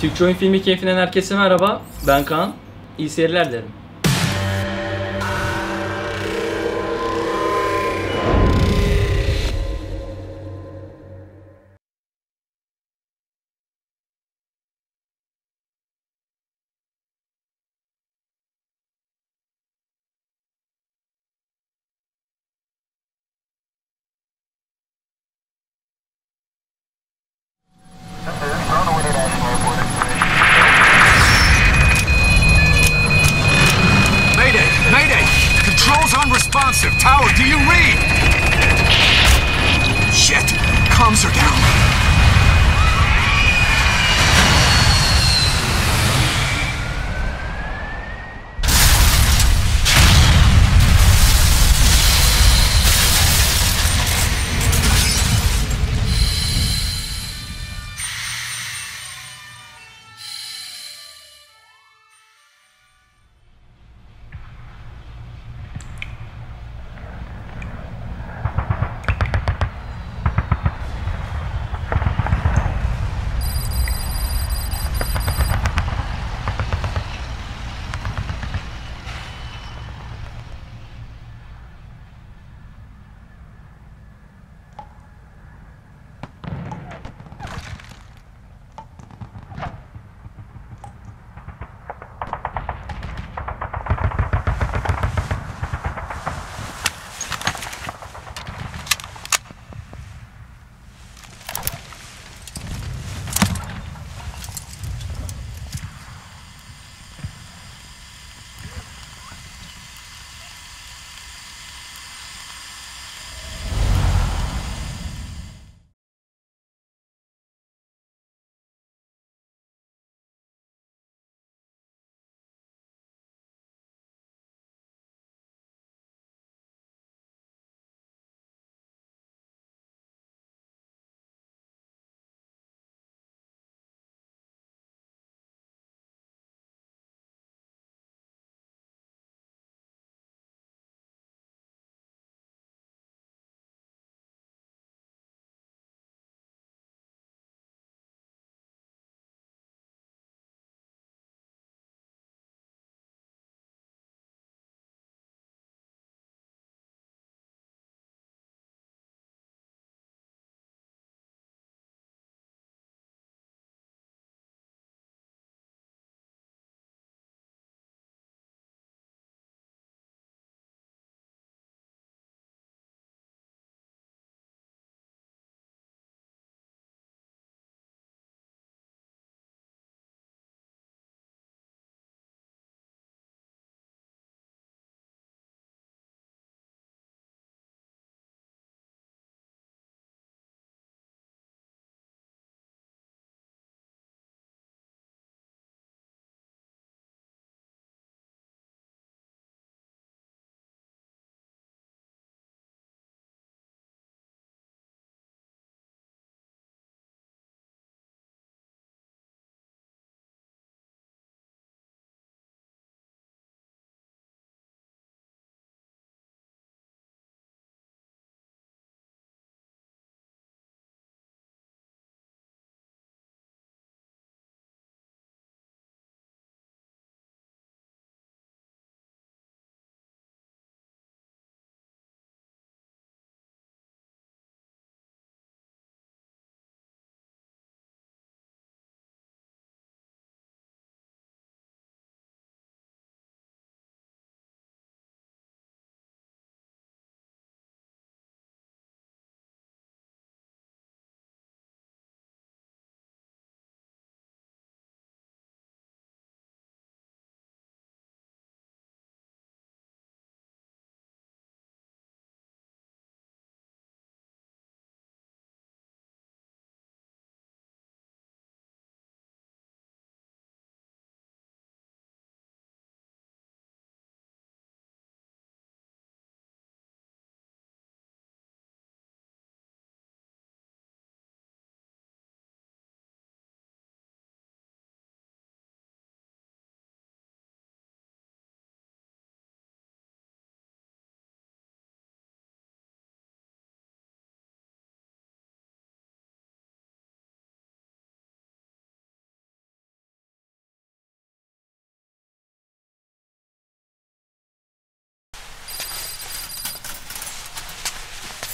Türkçe oyun filmi keyfinden herkese merhaba. Ben Kaan. İyi seyirler dilerim. Unresponsive. Tower, do you read? Shit. Comms are down.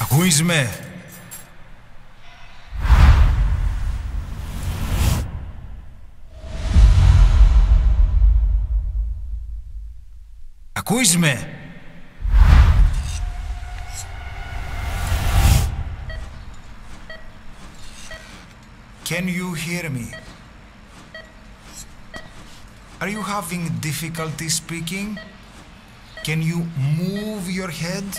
Ακούεις με? Ακούεις με? Can you hear me? Are you having difficulty speaking? Can you move your head?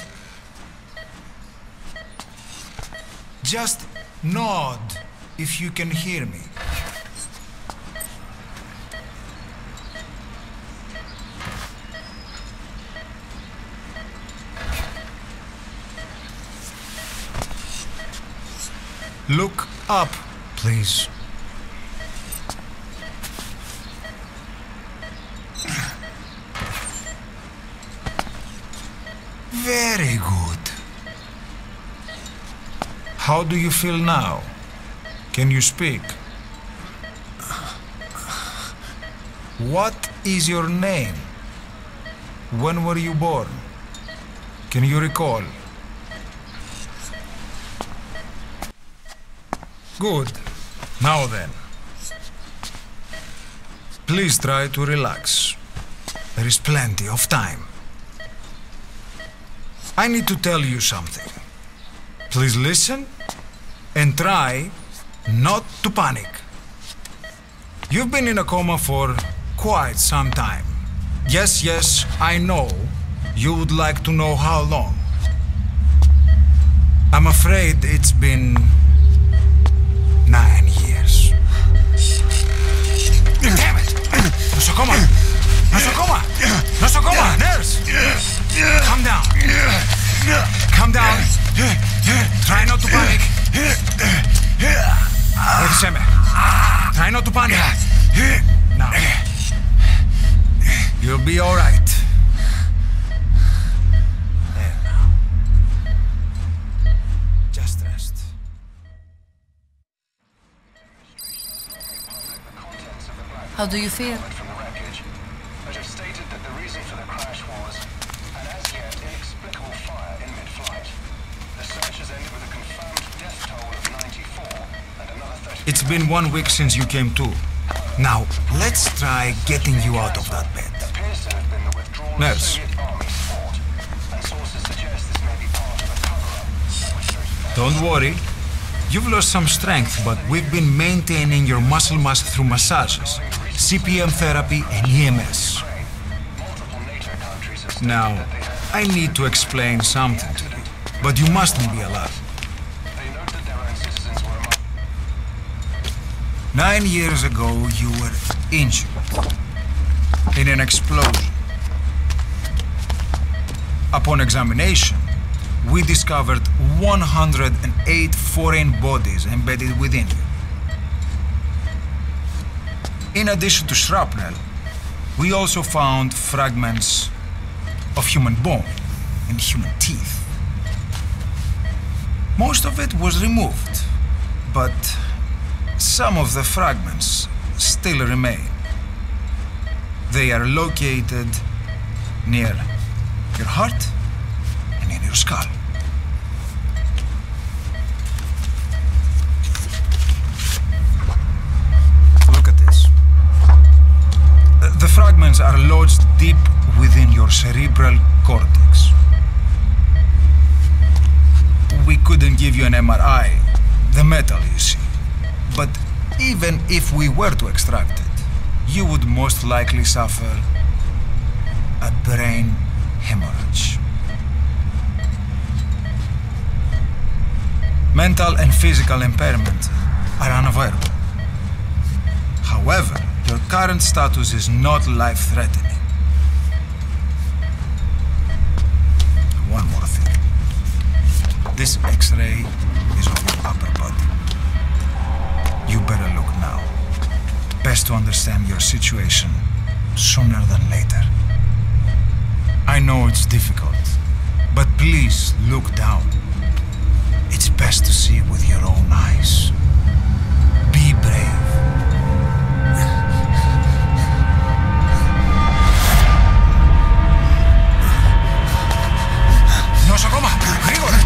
Just nod if you can hear me. Look up, please. Very good. How do you feel now? Can you speak? What is your name? When were you born? Can you recall? Good. Now then. Please try to relax. There is plenty of time. I need to tell you something. Please listen and try not to panic. You've been in a coma for quite some time. Yes, I know you would like to know how long. I'm afraid it's been 9 years. Damn it! Nosocoma! Nosocoma! Nosocoma! Nurse! Calm down. Calm down. Try not to panic. Ήρθαμε. Try not to panic. Now. You'll be all right. There now. Just rest. How do you feel? It's been 1 week since you came to. Now, let's try getting you out of that bed. Nurse. Don't worry. You've lost some strength, but we've been maintaining your muscle mass through massages, CPM therapy, and EMS. Now, I need to explain something to you, but you mustn't be alarmed. 9 years ago, you were injured in an explosion. Upon examination, we discovered 108 foreign bodies embedded within you. In addition to shrapnel, we also found fragments of human bone and human teeth. Most of it was removed, but some of the fragments still remain. They are located near your heart and in your skull. Look at this. The fragments are lodged deep within your cerebral cortex. We couldn't give you an MRI, the metal, you see. But even if we were to extract it, you would most likely suffer a brain hemorrhage. Mental and physical impairment are unavoidable. However, your current status is not life-threatening. One more thing. This X-ray is of your upper body. You better look now. Best to understand your situation sooner than later. I know it's difficult, but please look down. It's best to see with your own eyes. Be brave. Νοσοκόμα, γρήγορα!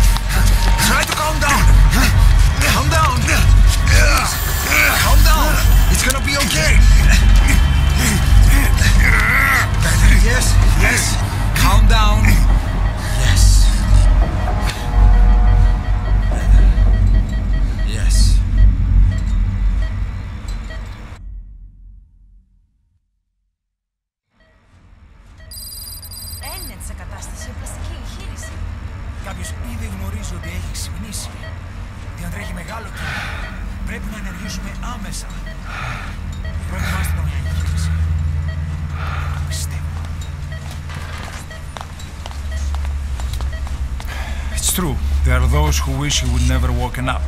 It's true. There are those who wish you would never woken up.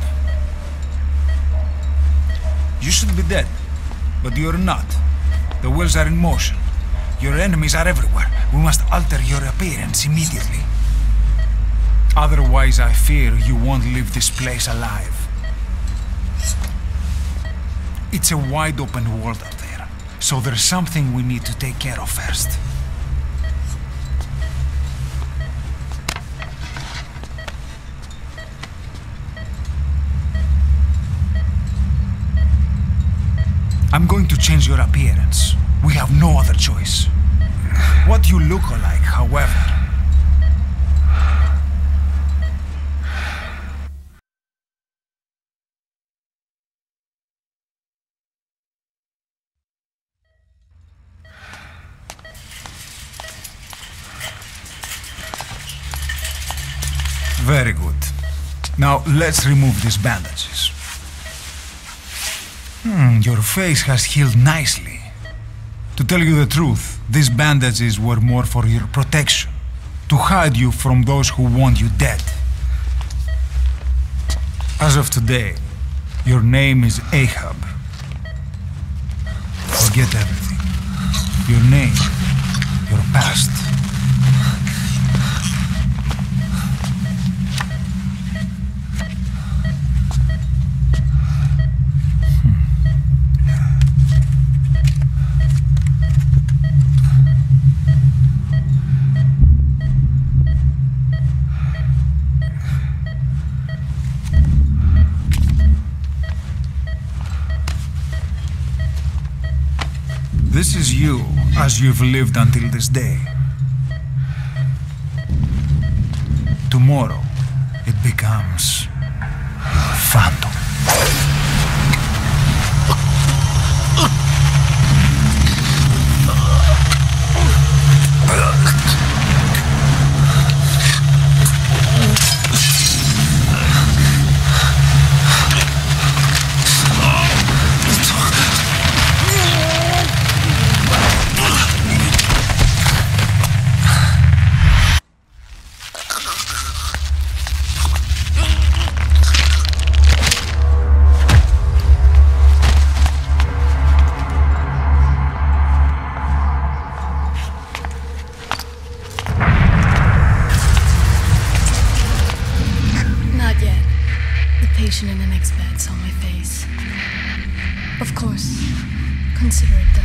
You should be dead, but you're not. The wheels are in motion. Your enemies are everywhere. We must alter your appearance immediately. Otherwise, I fear you won't leave this place alive. It's a wide open world out there, so there's something we need to take care of first. I'm going to change your appearance. We have no other choice. What you look like, however. Very good. Now let's remove these bandages. Your face has healed nicely. To tell you the truth, these bandages were more for your protection, to hide you from those who want you dead. As of today, your name is Ahab. Forget everything. Your name, your past. This is you, as you've lived until this day. Tomorrow, it becomes your phantom. In the next bed saw my face. Of course, consider it done.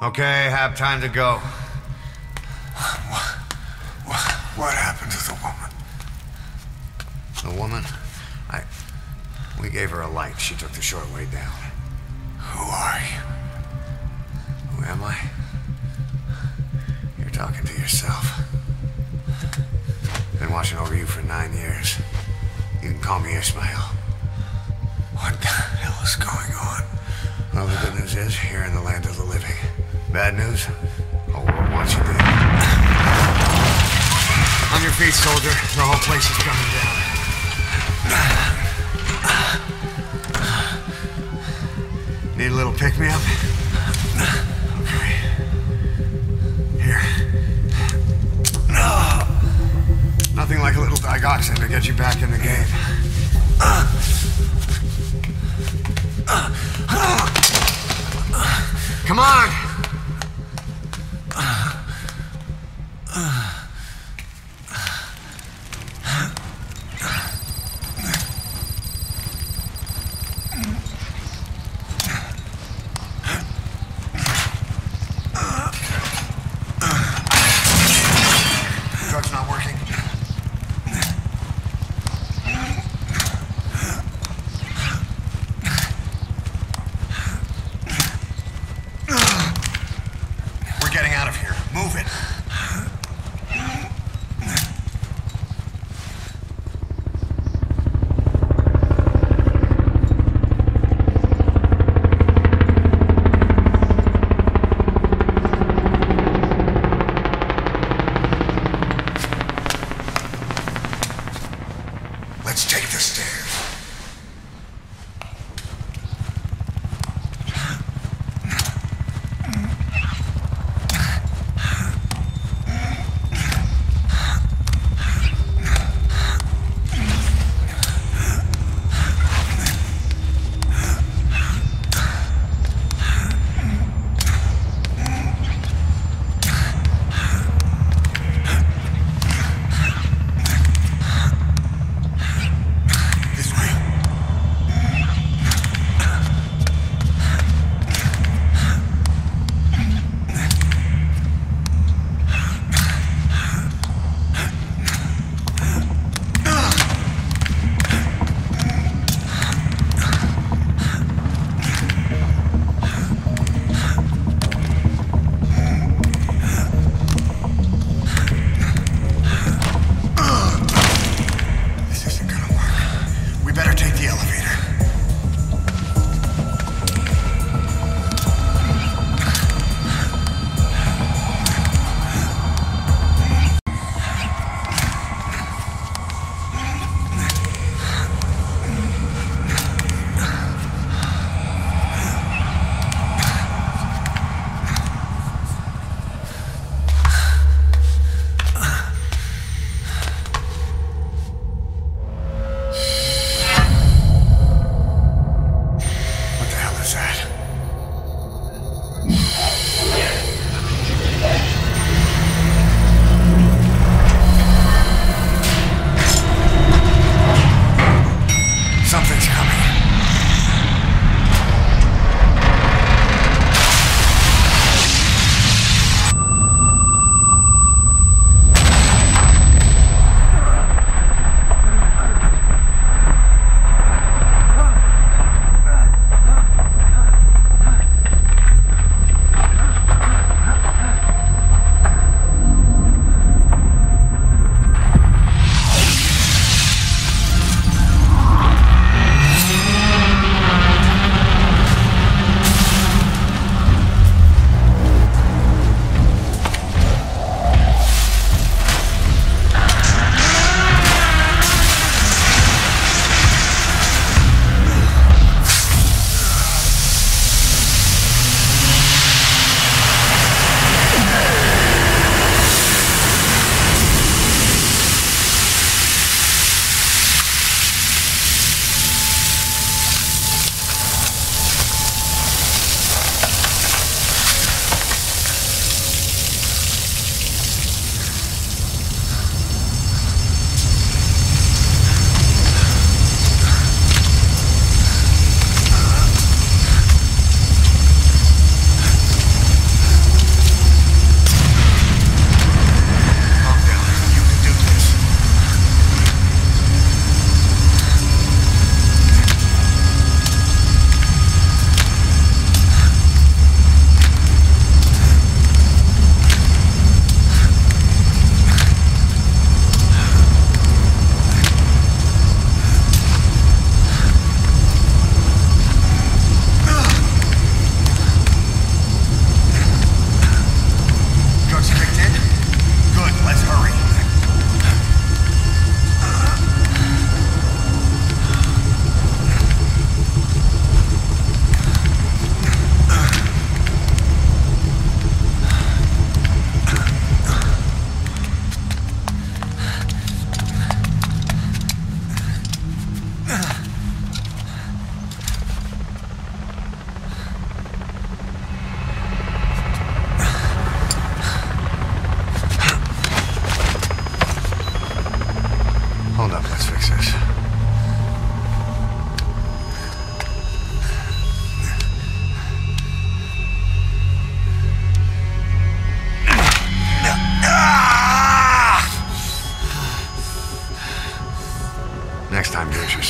Okay, have time to go. What happened to the woman? The woman? We gave her a light. She took the short way down. Who are you? Who am I? You're talking to yourself. Been watching over you for 9 years. You can call me Ishmael. What the hell is going on? Well, the good news is, you're in the land of the living. Bad news? Oh, world wants you dead. On your feet, soldier. The whole place is coming down. Need a little pick-me-up? Okay. Here. Nothing like a little digoxin to get you back in the game. Come on! Drug's not working.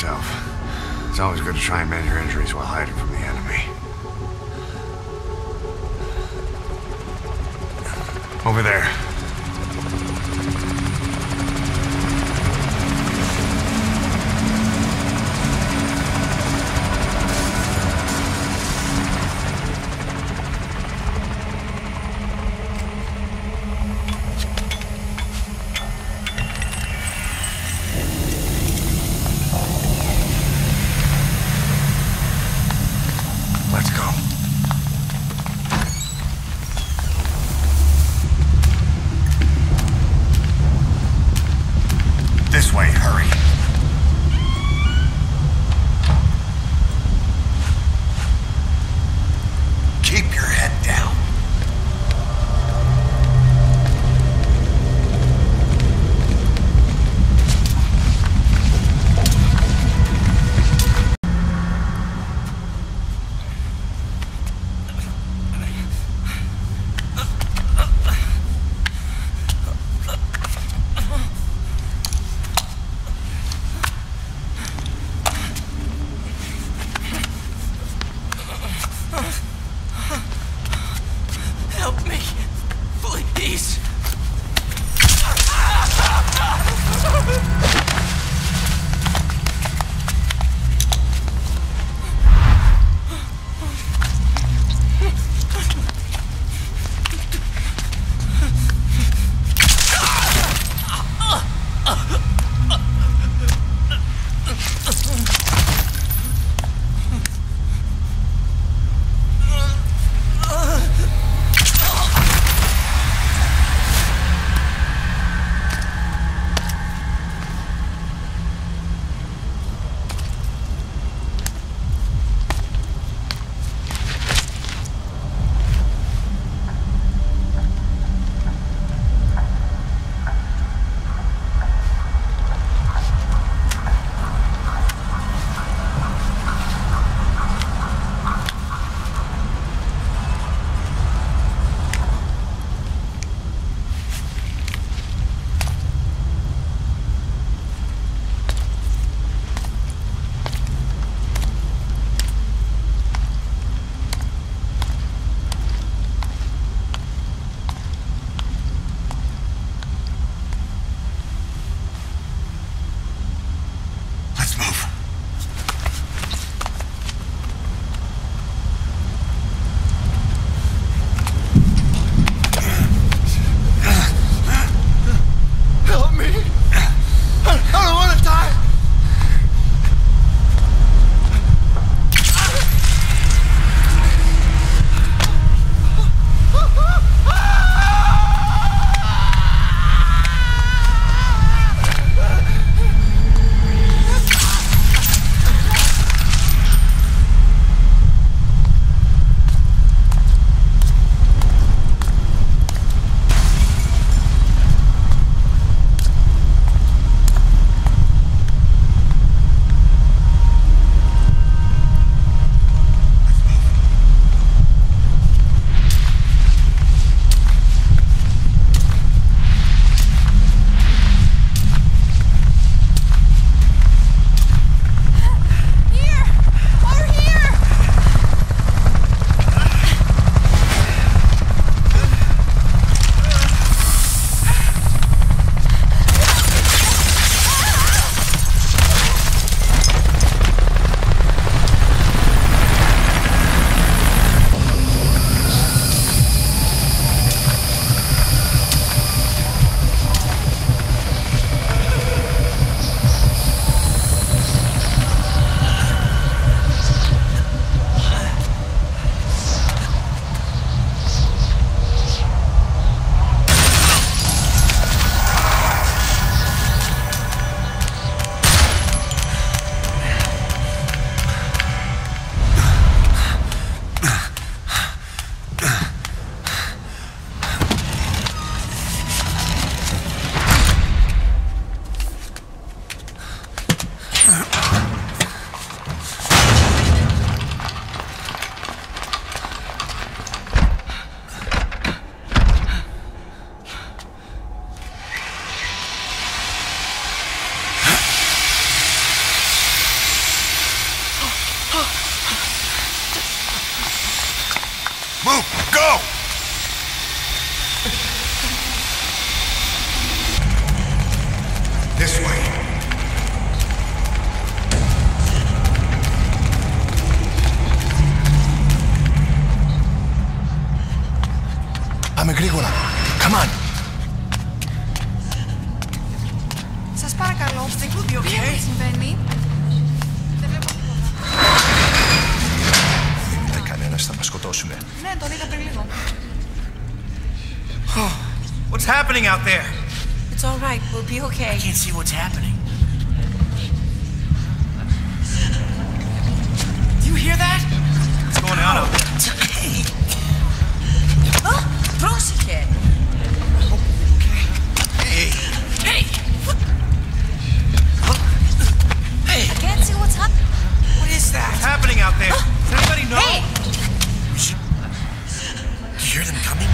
yourself. It's always good to try and mend your injuries while hiding from the enemy. Over there. Let's go. This way, hurry. Keep your head down. This way. Πάμε γρήγορα. Come on. Σας παρακαλώ. Τι συμβαίνει? Δεν βλέπω τίποτα. Δεν κανένας θα μας σκοτώσουνε. Ναι, το είδα πριν λίγο. What's happening out there? It's all right. We'll be okay. I can't see what's happening. Do you hear that? What's going on out there? Πρόσεχε. Hey! Hey! Hey! I can't see what's happening. What is that? What's happening out there? Does anybody know? Hey! We should... Do you hear them coming?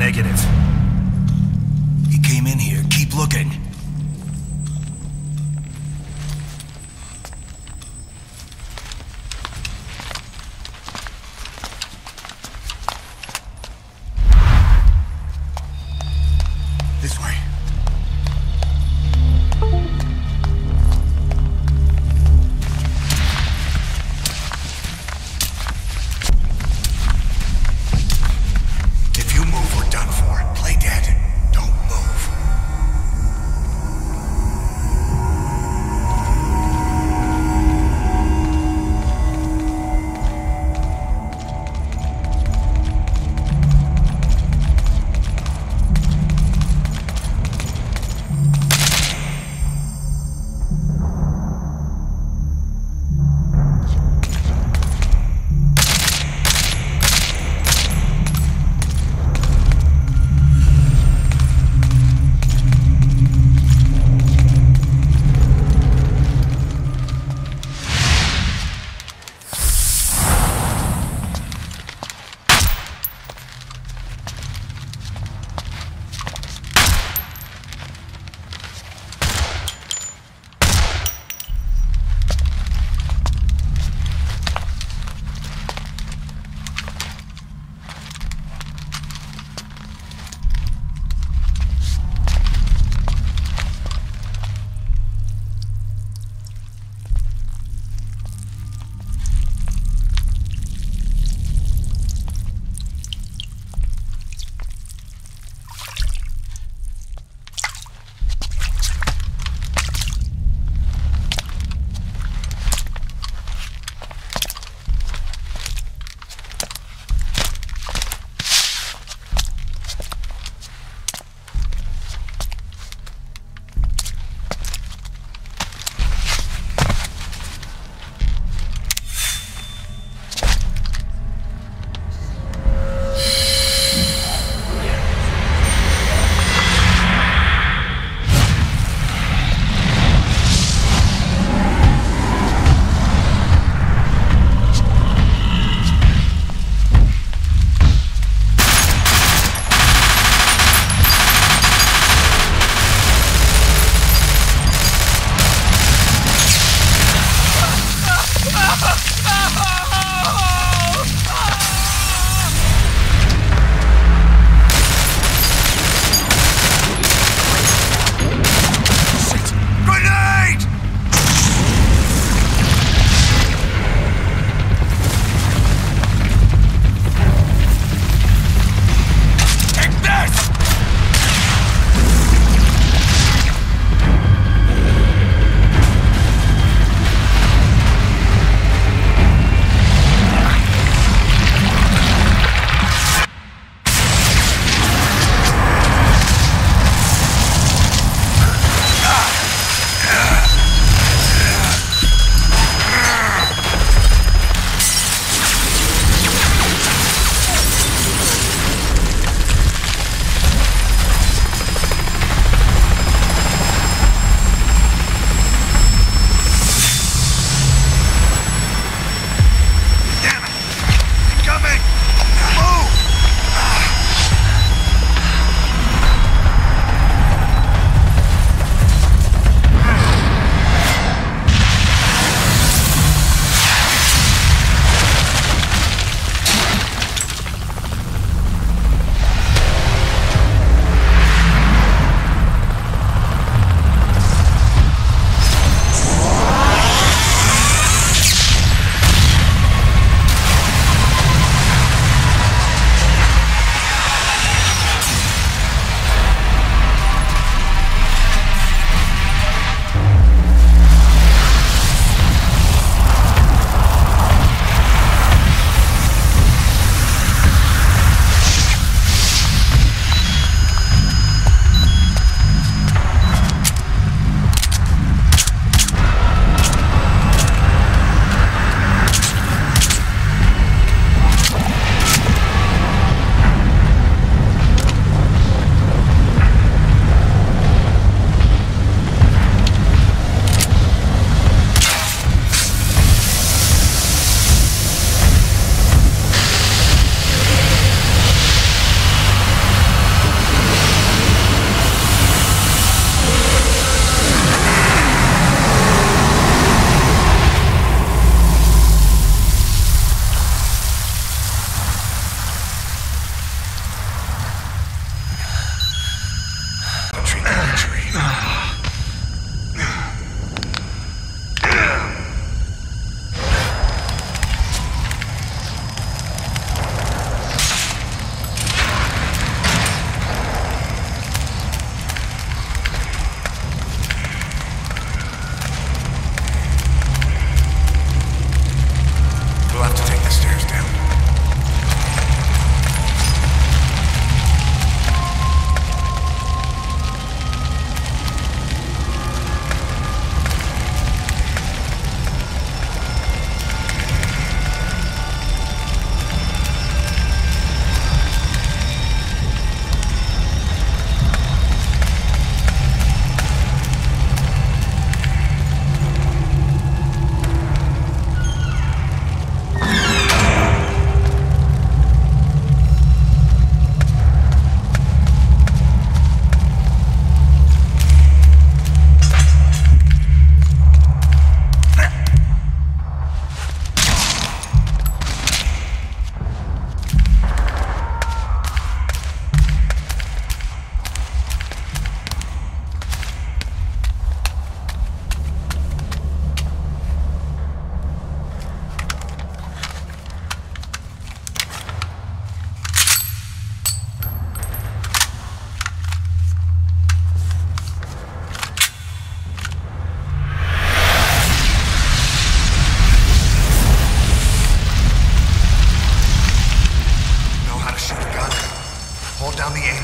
Negative. He came in here. Keep looking. This way. If you move, we're done for. Play dead. Don't move.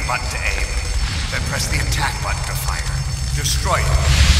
button to aim, then press the attack button to fire. Destroy it.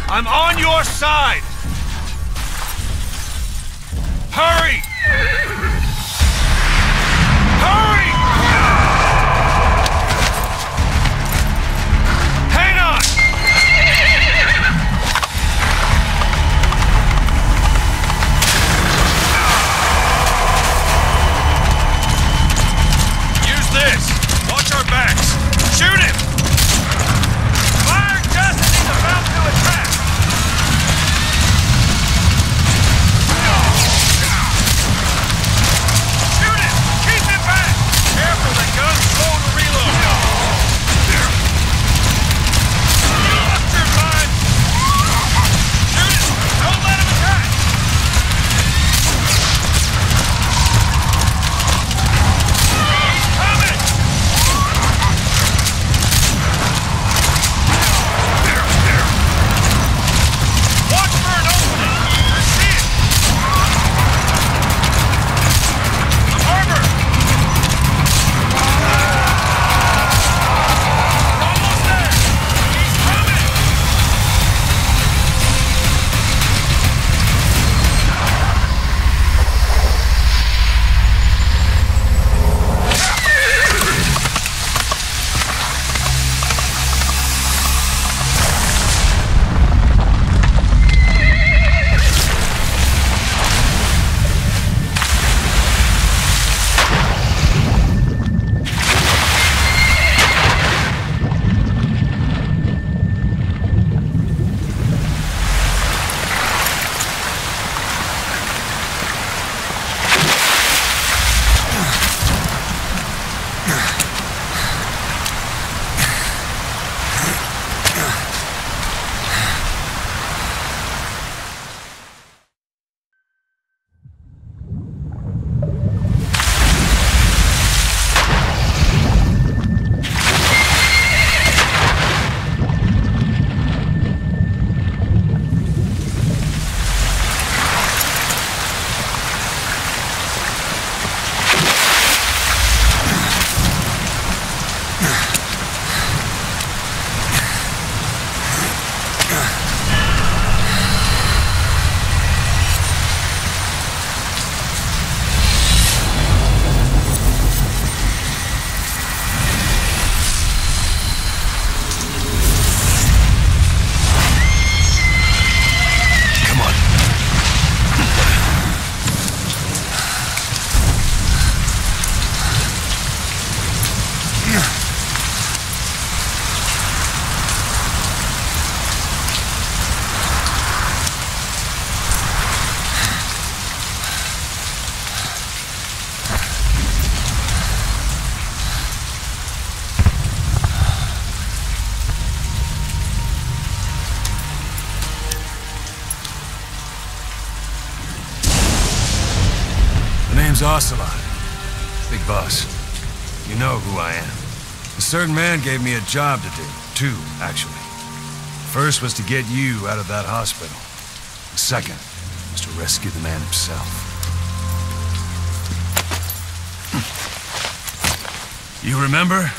I'm on your side! Hurry! Hurry! Hang on! Use this! Watch our backs! Shoot him! Fire just as he's about to attack! Ocelot. Big boss. You know who I am. A certain man gave me a job to do. Two, actually. First was to get you out of that hospital. The second was to rescue the man himself. You remember?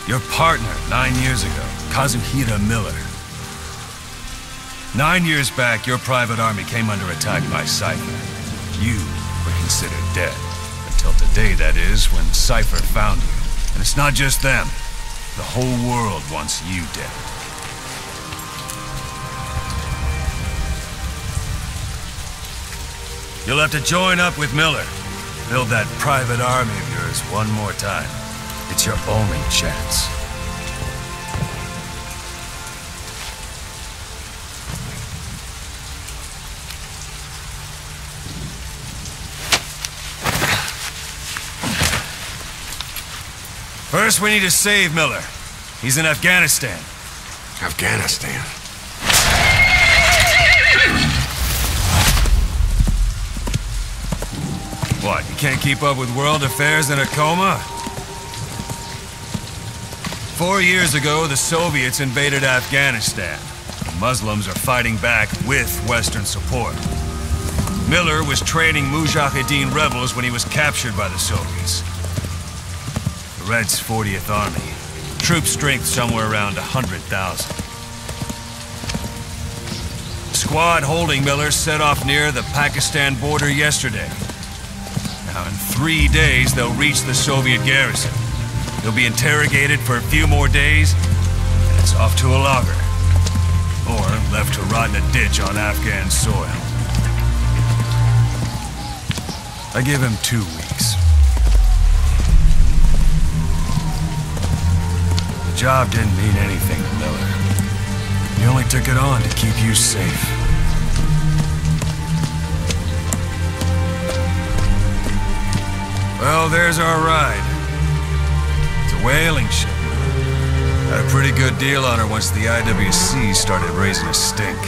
Your partner 9 years ago, Kazuhira Miller. 9 years back, your private army came under attack by Cypher. You were considered dead. Until today, that is, when Cypher found you. And it's not just them. The whole world wants you dead. You'll have to join up with Miller. Build that private army of yours one more time. It's your only chance. First, we need to save Miller. He's in Afghanistan. Afghanistan? What, you can't keep up with world affairs in a coma? 4 years ago, the Soviets invaded Afghanistan. The Muslims are fighting back with Western support. Miller was training Mujahideen rebels when he was captured by the Soviets. The Red's 40th Army. Troop strength somewhere around 100,000. The squad holding Miller set off near the Pakistan border yesterday. Now, in 3 days, they'll reach the Soviet garrison. They'll be interrogated for a few more days, and it's off to a lager. Or left to rot in a ditch on Afghan soil. I give him 2 weeks. The job didn't mean anything to Miller. He only took it on to keep you safe. Well, there's our ride. It's a whaling ship. Had a pretty good deal on her once the IWC started raising a stink.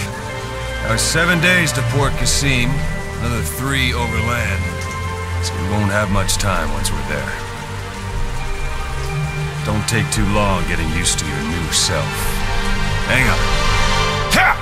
Now it's 7 days to Port Qasim, another 3 overland. So we won't have much time once we're there. Don't take too long getting used to your new self. Hang on. Ha!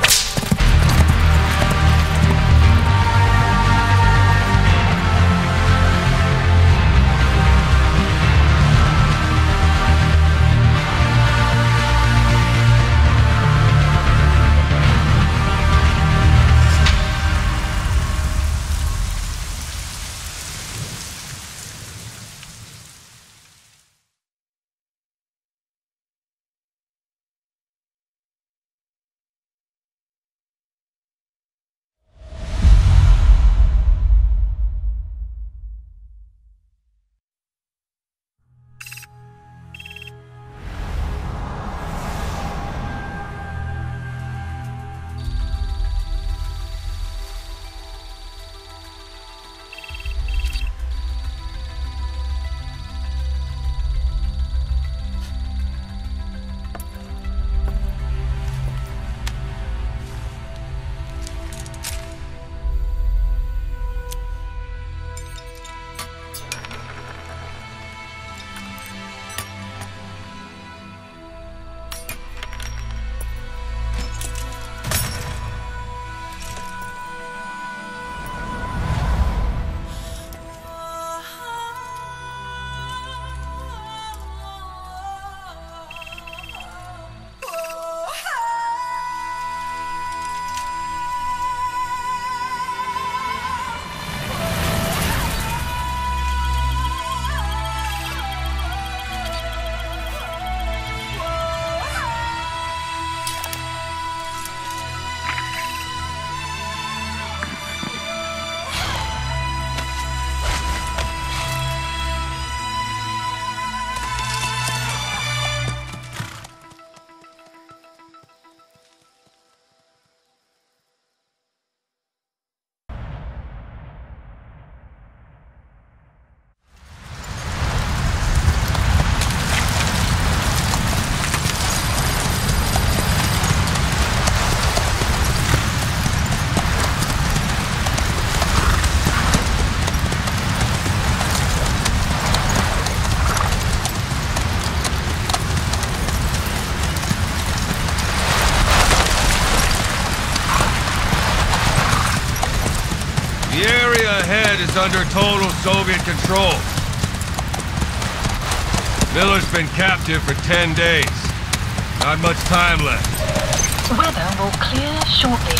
The area ahead is under total Soviet control. Miller's been captive for 10 days. Not much time left. Weather will clear shortly.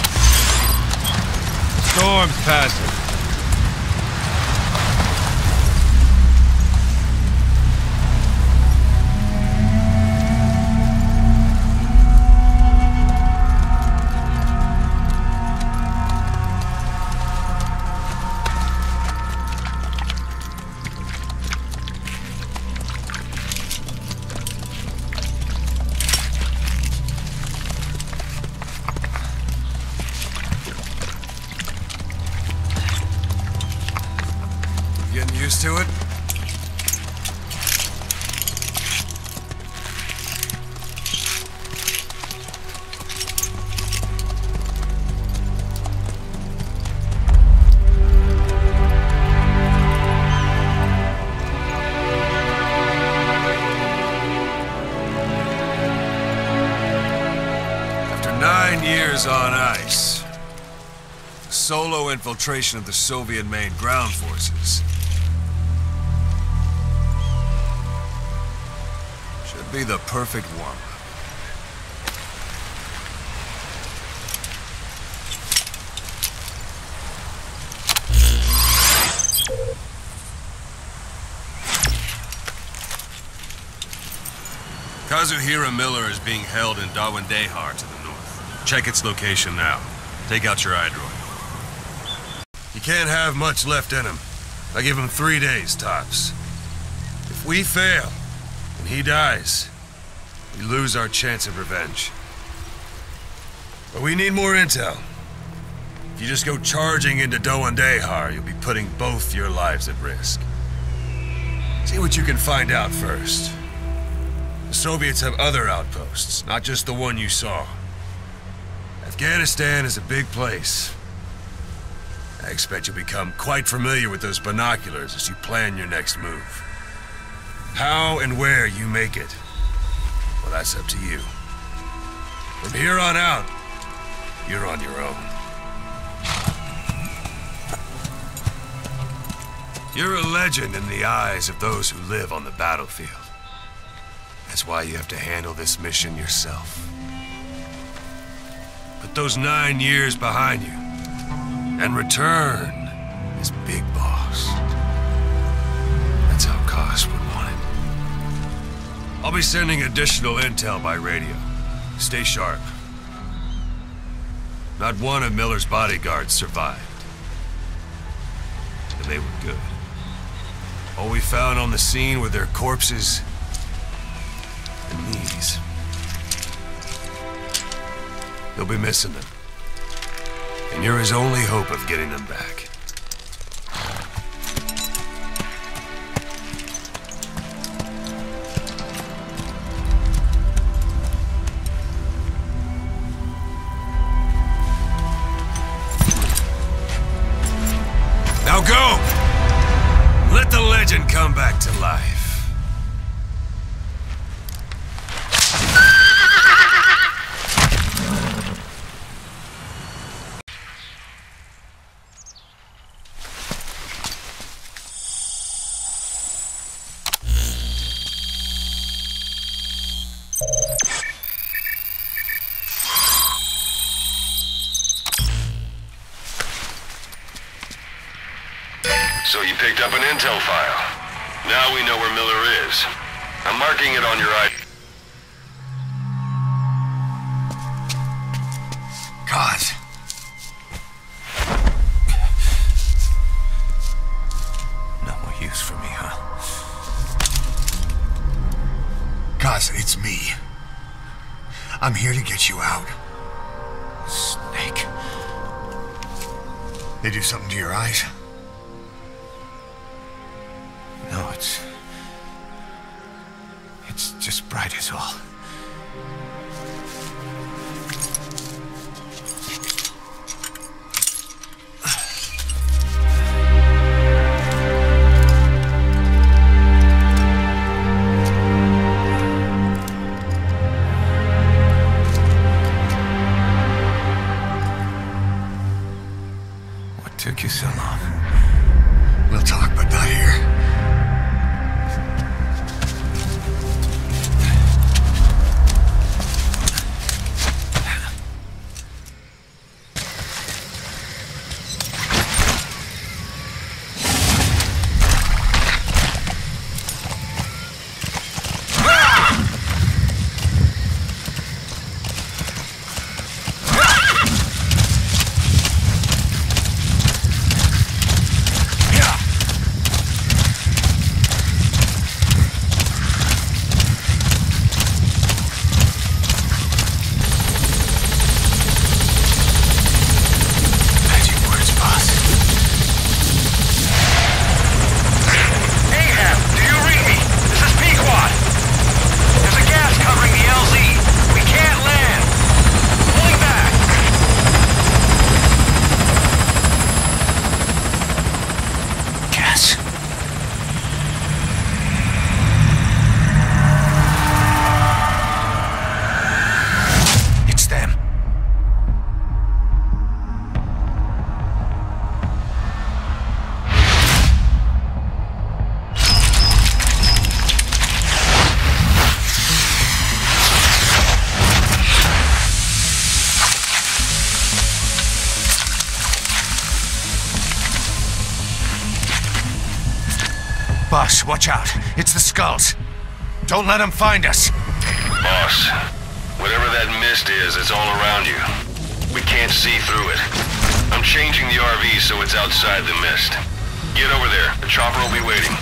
Storm's passing. Getting used to it? After 9 years on ice, the solo infiltration of the Soviet main ground forces should be the perfect warm-up. Kazuhira Miller is being held in Dawandehar to the north. Check its location now. Take out your iDroid. He can't have much left in him. I give him 3 days, tops. If we fail, and he dies, we lose our chance of revenge. But we need more intel. If you just go charging into Dawandehar, you'll be putting both your lives at risk. See what you can find out first. The Soviets have other outposts, not just the one you saw. Afghanistan is a big place. I expect you'll become quite familiar with those binoculars as you plan your next move. How and where you make it, well, that's up to you. From here on out, you're on your own. You're a legend in the eyes of those who live on the battlefield. That's why you have to handle this mission yourself. Put those 9 years behind you, and return as Big Boss. That's how Koss would want it. I'll be sending additional intel by radio. Stay sharp. Not one of Miller's bodyguards survived. And they were good. All we found on the scene were their corpses and knees. You'll be missing them. And you're his only hope of getting them back. Now go! Let the legend come back to life. So you picked up an intel file. Now we know where Miller is. I'm marking it on your eye. God. No more use for me, huh? Kaz, it's me. I'm here to get you out. Snake. They do something to your eyes? No, it's just bright as all. What took you so long? We'll talk, but not here. Boss, watch out. It's the skulls. Don't let them find us. Boss, whatever that mist is, it's all around you. We can't see through it. I'm changing the RV so it's outside the mist. Get over there. The chopper will be waiting.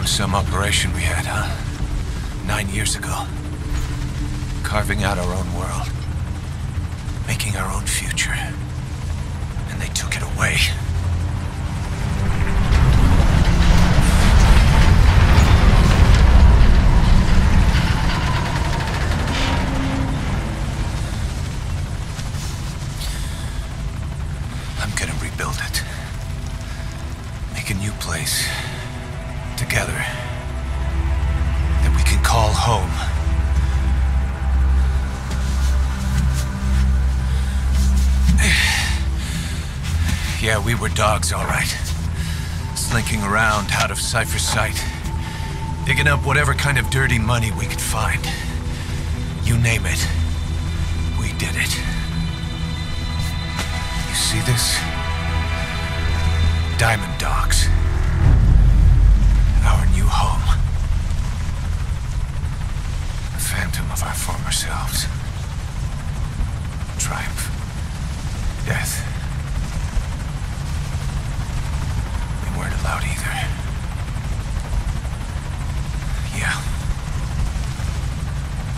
Some operation we had, huh? 9 years ago. Carving out our own world. Making our own future. And they took it away. I'm gonna rebuild it. Make a new place. Together, that we can call home. Yeah, we were dogs, all right. Slinking around out of Cypher's sight. Digging up whatever kind of dirty money we could find. You name it. We did it. You see this? Diamond Dogs. Our new home. The phantom of our former selves. Triumph. Death. We weren't allowed either. Yeah.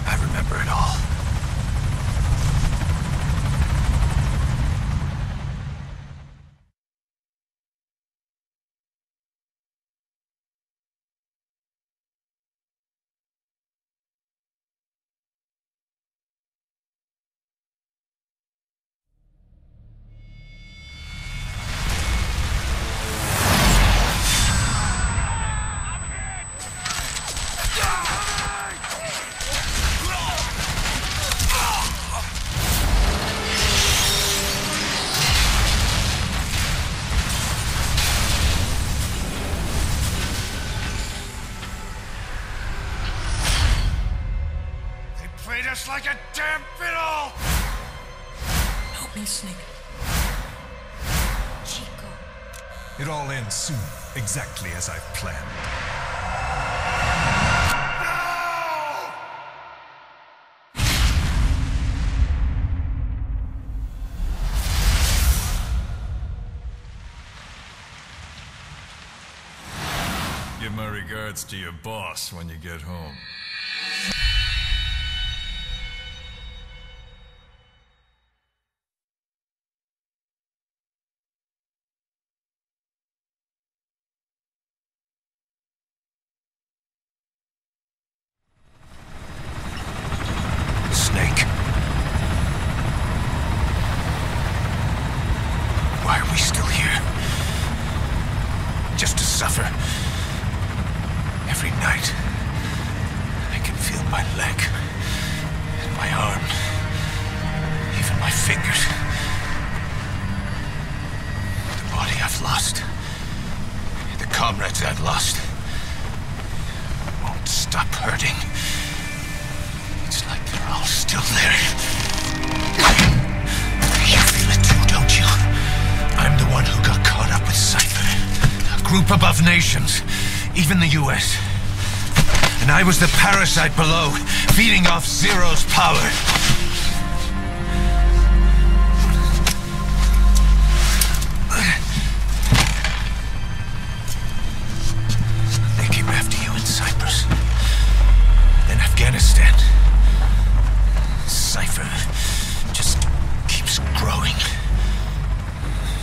I remember it all. Just like a damn fiddle! Help me, Snake. Chico. It all ends soon, exactly as I've planned. Give my regards to your boss when you get home. Snake. Why are we still here? Just to suffer. Every night, I can feel my leg, and my arm, even my fingers. The body I've lost, the comrades I've lost, won't stop hurting. It's like they're all still there. You feel it too, don't you? I'm the one who got caught up with Cypher. A group above nations. even the US. And I was the parasite below, feeding off Zero's power. They came after you in Cyprus, then Afghanistan. Cypher just keeps growing,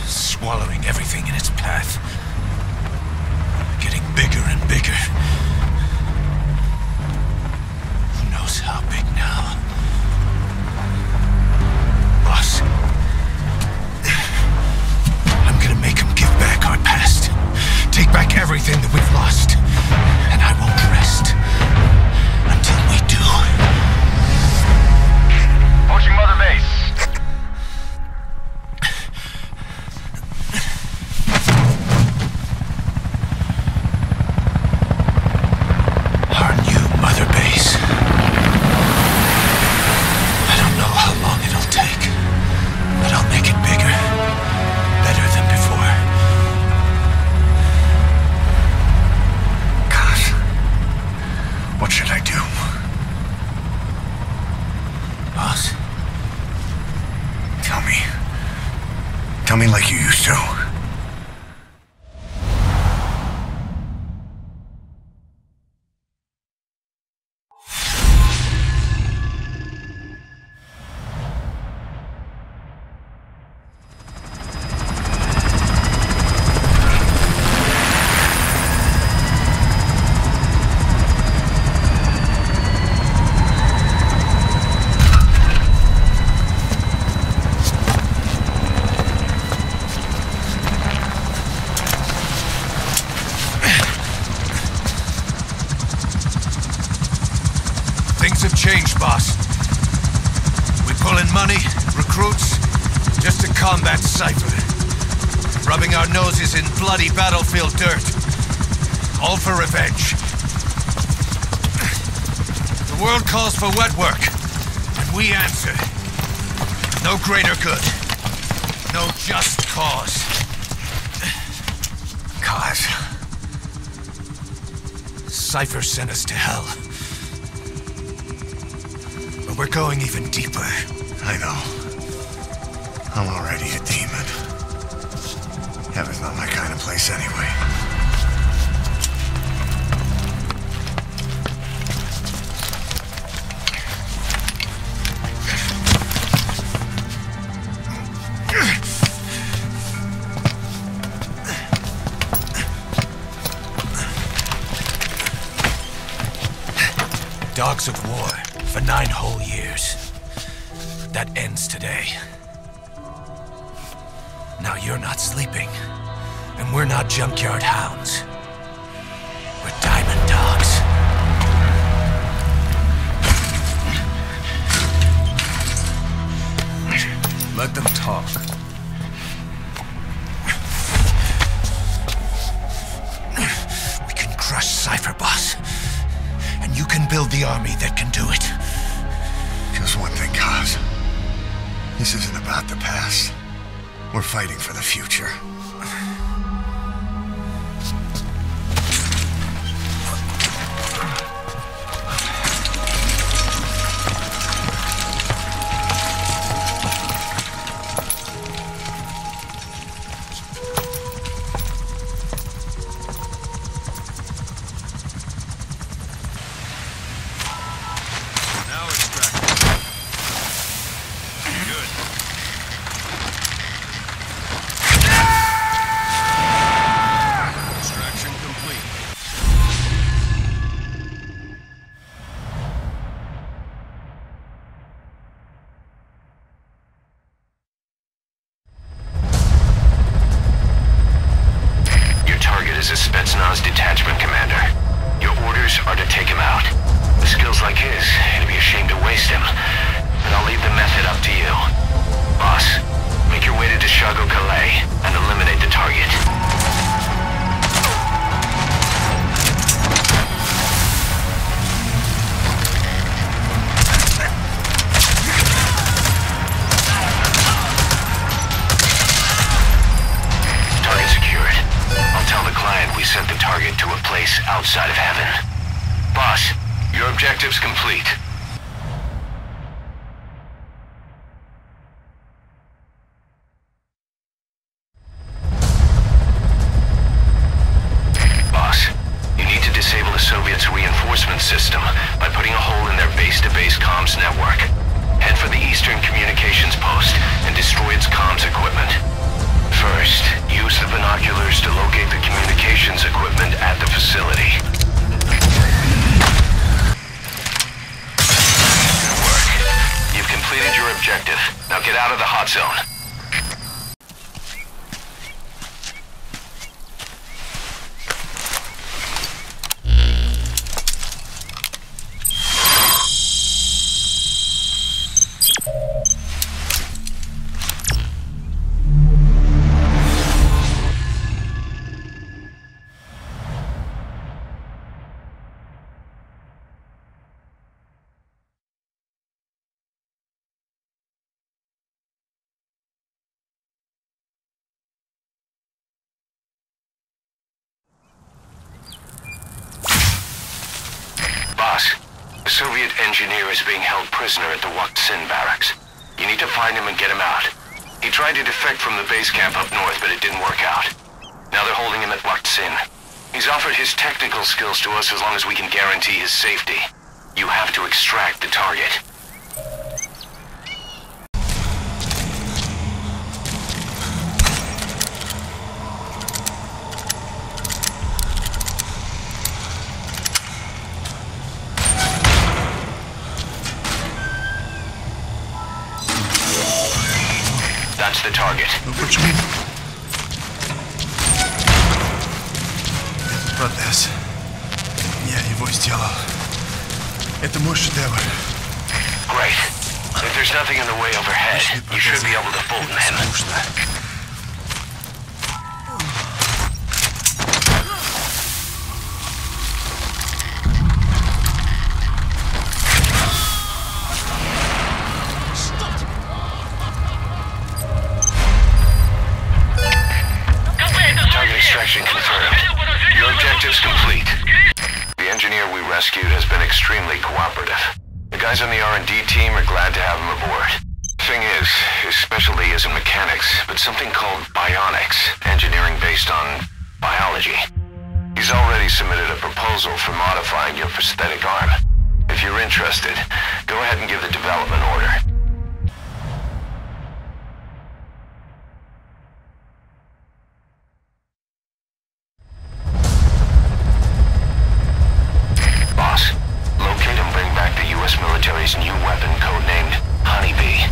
swallowing everything in its path, getting bigger and bigger. Who knows how big now? Boss, I'm gonna make him give back our past, take back everything that we've lost, and I won't rest until we do. Approaching Mother Base. Our new Mother Base. I don't know how long it'll take, but I'll make it bigger, better than before. Gosh, what should I do? Boss, Tell me. Tell me like you used to. things have changed, boss. We pull in money, recruits, just to combat Cypher. Rubbing our noses in bloody battlefield dirt. All for revenge. The world calls for wet work, and we answer. No greater good. No just cause. Cause? Cypher sent us to hell. But we're going even deeper. I know. I'm already a demon. Heaven's not my kind of place anyway. Dogs of war for 9 whole years. That ends today. Now you're not sleeping, and we're not junkyard hounds. We're diamond dogs. Let them talk. We can crush Cypher, boss. And you can build the army that can do it. Just one thing, Kaz. This isn't about the past. We're fighting for the future. Is a Spetsnaz detachment commander. Your orders are to take him out. With skills like his, it'd be a shame to waste him. But I'll leave the method up to you. Boss, make your way to Dishago Calais and eliminate the target. Target secured. I'll tell the client we sent the target to a place outside of heaven. Boss, your objective's complete. Boss, you need to disable the Soviets' reinforcement system by putting a hole in their base-to-base comms network. Head for the Eastern Communications Post and destroy its comms equipment. First, use the binoculars to locate the communications equipment at the facility. Good work. You've completed your objective. Now get out of the hot zone. Boss, a Soviet engineer is being held prisoner at the Waksin barracks. You need to find him and get him out. He tried to defect from the base camp up north, but it didn't work out. Now they're holding him at Waksin. He's offered his technical skills to us as long as we can guarantee his safety. You have to extract the target. That's the target. Ну почему? Этот протез. Я его сделал. Это мой шедевр. Great. If there's nothing in the way overhead, you should be able to fold him. Target extraction confirmed. Your objective's complete. The engineer we rescued has been extremely cooperative. The guys on the R&D team are glad to have him aboard. Thing is, his specialty isn't mechanics, but something called bionics, engineering based on biology. He's already submitted a proposal for modifying your prosthetic arm. If you're interested, go ahead and give the development order. Boss, locate and bring back the U.S. military's new weapon codenamed Honeybee.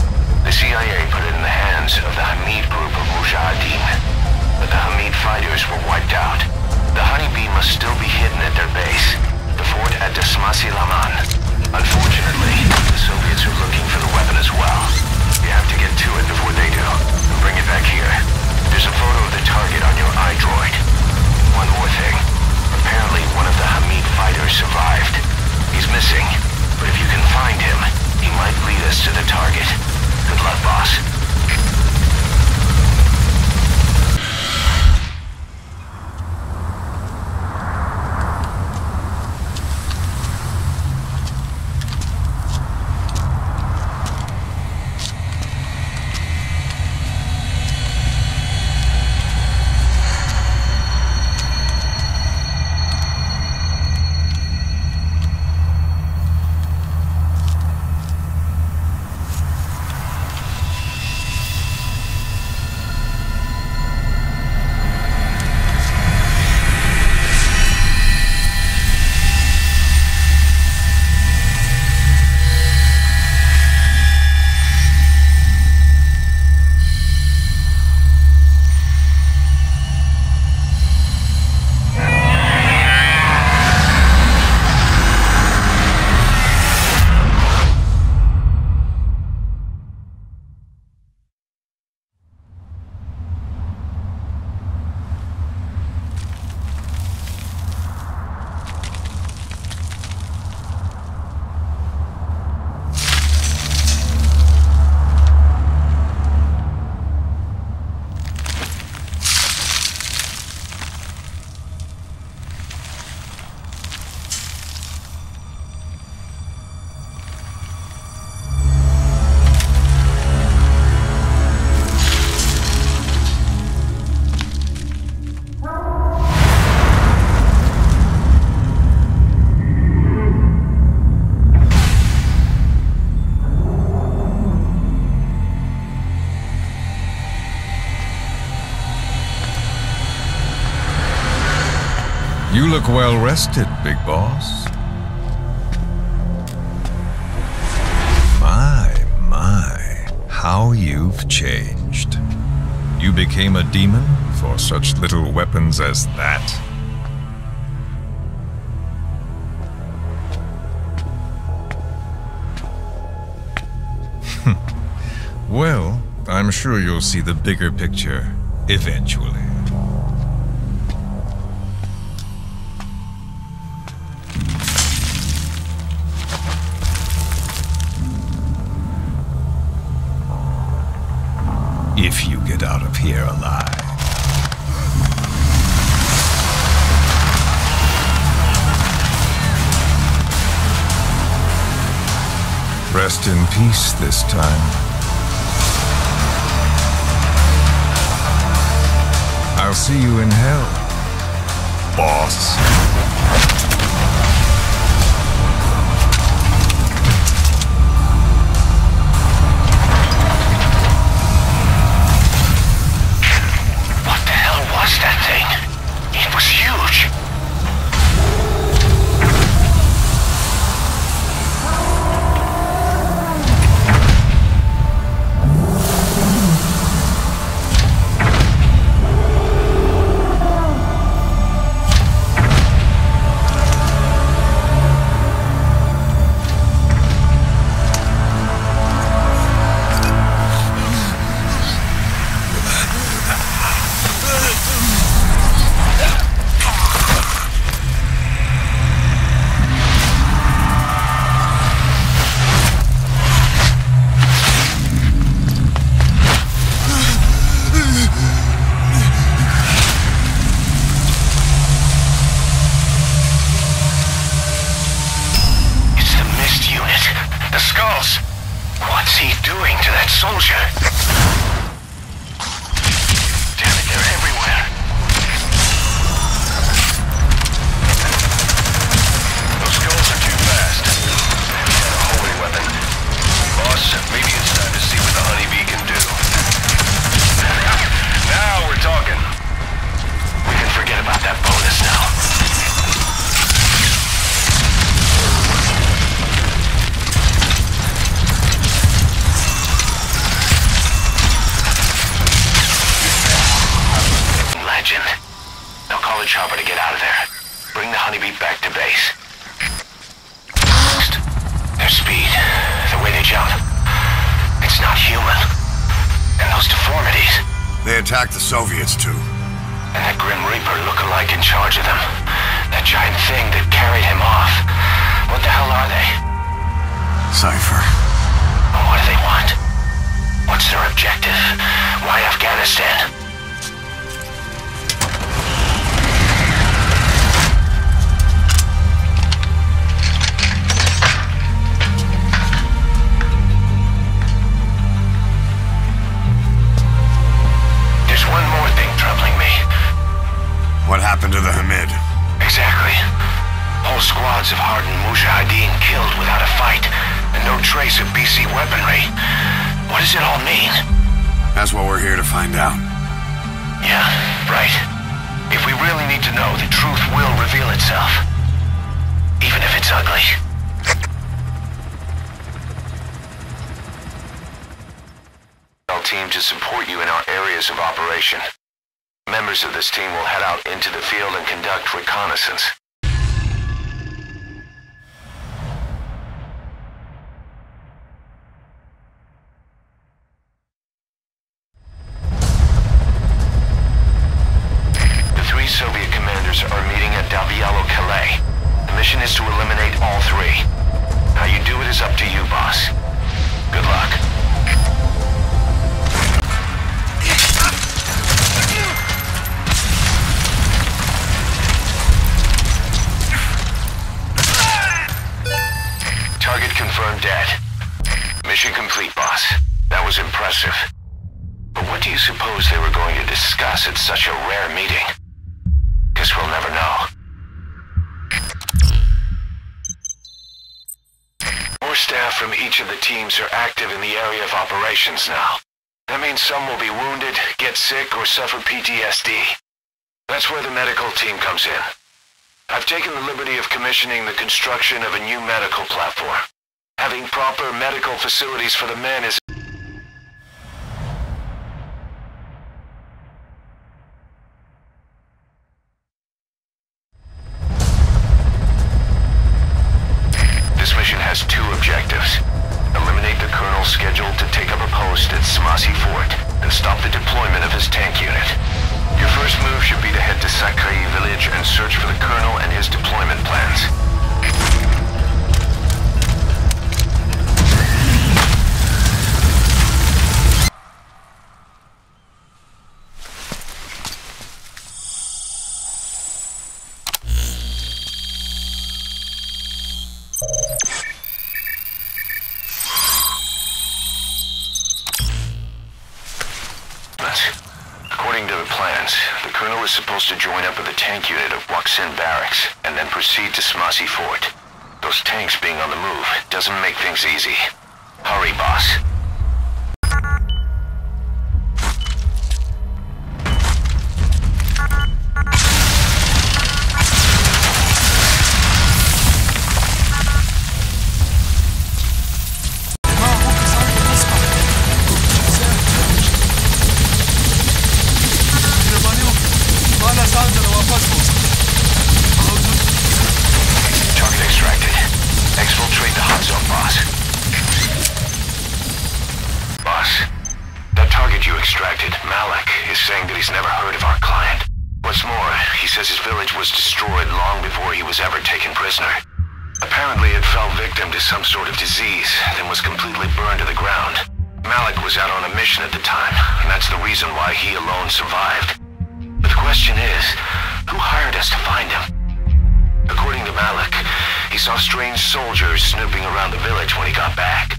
The CIA put it in the hands of the Hamid group of Mujahideen, but the Hamid fighters were wiped out. The Honeybee must still be hidden at their base, the fort at Dasmasi Laman. Unfortunately, the Soviets are looking for the weapon as well. You have to get to it before they do, and bring it back here. There's a photo of the target on your iDroid. One more thing. Apparently one of the Hamid fighters survived. He's missing, but if you can find him, he might lead us to the target. Good luck, boss. You look well rested, big boss. My, how you've changed. You became a demon for such little weapons as that? Well, I'm sure you'll see the bigger picture eventually. If you get out of here alive. Rest in peace this time. I'll see you in hell, boss. What the hell was that thing? It was huge. What's he doing to that soldier? Damn it, they're everywhere. Those skulls are too fast. Maybe he had a holy weapon. Boss, maybe it's time to see what the honeybee can do. Now we're talking. We can forget about that bonus now. Now call the chopper to get out of there. Bring the honeybee back to base. Their speed, the way they jump. It's not human. And those deformities. They attacked the Soviets too. And that Grim Reaper look-alike in charge of them. That giant thing that carried him off. What the hell are they? Cypher. What do they want? What's their objective? Why Afghanistan? What happened to the Hamid? Exactly. Whole squads of hardened Mujahideen killed without a fight, and no trace of BC weaponry. What does it all mean? That's what we're here to find out. Yeah, right. If we really need to know, the truth will reveal itself. Even if it's ugly. Team to support you in our areas of operation. Members of this team will head out into the field and conduct reconnaissance. The three Soviet commanders are meeting at Calais. The mission is to eliminate all three. How you do it is up to you, boss. Good luck. Target confirmed dead. Mission complete, boss. That was impressive. But what do you suppose they were going to discuss at such a rare meeting? Guess we'll never know. More staff from each of the teams are active in the area of operations now. That means some will be wounded, get sick, or suffer PTSD. That's where the medical team comes in. I've taken the liberty of commissioning the construction of a new medical platform. Having proper medical facilities for the men is... This mission has two objectives. Eliminate the colonel scheduled to take up a post at Smasi Fort and stop the deployment of his tank unit. Your first move should be to head to Sakai village and search for the colonel and his deployment plans. According to the plans, the colonel is supposed to join up with the tank unit of Waksin Barracks and then proceed to Smasi Fort. Those tanks being on the move doesn't make things easy. Hurry, boss. Target extracted. Exfiltrate the hot zone, boss. Boss, that target you extracted, Malik, is saying that he's never heard of our client. What's more, he says his village was destroyed long before he was ever taken prisoner. Apparently it fell victim to some sort of disease, then was completely burned to the ground. Malik was out on a mission at the time, and that's the reason why he alone survived. But the question is, who hired us to find him? According to Malik, he saw strange soldiers snooping around the village when he got back.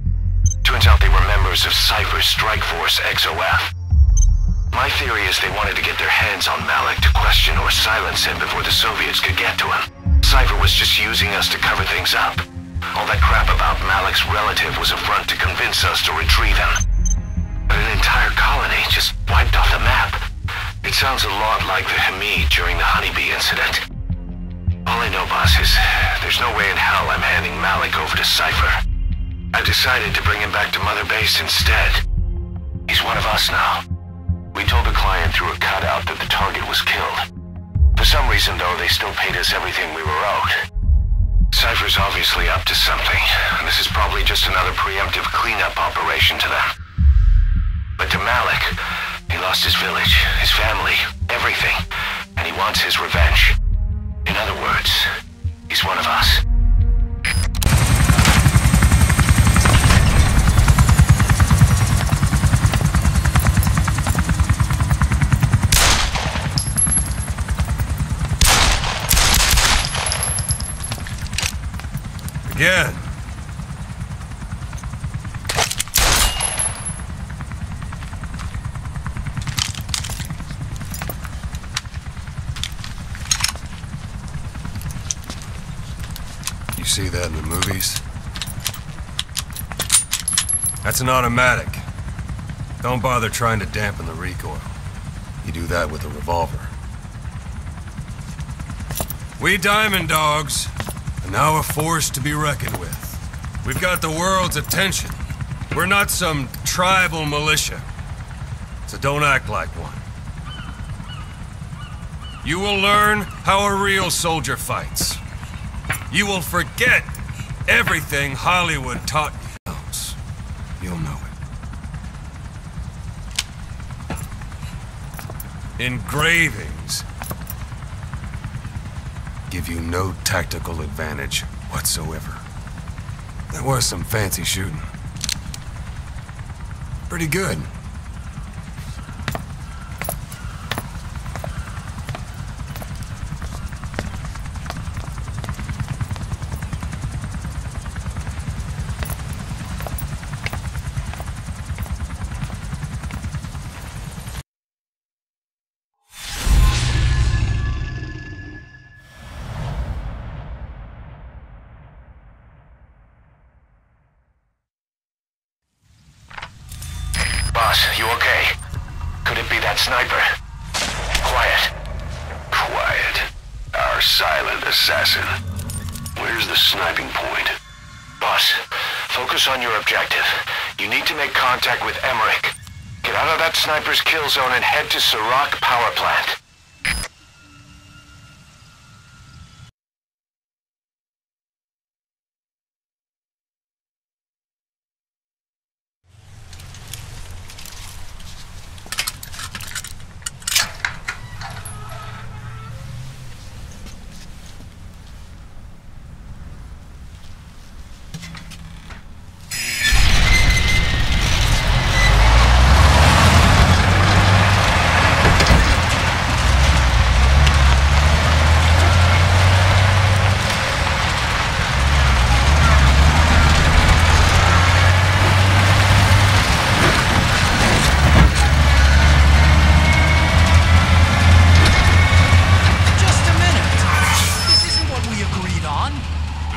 Turns out they were members of Cypher's strike force XOF. My theory is they wanted to get their hands on Malik to question or silence him before the Soviets could get to him. Cypher was just using us to cover things up. All that crap about Malik's relative was a front to convince us to retrieve him. But an entire colony just wiped off the map. It sounds a lot like the Hamid during the Honeybee incident. All I know, boss, is there's no way in hell I'm handing Malik over to Cypher. I've decided to bring him back to Mother Base instead. He's one of us now. We told the client through a cutout that the target was killed. For some reason, though, they still paid us everything we were owed. Cypher's obviously up to something, and this is probably just another preemptive cleanup operation to them. But to Malik, he lost his village, his family, everything, and he wants his revenge. In other words, he's one of us. Again. You see that in the movies? That's an automatic. Don't bother trying to dampen the recoil. You do that with a revolver. We Diamond Dogs are now a force to be reckoned with. We've got the world's attention. We're not some tribal militia, so don't act like one. You will learn how a real soldier fights. You will forget everything Hollywood taught you. You'll know it. Engravings give you no tactical advantage whatsoever. That was some fancy shooting. Pretty good. You okay? Could it be that sniper? Quiet. Quiet. Our are, silent assassin. Where's the sniping point? Boss, focus on your objective. You need to make contact with Emmerich. Get out of that sniper's kill zone and head to Serac power plant.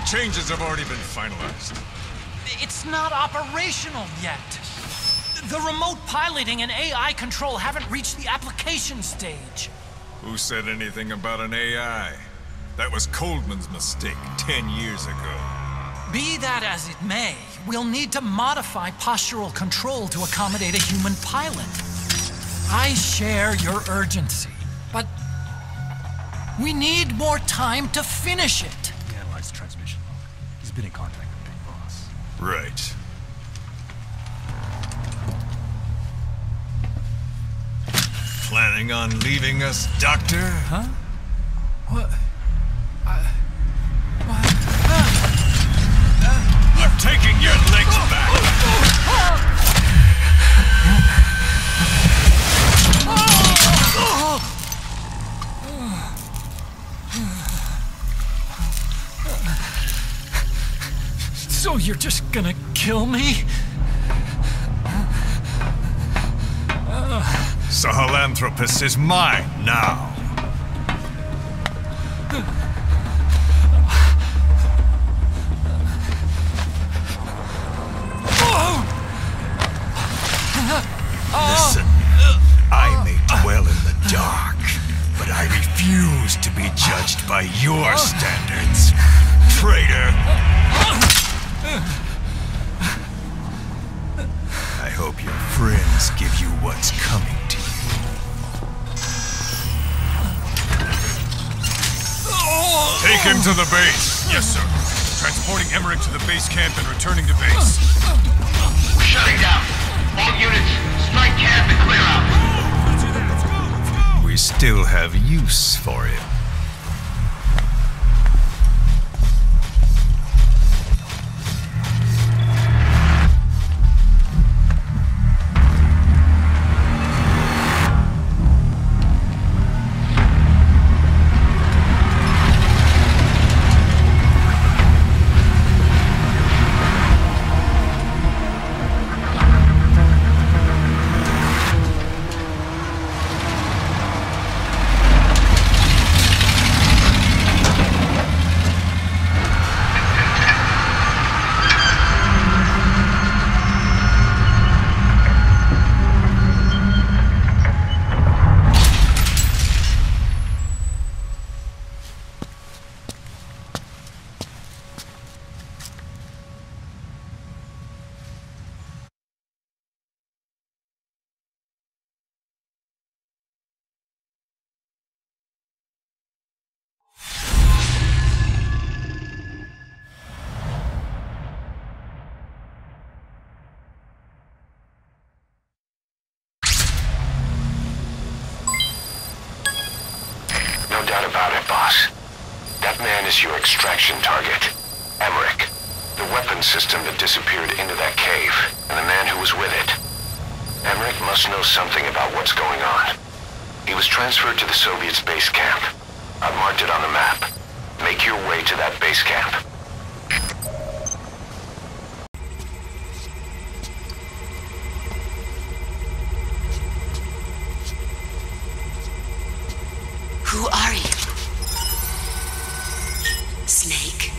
Changes have already been finalized. It's not operational yet. The remote piloting and AI control haven't reached the application stage. Who said anything about an AI? That was Coldman's mistake 10 years ago. Be that as it may, we'll need to modify postural control to accommodate a human pilot. I share your urgency, but we need more time to finish it. Analyze the transmission log. He's been in contact with Big Boss. Right. Planning on leaving us, Doctor? Huh? What? I'm taking your legs back! So you're just gonna kill me? Sahelanthropus is mine now. Listen, I may dwell in the dark, but I refuse to be judged by your standards, traitor. I hope your friends give you what's coming to you. Take him to the base. Yes, sir. Transporting Emmerich to the base camp and returning to base. We're shutting down. All units, strike camp and clear out. We still have use for him. No doubt about it, boss. That man is your extraction target. Emmerich. The weapon system that disappeared into that cave, and the man who was with it. Emmerich must know something about what's going on. He was transferred to the Soviets' base camp. I've marked it on the map. Make your way to that base camp. Who are you? Snake?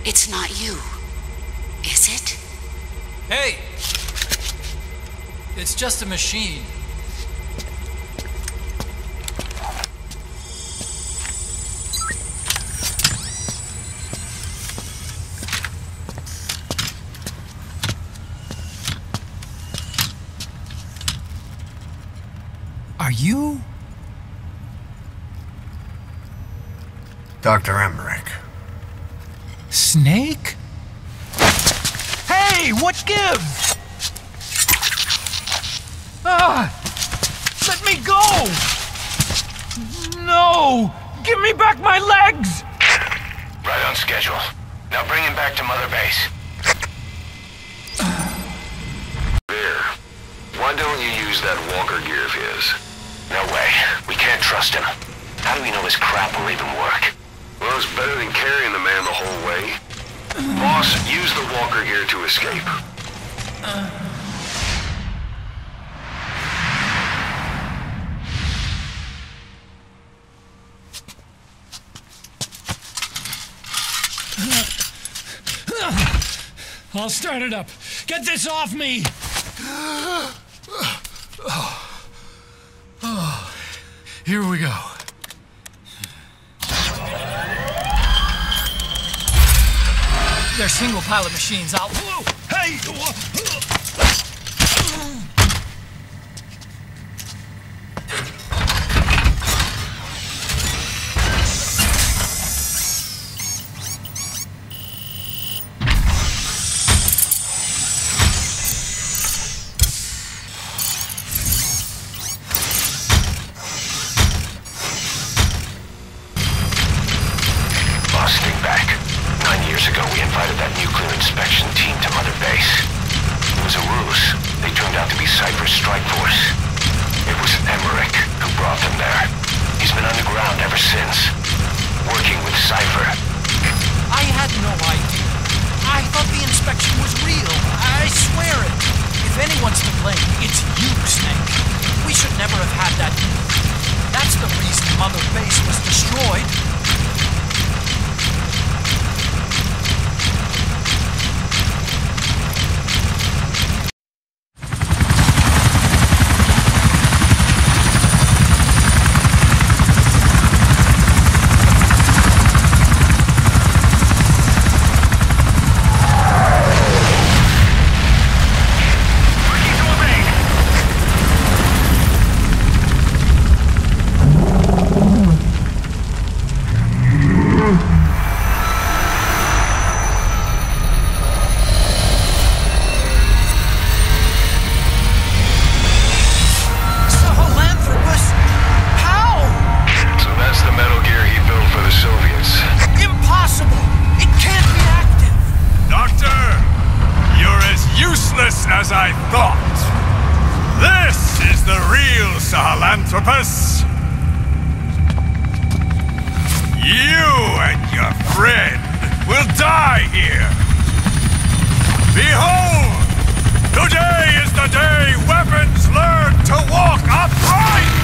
It's not you, is it? Hey! It's just a machine. Are you? Dr. Emmerich. Snake? Hey, what gives? Ah! Let me go! No! Give me back my legs! Right on schedule. Now bring him back to Mother Base. There. Why don't you use that walker gear of his? No way. We can't trust him. How do we know his crap will even work? Well, it's better than carrying the man the whole way. Boss, use the walker gear to escape. I'll start it up. Get this off me! Here we go. They're single pilot machines. I'll... Hey! as I thought. This is the real Sahelanthropus. You and your friend will die here. Behold! Today is the day weapons learn to walk upright!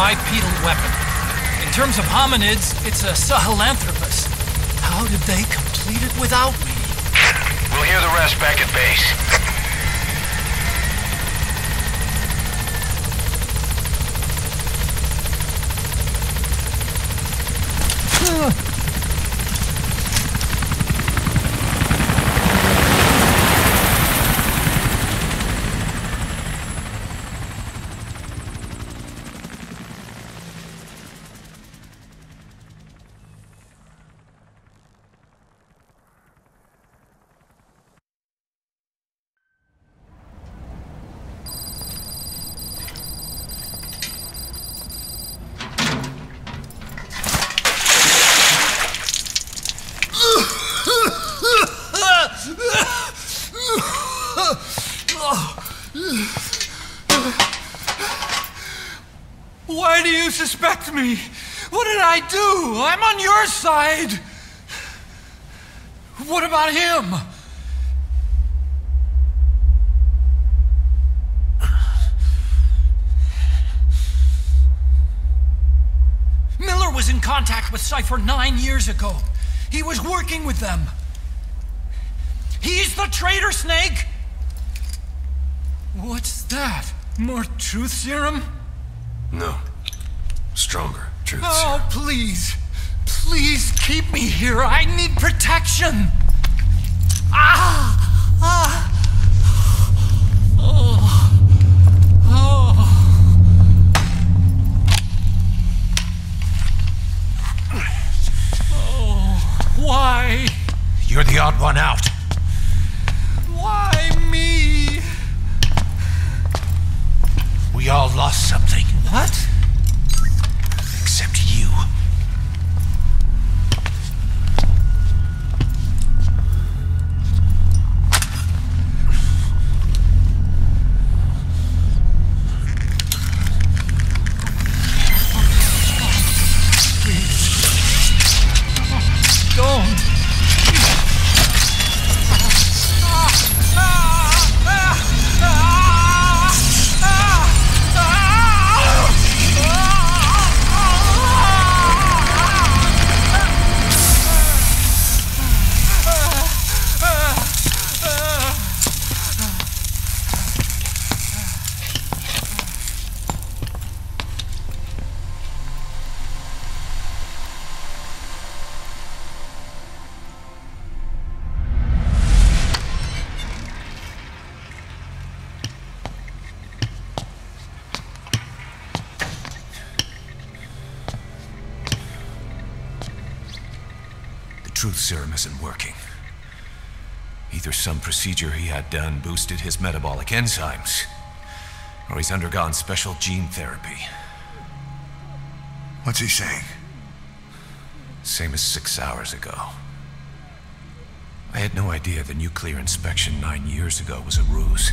bipedal weapon. In terms of hominids, it's a sahelanthropus. How did they complete it without me? We'll hear the rest back at base. Why do you suspect me? What did I do? I'm on your side. What about him? Miller was in contact with Cypher 9 years ago. He was working with them. He's the traitor, Snake! What's that? More truth serum? No. Stronger truth Oh, serum. please. Please keep me here. I need protection. Ah! Ah! Oh. Oh. Oh. Why? You're the odd one out. Why me? We all lost something. What? Except you. Don't. Truth serum isn't working. Either some procedure he had done boosted his metabolic enzymes, or he's undergone special gene therapy. What's he saying? Same as 6 hours ago. I had no idea the nuclear inspection 9 years ago was a ruse.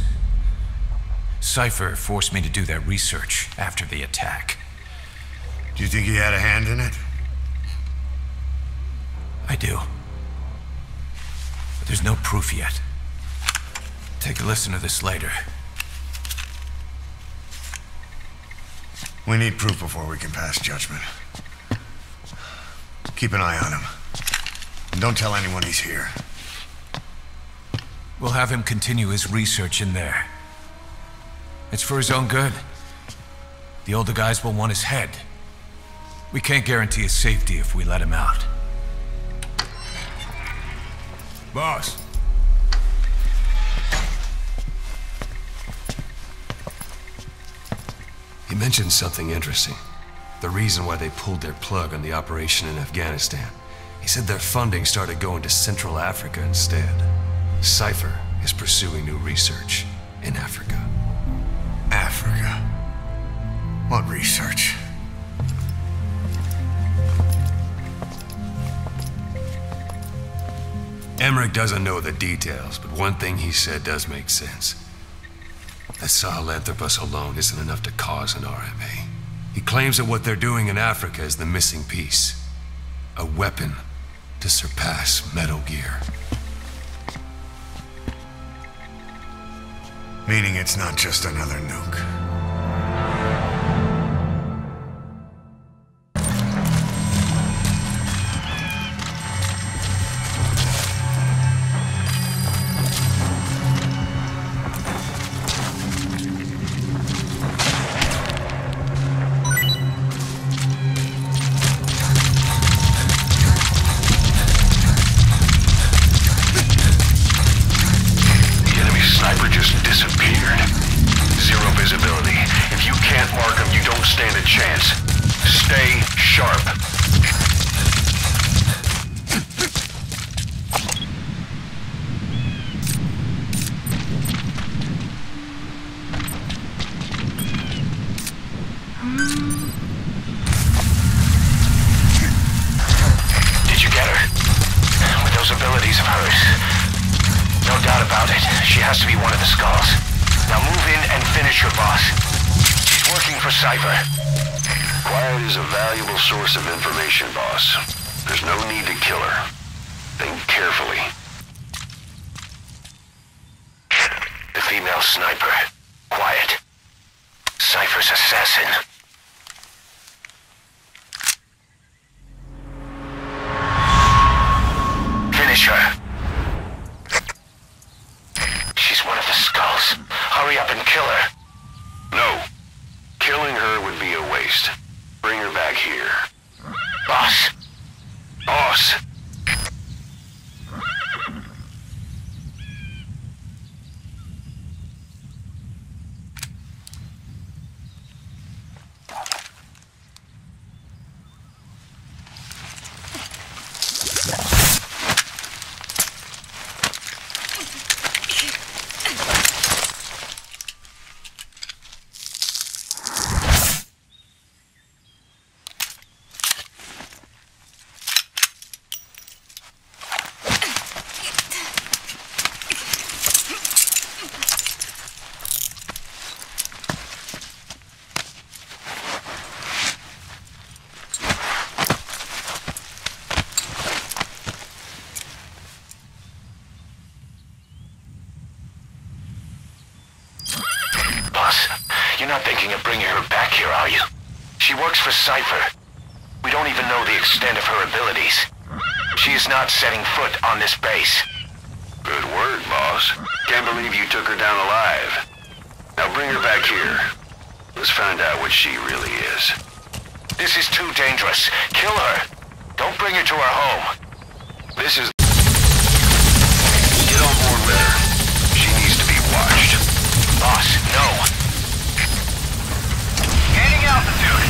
Cypher forced me to do that research after the attack. Do you think he had a hand in it? I do. But there's no proof yet. Take a listen to this later. We need proof before we can pass judgment. Keep an eye on him. And don't tell anyone he's here. We'll have him continue his research in there. It's for his own good. The older guys will want his head. We can't guarantee his safety if we let him out. Boss. He mentioned something interesting. The reason why they pulled their plug on the operation in Afghanistan. He said their funding started going to Central Africa instead. Cypher is pursuing new research in Africa. Africa? What research? Emmerich doesn't know the details, but one thing he said does make sense. That Sahelanthropus alone isn't enough to cause an RMA. He claims that what they're doing in Africa is the missing piece. A weapon to surpass Metal Gear. Meaning it's not just another nuke. chance. Stay sharp. Did you get her? With those abilities of hers? No doubt about it. She has to be one of the skulls. Now move in and finish your boss. She's working for Cypher. Quiet is a valuable source of information, boss. There's no need to kill her. Think carefully. The female sniper. Quiet. Cypher's assassin. Finish her. She's one of the skulls. Hurry up and kill her. No. Killing her would be a waste. Bring her back here. Boss. Boss! You're not thinking of bringing her back here, are you? She works for Cypher. We don't even know the extent of her abilities. She is not setting foot on this base. Good word, boss. Can't believe you took her down alive. Now bring her back here. Let's find out what she really is. This is too dangerous. Kill her. Don't bring her to our home. This is... Get on board with her. She needs to be watched. Boss, no. Gaining altitude.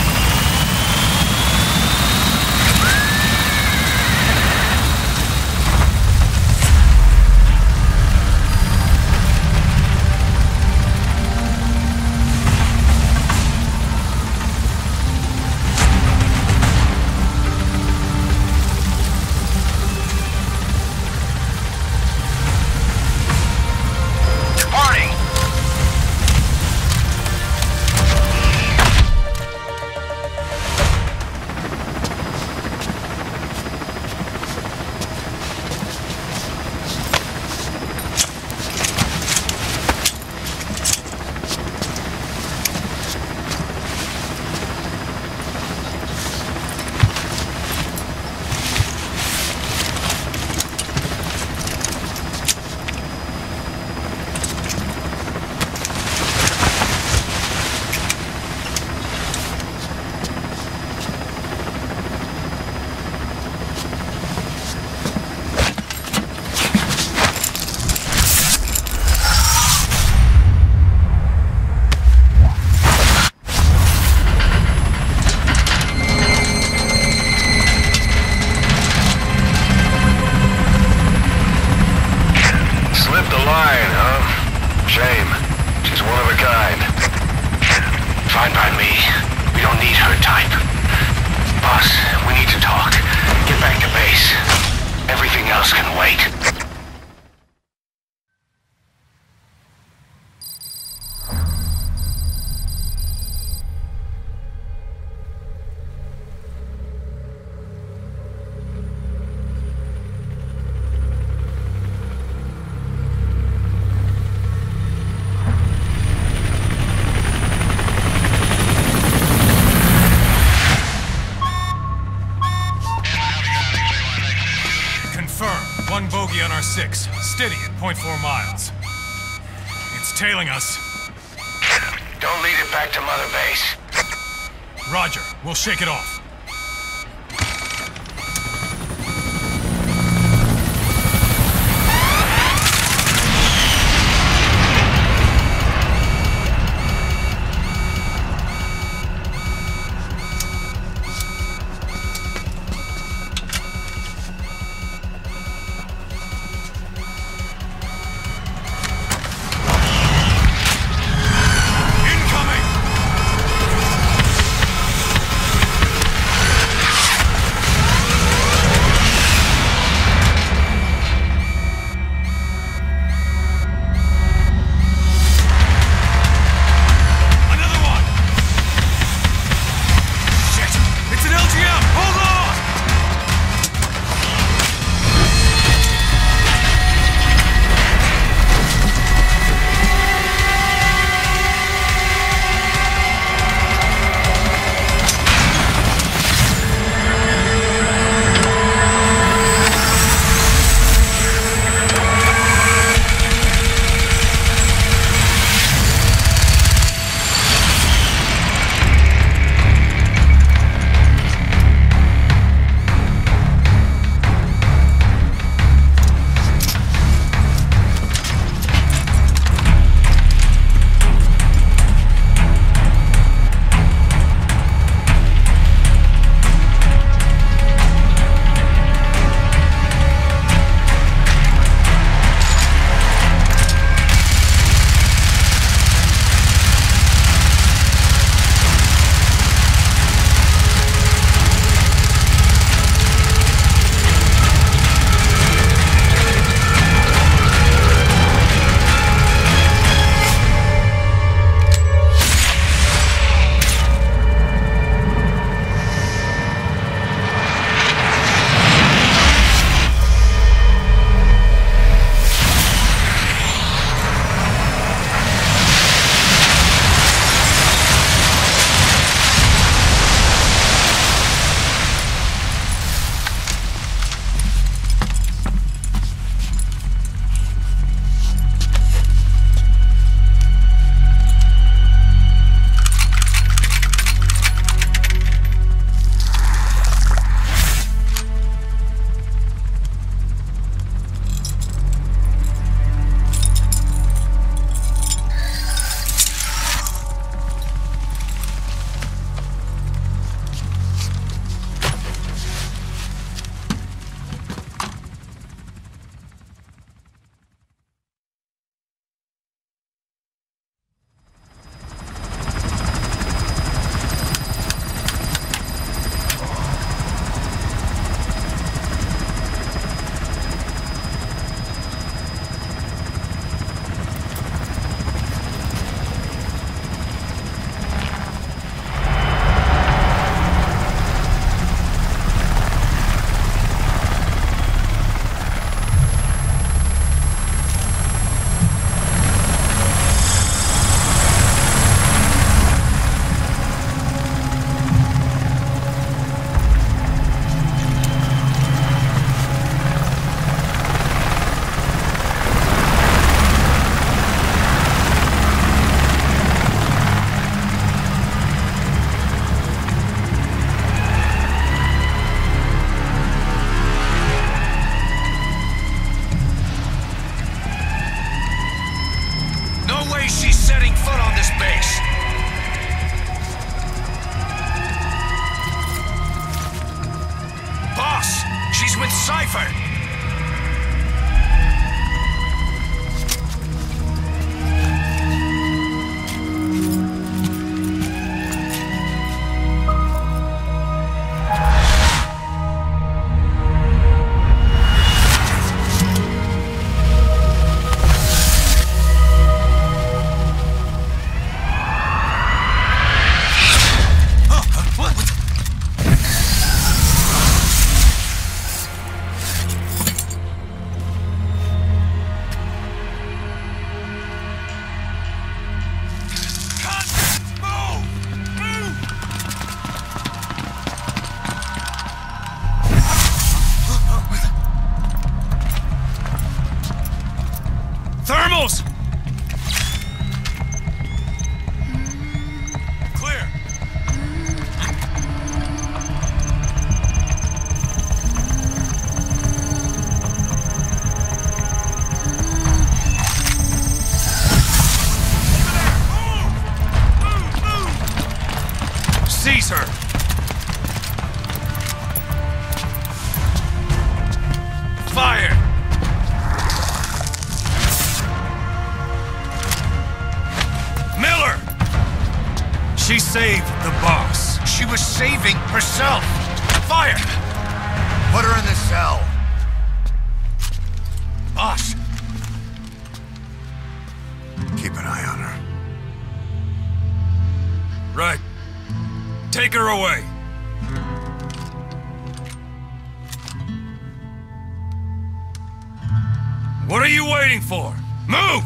One bogey on our 6, steady at 0.4 miles. It's tailing us. Don't lead it back to Mother Base. Roger, we'll shake it off. Thermals! Clear. Seize her! Fire! Miller! She saved the boss. She was saving herself. Fire! Put her in the cell. Boss! Keep an eye on her. Right. Take her away. What are you waiting for? Move!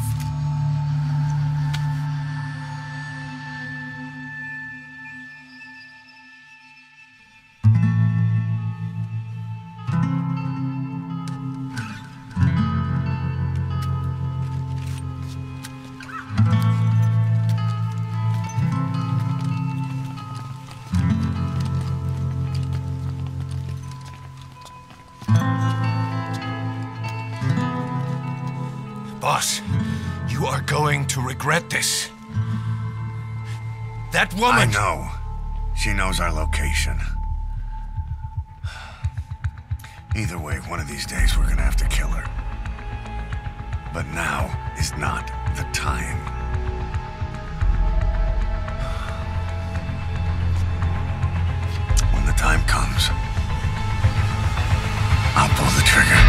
Boss, you are going to regret this. That woman... I know. She knows our location. Either way, one of these days we're gonna have to kill her. But now is not the time. When the time comes, I'll pull the trigger.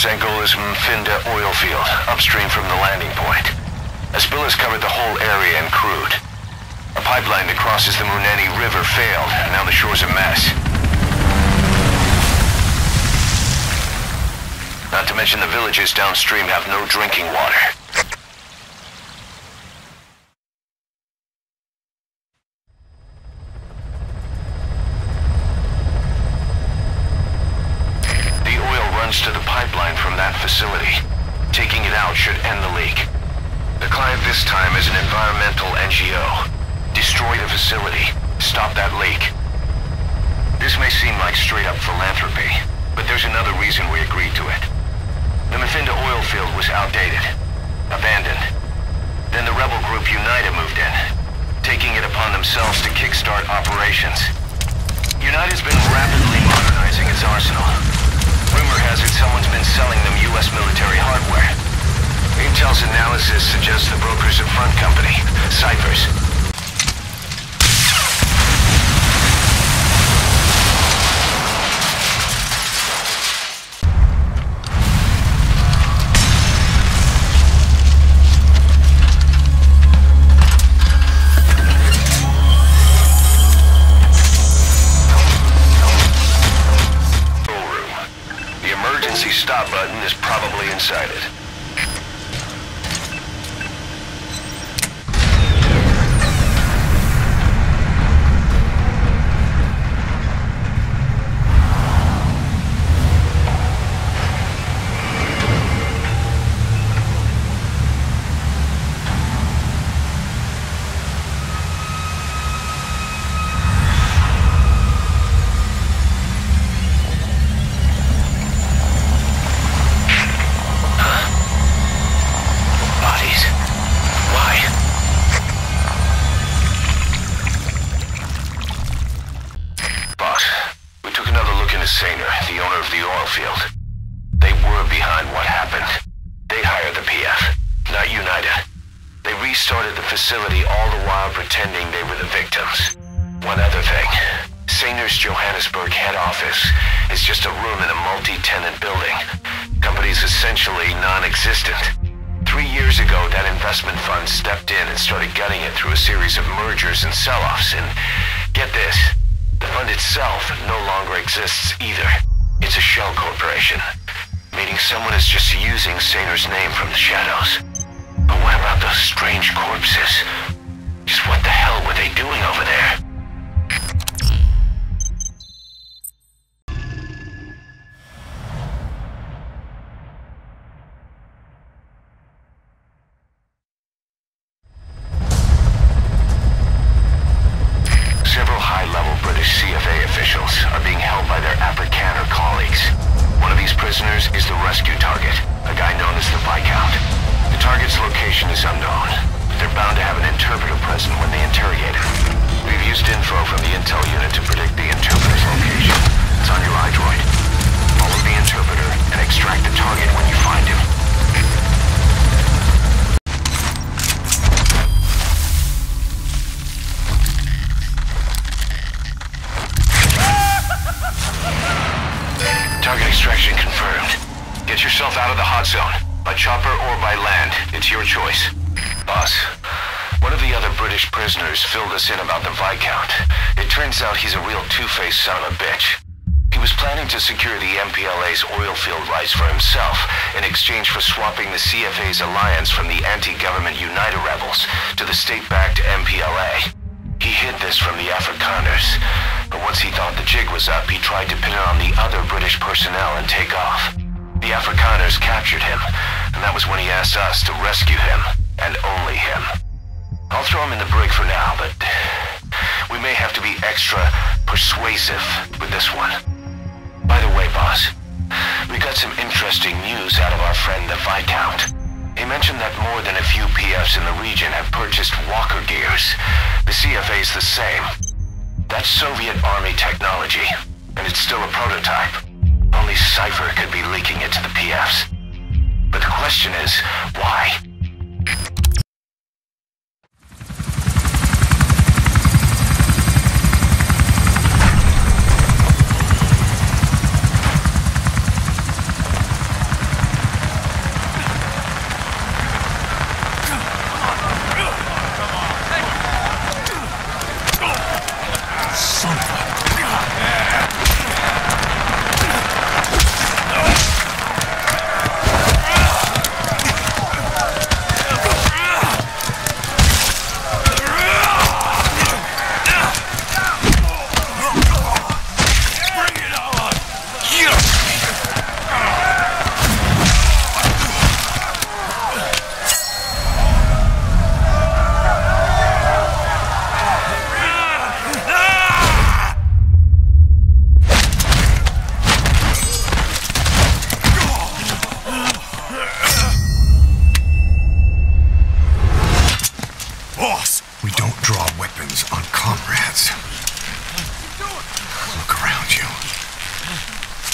Angola is Mfinda oil field, upstream from the landing point. A spill has covered the whole area and crude. A pipeline that crosses the Muneni River failed, and now the shore's a mess. Not to mention the villages downstream have no drinking water. To the pipeline from that facility. Taking it out should end the leak. The client this time is an environmental NGO. Destroy the facility. Stop that leak. This may seem like straight-up philanthropy, but there's another reason we agreed to it. The Mfinda oil field was outdated, abandoned. Then the rebel group United moved in, taking it upon themselves to kickstart operations. United's been rapidly modernizing its arsenal. Rumor has it someone's been selling them U.S. military hardware. Intel's analysis suggests the broker's a front company, Cyphers. Stop button is probably inside it. facility, all the while pretending they were the victims. One other thing. Sanger's Johannesburg head office is just a room in a multi-tenant building. Company's essentially non-existent. 3 years ago, that investment fund stepped in and started gutting it through a series of mergers and sell-offs. And get this, the fund itself no longer exists either. It's a shell corporation, meaning someone is just using Sanger's name from the shadows. But what about those strange corpses? Just what the hell were they doing over there? Several high-level British CFA officials are being held by their Afrikaner colleagues. One of these prisoners is the rescue target, a guy known as the Viscount. The target's location is unknown, but they're bound to have an interpreter present when they interrogate him. We've used info from the intel unit to predict the interpreter's location. It's on your iDroid. Follow the interpreter and extract the target when you find him. Target extraction confirmed. Get yourself out of the hot zone. By chopper or by land. It's your choice. Boss, one of the other British prisoners filled us in about the Viscount. It turns out he's a real two-faced son of a bitch. He was planning to secure the MPLA's oil field rights for himself in exchange for swapping the CFA's alliance from the anti-government United rebels to the state-backed MPLA. He hid this from the Afrikaners, but once he thought the jig was up, he tried to pin it on the other British personnel and take off. The Afrikaners captured him, and that was when he asked us to rescue him, and only him. I'll throw him in the brig for now, but we may have to be extra persuasive with this one. By the way, boss, we got some interesting news out of our friend the Viscount. He mentioned that more than a few PFs in the region have purchased walker gears. The CFA's the same. That's Soviet Army technology, and it's still a prototype. Only Cypher could be leaking it to the PFs. But the question is, why?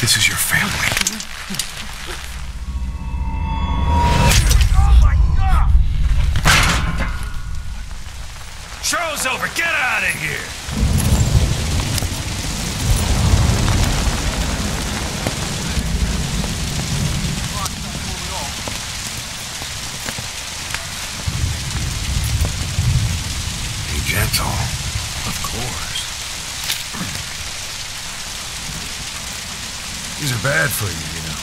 This is your family. Show's over. Get out of here. Be gentle. Of course. These are bad for you, you know.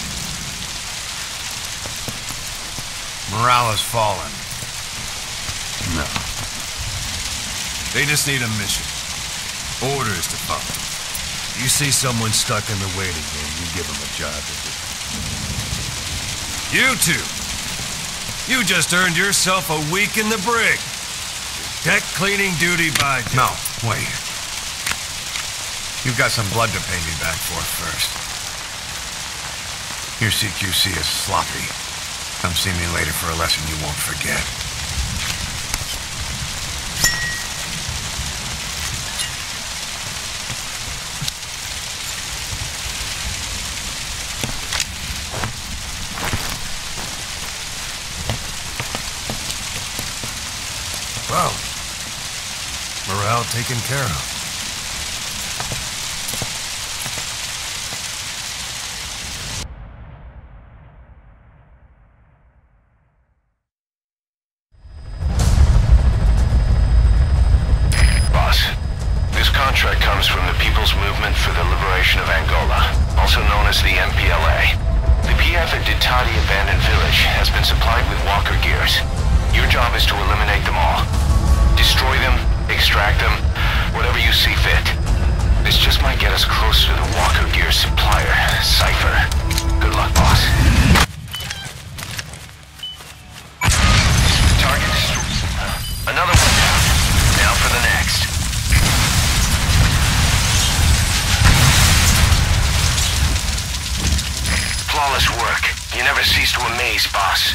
Morale has fallen. No. They just need a mission. Orders to follow. You see someone stuck in the waiting room, you give them a job to do. You two! You just earned yourself a week in the brig. Deck cleaning duty by... No, wait. You've got some blood to pay me back for first. Your CQC is sloppy. Come see me later for a lesson you won't forget. Well, morale taken care of. Boss, this contract comes from the People's Movement for the Liberation of Angola, also known as the MPLA. The PF at Ditati Abandoned Village has been supplied with walker gears. Your job is to eliminate them all. Destroy them, extract them, whatever you see fit. This just might get us close to the walker gear supplier, Cypher. Good luck, boss. Target destroyed. Another one down. Now for the next. Flawless work. You never cease to amaze, boss.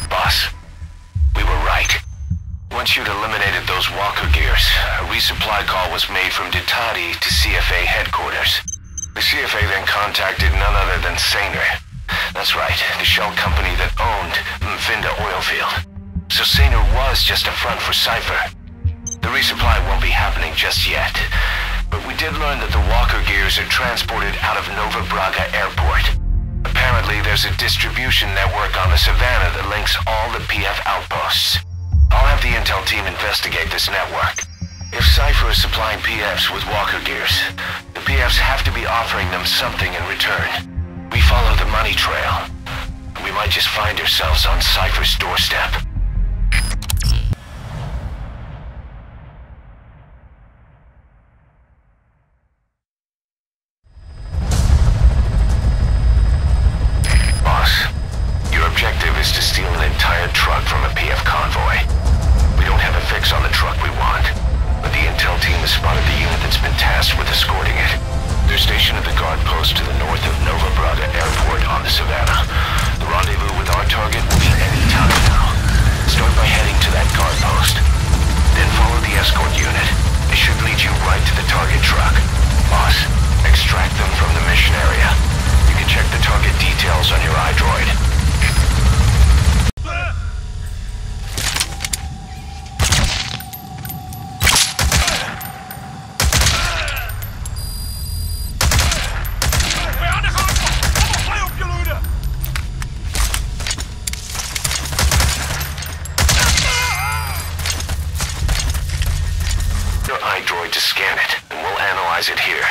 Boss, we were right. Once you'd eliminated those walker gears, a resupply call was made from Ditati to CFA headquarters. The CFA then contacted none other than Saner. That's right, the shell company that owned Mfinda Oilfield. So Saner was just a front for Cypher. The resupply won't be happening just yet, but we did learn that the walker gears are transported out of Nova Braga Airport. Apparently, there's a distribution network on the Savannah that links all the PF outposts. I'll have the intel team investigate this network. If Cypher is supplying PFs with walker gears, the PFs have to be offering them something in return. We follow the money trail. We might just find ourselves on Cypher's doorstep. Is to steal an entire truck from a PF convoy. We don't have a fix on the truck we want, but the intel team has spotted the unit that's been tasked with escorting it. They're stationed at the guard post to the north of Nova Braga Airport on the Savannah. The rendezvous with our target will be any time now. Start by heading to that guard post. Then follow the escort unit. It should lead you right to the target truck. Boss, extract them from the mission area. You can check the target details on your iDroid. iDroid to scan it, and we'll analyze it here.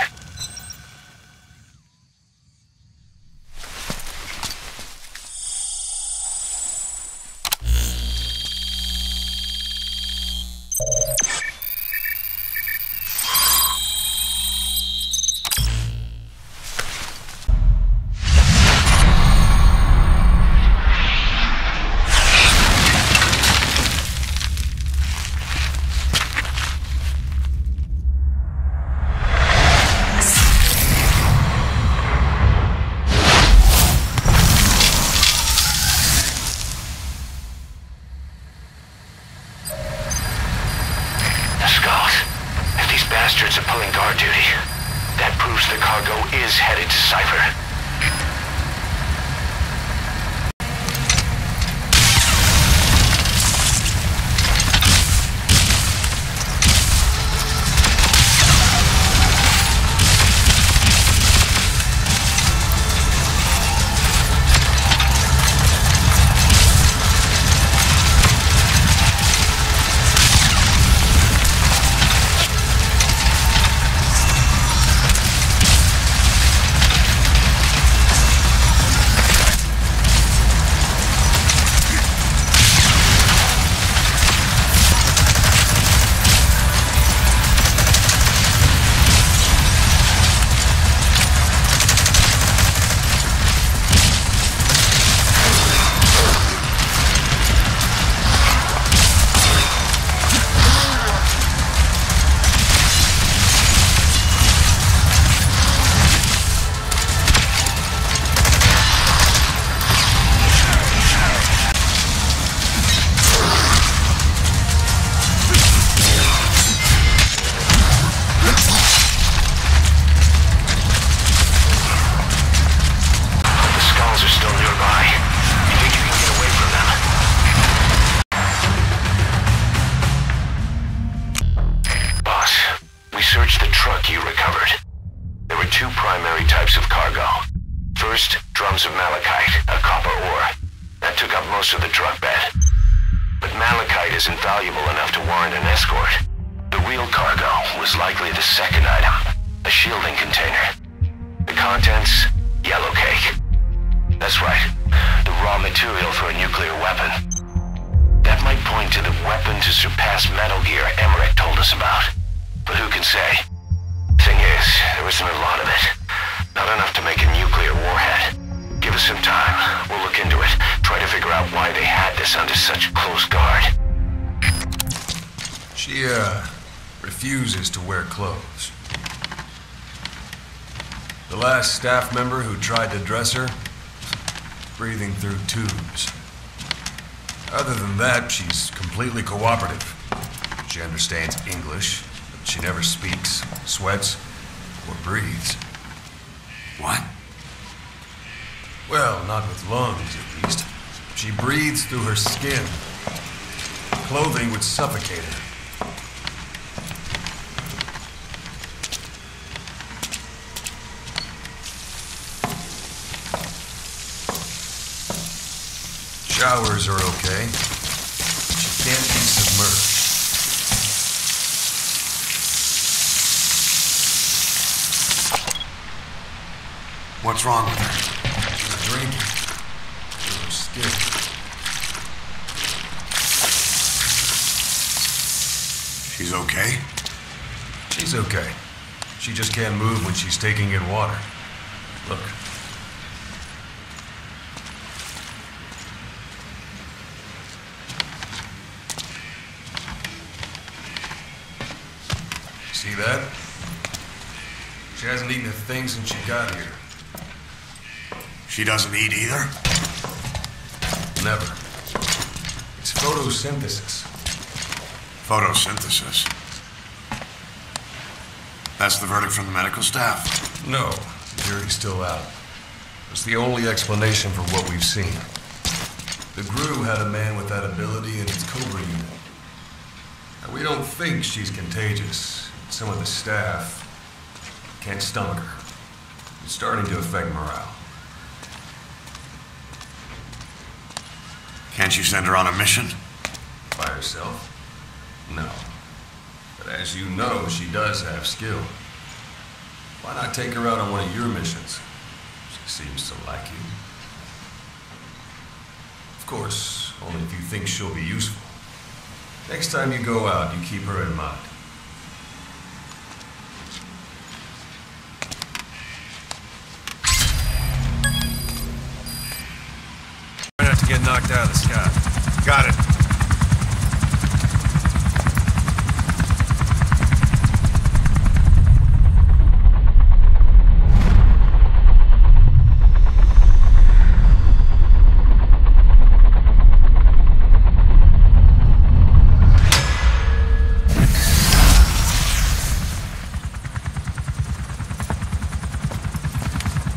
Bastards are pulling guard duty. That proves the cargo is headed to Cypher. most of the drug bed. But malachite is invaluable enough to warrant an escort. The real cargo was likely the second item, a shielding container. The contents, yellow cake. That's right, the raw material for a nuclear weapon. That might point to the weapon to surpass Metal Gear Emmerich told us about. But who can say? Thing is, there isn't a lot of it. Not enough to make a nuclear warhead. Give us some time. We'll look into it. Try to figure out why they had this under such close guard. She, refuses to wear clothes. The last staff member who tried to dress her, breathing through tubes. Other than that, she's completely cooperative. She understands English, but she never speaks, sweats, or breathes. What? Well, not with lungs, at least. She breathes through her skin. Clothing would suffocate her. Showers are okay. She can't be submerged. What's wrong with her? She's drinking. Through her skin. She's okay? She's okay. She just can't move when she's taking in water. Look. See that? She hasn't eaten a thing since she got here. She doesn't eat either? Never. It's photosynthesis. Photosynthesis? That's the verdict from the medical staff? No, the jury's still out. It's the only explanation for what we've seen. The GRU had a man with that ability in its Cobra unit. Now, we don't think she's contagious. Some of the staff can't stomach her. It's starting to affect morale. Can't you send her on a mission? By herself? No. But as you know, she does have skill. Why not take her out on one of your missions? She seems to like you. Of course, only if you think she'll be useful. Next time you go out, you keep her in mind. Try not to get knocked out of the sky. Got it.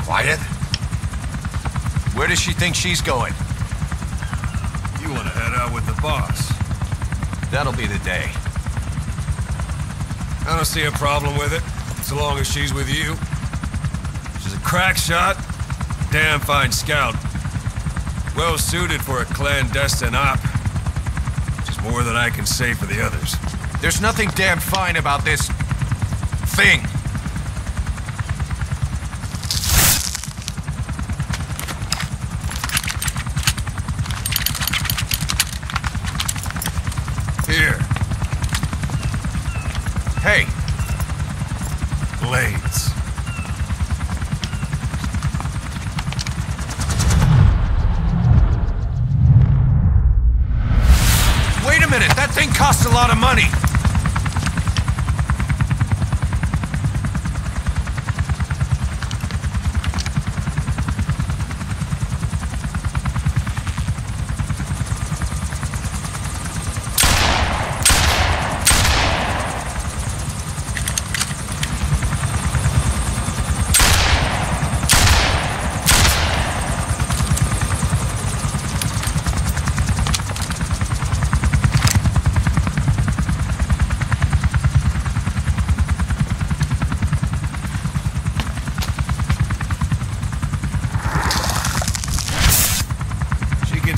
Quiet? Where does she think she's going? You want to head out with the boss? That'll be the day. I don't see a problem with it, so long as she's with you. She's a crack shot, damn fine scout. Well suited for a clandestine op. Which is more than I can say for the others. There's nothing damn fine about this thing. Here. Hey. Blades. Wait a minute, that thing costs a lot of money.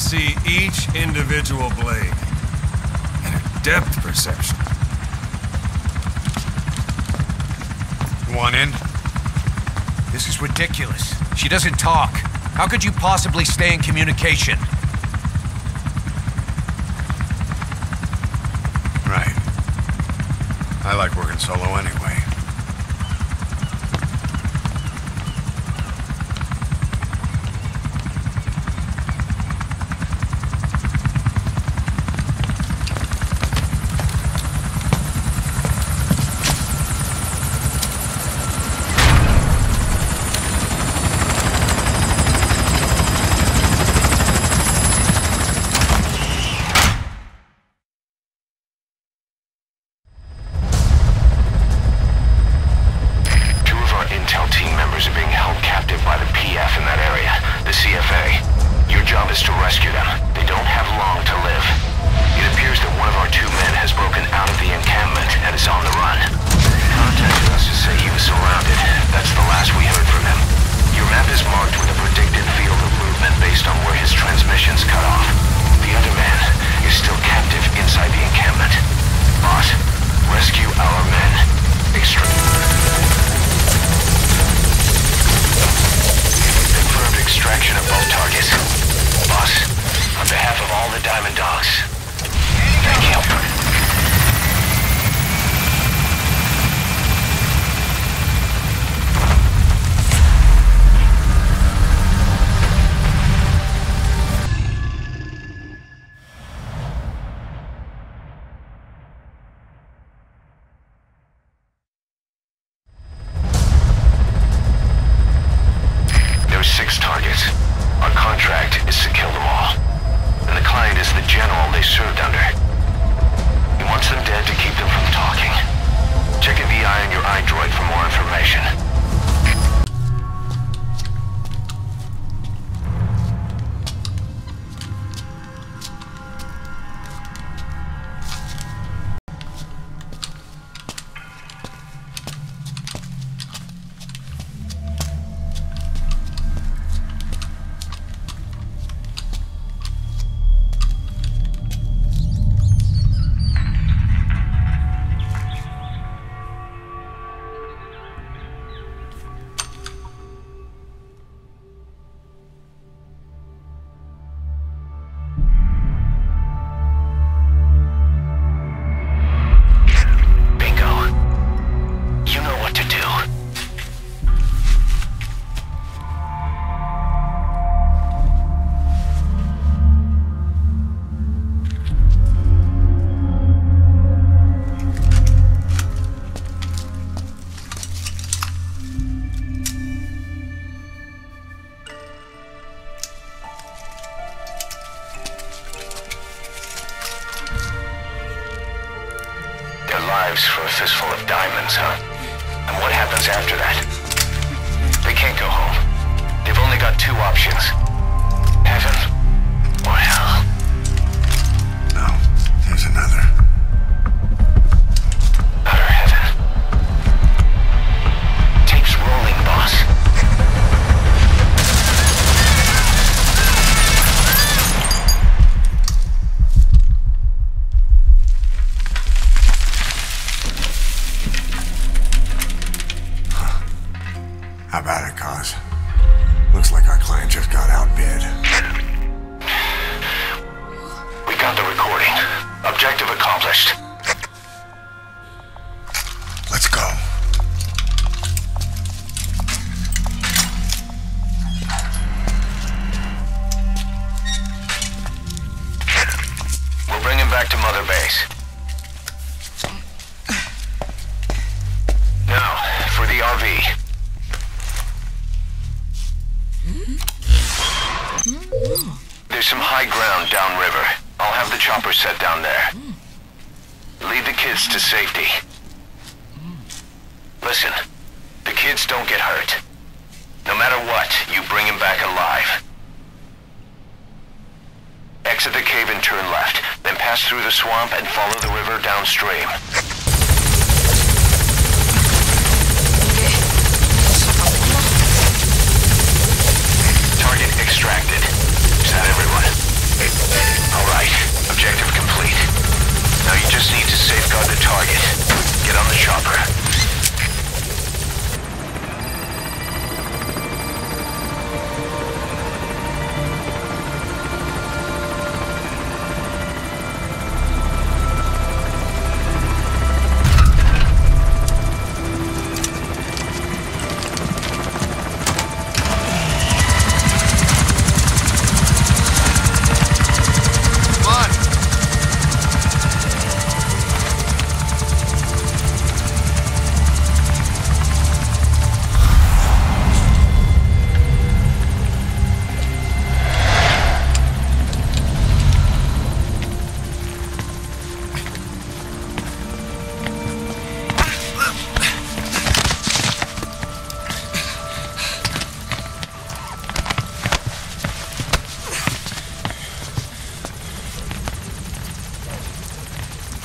see each individual blade. And a depth perception. One in? This is ridiculous. She doesn't talk. How could you possibly stay in communication? Right. I like working solo anyway. For a fistful of diamonds, huh? And what happens after that? They can't go home. They've only got two options. Heaven or hell. No, there's another. Utter heaven. Tape's rolling, boss. How about it, Cos? Looks like our client just got outbid. We got the recording. Objective accomplished. Let's go. We'll bring him back to Mother Base. Now, for the RV. There's some high ground downriver. I'll have the chopper set down there. Lead the kids to safety. Listen, the kids don't get hurt. No matter what, you bring them back alive. Exit the cave and turn left, then pass through the swamp and follow the river downstream. Target extracted. Is that everyone? target. Get on the chopper.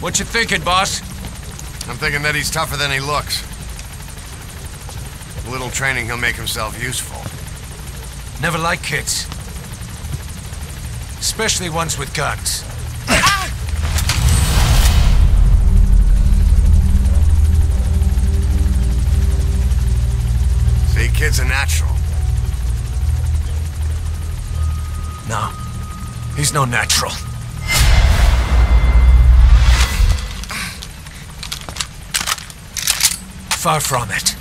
What you thinking, boss? I'm thinking that he's tougher than he looks. With a little training, he'll make himself useful. Never liked kids. Especially ones with guns. See, kid's a natural. No, he's no natural. Far from it.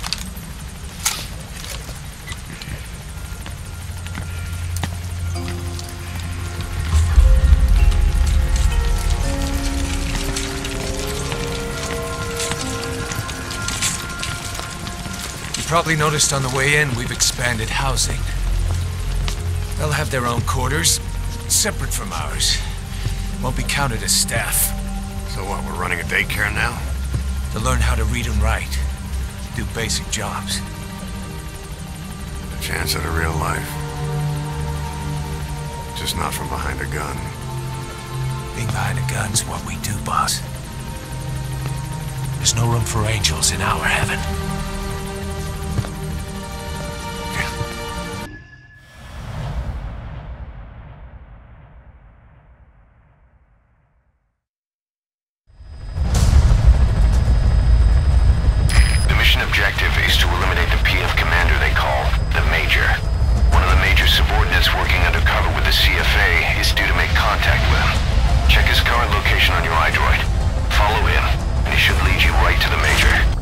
You probably noticed on the way in we've expanded housing. They'll have their own quarters, separate from ours. Won't be counted as staff. So what, we're running a daycare now? To learn how to read and write. Do basic jobs. A chance at a real life. Just not from behind a gun. Being behind a gun's what we do, boss. There's no room for angels in our heaven. Objective is to eliminate the PF commander they call the Major. One of the Major's subordinates working undercover with the CFA is due to make contact with him. Check his current location on your iDroid. Follow him, and he should lead you right to the Major.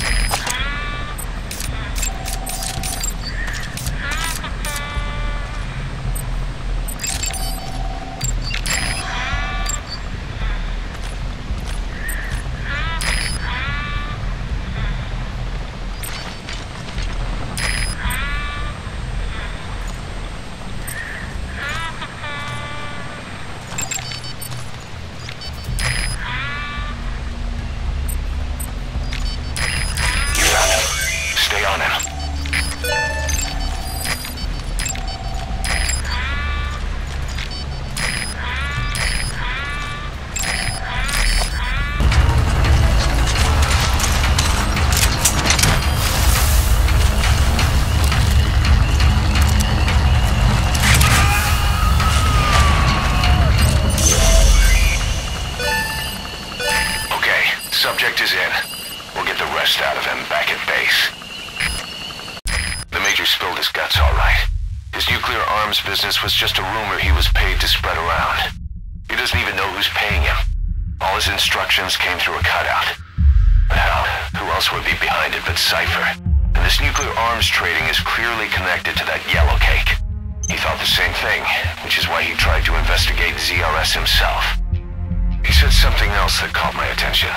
Subject is in. We'll get the rest out of him back at base. The Major spilled his guts all right. His nuclear arms business was just a rumor he was paid to spread around. He doesn't even know who's paying him. All his instructions came through a cutout. Hell, who else would be behind it but Cypher? And this nuclear arms trading is clearly connected to that yellow cake. He thought the same thing, which is why he tried to investigate ZRS himself. He said something else that caught my attention.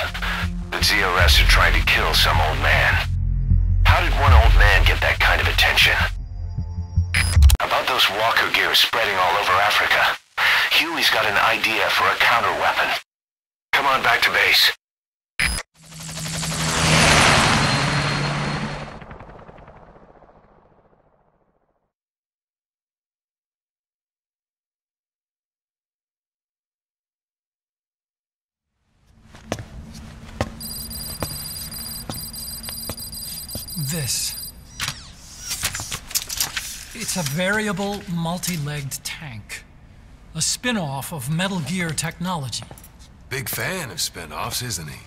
That ZRS are trying to kill some old man. How did one old man get that kind of attention? About those walker gears spreading all over Africa, Huey's got an idea for a counter-weapon. Come on back to base. This. It's a variable, multi-legged tank. A spin-off of Metal Gear technology. Big fan of spin-offs, isn't he?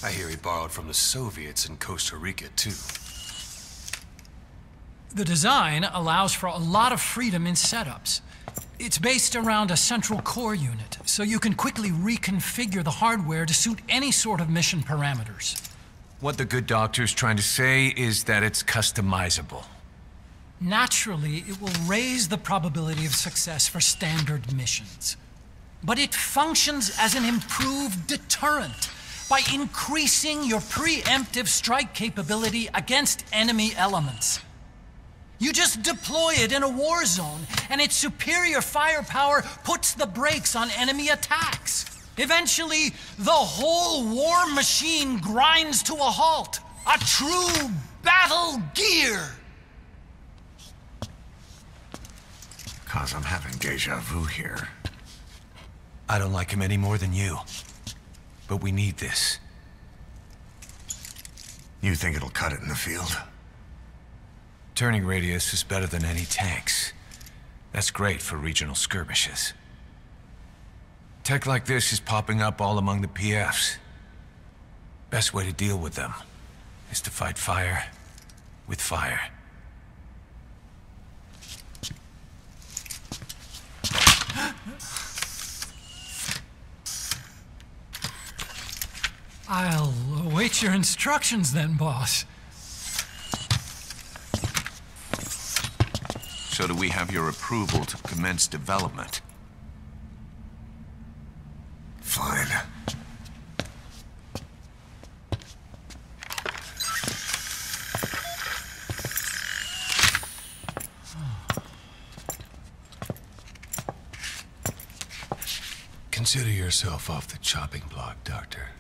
I hear he borrowed from the Soviets in Costa Rica, too. The design allows for a lot of freedom in setups. It's based around a central core unit, so you can quickly reconfigure the hardware to suit any sort of mission parameters. What the good doctor's trying to say is that it's customizable. Naturally, it will raise the probability of success for standard missions. But it functions as an improved deterrent by increasing your preemptive strike capability against enemy elements. You just deploy it in a war zone, and its superior firepower puts the brakes on enemy attacks. Eventually, the whole war machine grinds to a halt. A true battle gear! Cause I'm having deja vu here. I don't like him any more than you. But we need this. You think it'll cut it in the field? Turning radius is better than any tanks. That's great for regional skirmishes. Tech like this is popping up all among the PFs. Best way to deal with them is to fight fire with fire. I'll await your instructions then, boss. So do we have your approval to commence development? Fine. Consider yourself off the chopping block, Doctor.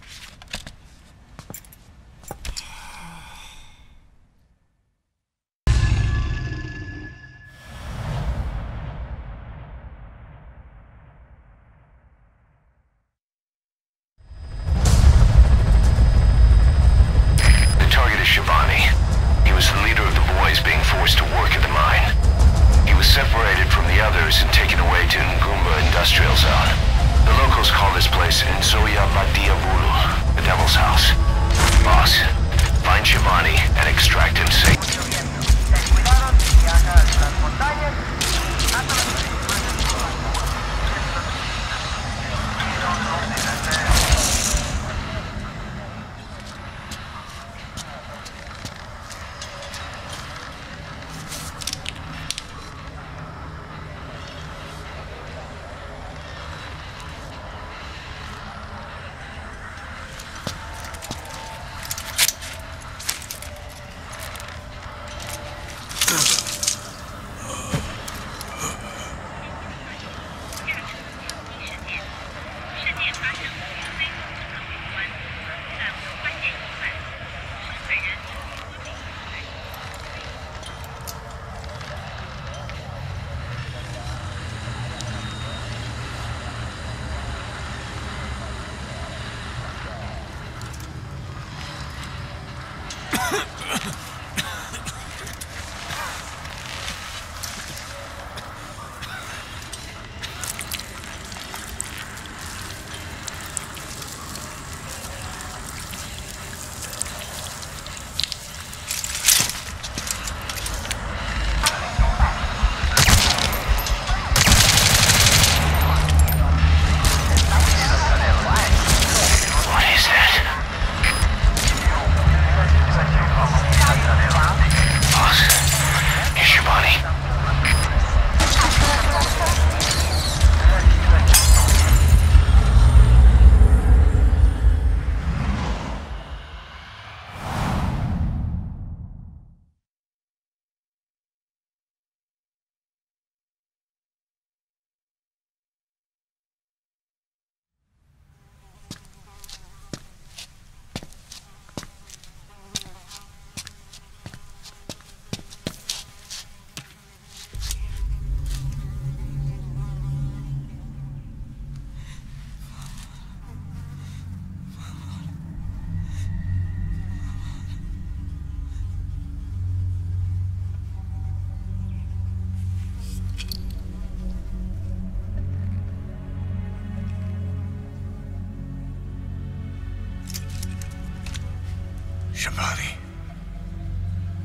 Shabali,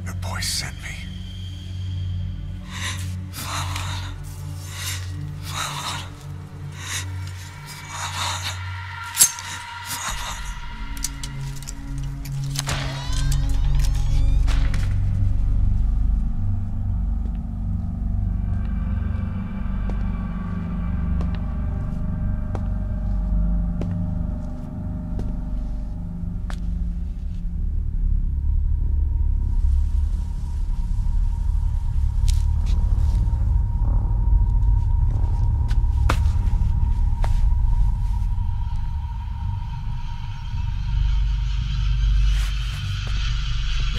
your boy sent me.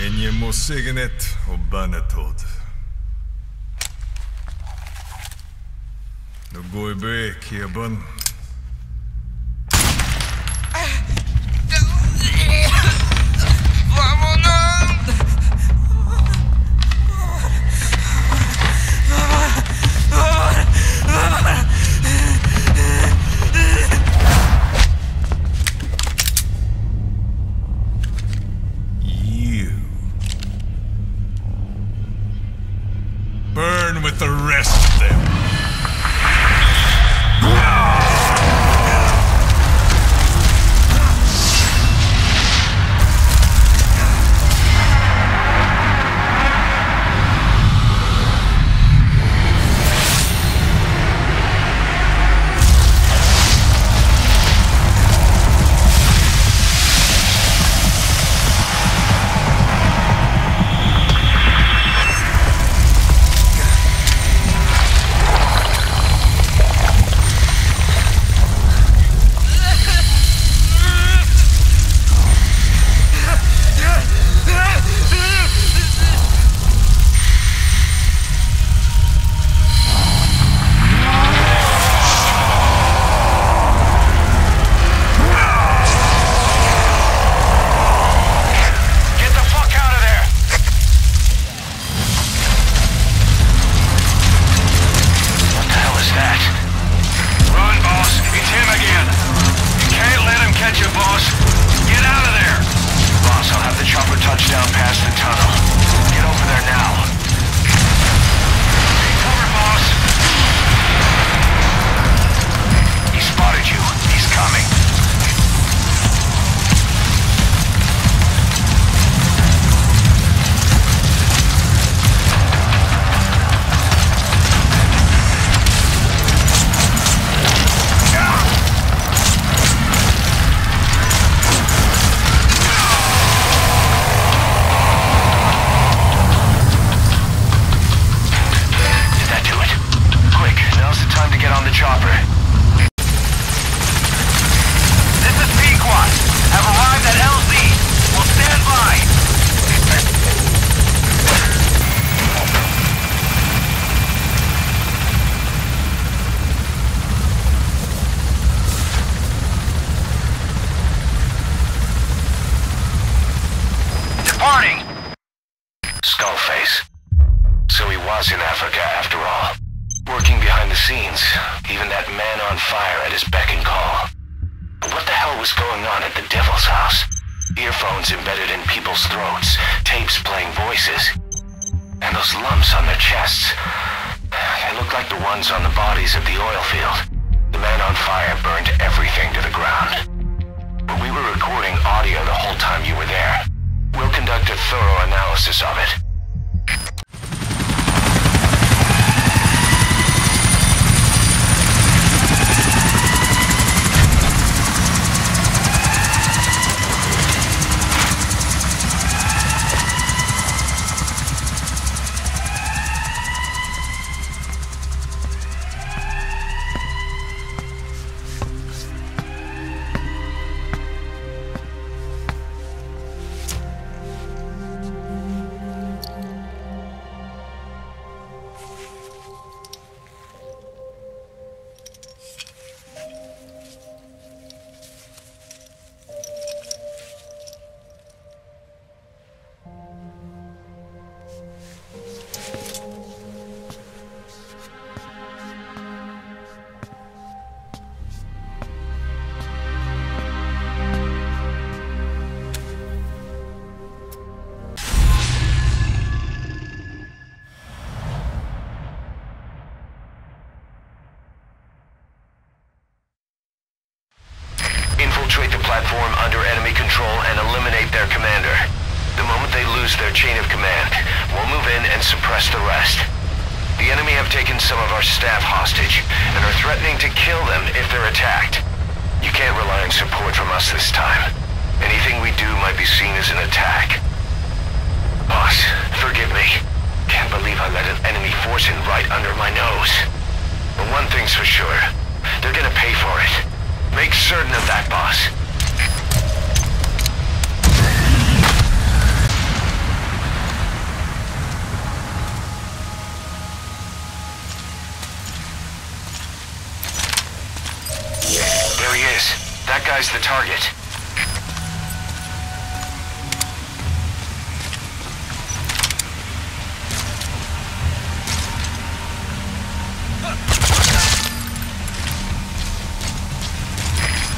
Ingen må signet og bannetod. Nå går jeg bek i bunn. With the rest of them. was in Africa after all. Working behind the scenes, even that man on fire at his beck and call. But what the hell was going on at the Devil's house? Earphones embedded in people's throats, tapes playing voices. And those lumps on their chests. They looked like the ones on the bodies at the oil field. The man on fire burned everything to the ground. But we were recording audio the whole time you were there. We'll conduct a thorough analysis of it. eliminate their commander. The moment they lose their chain of command, we'll move in and suppress the rest. The enemy have taken some of our staff hostage and are threatening to kill them if they're attacked. You can't rely on support from us this time. Anything we do might be seen as an attack. Boss, forgive me. Can't believe I let an enemy force in right under my nose. But one thing's for sure. They're gonna pay for it. Make certain of that, boss. There he is. That guy's the target.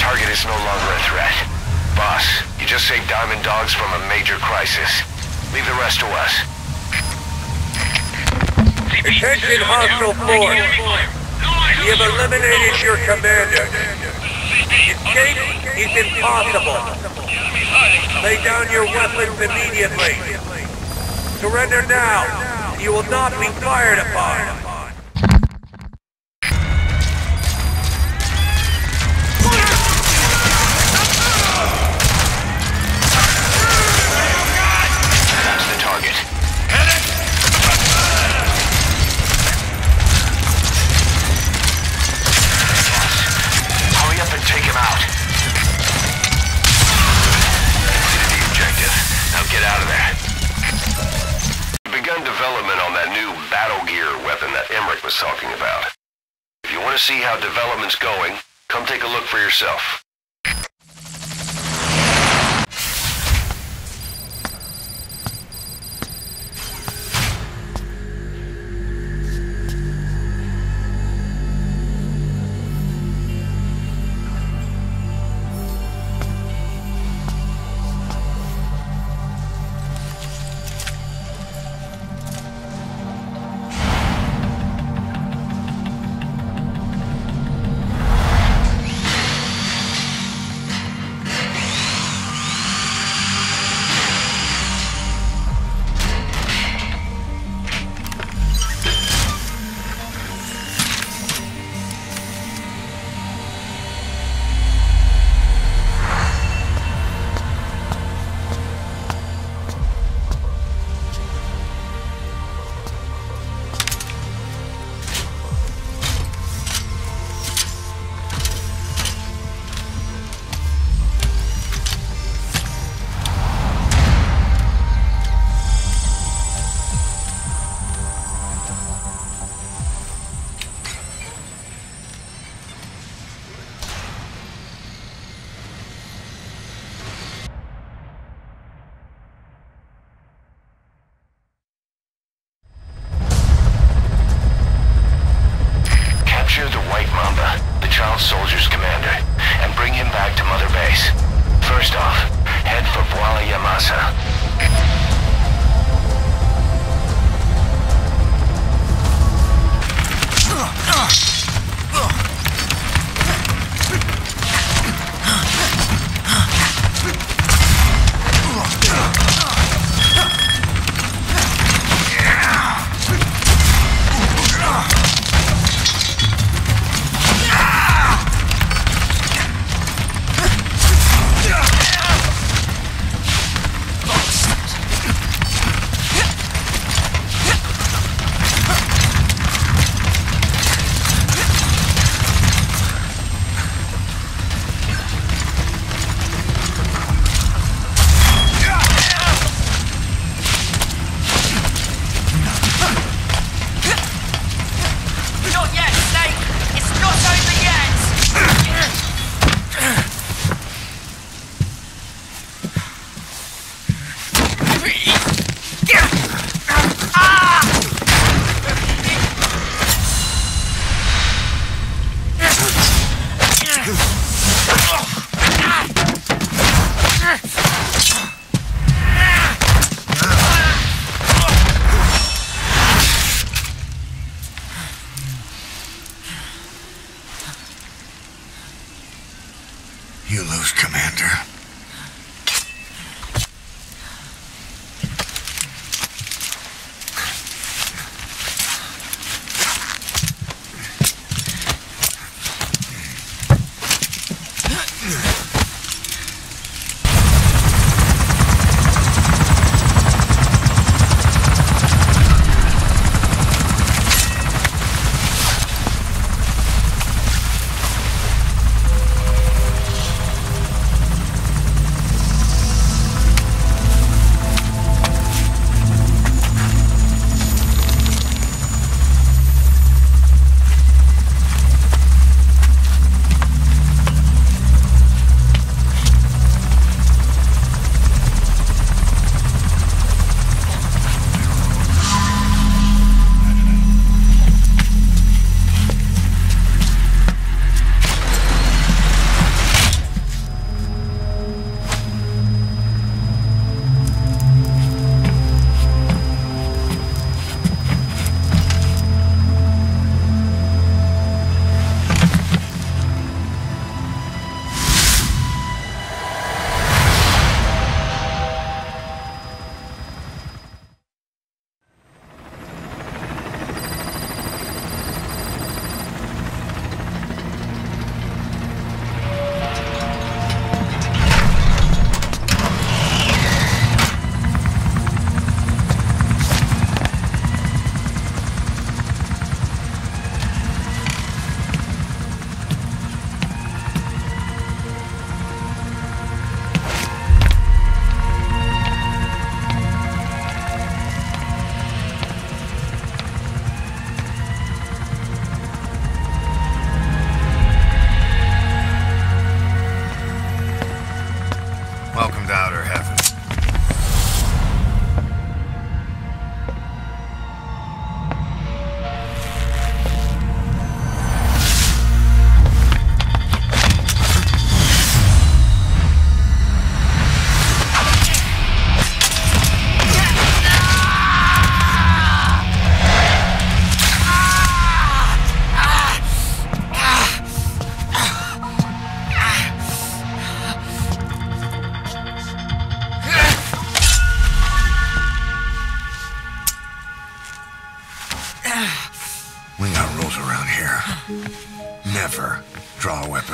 Target is no longer a threat. Boss, you just saved Diamond Dogs from a major crisis. Leave the rest to us. Attention hostile force. We have eliminated your commander. Escape is impossible. Lay down your weapons immediately. Surrender now. You will not be fired upon. Talking about. If you want to see how development's going, come take a look for yourself. Soldier's commander, and bring him back to Mother Base. First off, head for Voila Yamasa. You lose, Commander.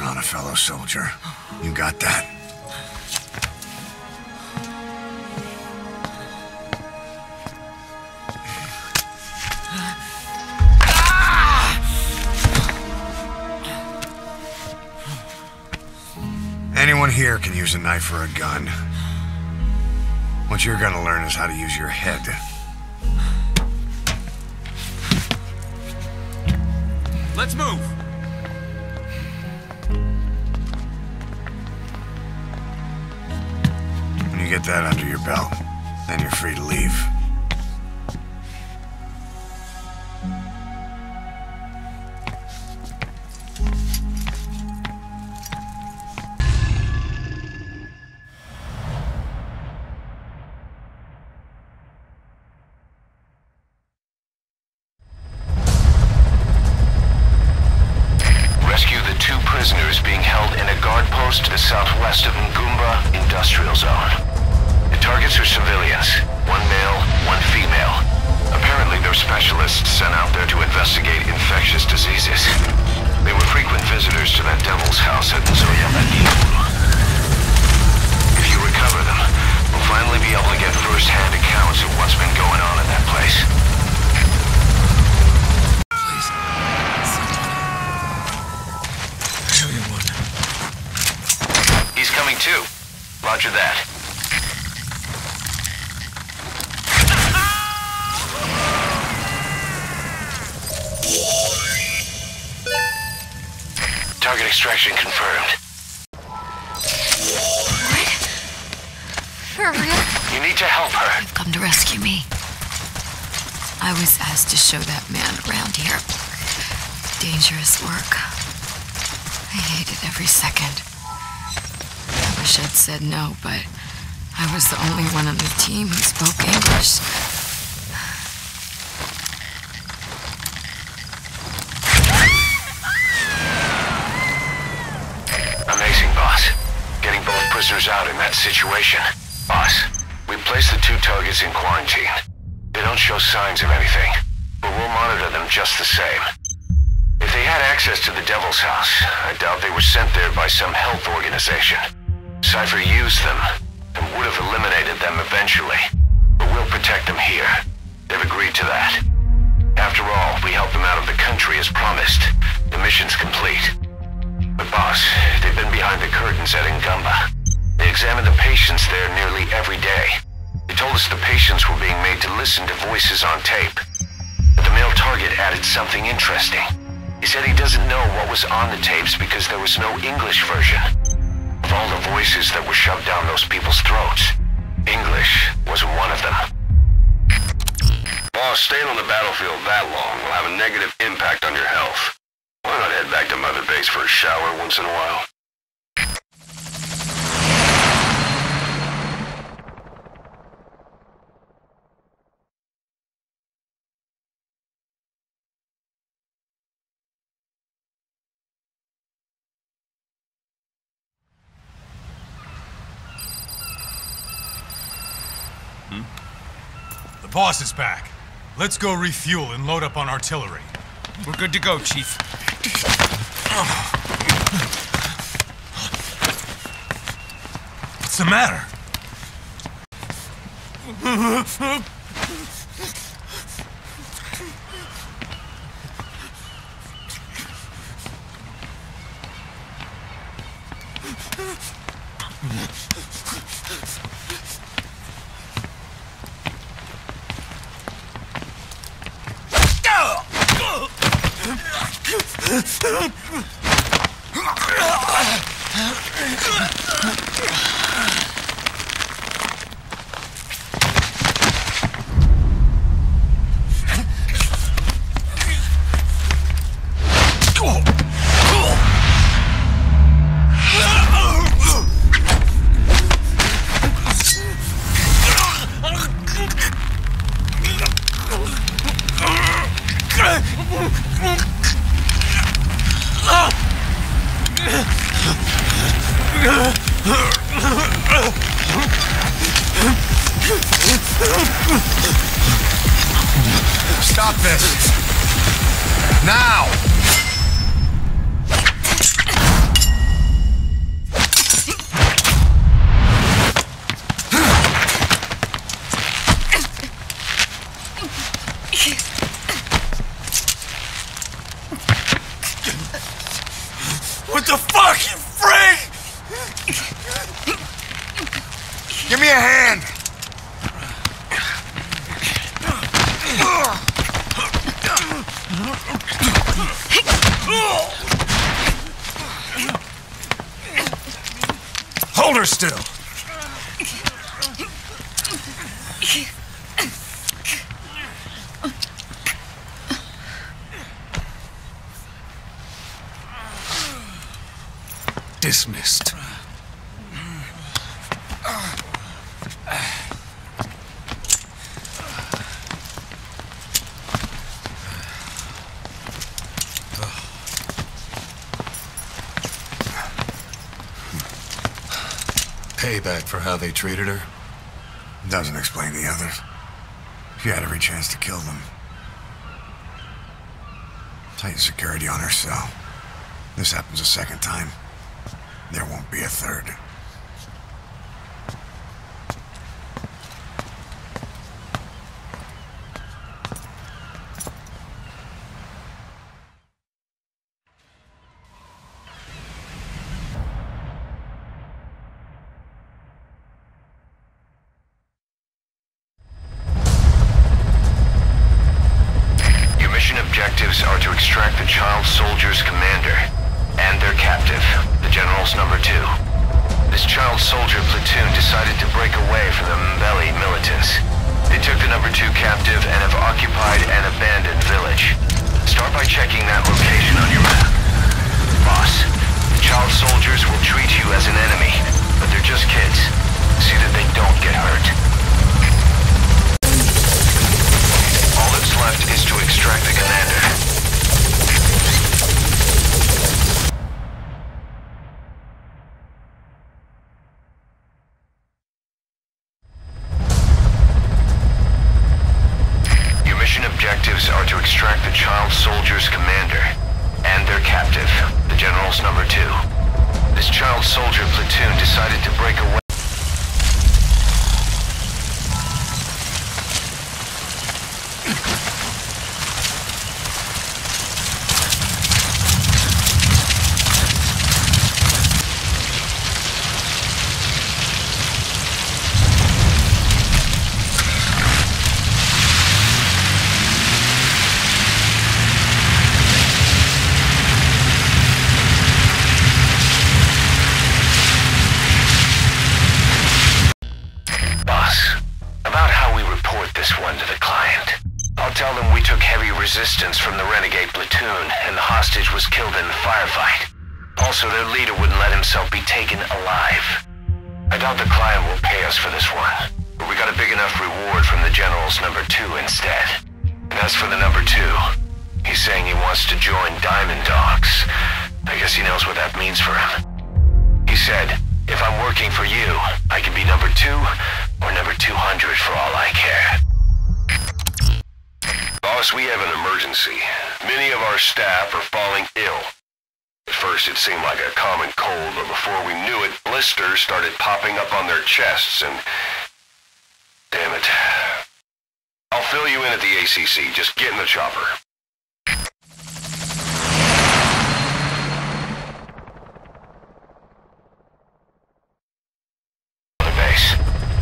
on a fellow soldier. You got that? Anyone here can use a knife or a gun. What you're gonna learn is how to use your head. Let's move! When you get that under your belt, then you're free to leave. Rescue the 2 prisoners being held in a guard post to the southwest of Ngumba Industrial Zone. The targets are civilians, 1 male, 1 female. Apparently they're specialists sent out there to investigate infectious diseases. They were frequent visitors to that devil's house at Nzoyamanilu. If you recover them, we'll finally be able to get first-hand accounts of what's been going on in that place. He's coming too. Roger that. Target extraction confirmed. What? For real? You need to help her. You've come to rescue me. I was asked to show that man around here. Dangerous work. I hated every second. I wish I'd said no, but I was the only one on the team who spoke English. Amazing, boss. Getting both prisoners out in that situation. Boss, we placed the 2 targets in quarantine. They don't show signs of anything, but we'll monitor them just the same. If they had access to the Devil's House, I doubt they were sent there by some health organization. Cypher used them, and would have eliminated them eventually. But we'll protect them here. They've agreed to that. After all, we helped them out of the country as promised. The mission's complete. But boss, they've been behind the curtains at Ngumba. They examine the patients there nearly every day. They told us the patients were being made to listen to voices on tape. But the male target added something interesting. He said he doesn't know what was on the tapes because there was no English version. Of all the voices that were shoved down those people's throats, English wasn't one of them. Boss, staying on the battlefield that long will have a negative impact on your health. Why not head back to Mother Base for a shower once in a while? The boss is back. Let's go refuel and load up on artillery. We're good to go, Chief. What's the matter? Stop this! Now! me a hand! Hold her still! Dismissed. Payback for how they treated her? Doesn't explain the others. She had every chance to kill them. Tight security on her cell. This happens a second time. There won't be a third. Your mission objectives are to extract the child soldier's commander and their captive, the General's number 2. This child soldier platoon decided to break away from the Mbeli militants. They took the number 2 captive and have occupied an abandoned village. Start by checking that location on your map. Boss, the child soldiers will treat you as an enemy, but they're just kids. See that they don't get hurt. All that's left is to extract the commander. Objectives are to extract the child soldier's commander and their captive, the General's number 2. This child soldier platoon decided to break away. Resistance from the renegade platoon, and the hostage was killed in the firefight. Also, their leader wouldn't let himself be taken alive. I doubt the client will pay us for this one, but we got a big enough reward from the General's number 2 instead. And as for the number 2, he's saying he wants to join Diamond Dogs. I guess he knows what that means for him. He said, if I'm working for you, I can be number 2 or number 200 for all I care. Boss, we have an emergency. Many of our staff are falling ill. At first it seemed like a common cold, but before we knew it, blisters started popping up on their chests and... Damn it. I'll fill you in at the ACC. Just get in the chopper. The base.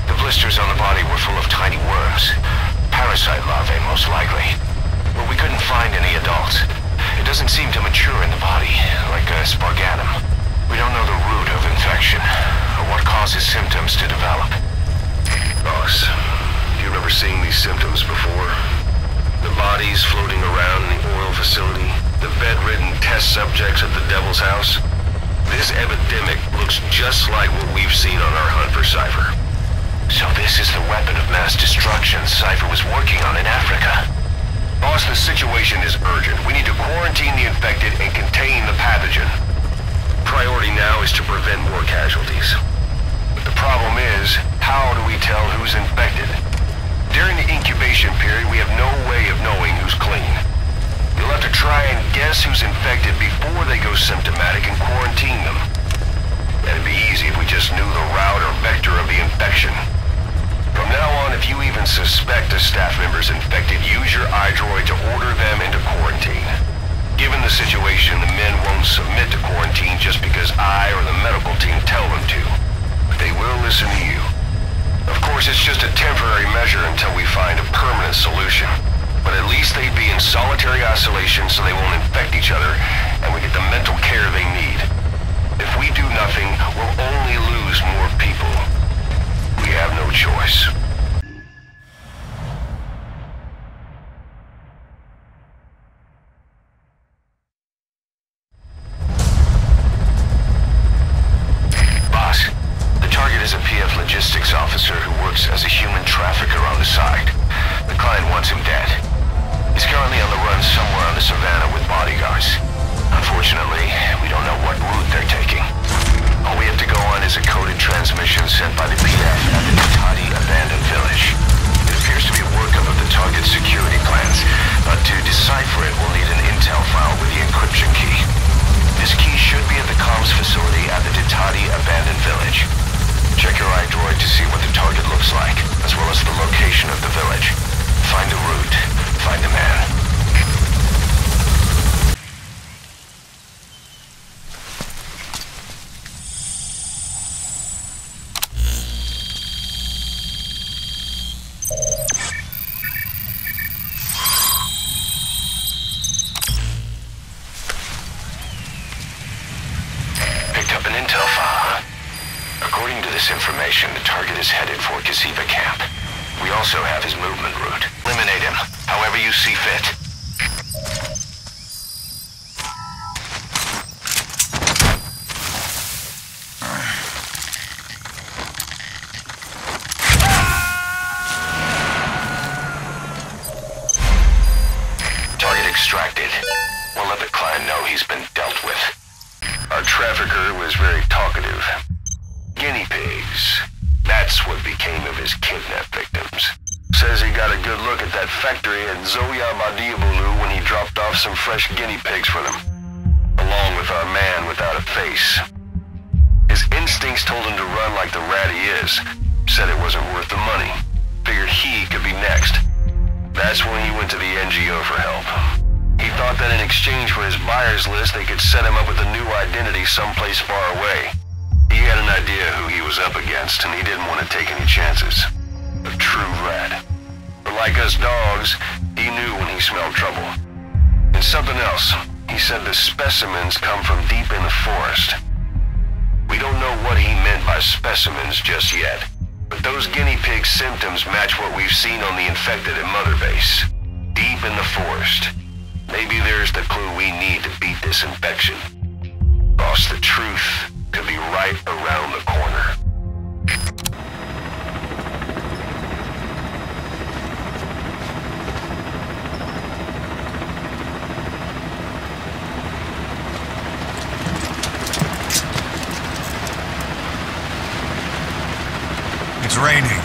The blisters on the body were full of tiny worms. Parasite larvae, most likely. But we couldn't find any adults. It doesn't seem to mature in the body, like a spargatum. We don't know the root of infection, or what causes symptoms to develop. Boss, do you remember seeing these symptoms before? The bodies floating around in the oil facility, the bedridden test subjects at the Devil's House? This epidemic looks just like what we've seen on our hunt for Cypher. So this is the weapon of mass destruction Cypher was working on in Africa. Boss, the situation is urgent. We need to quarantine the infected and contain the pathogen. Priority now is to prevent more casualties. But the problem is, how do we tell who's infected? During the incubation period, we have no way of knowing who's clean. You'll have to try and guess who's infected before they go symptomatic and quarantine them. That'd be easy if we just knew the route or vector of the infection. From now on, if you even suspect a staff member's infected, use your iDroid to order them into quarantine. Given the situation, the men won't submit to quarantine just because I or the medical team tell them to. But they will listen to you. on the side. The client wants him dead. He's currently on the run somewhere on the savannah with bodyguards. Unfortunately, we don't know what route they're taking. All we have to go on is a coded transmission sent by the PF at the Ditadi abandoned village. It appears to be a workup of the target's security plans, but to decipher it, we'll need an intel file with the encryption key. This key should be at the comms facility at the Ditadi abandoned village. Check your iDroid to see what the target looks like, as well as the location of the village. Find a route. Find a man. Picked up an intel file. According to this information, the target is headed for Kasiva camp. We also have his movement route. Eliminate him, however you see fit. Target extracted. We'll let the client know he's been dealt with. Our trafficker was very talkative. Guinea pigs. That's what became of his kidnapped victims. Says he got a good look at that factory at Zoya Badiabulu when he dropped off some fresh guinea pigs for them, along with our man without a face. His instincts told him to run like the rat he is. Said it wasn't worth the money. Figured he could be next. That's when he went to the NGO for help. He thought that in exchange for his buyer's list, they could set him up with a new identity someplace far away. He had an idea who he was up against, and he didn't want to take any chances. A true rat. But like us dogs, he knew when he smelled trouble. And something else. He said the specimens come from deep in the forest. We don't know what he meant by specimens just yet, but those guinea pig symptoms match what we've seen on the infected at Mother Base. Deep in the forest. Maybe there's the clue we need to beat this infection. Boss, the truth could be right around the corner. It's raining.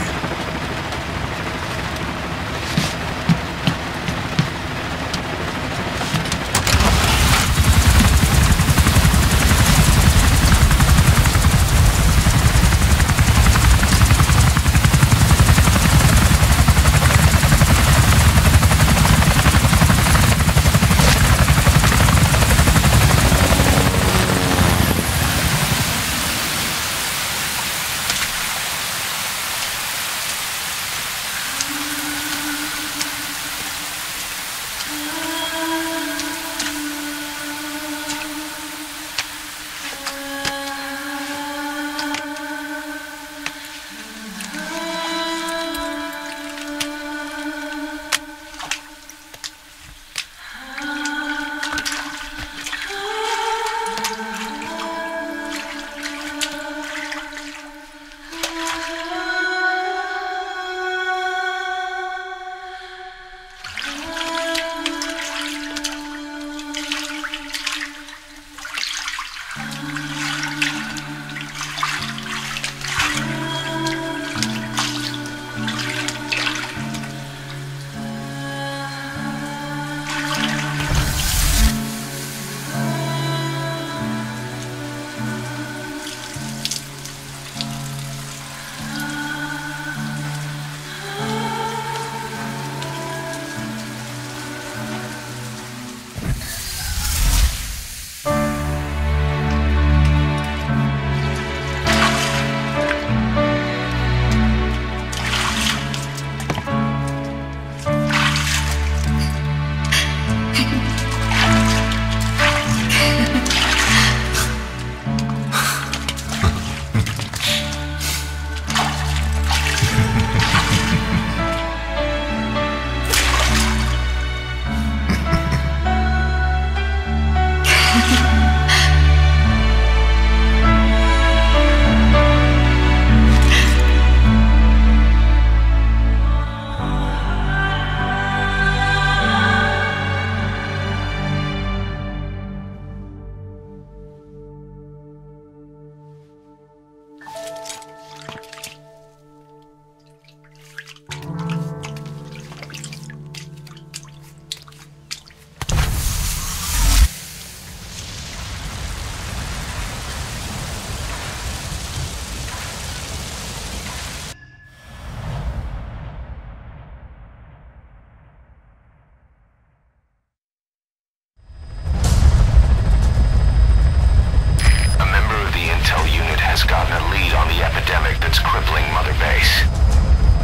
epidemic that's crippling Mother Base.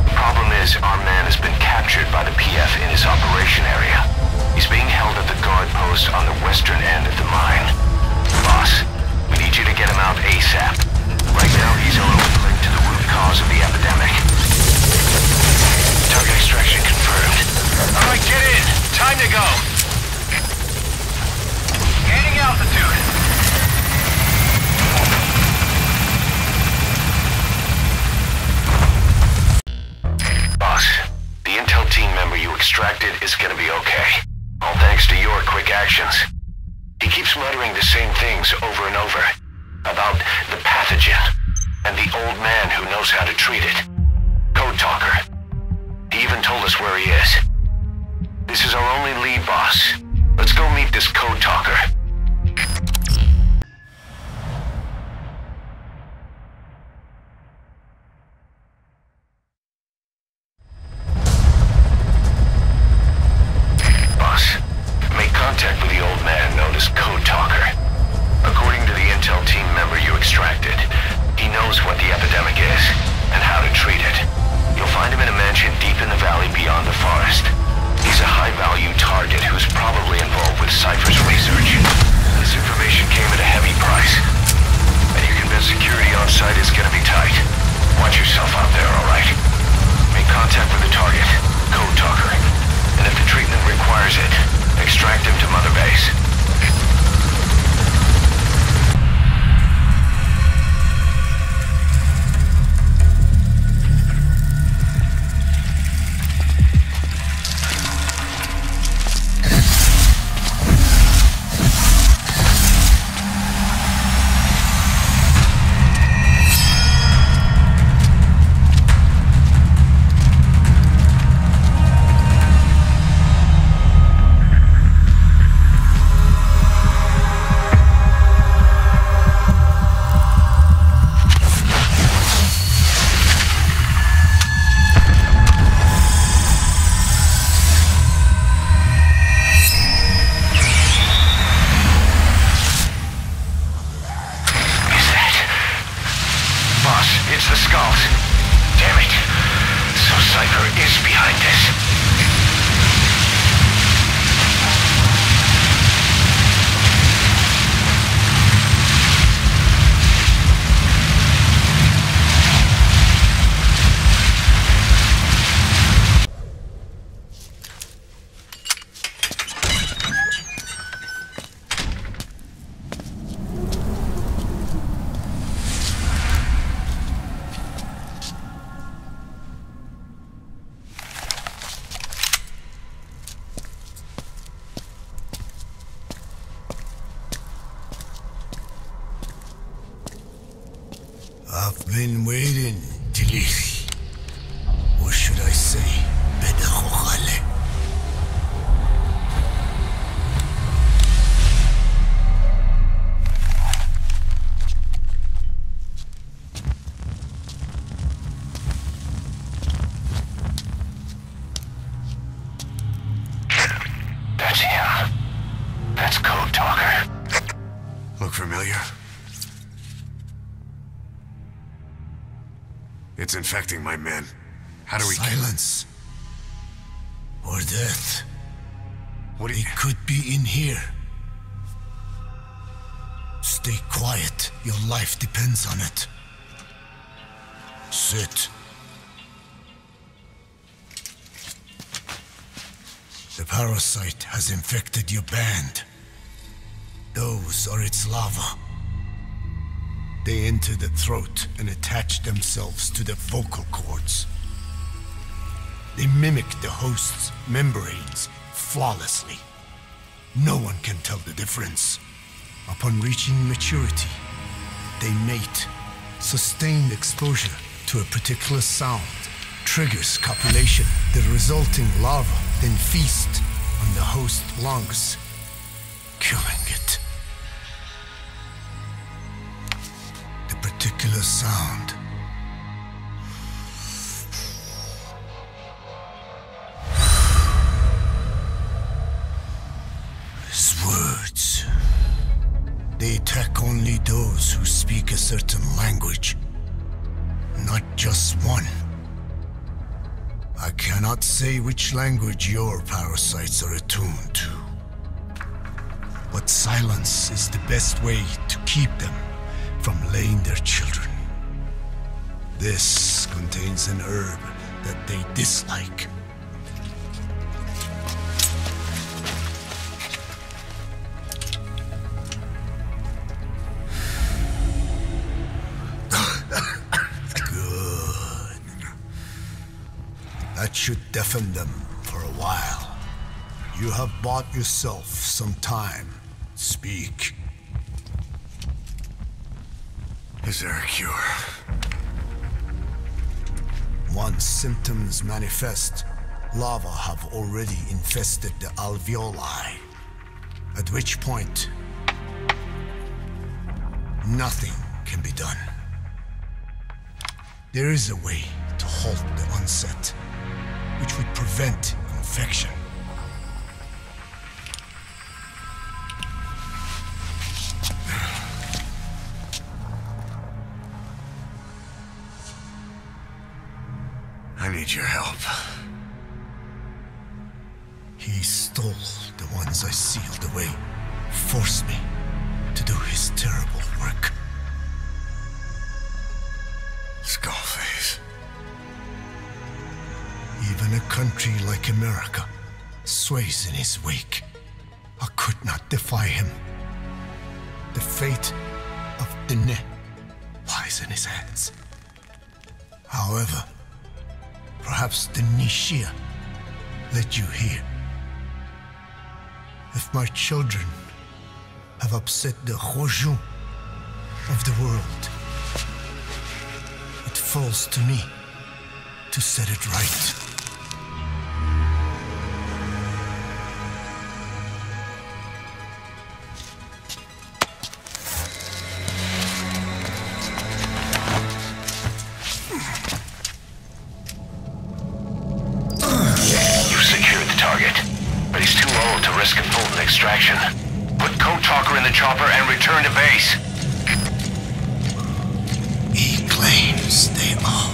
The problem is, our man has been captured by the PF in his operation area. He's being held at the guard post on the western end of the mine. Boss, we need you to get him out ASAP. Right now, he's our only link to the root cause of the epidemic. Target extraction confirmed. All right, get in. Time to go. Gaining altitude. Boss, the intel team member you extracted is gonna be okay. All thanks to your quick actions. He keeps muttering the same things over and over. About the pathogen, and the old man who knows how to treat it. Code talker. He even told us where he is. This is our only lead, boss. Let's go meet this code talker. Boss, make contact with the old man known as Code Talker. According to the intel team member you extracted, he knows what the epidemic is and how to treat it. You'll find him in a mansion deep in the valley beyond the forest. He's a high-value target who's probably involved with Cypher's research. This information came at a heavy price. And you're convinced security on site is gonna be tight. Watch yourself out there, alright? Make contact with the target, Code Talker. And if the treatment requires it, extract him to Mother Base. I've been waiting, Tilly. Or should I say, Bedahokhale. That's him. That's Code Talker. Look familiar? It's infecting my men. How do we Silence. Or death. What do you... It could be in here. Stay quiet. Your life depends on it. Sit. The parasite has infected your band. Those are its larvae. They enter the throat and attach themselves to the vocal cords. They mimic the host's membranes flawlessly. No one can tell the difference. Upon reaching maturity, they mate. Sustained exposure to a particular sound triggers copulation. The resulting larva then feast on the host lungs, killing it. The particular sound is words. They attack only those who speak a certain language. not just one. I cannot say which language your parasites are attuned to. But silence is the best way to keep them from laying their children. This contains an herb that they dislike. Good. That should deafen them for a while. You have bought yourself some time. Speak. Is there a cure? Once symptoms manifest, lava have already infested the alveoli. At which point, nothing can be done. There is a way to halt the onset, which would prevent infection. I need your help. He stole the ones I sealed away, forced me to do his terrible work. Skullface. Even a country like America sways in his wake. I could not defy him. The fate of Dine lies in his hands. However, perhaps the Nishia led you here. If my children have upset the Hojun of the world, it falls to me to set it right. Extraction. Put Code Talker in the chopper and return to base. He claims they are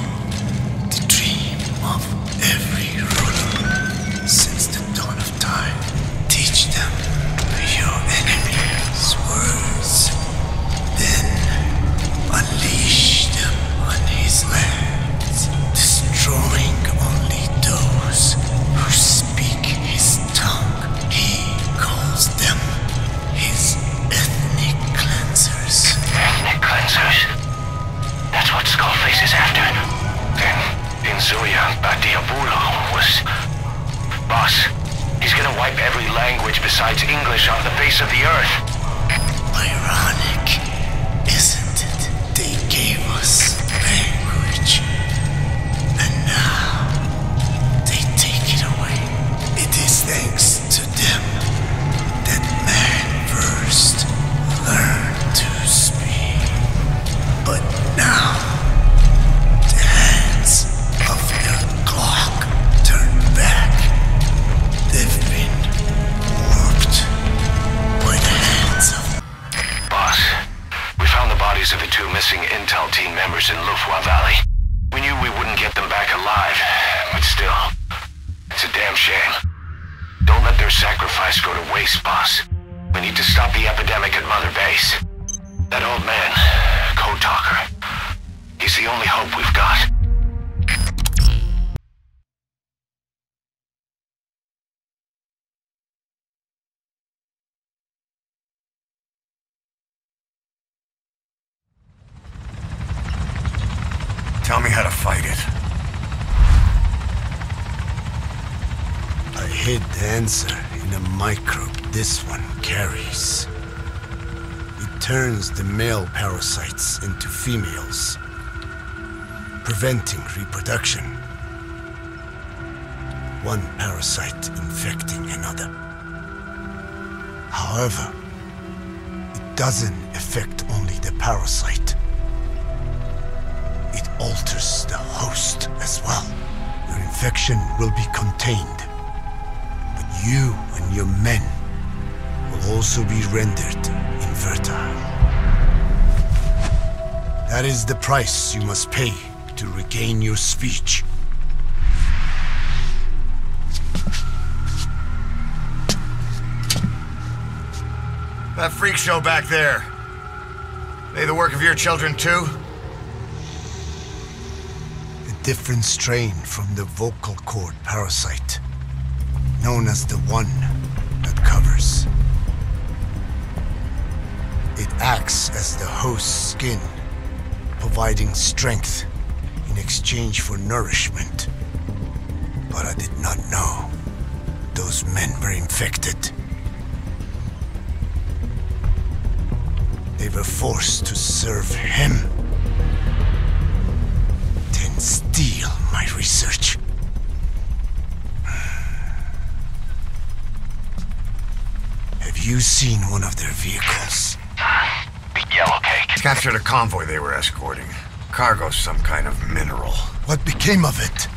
the dream of every ruler since the dawn of time. Teach them your enemy's words, then unleash them on his lands, destroying only those who speak his tongue. Them his ethnic cleansers. Ethnic cleansers? That's what Skullface is after. Then Inzuya Badiabulo was... Boss, he's gonna wipe every language besides English off the face of the earth. Ironic, isn't it? They gave us language, and now they take it away. It is thanks to them first learn to speak, but now the hands of their clock turn back. They've been warped by the hands of... Boss, we found the bodies of the two missing Intel team members in Lufwa Valley. We knew we wouldn't get them back alive, but still, it's a damn shame. Don't let their sacrifice go to waste, boss. We need to stop the epidemic at Mother Base. That old man, Code Talker, he's the only hope we've got. Tell me how to fight it. I hid the answer in a microbe this one carries. It turns the male parasites into females, preventing reproduction. One parasite infecting another. However, it doesn't affect only the parasite. It alters the host as well. Your infection will be contained, but you and your men will also be rendered infertile. That is the price you must pay to regain your speech. That freak show back there. They the work of your children too? A different strain from the vocal cord parasite, known as the one that covers. It acts as the host's skin, providing strength in exchange for nourishment. But I did not know those men were infected. They were forced to serve him, then steal my research. Have you seen one of their vehicles? Big yellow cake. Captured a convoy they were escorting. Cargo's some kind of mineral. What became of it?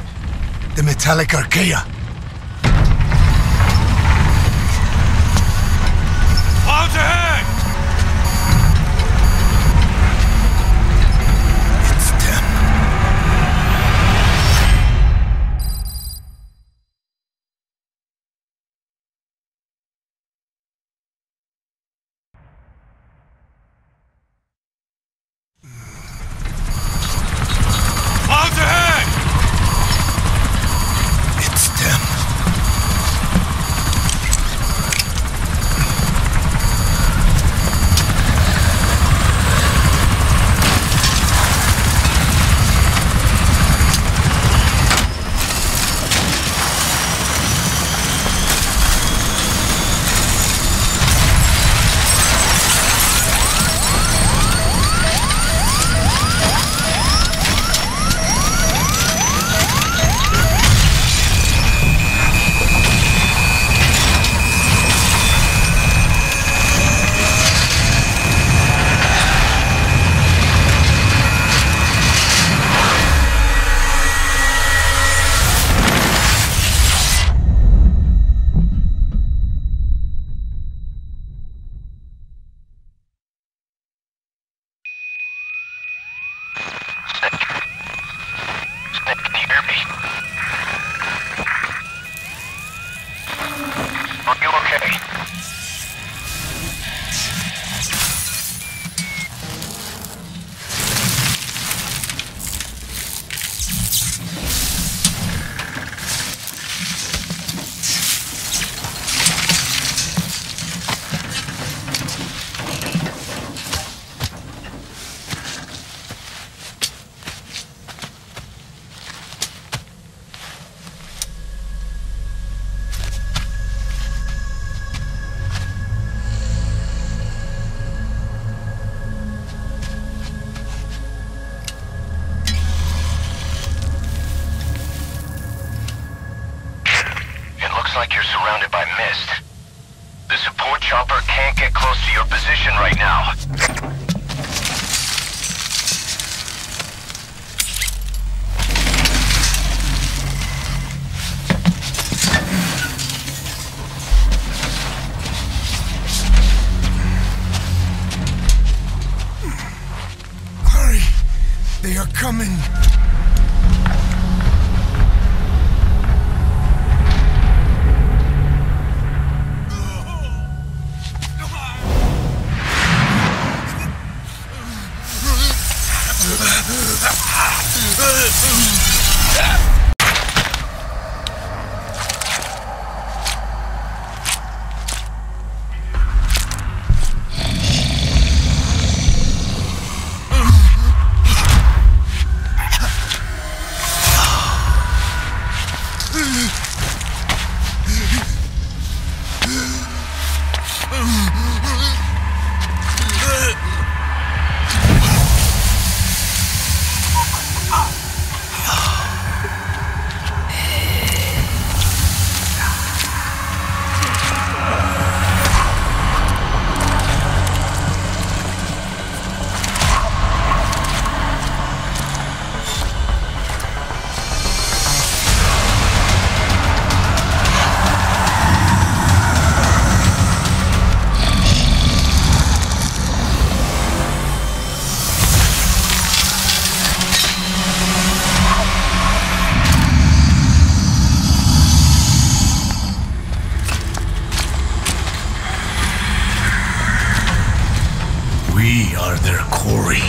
The metallic archaea? Clouds ahead! Clouds ahead! It's them. Are you okay? Like you're surrounded by mist. The support chopper can't get close to your position right now. Hurry! They are coming! their quarry.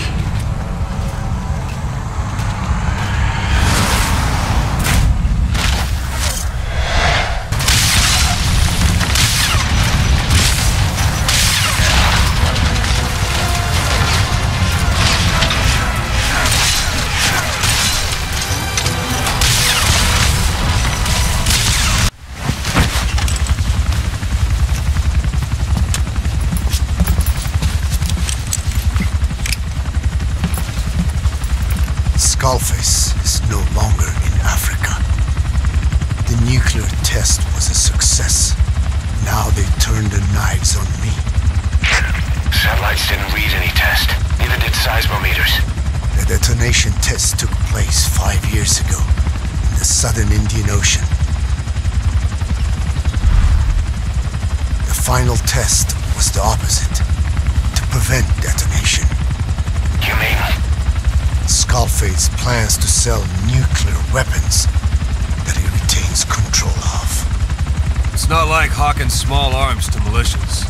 Skullface is no longer in Africa. The nuclear test was a success. Now they turned their knives on me. Satellites didn't read any test. Neither did seismometers. The detonation test took place 5 years ago in the southern Indian Ocean. The final test was the opposite, to prevent detonation. You mean? Skullface plans to sell nuclear weapons that he retains control of. It's not like hawking small arms to militias.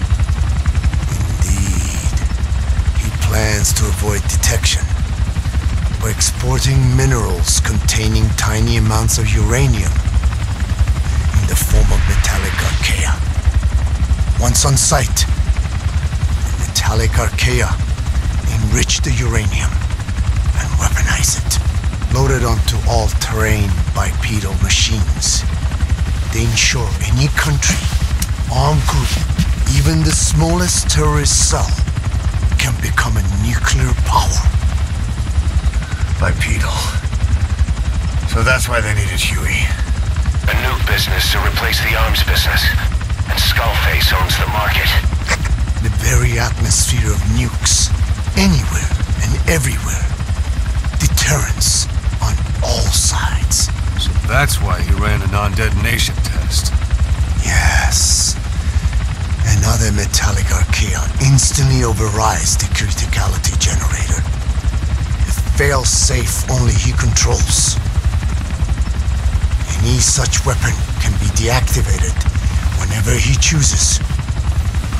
Indeed. He plans to avoid detection by exporting minerals containing tiny amounts of uranium in the form of metallic archaea. Once on site, the metallic archaea enrich the uranium and weaponize it. Loaded onto all-terrain bipedal machines, they ensure any country, armed group, even the smallest terrorist cell, can become a nuclear power. Bipedal. So that's why they needed Huey. A nuke business to replace the arms business. And Skullface owns the market. The very atmosphere of nukes, anywhere and everywhere. Deterrence on all sides. So that's why he ran a non-detonation test. Yes. Another metallic archaea instantly overrides the criticality generator. A fail-safe only he controls. Any such weapon can be deactivated whenever he chooses,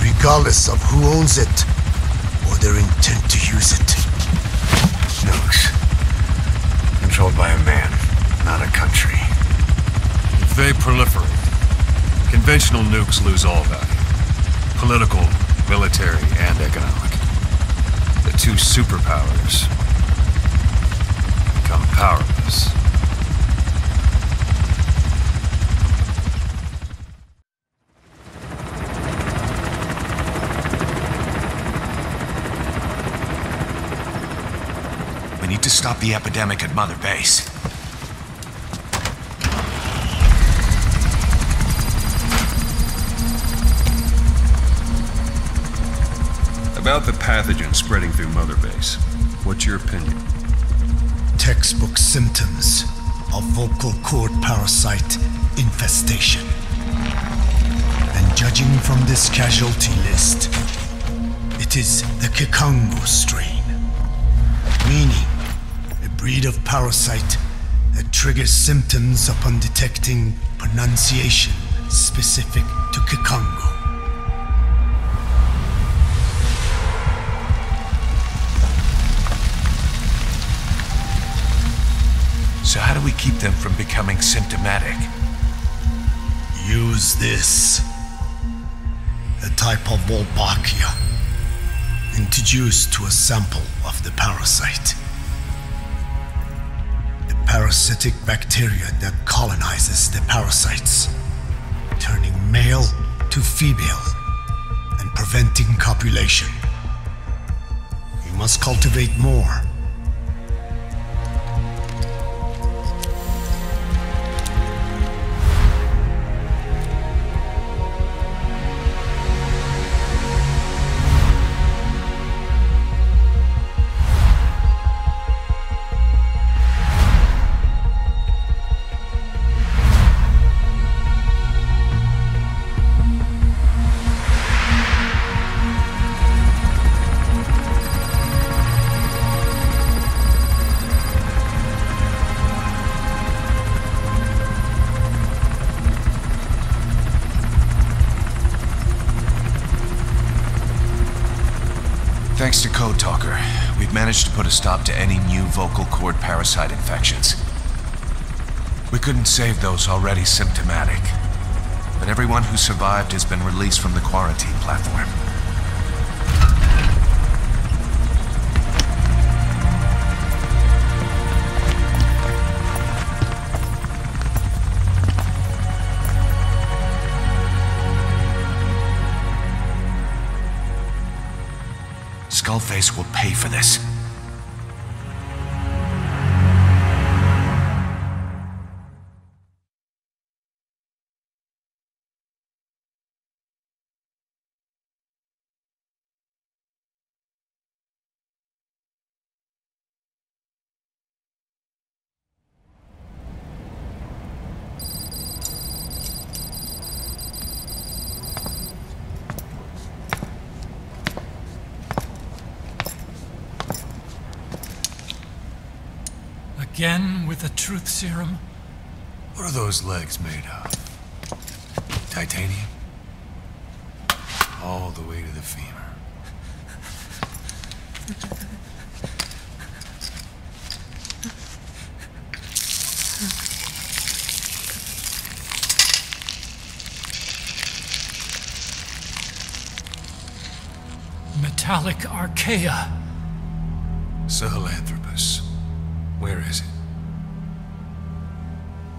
regardless of who owns it or their intent to use it. Nukes. Controlled by a man, not a country. If they proliferate, conventional nukes lose all value. Political, military, and economic. The two superpowers become powerless. We need to stop the epidemic at Mother Base. About the pathogen spreading through Mother Base, what's your opinion? Textbook symptoms of vocal cord parasite infestation. And judging from this casualty list, it is the Kikongo strain, meaning a breed of parasite that triggers symptoms upon detecting pronunciation specific to Kikongo. So how do we keep them from becoming symptomatic? Use this. A type of Wolbachia, introduced to a sample of the parasite. The parasitic bacteria that colonizes the parasites, turning male to female and preventing copulation. We must cultivate more. Thanks to Code Talker, we've managed to put a stop to any new vocal cord parasite infections. We couldn't save those already symptomatic, but everyone who survived has been released from the quarantine platform. Skullface will pay for this. Again with the truth serum? What are those legs made of? Titanium? All the way to the femur. Metallic archaea. Sahelanthropus. Where is it?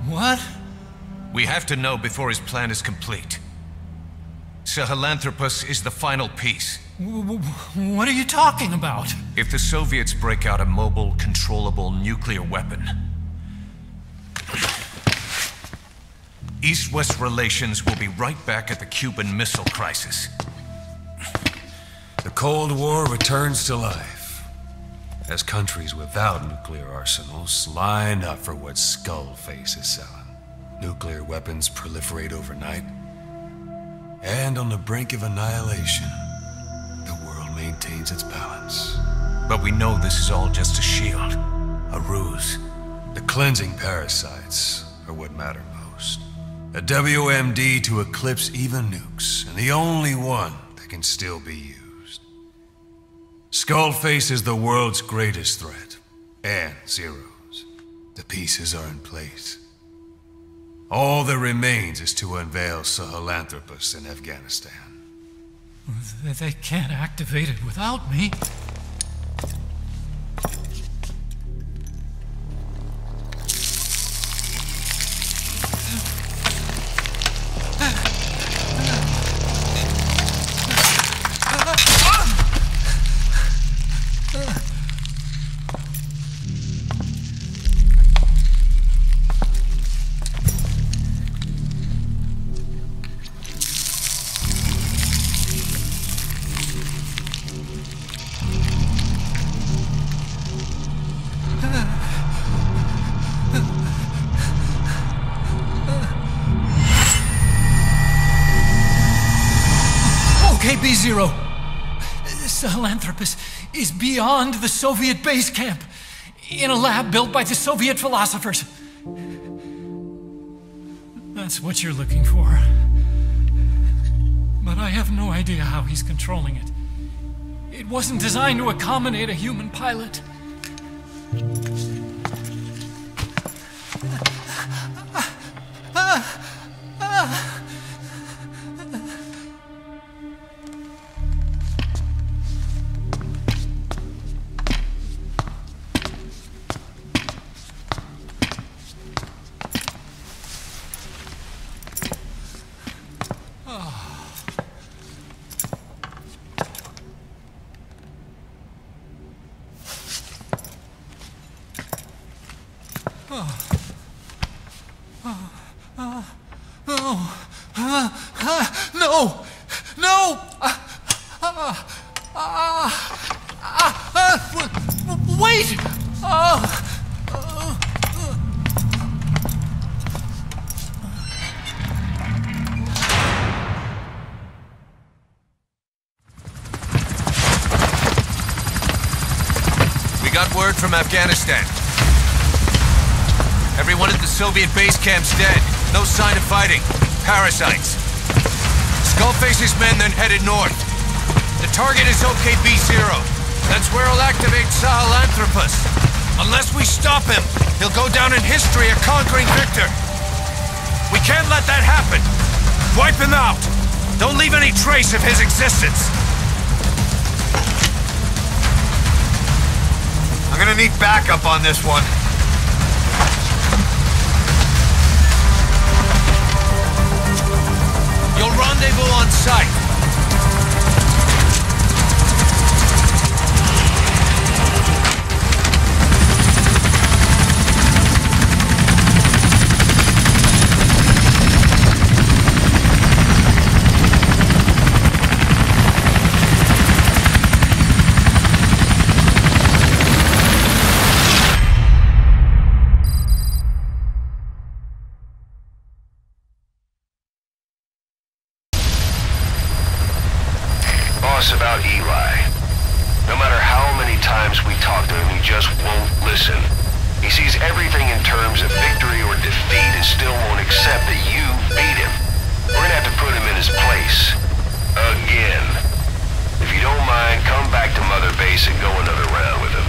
What? We have to know before his plan is complete. Sahelanthropus is the final piece. What are you talking about? If the Soviets break out a mobile, controllable nuclear weapon, East-West relations will be right back at the Cuban Missile Crisis. The Cold War returns to life, as countries without nuclear arsenals line up for what Skullface is selling. Nuclear weapons proliferate overnight, and on the brink of annihilation, the world maintains its balance. But we know this is all just a shield, a ruse. The cleansing parasites are what matter most. A WMD to eclipse even nukes, and the only one that can still be used. Skullface is the world's greatest threat, and Zero's. The pieces are in place. All that remains is to unveil Sahelanthropus in Afghanistan. They can't activate it without me. B-0. Sahelanthropus is beyond the Soviet base camp, in a lab built by the Soviet philosophers. That's what you're looking for. But I have no idea how he's controlling it. It wasn't designed to accommodate a human pilot. Wait! We got word from Afghanistan. Everyone at the Soviet base camp's dead. No sign of fighting. Parasites. Skullface's men then headed north. The target is OKB-0. That's where he'll activate Sahelanthropus. Unless we stop him, he'll go down in history a conquering victor. We can't let that happen. Wipe him out. Don't leave any trace of his existence. I'm gonna need backup on this one. You'll rendezvous on site. About Eli. No matter how many times we talk to him, he just won't listen. He sees everything in terms of victory or defeat and still won't accept that you beat him. We're gonna have to put him in his place. Again. If you don't mind, come back to Mother Base and go another round with him.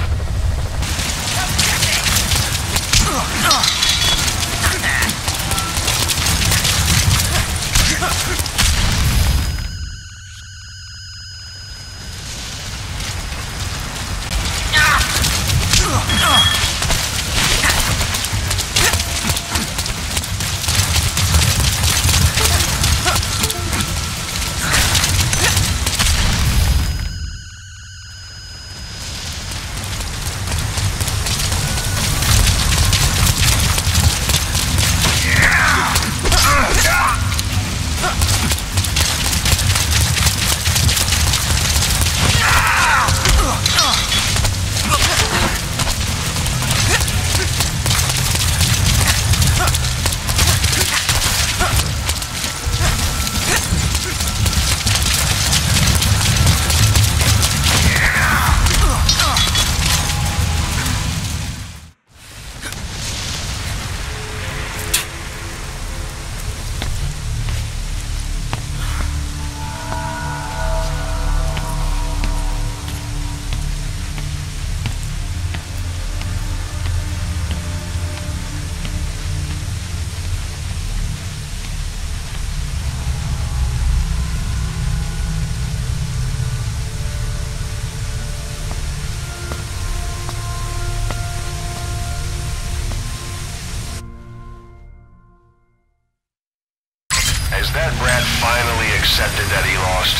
Has that brat finally accepted that he lost?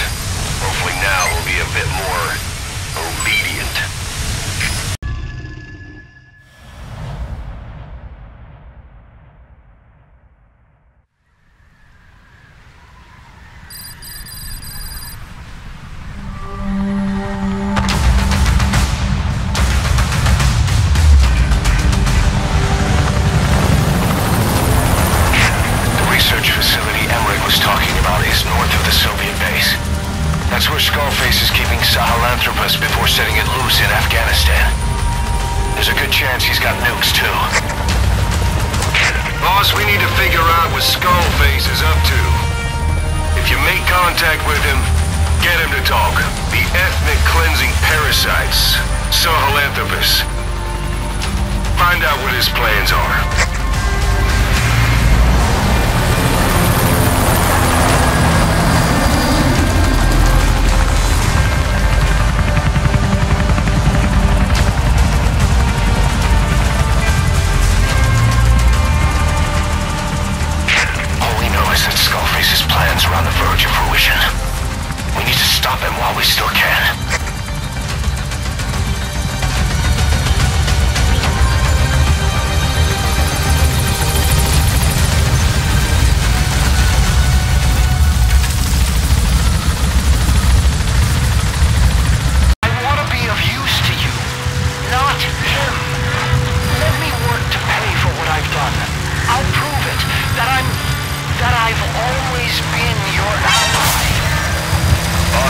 Hopefully now he'll be a bit more obedient. Find out what his plans are. All we know is that Skullface's plans are on the verge of fruition. We need to stop him while we still can.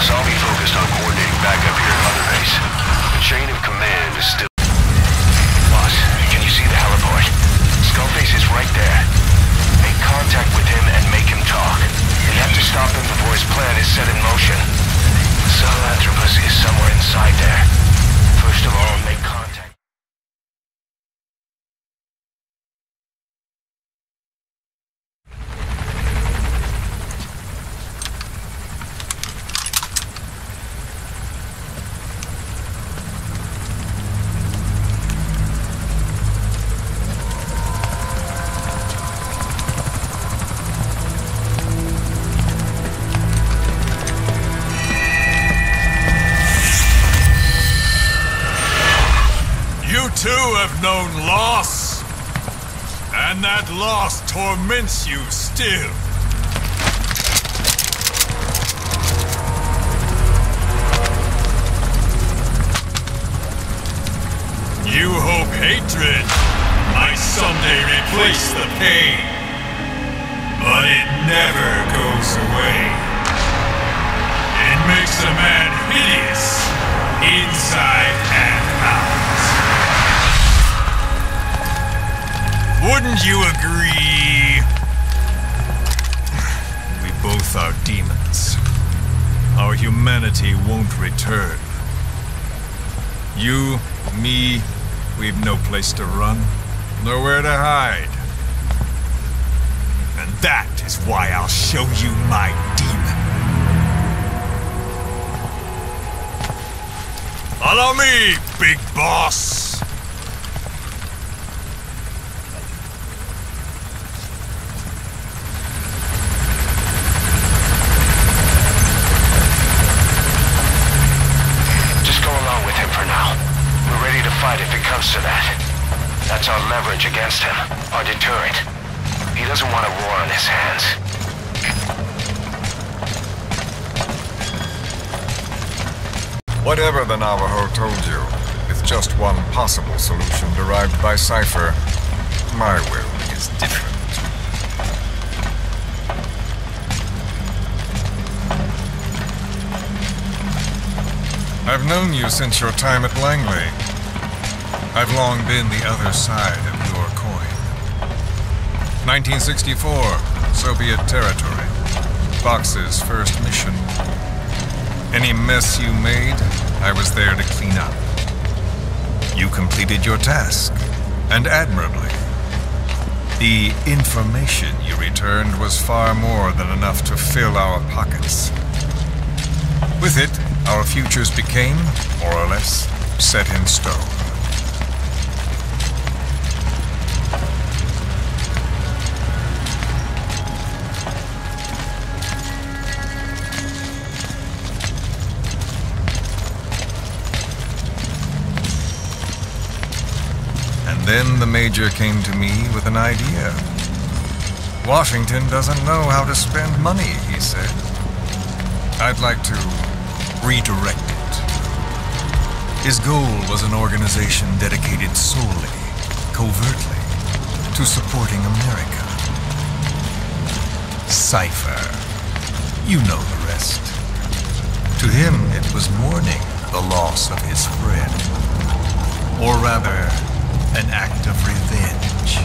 I'll be focused on coordinating back known loss. And that loss torments you still. You hope hatred might someday replace the pain. But it never goes away. It makes a man hideous, inside and out. Wouldn't you agree? We both are demons. Our humanity won't return. You, me, we've no place to run, nowhere to hide. And that is why I'll show you my demon. Follow me, big boss! Just go along with him for now. We're ready to fight if it comes to that. That's our leverage against him, our deterrent. He doesn't want a war on his hands. Whatever the Navajo told you, is just one possible solution derived by Cypher. My will is different. I've known you since your time at Langley. I've long been the other side of your coin. 1964, Soviet territory. Fox's first mission. Any mess you made, I was there to clean up. You completed your task, and admirably. The information you returned was far more than enough to fill our pockets. With it, our futures became, more or less, set in stone. Then the Major came to me with an idea. Washington doesn't know how to spend money, he said. I'd like to redirect it. His goal was an organization dedicated solely, covertly, to supporting America. Cypher. You know the rest. To him, it was mourning the loss of his friend. Or rather, an act of revenge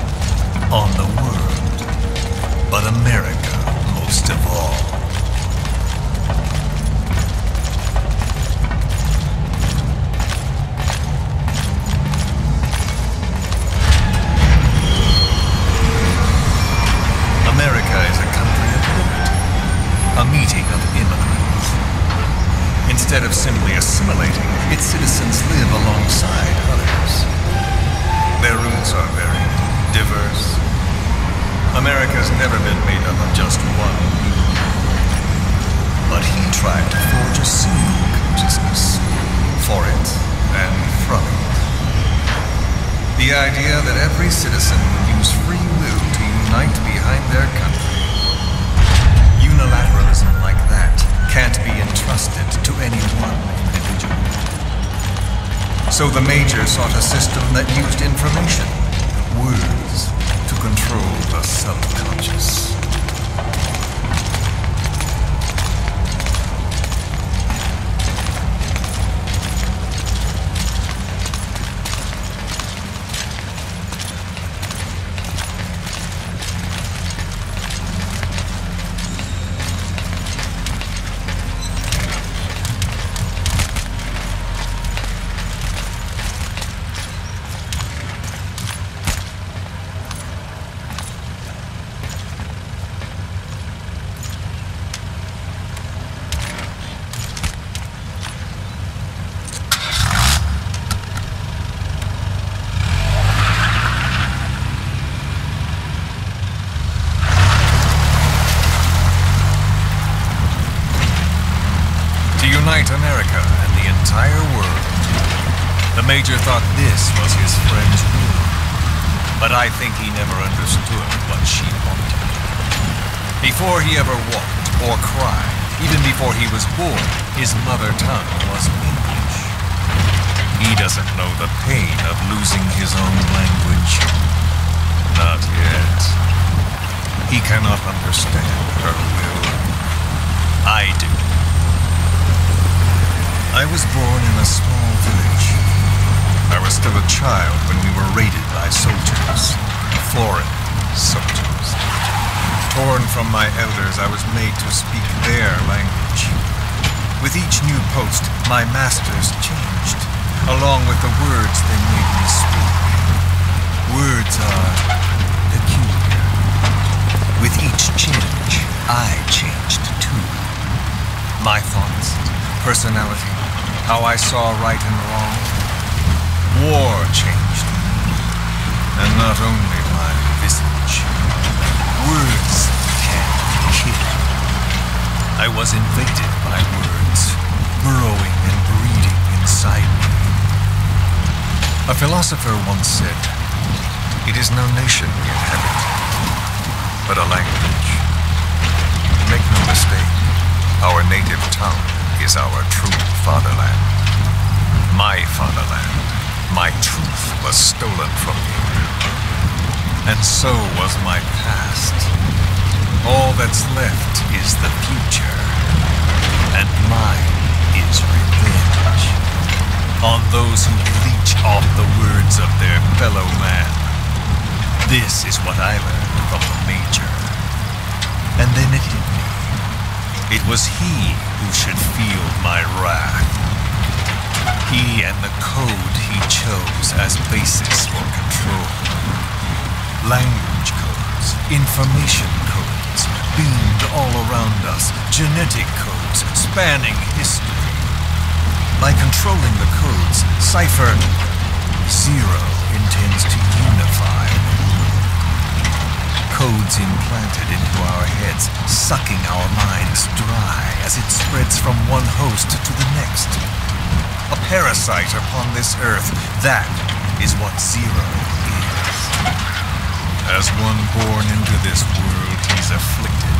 on the world, but America most of all. America is a country of liberty, a meeting of immigrants. Instead of simply assimilating, its citizens live alongside others. Their roots are very diverse. America's never been made up of just one people. But he tried to forge a single consciousness for it and from it. The idea that every citizen would use free will to unite behind their country. Unilateralism like that can't be entrusted to any one individual. So the Major sought a system that used information, words, to control the subconscious. The Major thought this was his friend's room, but I think he never understood what she wanted. Before he ever walked or cried, even before he was born, his mother tongue was English. He doesn't know the pain of losing his own language. Not yet. He cannot understand her will. I do. I was born in a small village. I was still a child when we were raided by soldiers. Foreign soldiers. Torn from my elders, I was made to speak their language. With each new post, my masters changed, along with the words they made me speak. Words are peculiar. With each change, I changed too. My thoughts, personality, how I saw right and wrong. War changed me, and not only my visage. Words can kill. I was invaded by words, burrowing and breeding inside me. A philosopher once said, "It is no nation we inhabit, but a language." Make no mistake, our native tongue is our true fatherland. My fatherland, my truth was stolen from me. And so was my past. All that's left is the future. And mine is revenge. On those who leech off the words of their fellow man. This is what I learned from the Major. And then it hit me. It was he who should feel my wrath. He and the code he chose as basis for control. Language codes, information codes, beamed all around us, genetic codes spanning history. By controlling the codes, Cypher Zero intends to unify the world. Codes implanted into our heads, sucking our minds dry as it spreads from one host to the next. A parasite upon this earth, that is what Zero is. As one born into this world, he's afflicted.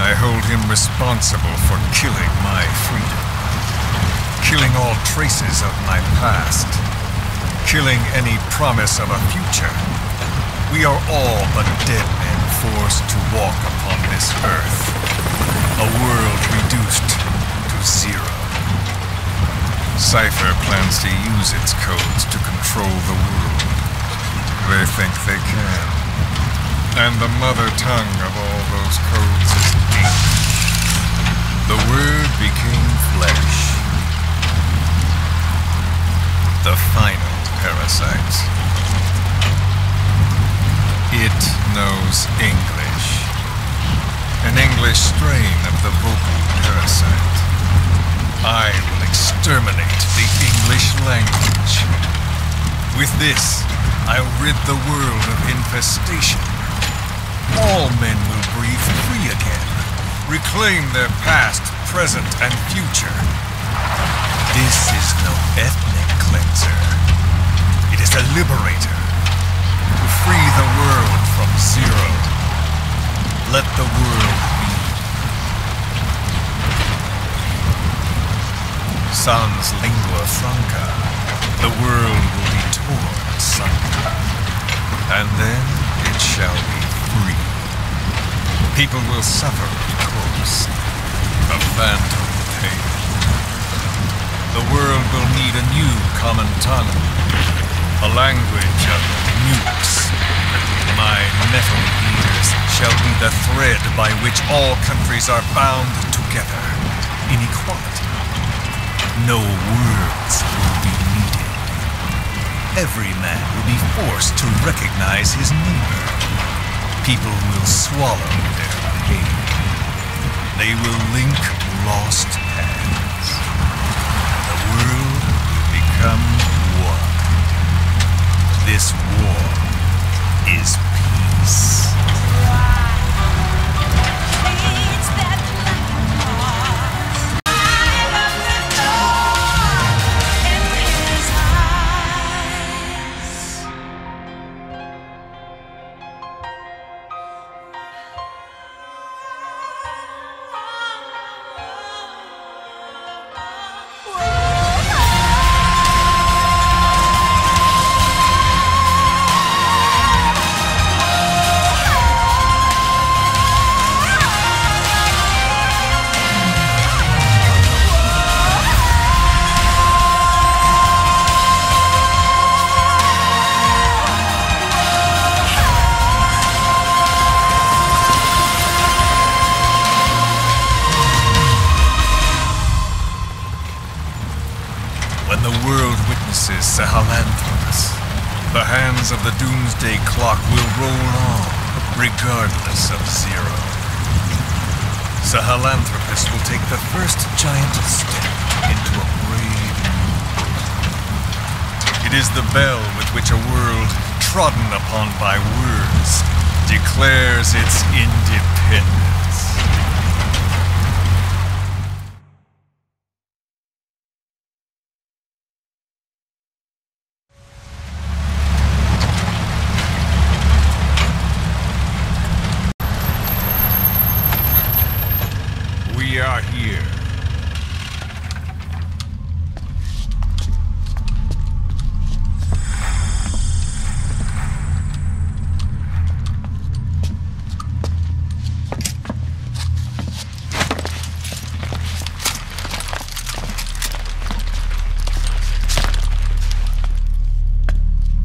I hold him responsible for killing my freedom. Killing all traces of my past. Killing any promise of a future. We are all but dead men forced to walk upon this earth. A world reduced to zero. Cypher plans to use its codes to control the world. They think they can. And the mother tongue of all those codes is English. The word became flesh. The final parasite. It knows English. An English strain of the vocal parasite. I will exterminate the English language. With this, I'll rid the world of infestation. All men will breathe free again, reclaim their past, present, and future. This is no ethnic cleanser. It is a liberator. To free the world from zero. Let the world be. Sans lingua franca, the world will be torn asunder. And then it shall be free. People will suffer, of course, a phantom pain. The world will need a new common tongue, a language of nukes. My metal ears shall be the thread by which all countries are bound together in equality. No words will be needed. Every man will be forced to recognize his neighbor. People will swallow their pain. They will link lost hands. The world will become one. This war is peace. Sahelanthropus. The hands of the doomsday clock will roll on, regardless of zero. Sahelanthropus will take the first giant step into a brave new world. It is the bell with which a world trodden upon by words declares its independence. We are here.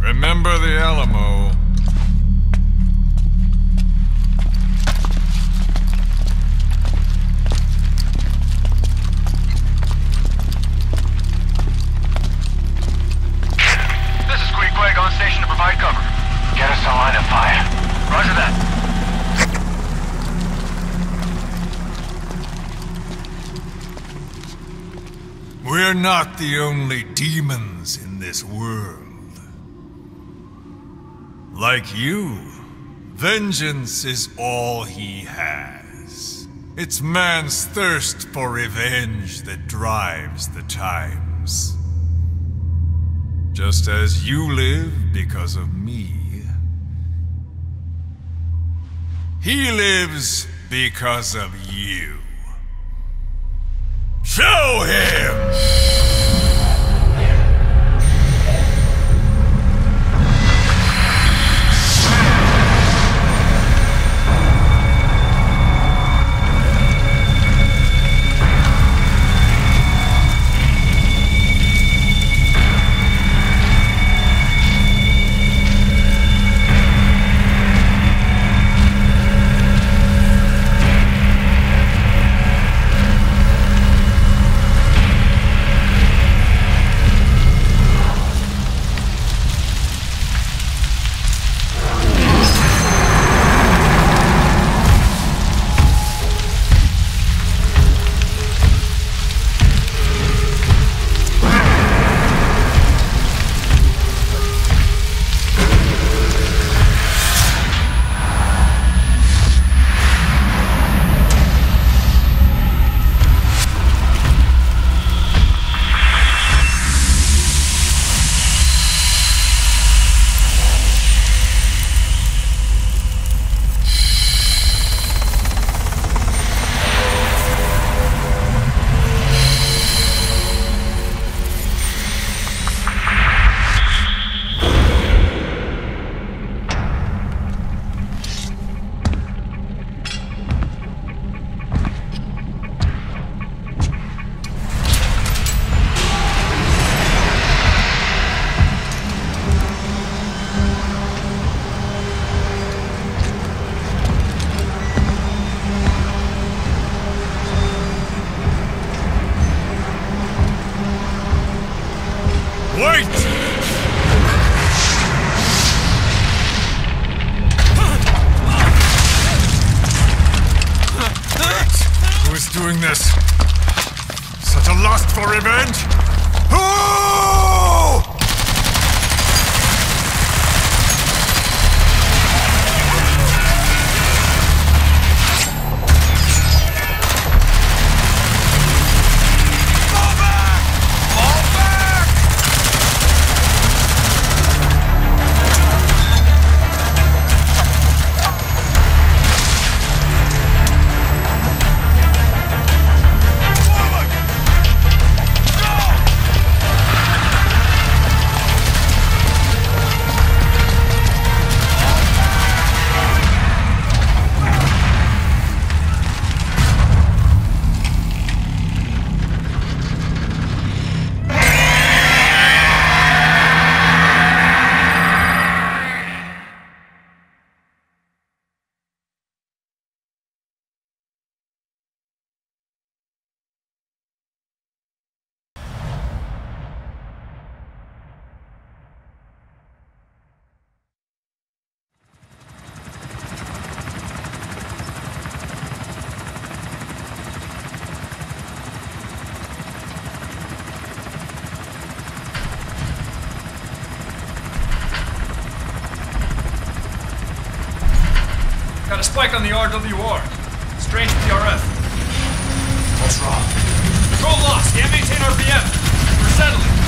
Remember the Alamo. On station to provide cover. Get us a line of fire. Roger that. We're not the only demons in this world. Like you, vengeance is all he has. It's man's thirst for revenge that drives the times. Just as you live because of me, he lives because of you. Show him! Doing this. Such a lust for revenge. Oh! Fall back! Fall back! Got a spike on the RWR. Strange PRF. What's wrong? Control lost. Can't maintain RPM. We're settling.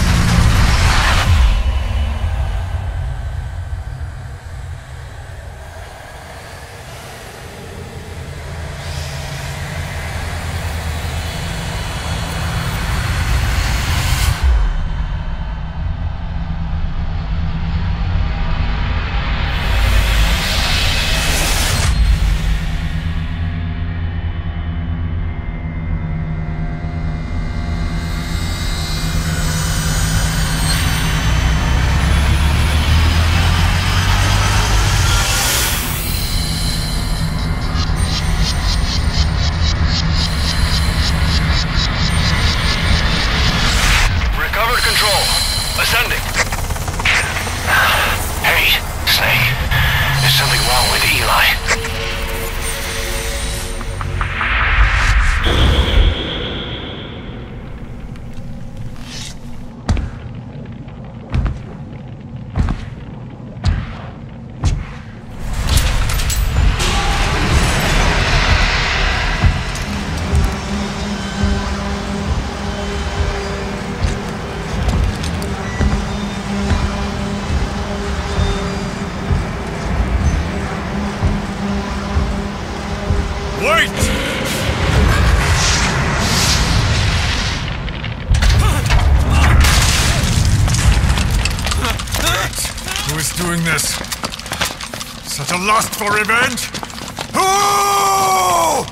Doing this. Such a lust for revenge. Oh!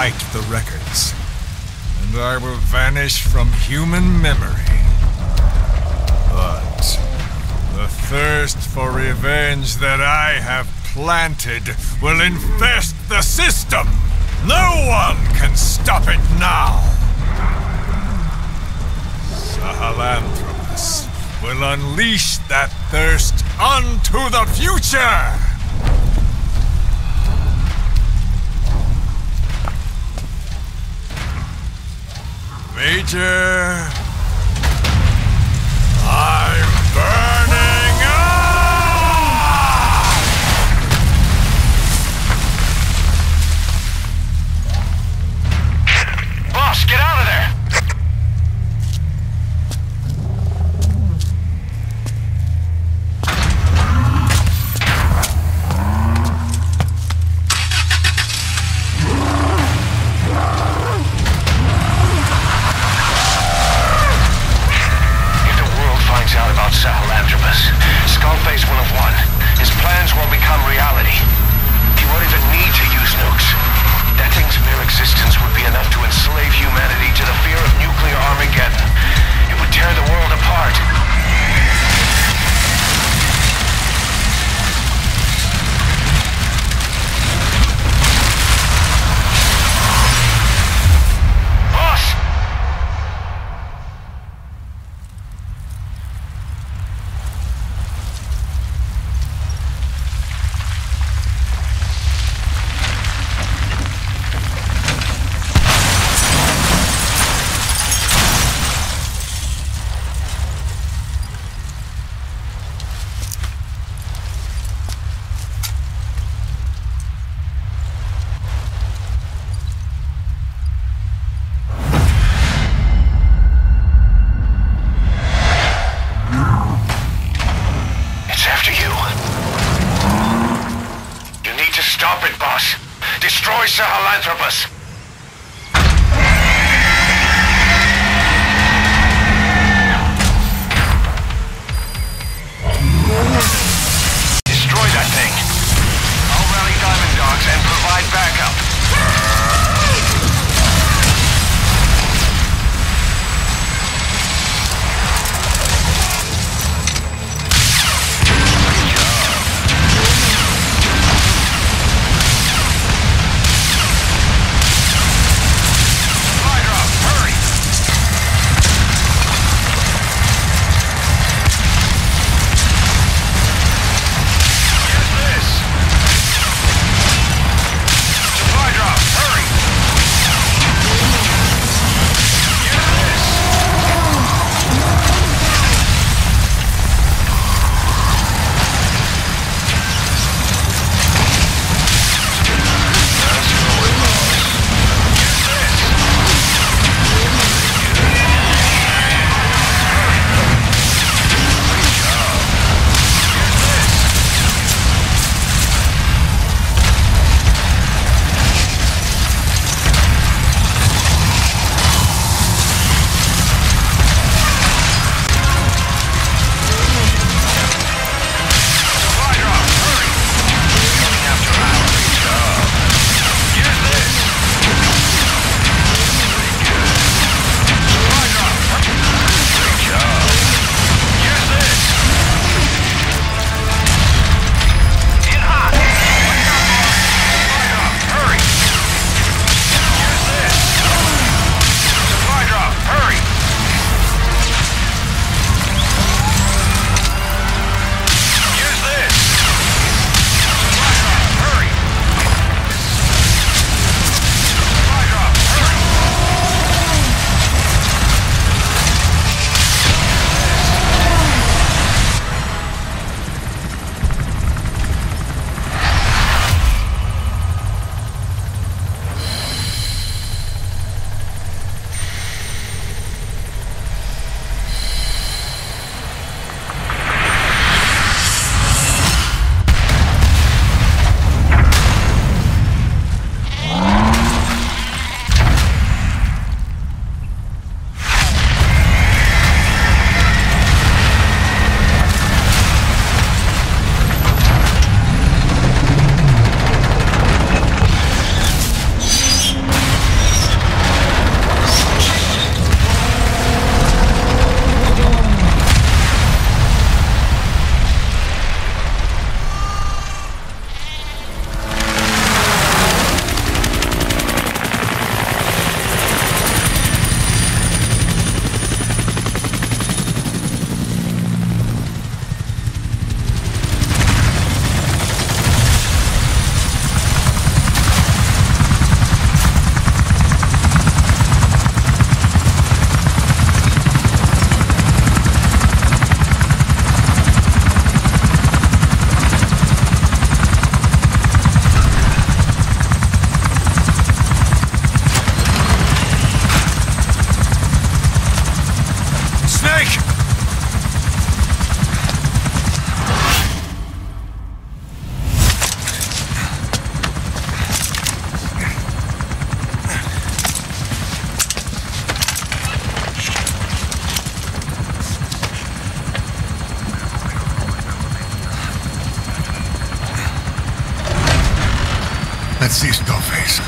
write the records, and I will vanish from human memory. But the thirst for revenge that I have planted will infest the system. No one can stop it now. Sahelanthropus will unleash that thirst onto the future. Major, I'm burning up! Boss, get out of there! Sahelanthropus. Skullface will have won. His plans will become reality. He won't even need to use nukes. That thing's mere existence would be enough to enslave humanity to the fear of nuclear Armageddon. It would tear the world apart. Destroy Sahelanthropus! Destroy that thing. I'll rally Diamond Dogs and provide backup. Snake! Let's see Skullface.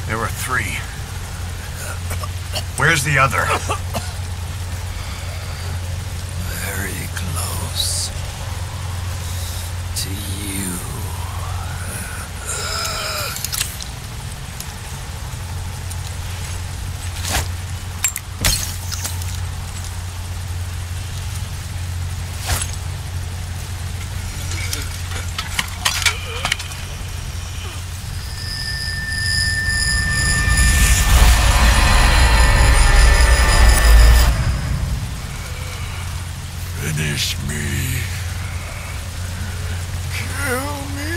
There were 3. Where's the other? Very close to you. Finish me. Kill me.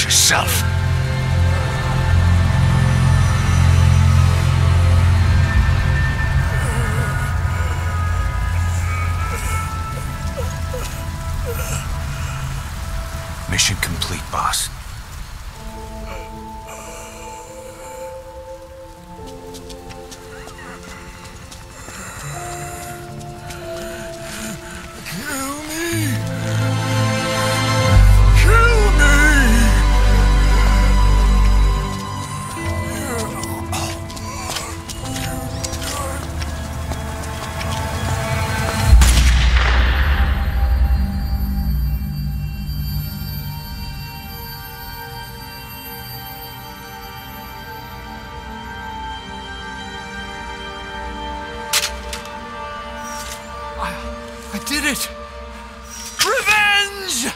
Yourself. Mission complete, boss. Kill me. Kill me. I did it! Revenge!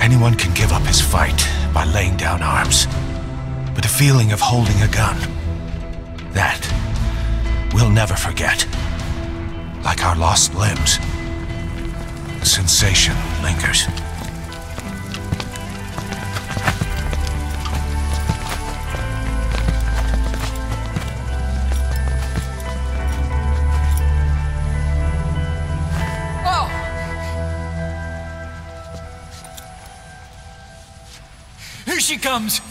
Anyone can give up his fight by laying down arms. But the feeling of holding a gun, that we'll never forget. Like our lost limbs, the sensation lingers. Here she comes!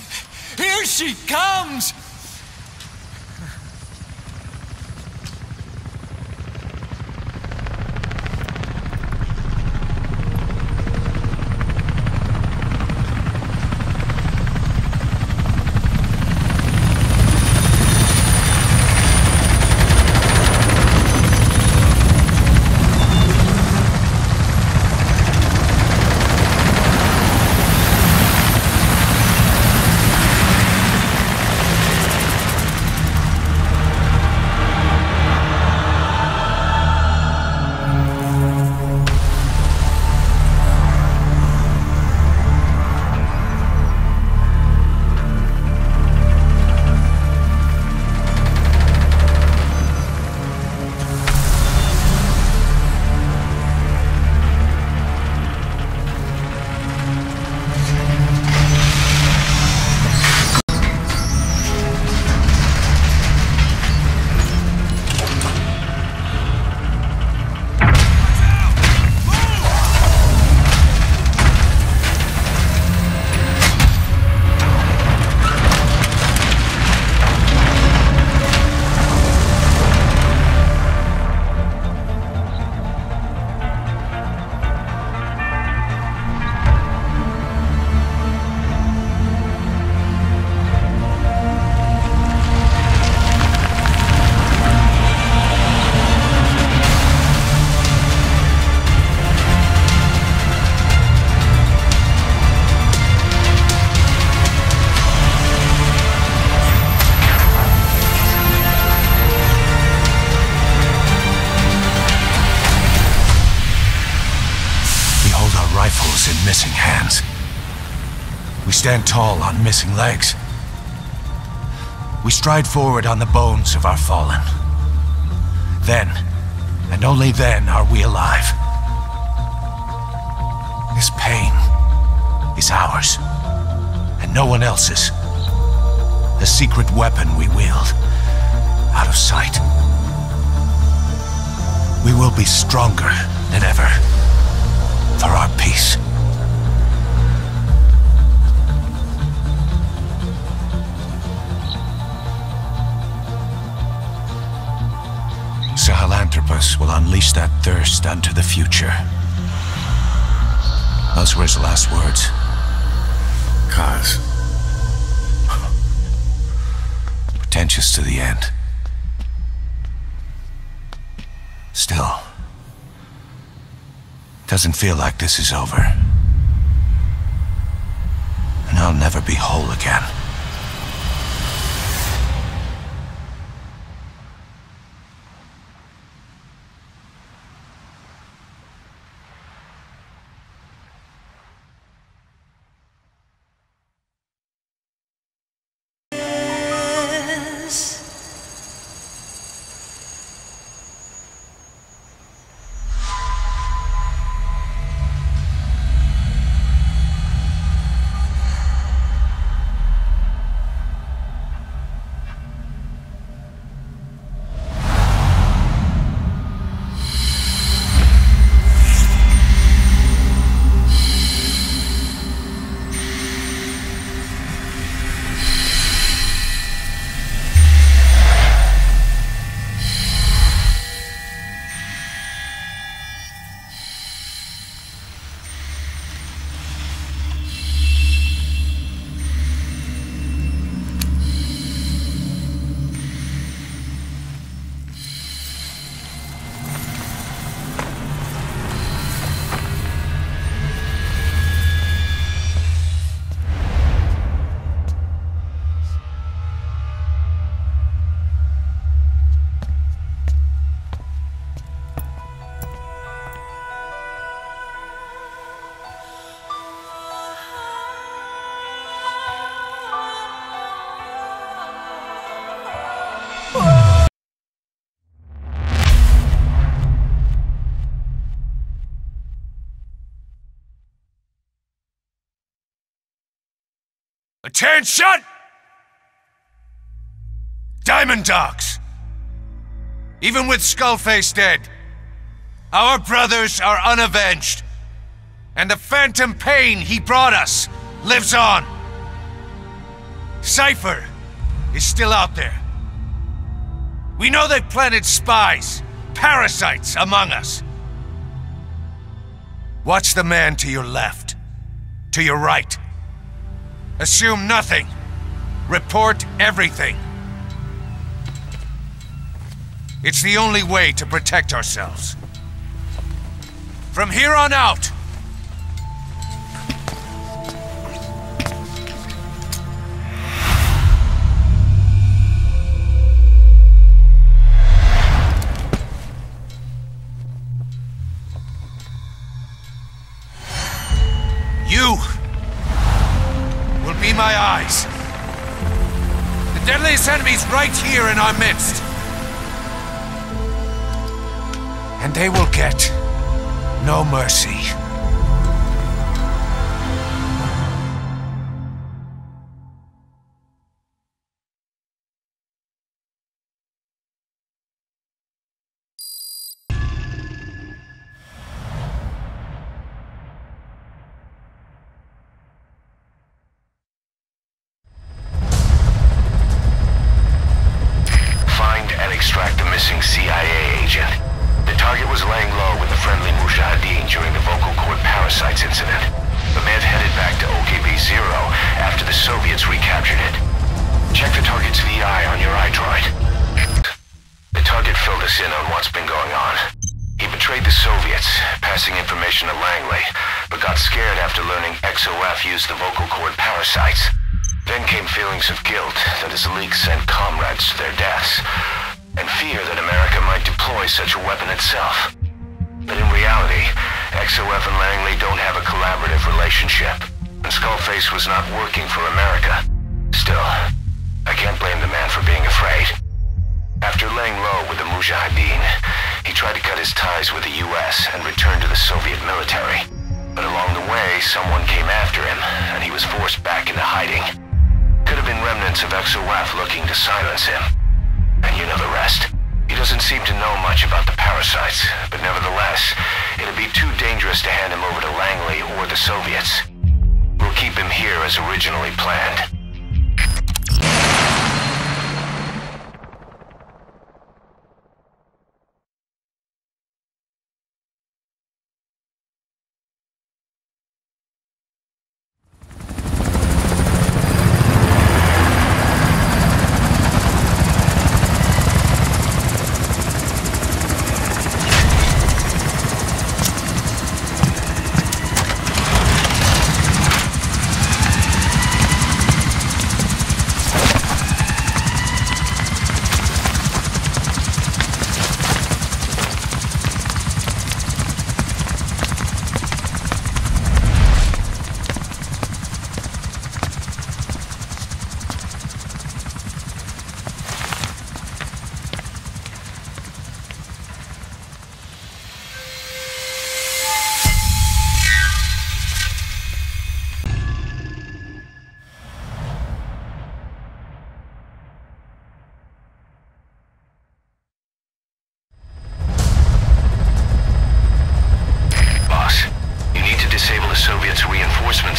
Here she comes! In missing hands. We stand tall on missing legs. We stride forward on the bones of our fallen. Then, and only then, are we alive. This pain is ours, and no one else's. The secret weapon we wield, out of sight. We will be stronger than ever, for our peace. Sahelanthropus will unleash that thirst unto the future. Those were his last words. Cause. Pretentious to the end. Still, doesn't feel like this is over. And I'll never be whole again. Attention! Diamond Dogs! Even with Skullface dead, our brothers are unavenged. And the phantom pain he brought us lives on. Cypher is still out there. We know they've planted spies, parasites among us. Watch the man to your left, to your right. Assume nothing. Report everything. It's the only way to protect ourselves. From here on out, you will be my eyes. The deadliest enemy's right here in our midst. And they will get no mercy. Find and extract the missing CIA agent. The target was laying low with the friendly Mujahideen during the vocal cord parasites incident, but may have headed back to OKB-0 after the Soviets recaptured it. Check the target's VI on your iDroid. The target filled us in on what's been going on. He betrayed the Soviets, passing information to Langley, but got scared after learning XOF used the vocal cord parasites. Then came feelings of guilt that his leaks sent comrades to their deaths, and fear that America might deploy such a weapon itself. But in reality, XOF and Langley don't have a collaborative relationship, and Skullface was not working for America. Still, I can't blame the man for being afraid. After laying low with the Mujahideen, he tried to cut his ties with the US and return to the Soviet military. But along the way, someone came after him, and he was forced back into hiding. Could have been remnants of XOF looking to silence him. And you know the rest. He doesn't seem to know much about the parasites, but nevertheless, it'd be too dangerous to hand him over to Langley or the Soviets. We'll keep him here as originally planned.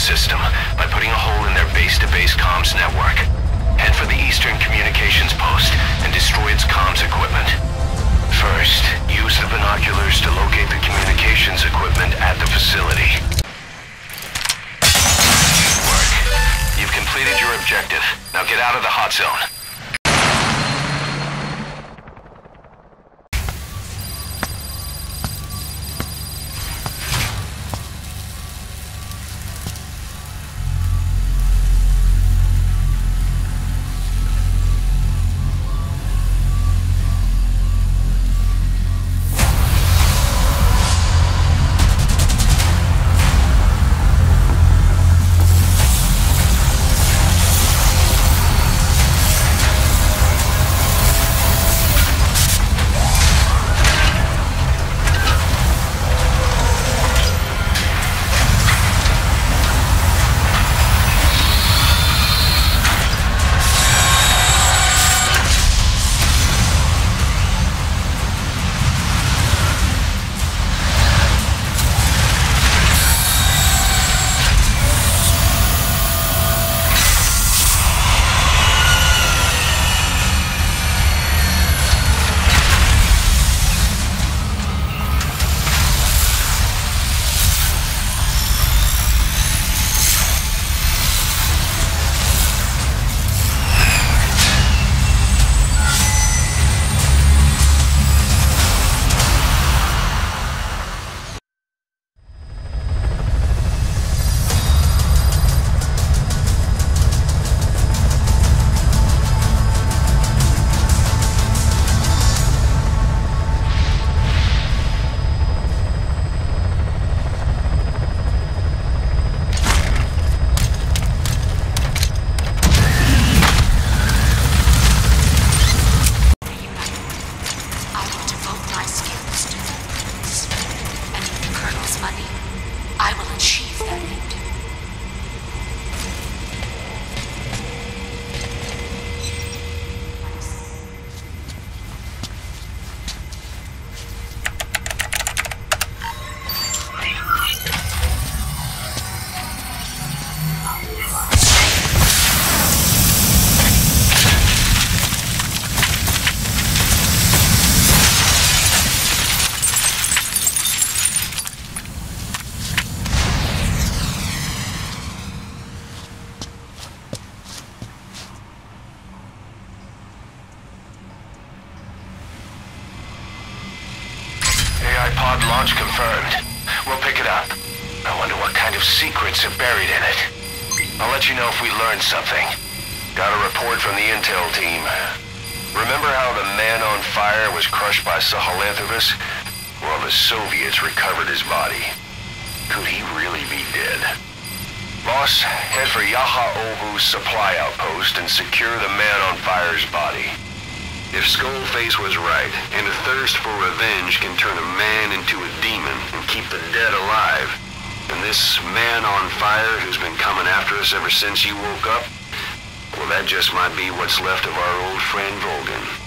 System by putting a hole in their base-to-base comms network. Head for the eastern communications post and destroy its comms equipment. First, use the binoculars to locate the communications equipment at the facility. Good work. You've completed your objective. Now get out of the hot zone. Launch confirmed. We'll pick it up. I wonder what kind of secrets are buried in it. I'll let you know if we learn something. Got a report from the intel team. Remember how the man on fire was crushed by Sahelanthropus? Well, the Soviets recovered his body. Could he really be dead? Boss, head for Yaha Ohu's supply outpost and secure the man on fire's body. If Skullface was right, and a thirst for revenge can turn a man into a demon and keep the dead alive, then this man on fire who's been coming after us ever since you woke up, well, that just might be what's left of our old friend Volgan.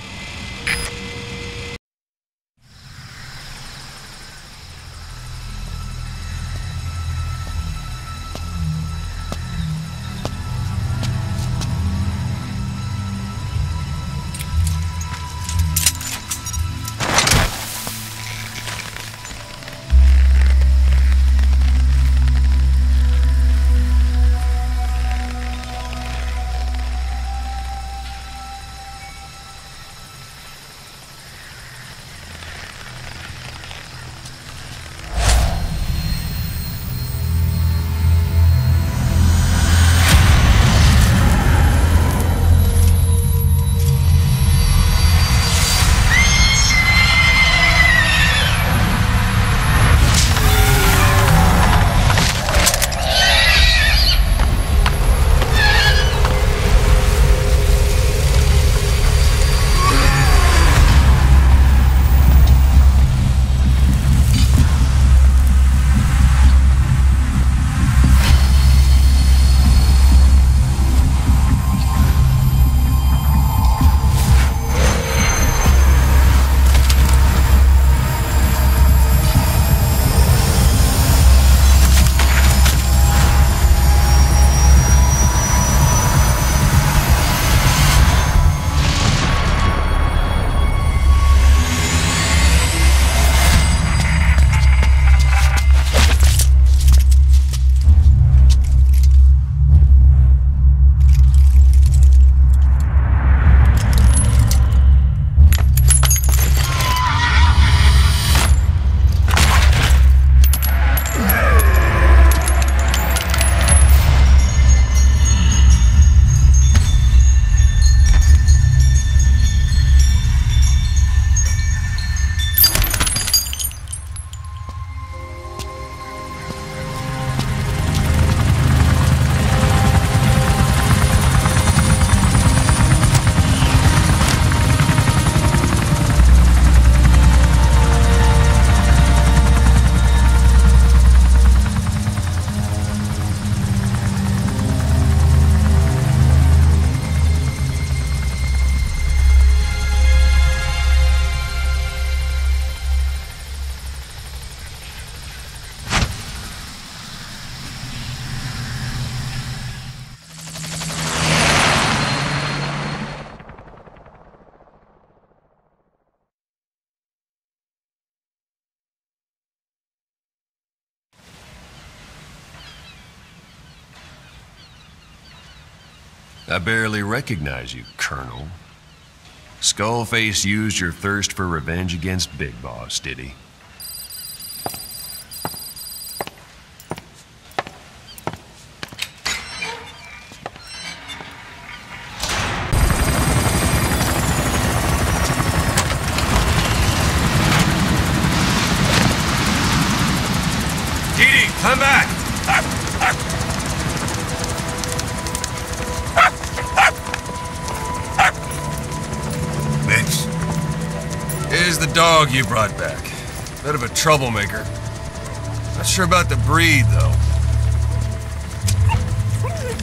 I barely recognize you, Colonel. Skullface used your thirst for revenge against Big Boss, did he? Didi, come back! Here's the dog you brought back. Bit of a troublemaker. Not sure about the breed, though.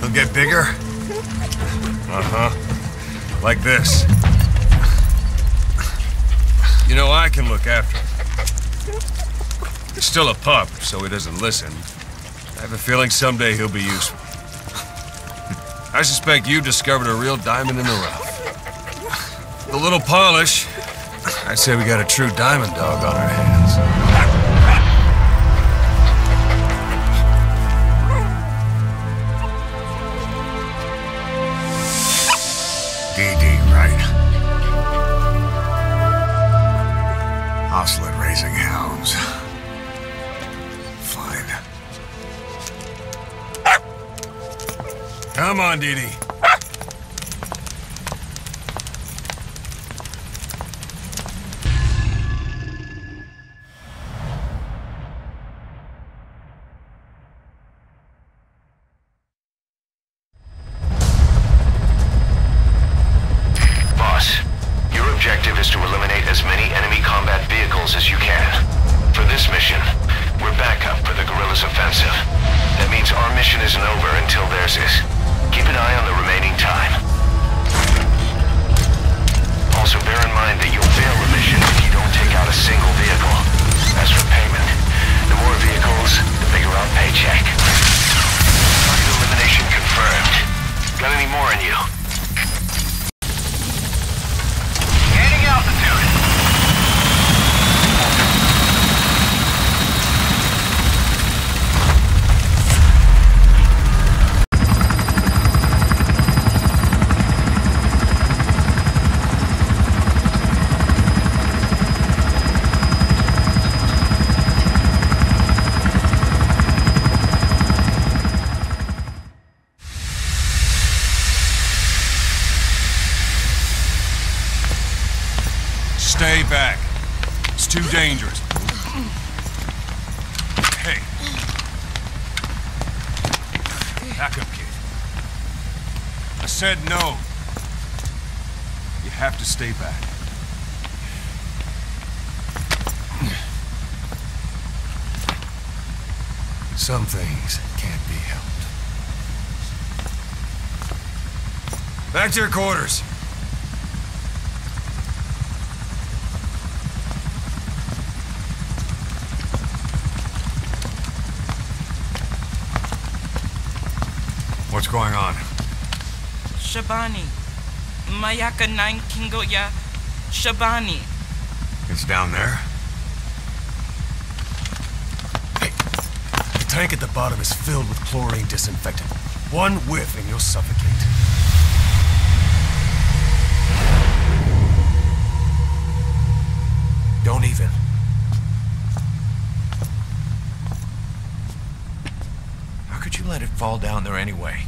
He'll get bigger? Uh-huh. Like this. You know, I can look after him. He's still a pup, so he doesn't listen. I have a feeling someday he'll be useful. I suspect you discovered a real diamond in the rough. With a little polish, I'd say we got a true diamond dog on our hands. DD, right? Hostile at raising hounds. Come on, Didi. Boss, your objective is to eliminate as many enemy combat vehicles as you can. For this mission, we're backup for the guerrillas' offensive. That means our mission isn't over until theirs is. Keep an eye on the remaining time. Also bear in mind that you'll fail the mission if you don't take out a single vehicle. As for payment, the more vehicles, the bigger our paycheck. Target elimination confirmed. Got any more in you? Gaining altitude. Stay back. It's too dangerous. Hey. Back up, kid. I said no. You have to stay back. Some things can't be helped. Back to your quarters. What's going on? Shabani. Mayaka 9 Kingo ya Shabani. It's down there. Hey, the tank at the bottom is filled with chlorine disinfectant. One whiff and you'll suffocate. Don't even. How could you let it fall down there anyway?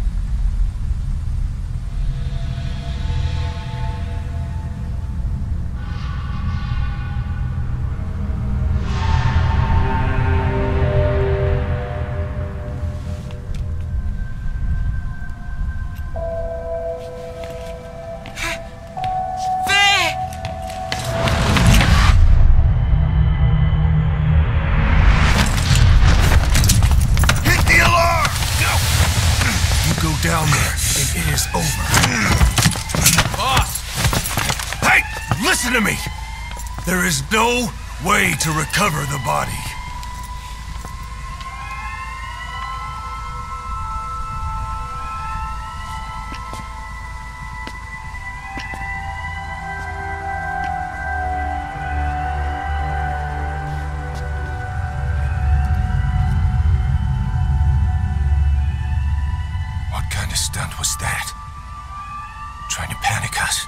Down there, and it is over. Boss! Hey! Listen to me! There is no way to recover the body. What kind of stunt was that? Trying to panic us?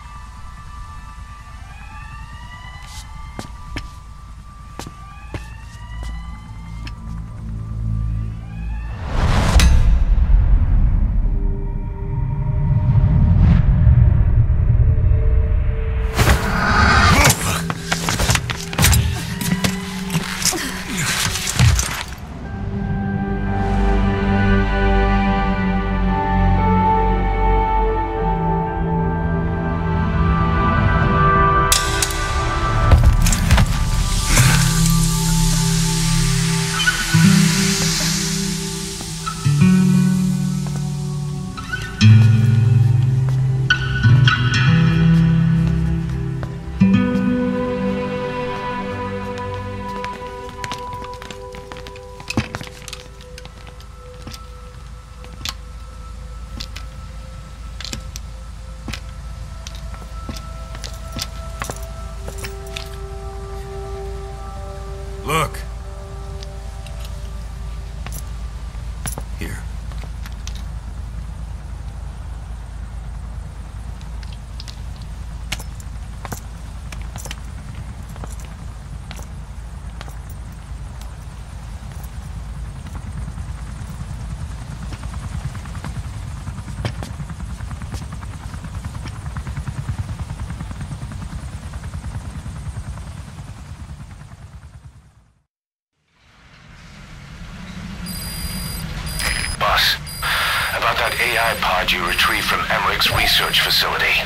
AI pod you retrieved from Emmerich's research facility.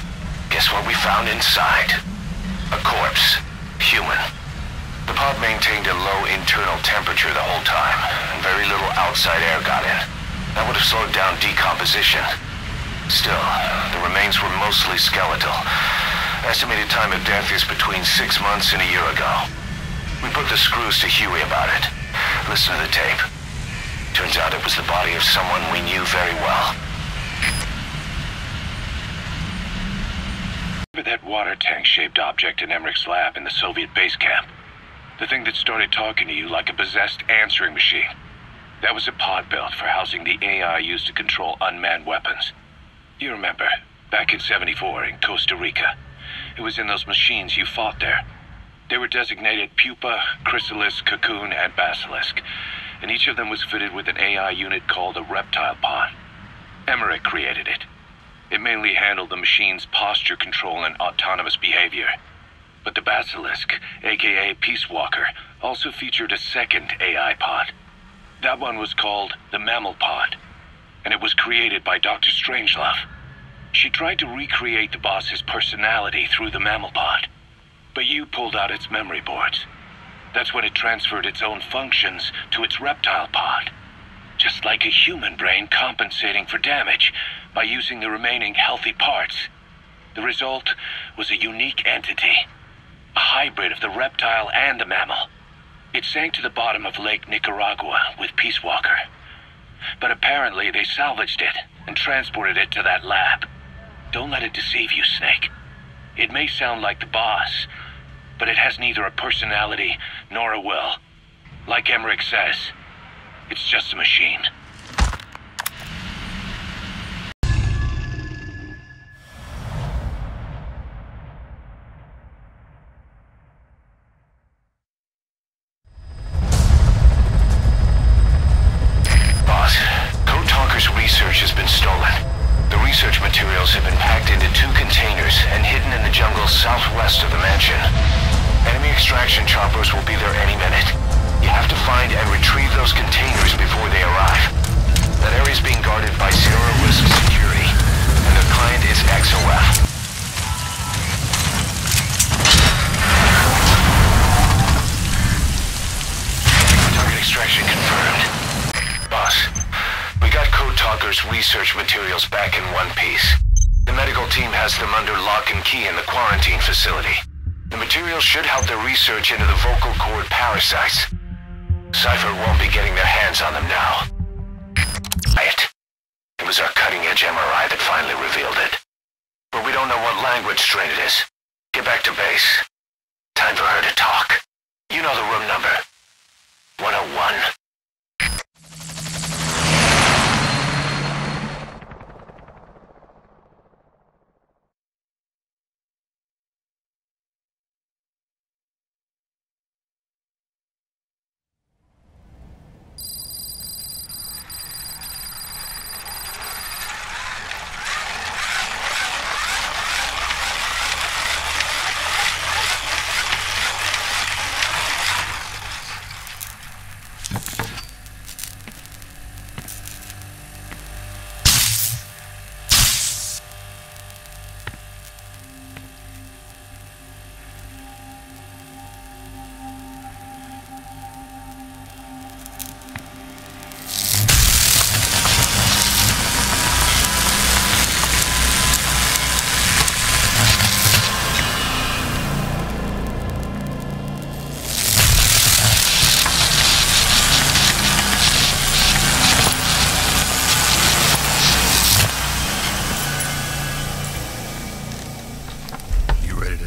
Guess what we found inside? A corpse. Human. The pod maintained a low internal temperature the whole time, and very little outside air got in. That would have slowed down decomposition. Still, the remains were mostly skeletal. Estimated time of death is between 6 months and a year ago. We put the screws to Huey about it. Listen to the tape. Turns out it was the body of someone we knew very well. Remember that water tank-shaped object in Emmerich's lab in the Soviet base camp? The thing that started talking to you like a possessed answering machine. That was a pod built for housing the AI used to control unmanned weapons. You remember, back in '74 in Costa Rica. It was in those machines you fought there. They were designated Pupa, Chrysalis, Cocoon, and Basilisk, and each of them was fitted with an AI unit called a reptile pod. Emmerich created it. It mainly handled the machine's posture control and autonomous behavior. But the Basilisk, aka Peace Walker, also featured a second AI pod. That one was called the Mammal Pod, and it was created by Dr. Strangelove. She tried to recreate the boss's personality through the Mammal Pod, but you pulled out its memory boards. That's when it transferred its own functions to its reptile pod. Just like a human brain compensating for damage by using the remaining healthy parts. The result was a unique entity, a hybrid of the reptile and the mammal. It sank to the bottom of Lake Nicaragua with Peace Walker. But apparently they salvaged it and transported it to that lab. Don't let it deceive you, Snake. It may sound like the boss, but it has neither a personality nor a will. Like Emmerich says, it's just a machine. Boss, Code Talker's research has been stolen. The research materials have been packed into 2 containers and hidden in the jungle southwest of the mansion. Enemy extraction choppers will be there any minute. You have to find and retrieve those containers before they arrive. That area is being guarded by zero-risk security, and their client is XOF. Target extraction confirmed. Boss, we got Code Talker's research materials back in one piece. The medical team has them under lock and key in the quarantine facility. The materials should help their research into the vocal cord parasites. Cypher won't be getting their hands on them now. It was our cutting-edge MRI that finally revealed it. But we don't know what language strain it is. Get back to base. Time for her to talk. You know the room number. 101.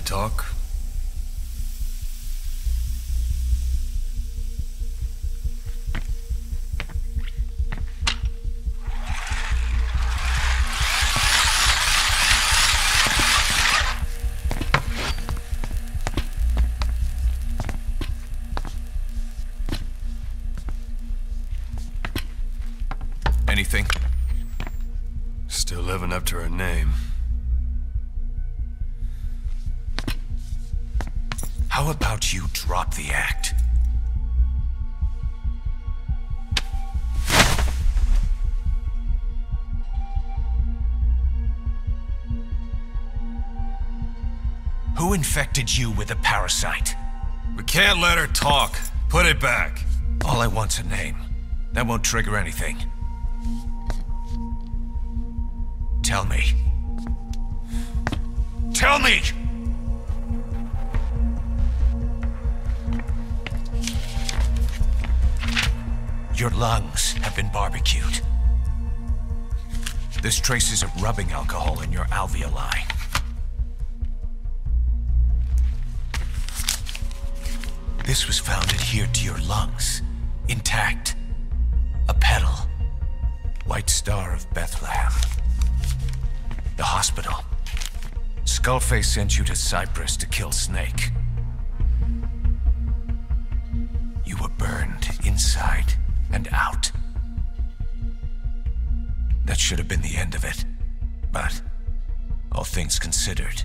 Talk? Anything? Still living up to her name. How about you drop the act? Who infected you with a parasite? We can't let her talk. Put it back. All I want's a name. That won't trigger anything. Tell me. Tell me! Your lungs have been barbecued. There's traces of rubbing alcohol in your alveoli. This was found adhered to your lungs, intact. A petal. White Star of Bethlehem. The hospital. Skullface sent you to Cyprus to kill Snake. You were burned inside and out. That should have been the end of it. But, all things considered,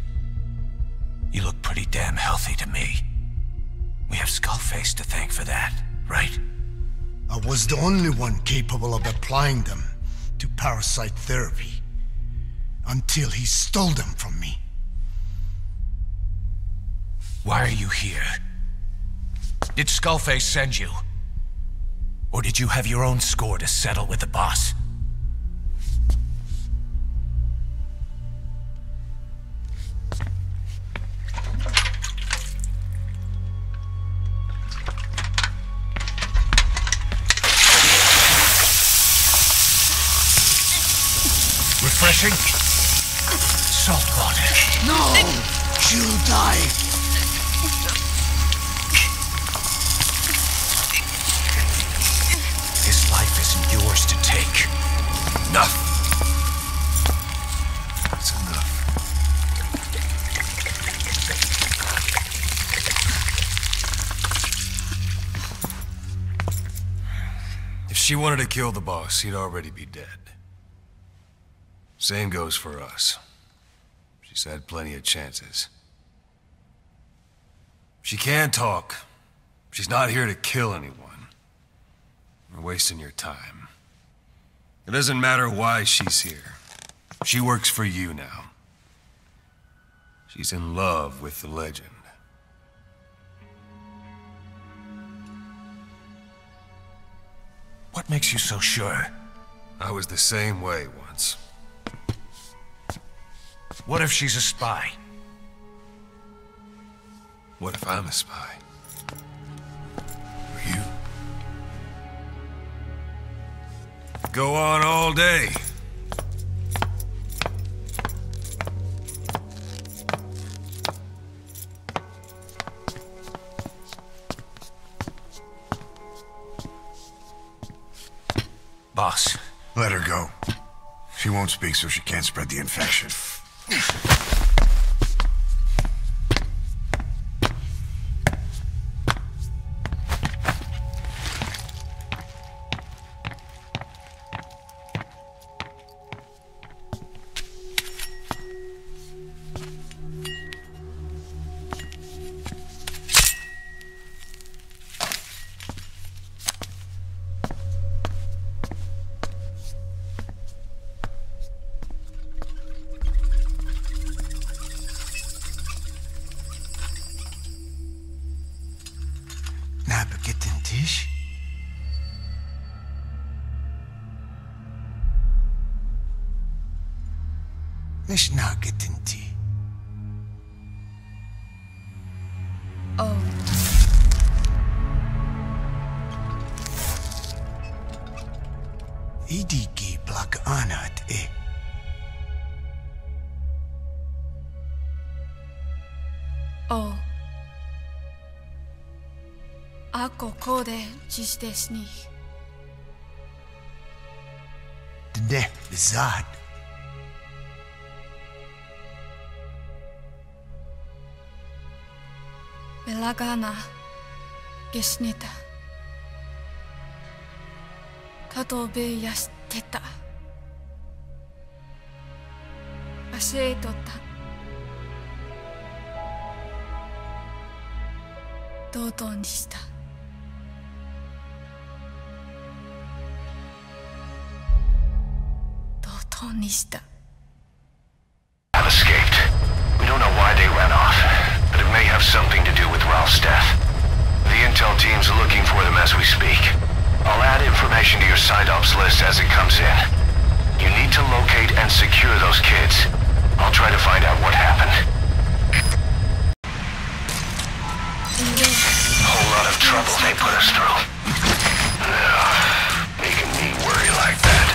you look pretty damn healthy to me. We have Skullface to thank for that, right? I was the only one capable of applying them to parasite therapy. Until he stole them from me. Why are you here? Did Skullface send you? Or did you have your own score to settle with the boss? Refreshing? Salt water. No! She'll die! His life isn't yours to take. Enough. That's enough. If she wanted to kill the boss, he'd already be dead. Same goes for us. She's had plenty of chances. She can talk. She's not here to kill anyone. You're wasting your time. It doesn't matter why she's here. She works for you now. She's in love with the legend. What makes you so sure? I was the same way once. What if she's a spy? What if I'm a spy? For you? Go on all day. Boss. Let her go. She won't speak so she can't spread the infection. مش ناقد انتي. Oh. إيديكي بلاك آنات إيه. Oh. Ako kode jistesni. ده بالذات. Belagana gesnita. Katobe yasteta. Aseitota. Dodo ni shita. Have escaped. We don't know why they ran off. have something to do with Ralph's death. The intel team's looking for them as we speak. I'll add information to your side ops list as it comes in. You need to locate and secure those kids. I'll try to find out what happened. A whole lot of trouble they put us through. Making me worry like that.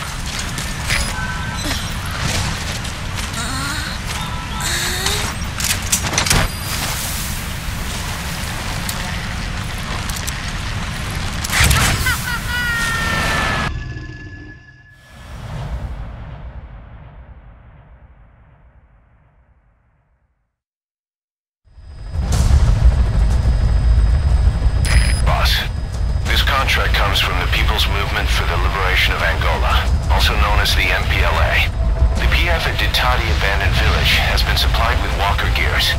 Contract comes from the People's Movement for the Liberation of Angola, also known as the MPLA. The PF at Ditati Abandoned Village has been supplied with walker gears.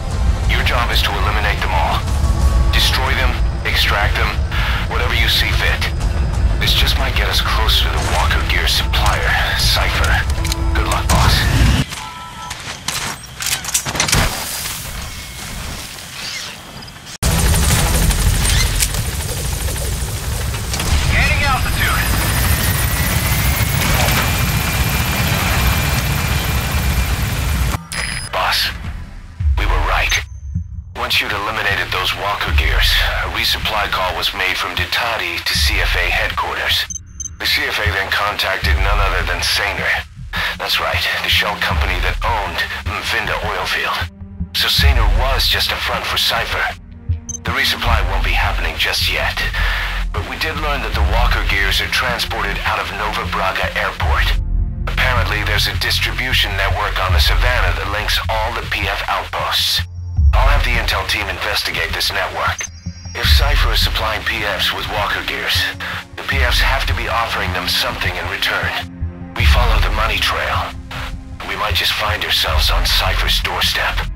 Your job is to eliminate them all. Destroy them, extract them, whatever you see fit. This just might get us closer to the walker gear supplier, Cypher. Good luck, boss. Once you'd eliminated those walker gears, a resupply call was made from Ditati to CFA headquarters. The CFA then contacted none other than Saner. That's right, the shell company that owned Mvinda Oilfield. So Saner was just a front for Cypher. The resupply won't be happening just yet, but we did learn that the walker gears are transported out of Nova Braga Airport. Apparently there's a distribution network on the Savannah that links all the PF outposts. I'll have the intel team investigate this network. If Cypher is supplying PFs with walker gears, the PFs have to be offering them something in return. We follow the money trail. We might just find ourselves on Cypher's doorstep.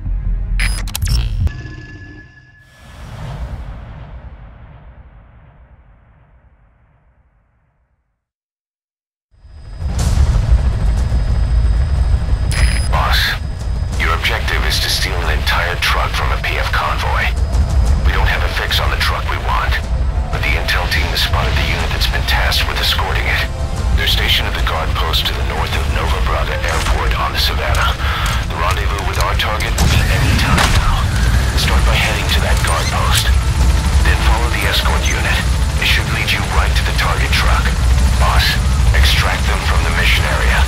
Objective is to steal an entire truck from a PF convoy. We don't have a fix on the truck we want, but the intel team has spotted the unit that's been tasked with escorting it. They're stationed at the guard post to the north of Nova Braga Airport on the Savannah. The rendezvous with our target will be any time now. Start by heading to that guard post. Then follow the escort unit. It should lead you right to the target truck. Boss, extract them from the mission area.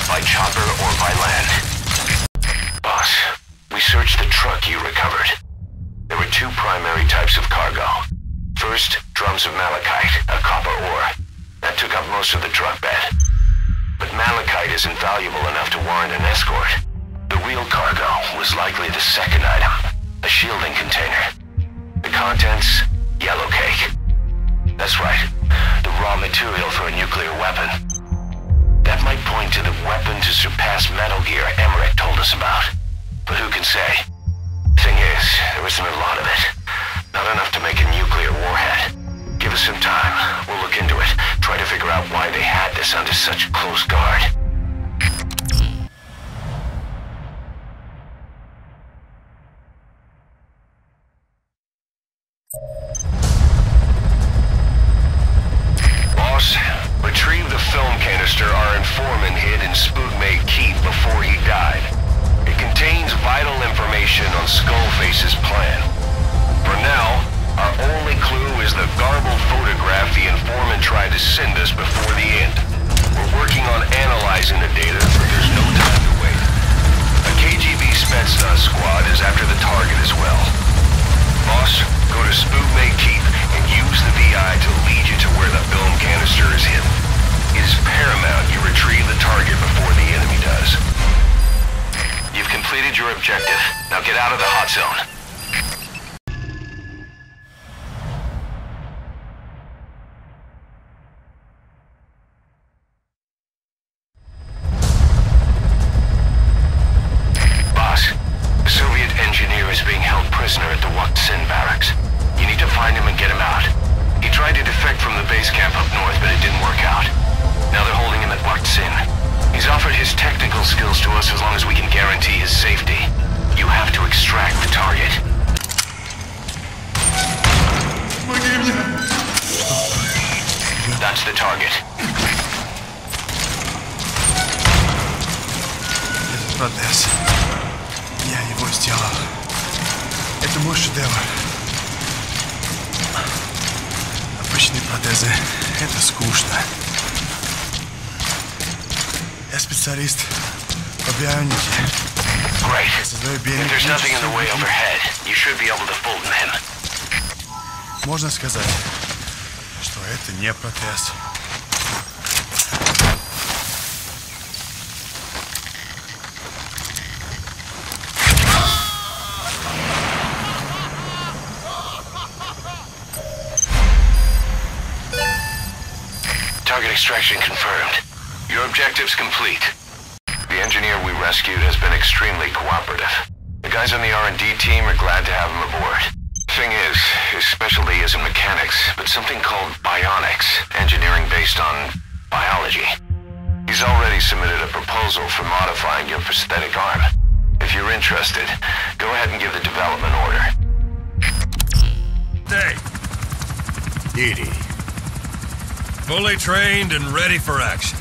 By chopper or by land. Boss, we searched the truck you recovered. There were two primary types of cargo. First, drums of malachite, a copper ore. That took up most of the truck bed. But malachite isn't valuable enough to warrant an escort. The real cargo was likely the second item, a shielding container. The contents, yellow cake. That's right, the raw material for a nuclear weapon. That might point to the weapon to surpass Metal Gear Emmerich told us about. But who can say? Thing is, there isn't a lot of it. Not enough to make a nuclear warhead. Give us some time. We'll look into it. Try to figure out why they had this under such close guard. Boss, retrieve the film canister our informant hid in Spookmate Keep before he died. It contains vital information on Skullface's plan. For now, our only clue is the garbled photograph the informant tried to send us before the end. We're working on analyzing the data, but there's no time to wait. A KGB Spetsnaz squad is after the target as well. Boss, go to Spookmate Keep and use the VI to lead you to where the film canister is hidden. It is paramount you retrieve the target before the enemy does. You've completed your objective. Now get out of the hot zone. Boss, the Soviet engineer is being held prisoner at the Waksin barracks. You need to find him and get him out. He tried to defect from the base camp He's offered his technical skills to us as long as we can guarantee his safety. You have to extract the target. That's the target. Этот протез. Я его сделал. Это мой шедевр. Обычные протезы — это скучно. Я специалист по бионике. Great. If there's nothing in the way overhead, you should be able to fold him. Можно сказать, что это не протез. Target extraction confirmed. Your objective's complete. The engineer we rescued has been extremely cooperative. The guys on the R&D team are glad to have him aboard. Thing is, his specialty isn't mechanics, but something called bionics, engineering based on biology. He's already submitted a proposal for modifying your prosthetic arm. If you're interested, go ahead and give the development order. Day. Didi. Fully trained and ready for action.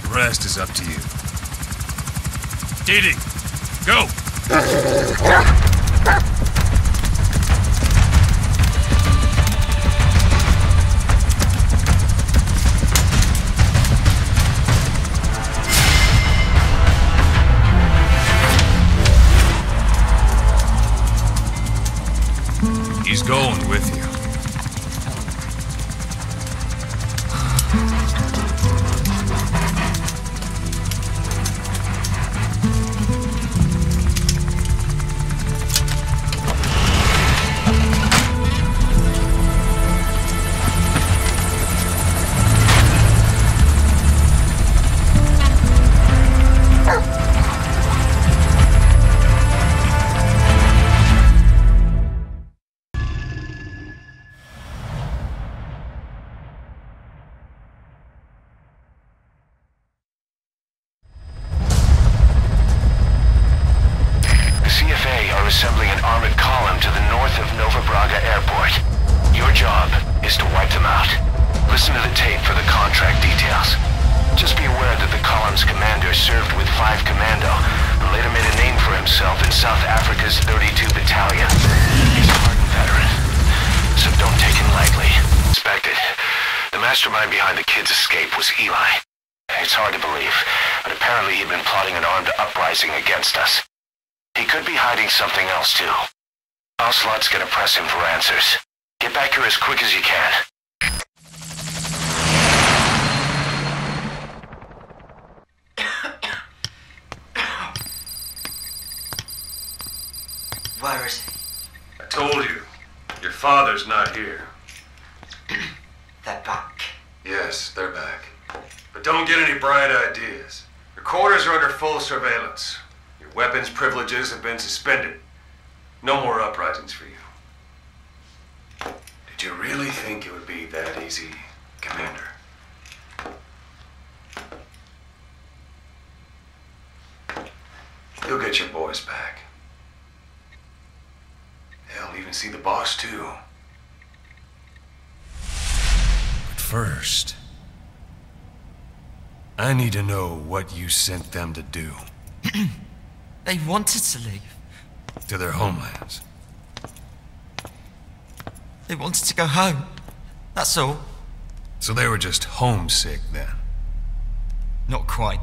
The rest is up to you. Didi, go! He's going with you. Assembling an armored column to the north of Nova Braga Airport. Your job is to wipe them out. Listen to the tape for the contract details. Just be aware that the column's commander served with 5 Commando and later made a name for himself in South Africa's 32 Battalion. He's a hardened veteran, so don't take him lightly. Expected. The mastermind behind the kid's escape was Eli. It's hard to believe, but apparently he'd been plotting an armed uprising against us. He could be hiding something else, too. Ocelot's gonna press him for answers. Get back here as quick as you can. Where is he? I told you. Your father's not here. They're back. Yes, they're back. But don't get any bright ideas. Your quarters are under full surveillance. Your weapons privileges have been suspended. No more uprisings for you. Did you really think it would be that easy, Commander? You'll get your boys back. Hell, even see the boss, too. But first, I need to know what you sent them to do. They wanted to leave. To their homelands. They wanted to go home. That's all. So they were just homesick then? Not quite.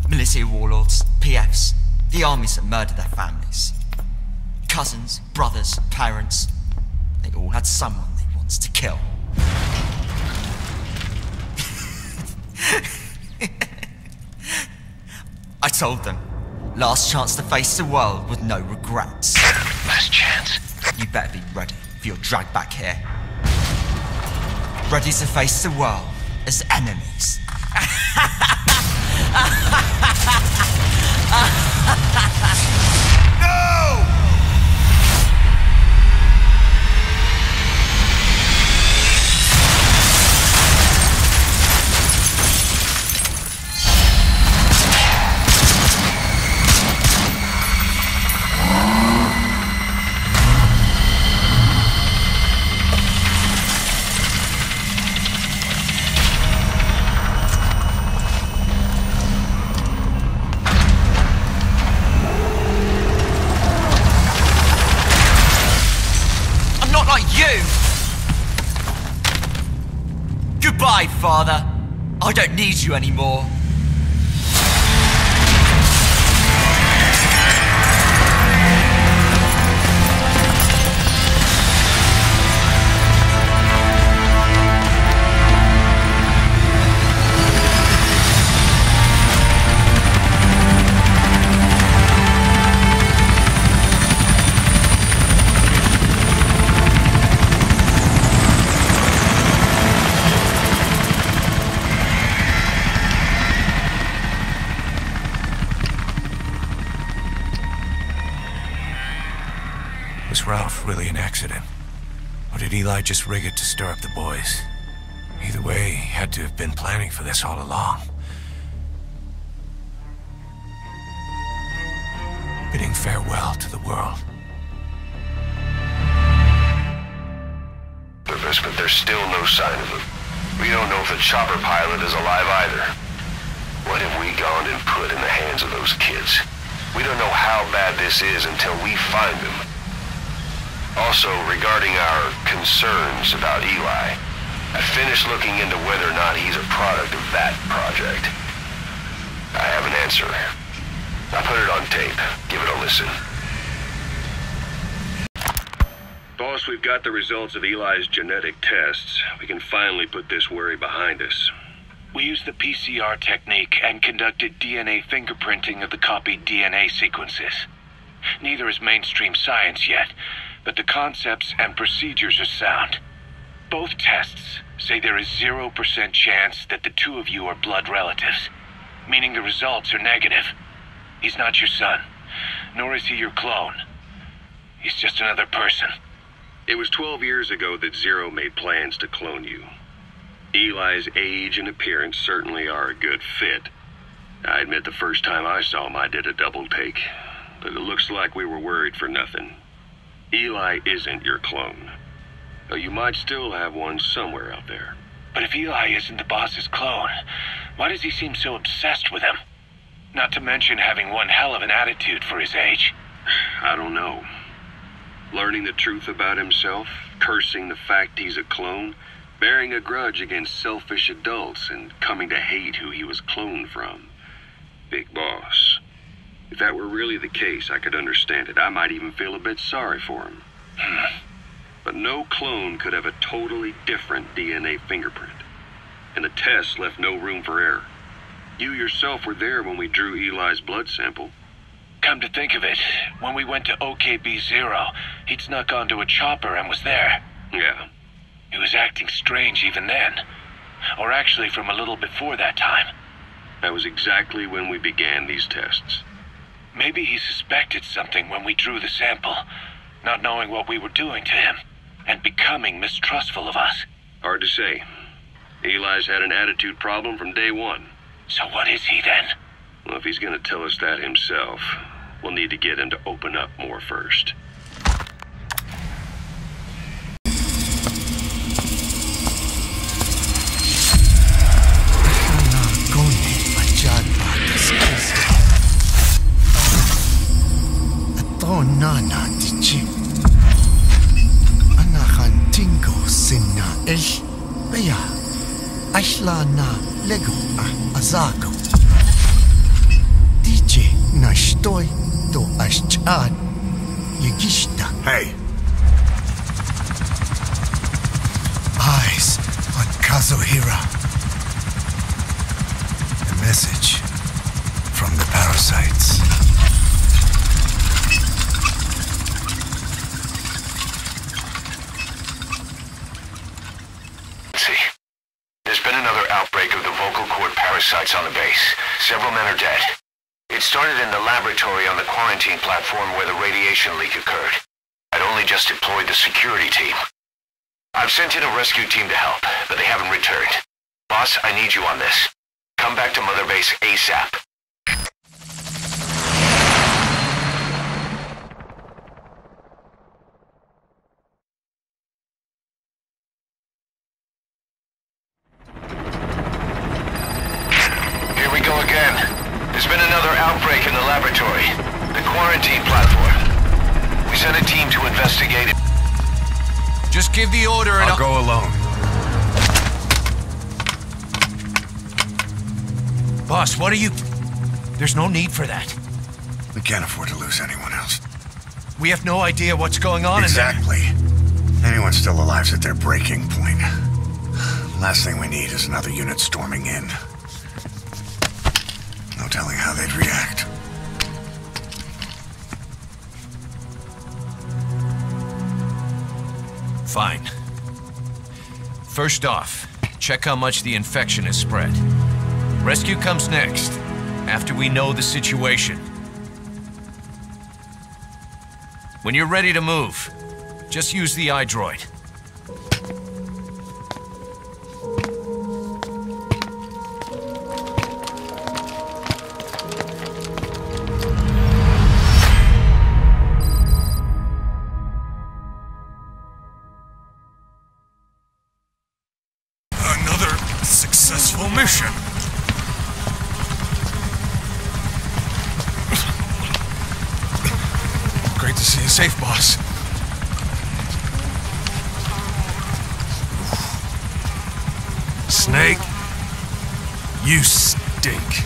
Military warlords, PFs, the armies that murdered their families. Cousins, brothers, parents. They all had someone they wanted to kill. I told them, last chance to face the world with no regrets. Last chance? You better be ready for your drag back here. Ready to face the world as enemies. Father. I don't need you anymore. Was Ralph really an accident? Or did Eli just rig it to stir up the boys? Either way, he had to have been planning for this all along. Bidding farewell to the world. But there's still no sign of him. We don't know if the chopper pilot is alive either. What have we gone and put in the hands of those kids? We don't know how bad this is until we find them. Also, regarding our concerns about Eli, I finished looking into whether or not he's a product of that project. I have an answer. I put it on tape. Give it a listen. Boss, we've got the results of Eli's genetic tests. We can finally put this worry behind us. We used the PCR technique and conducted DNA fingerprinting of the copied DNA sequences. Neither is mainstream science yet, but the concepts and procedures are sound. Both tests say there is 0% chance that the two of you are blood relatives, meaning the results are negative. He's not your son, nor is he your clone. He's just another person. It was 12 years ago that Zero made plans to clone you. Eli's age and appearance certainly are a good fit. I admit the first time I saw him I did a double take, but it looks like we were worried for nothing. Eli isn't your clone, though you might still have one somewhere out there. But if Eli isn't the boss's clone, why does he seem so obsessed with him? Not to mention having one hell of an attitude for his age. I don't know. Learning the truth about himself, cursing the fact he's a clone, bearing a grudge against selfish adults, and coming to hate who he was cloned from. Big boss. If that were really the case, I could understand it. I might even feel a bit sorry for him. But no clone could have a totally different DNA fingerprint. And the tests left no room for error. You yourself were there when we drew Eli's blood sample. Come to think of it, when we went to OKB-0, he'd snuck onto a chopper and was there. Yeah. He was acting strange even then. Or actually from a little before that time. That was exactly when we began these tests. Maybe he suspected something when we drew the sample, not knowing what we were doing to him, and becoming mistrustful of us. Hard to say. Eli's had an attitude problem from day one. So what is he then? Well, if he's going to tell us that himself, we'll need to get him to open up more first. Nana dici Anahan tingo sinna Beya Ashla na lego azago DJ nashtoy do ashchad Yigishta. Hey. Eyes on Kazuhira. A message from the parasites. Parasites on the base. Several men are dead. It started in the laboratory on the quarantine platform where the radiation leak occurred. I'd only just deployed the security team. I've sent in a rescue team to help, but they haven't returned. Boss, I need you on this. Come back to Mother Base ASAP. There's been another outbreak in the laboratory. The quarantine platform. We sent a team to investigate it. Just give the order and I'll go alone. Boss, what are you... There's no need for that. We can't afford to lose anyone else. We have no idea what's going on Exactly. Anyone still alive's at their breaking point. Last thing we need is another unit storming in. No telling how they'd react. Fine. First off, check how much the infection has spread. Rescue comes next, after we know the situation. When you're ready to move, just use the iDroid. Another successful mission. Great to see you safe, boss. Snake, you stink.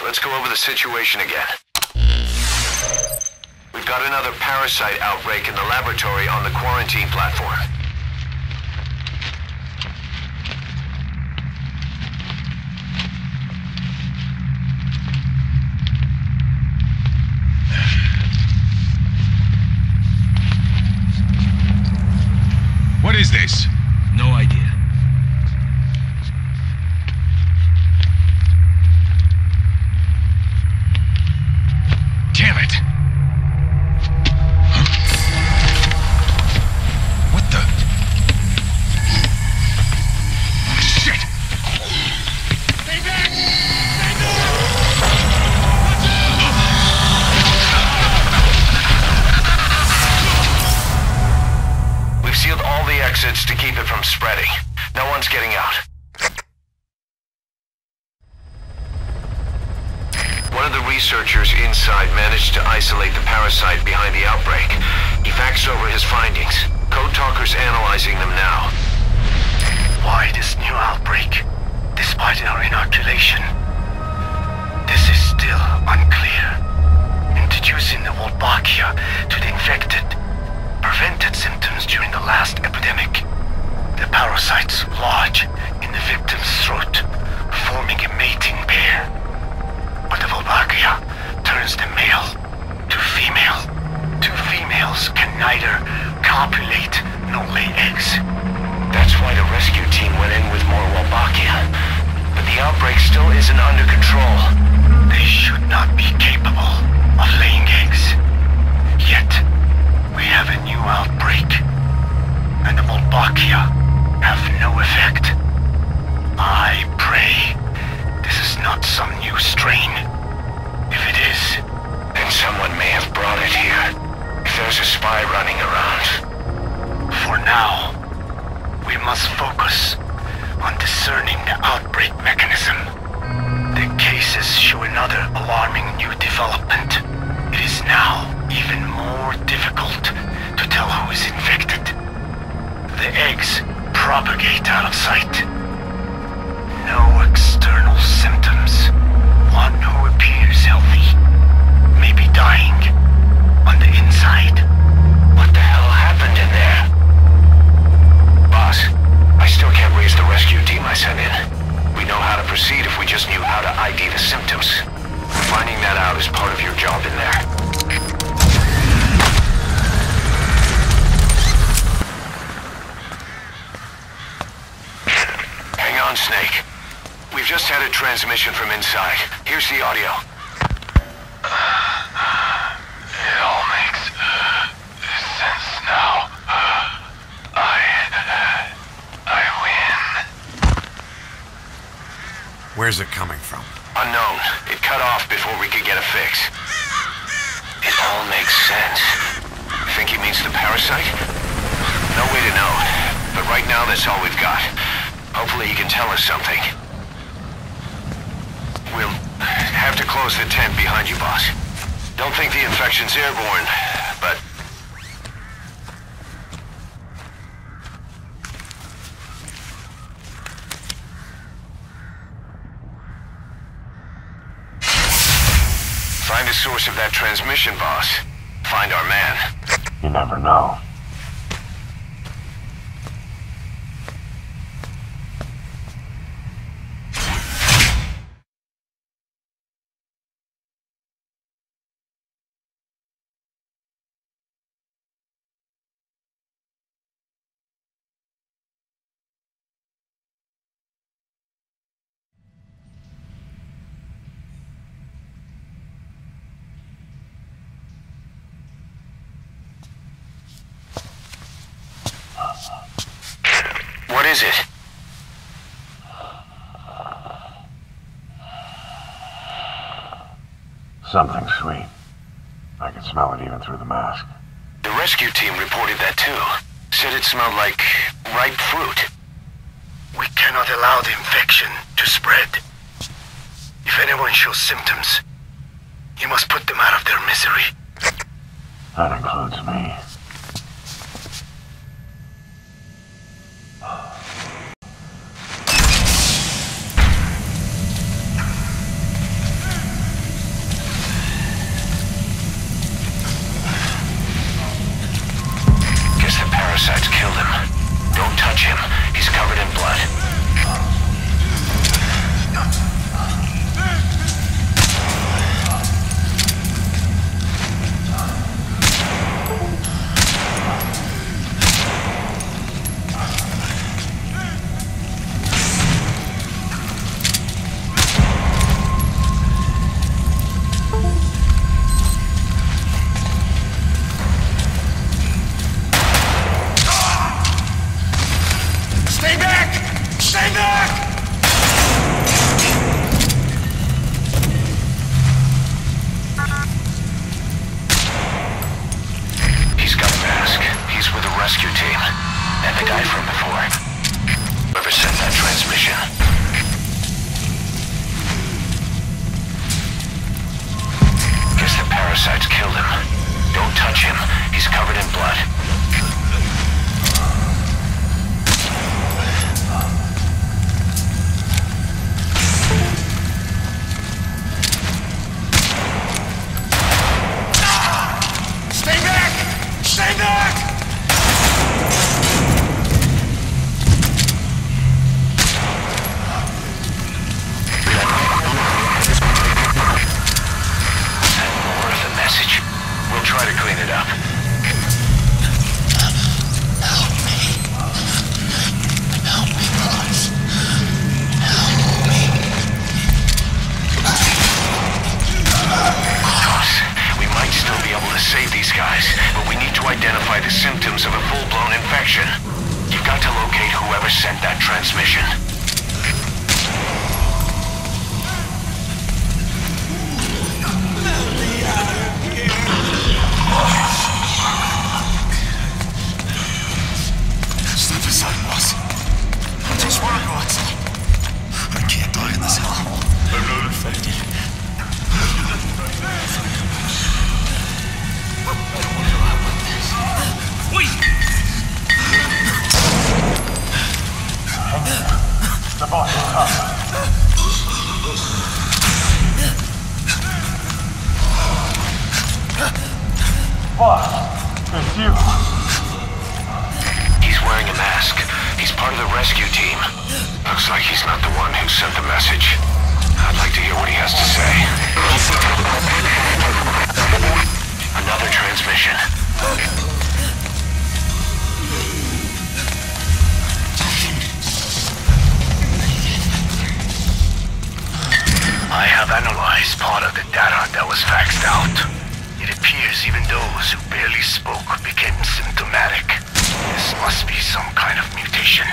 Let's go over the situation again. We've got another parasite outbreak in the laboratory on the quarantine platform. What is this? No idea. Damn it! What the? Shit! Stay back! Stay back! We've sealed all the exits to keep it from spreading. No one's getting out. One of the researchers inside managed to isolate the parasite behind the outbreak. He faxed over his findings. Code Talker's analyzing them now. Why this new outbreak, despite our inoculation? This is still unclear. Introducing the Wolbachia to the infected prevented symptoms during the last epidemic. The parasites lodge in the victim's throat, forming a mating pair. But the Wolbachia turns the male to female. Two females can neither copulate nor lay eggs. That's why the rescue team went in with more Wolbachia. But the outbreak still isn't under control. They should not be capable of laying eggs. Yet, we have a new outbreak. And the Wolbachia have no effect. I pray this is not some new strain. If it is, then someone may have brought it here. If there's a spy running around. For now, we must focus on discerning the outbreak mechanism. The cases show another alarming new development. It is now even more difficult to tell who is infected. The eggs propagate out of sight. No external symptoms. One who dying. On the inside. What the hell happened in there? Boss, I still can't raise the rescue team I sent in. We know how to proceed if we just knew how to ID the symptoms. Finding that out is part of your job in there. Hang on, Snake. We've just had a transmission from inside. Here's the audio. It all makes sense now. I win. Where's it coming from? Unknown. It cut off before we could get a fix. It all makes sense. Think he means the parasite? No way to know. But right now, that's all we've got. Hopefully he can tell us something. We'll have to close the tent behind you, boss. Don't think the infection's airborne, but... Find the source of that transmission, boss. Find our man. You never know. What is it? Something sweet. I can smell it even through the mask. The rescue team reported that too. Said it smelled like ripe fruit. We cannot allow the infection to spread. If anyone shows symptoms, you must put them out of their misery. That includes me. Guess the parasites killed him. Don't touch him. He's covered in blood. Stay back! Stay back! He's got a mask. He's with the rescue team. And the guy from before. Whoever sent that transmission. Guess the parasites killed him. Don't touch him. He's covered in blood. Stay back! Stay back! More of the message. We'll try to clean it up. Help me. Help me, boss. Help me. Boss, we might still be able to save these guys, but we need to identify the symptoms of a full-blown infection. You've got to locate whoever sent that transmission. Step aside, boss. I just want to go outside. I can't die in this hell. I'm not infected. The boss is up. fuck? It's you. He's wearing a mask. He's part of the rescue team. Looks like he's not the one who sent the message. I'd like to hear what he has to say. Another transmission. I have analyzed part of the data that was faxed out. It appears even those who barely spoke became symptomatic. This must be some kind of mutation.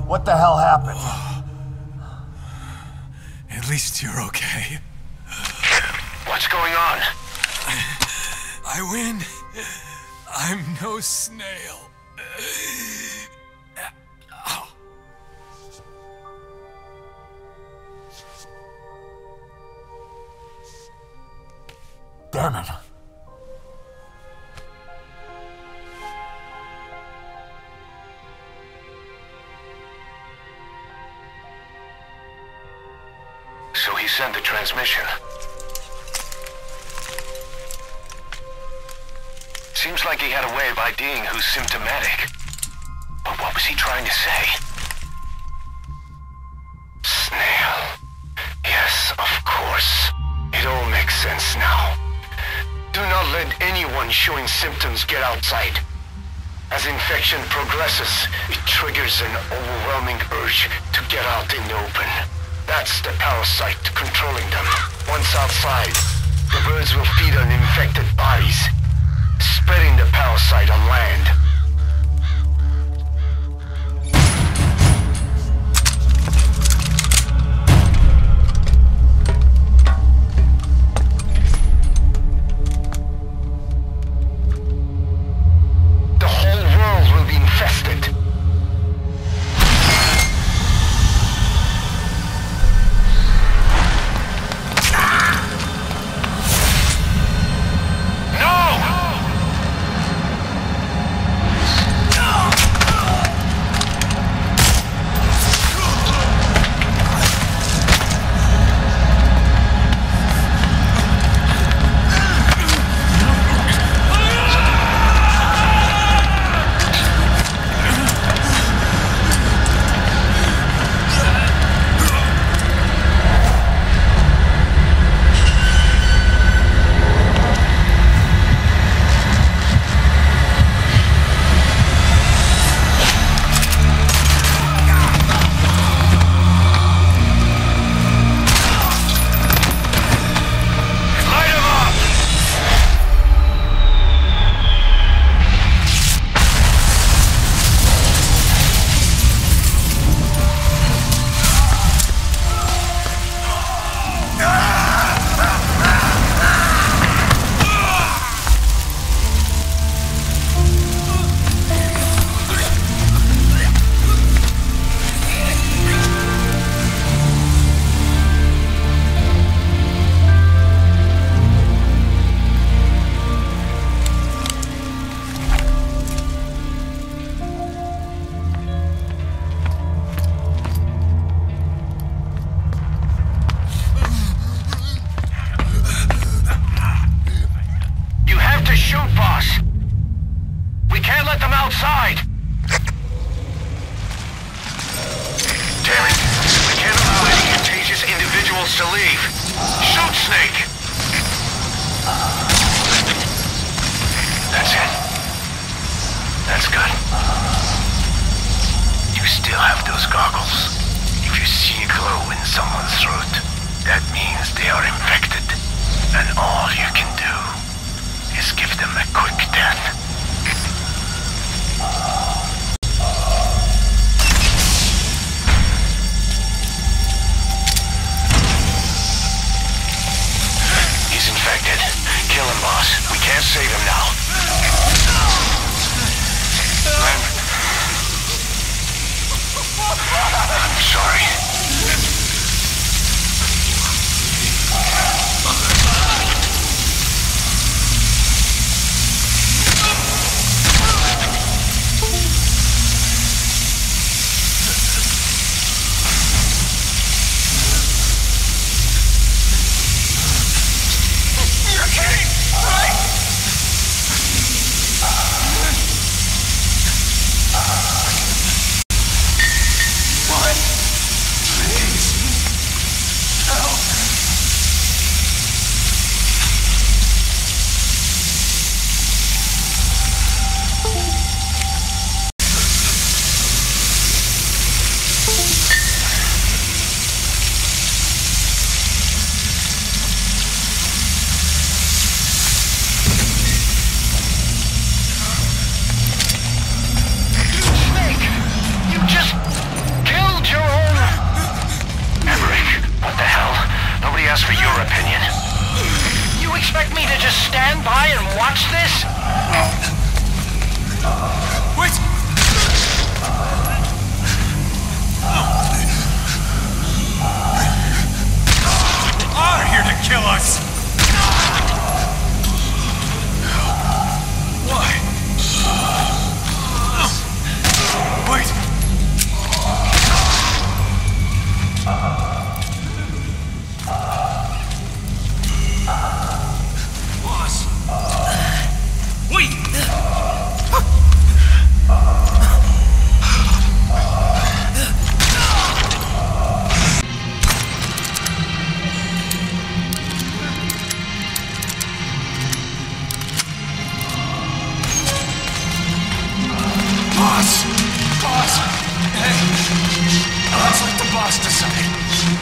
What the hell happened? At least you're okay. What's going on? I win. I'm no snail. Damn it. So he sent the transmission. Seems like he had a way of IDing who's symptomatic. But what was he trying to say? Snail. Yes, of course. It all makes sense now. Do not let anyone showing symptoms get outside. As infection progresses, it triggers an overwhelming urge to get out in the open. That's the parasite controlling them. Once outside, the birds will feed on infected bodies, spreading the parasite on land. The whole world will be infested. to leave. Shoot, Snake! That's it. That's good. You still have those goggles. If you see a glow in someone's throat, that means they are infected. And all you can do is give them a quick death. He's infected. Kill him, boss. We can't save him now. I'm sorry. You're kidding, right? What? Please. Help. Snake! You just killed your owner! Emmerich, what the hell? Nobody asked for your opinion. You expect me to just stand by and watch this? Wait! They are here to kill us! Why? Wait! Boss! Wait! Boss! Boss! Hey! Let's let the boss decide.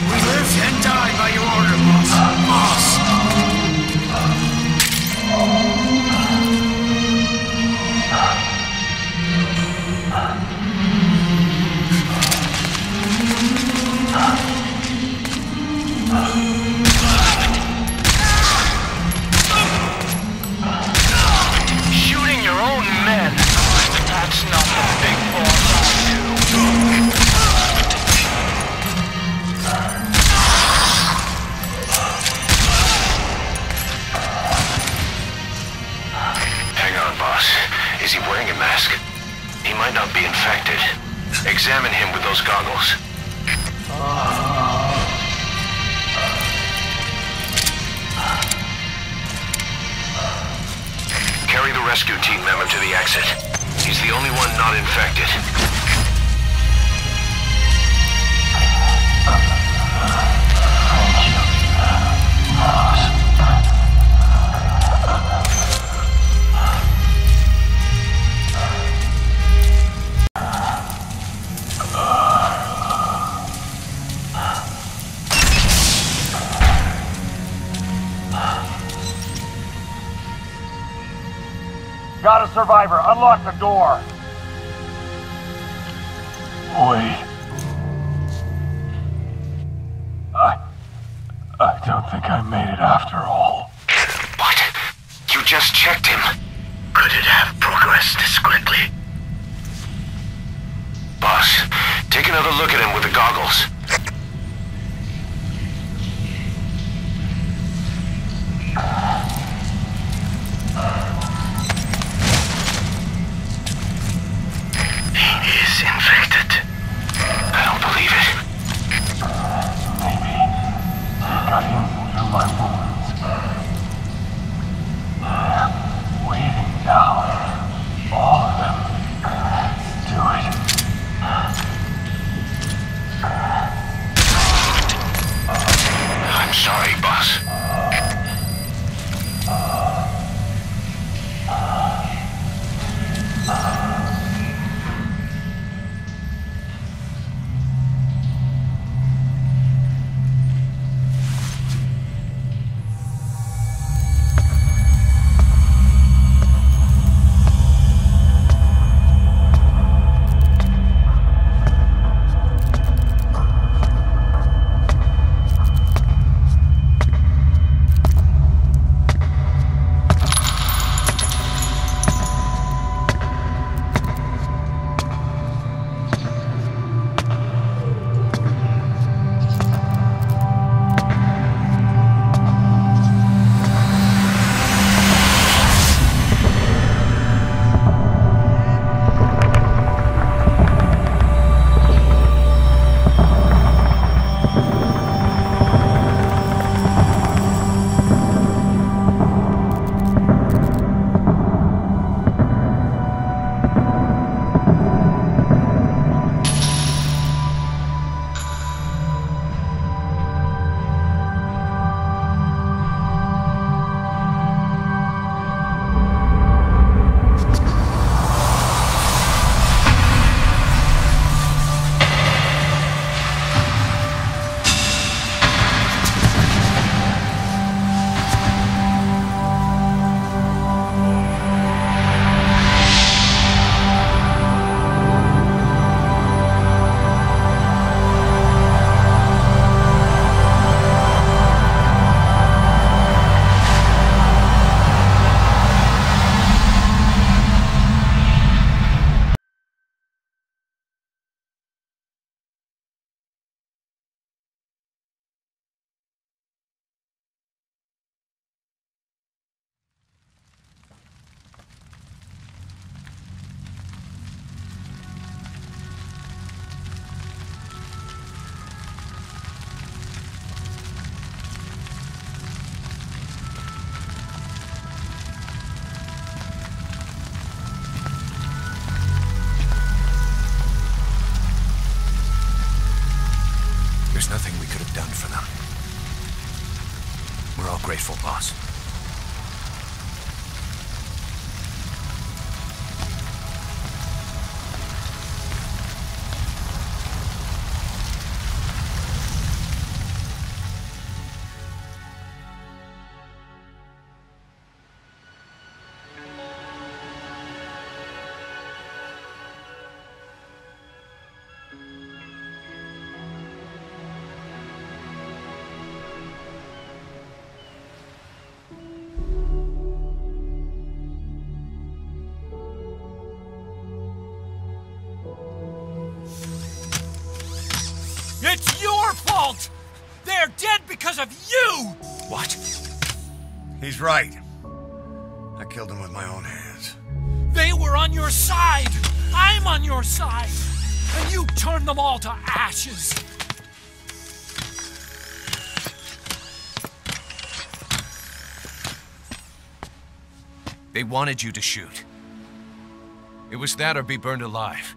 We live and die by your order, boss. Boss! Shooting your own men. That's not the big boss I do. Hang on, boss. Is he wearing a mask? He might not be infected. Examine him with those goggles. Carry the rescue team member to the exit. He's the only one not infected. Got a survivor. Unlock the door. Wait. I don't think I made it after all. What? You just checked him. Could it have progressed this quickly? Boss, take another look at him with the goggles. He is infected. I don't believe it. Maybe I got in through my wounds. They're waiting now. All of them. Do it. Sorry, boss. There's nothing we could have done for them. We're all grateful, boss. It's your fault! They're dead because of you! What? He's right. I killed him with my own hands. They were on your side! I'm on your side! And you turned them all to ashes! They wanted you to shoot. It was that or be burned alive.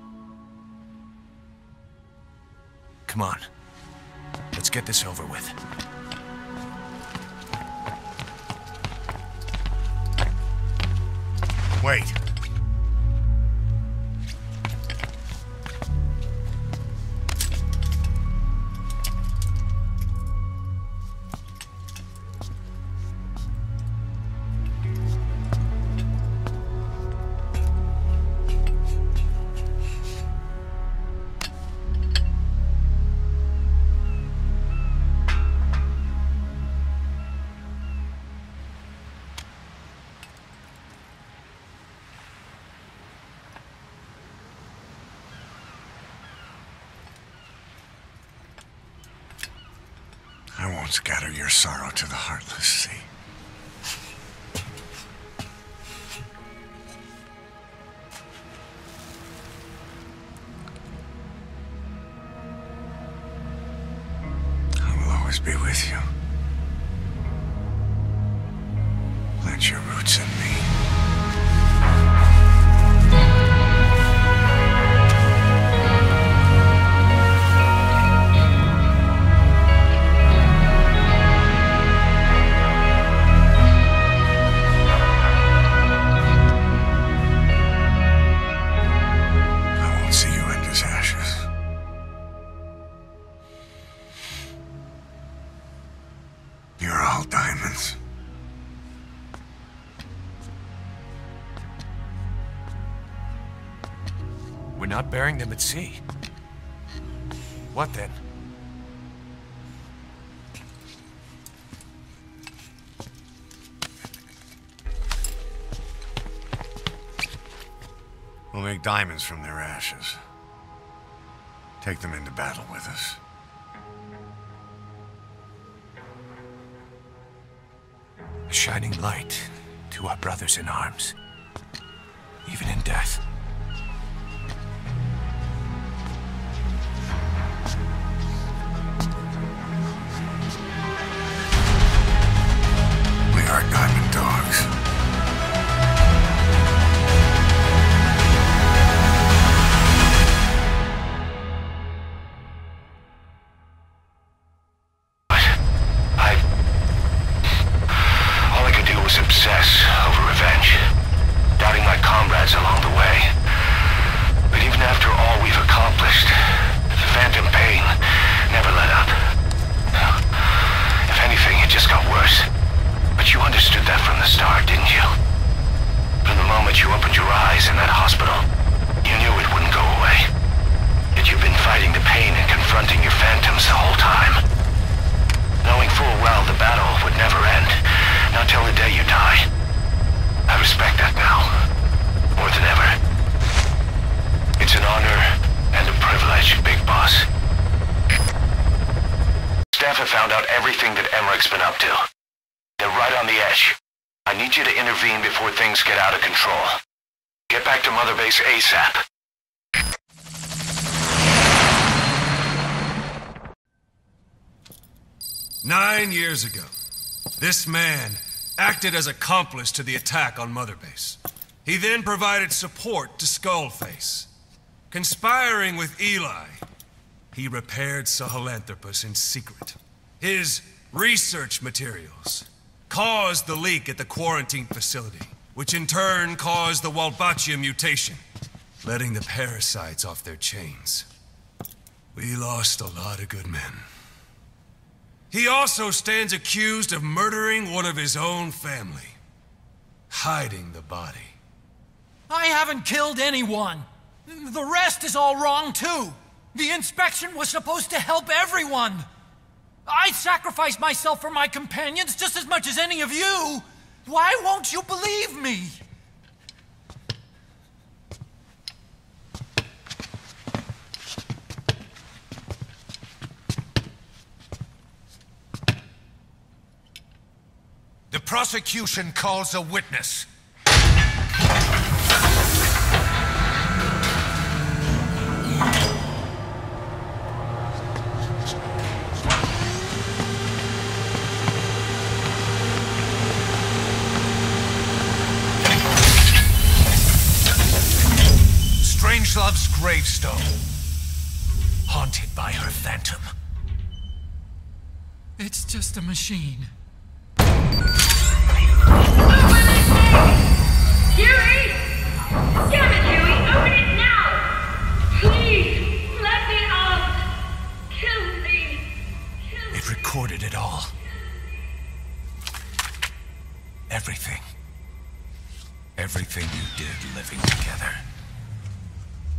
Come on. Let's get this over with. Wait. I won't scatter your sorrow to the heartless sea. I will always be with you. Plant your roots in me. Well, diamonds. We're not burying them at sea. What then? We'll make diamonds from their ashes. Take them into battle with us. A shining light to our brothers in arms, even in death. We are diamond dogs. Obsess over revenge, doubting my comrades along the way. But even after all we've accomplished, the Phantom Pain never let up. If anything, it just got worse. But you understood that from the start, didn't you? From the moment you opened your eyes in that hospital, you knew it wouldn't go away. Yet you've been fighting the pain and confronting your phantoms the whole time. Knowing full well the battle would never end, not till the day you die. I respect that now, more than ever. It's an honor and a privilege, Big Boss. Staff have found out everything that Emmerich's been up to. They're right on the edge. I need you to intervene before things get out of control. Get back to Mother Base ASAP. "9 years ago, this man acted as accomplice to the attack on Mother Base. He then provided support to Skullface. Conspiring with Eli, he repaired Sahelanthropus in secret. His research materials caused the leak at the quarantine facility, which in turn caused the Walbachia mutation, letting the parasites off their chains. We lost a lot of good men. He also stands accused of murdering one of his own family, hiding the body. I haven't killed anyone. The rest is all wrong, too. The inspection was supposed to help everyone. I sacrificed myself for my companions just as much as any of you. Why won't you believe me? The prosecution calls a witness. Strangelove's gravestone, haunted by her phantom. It's just a machine. Huey! Damn it, Huey! Open it now! Please! Let me out! Kill me! It recorded it all. Everything. Everything you did living together.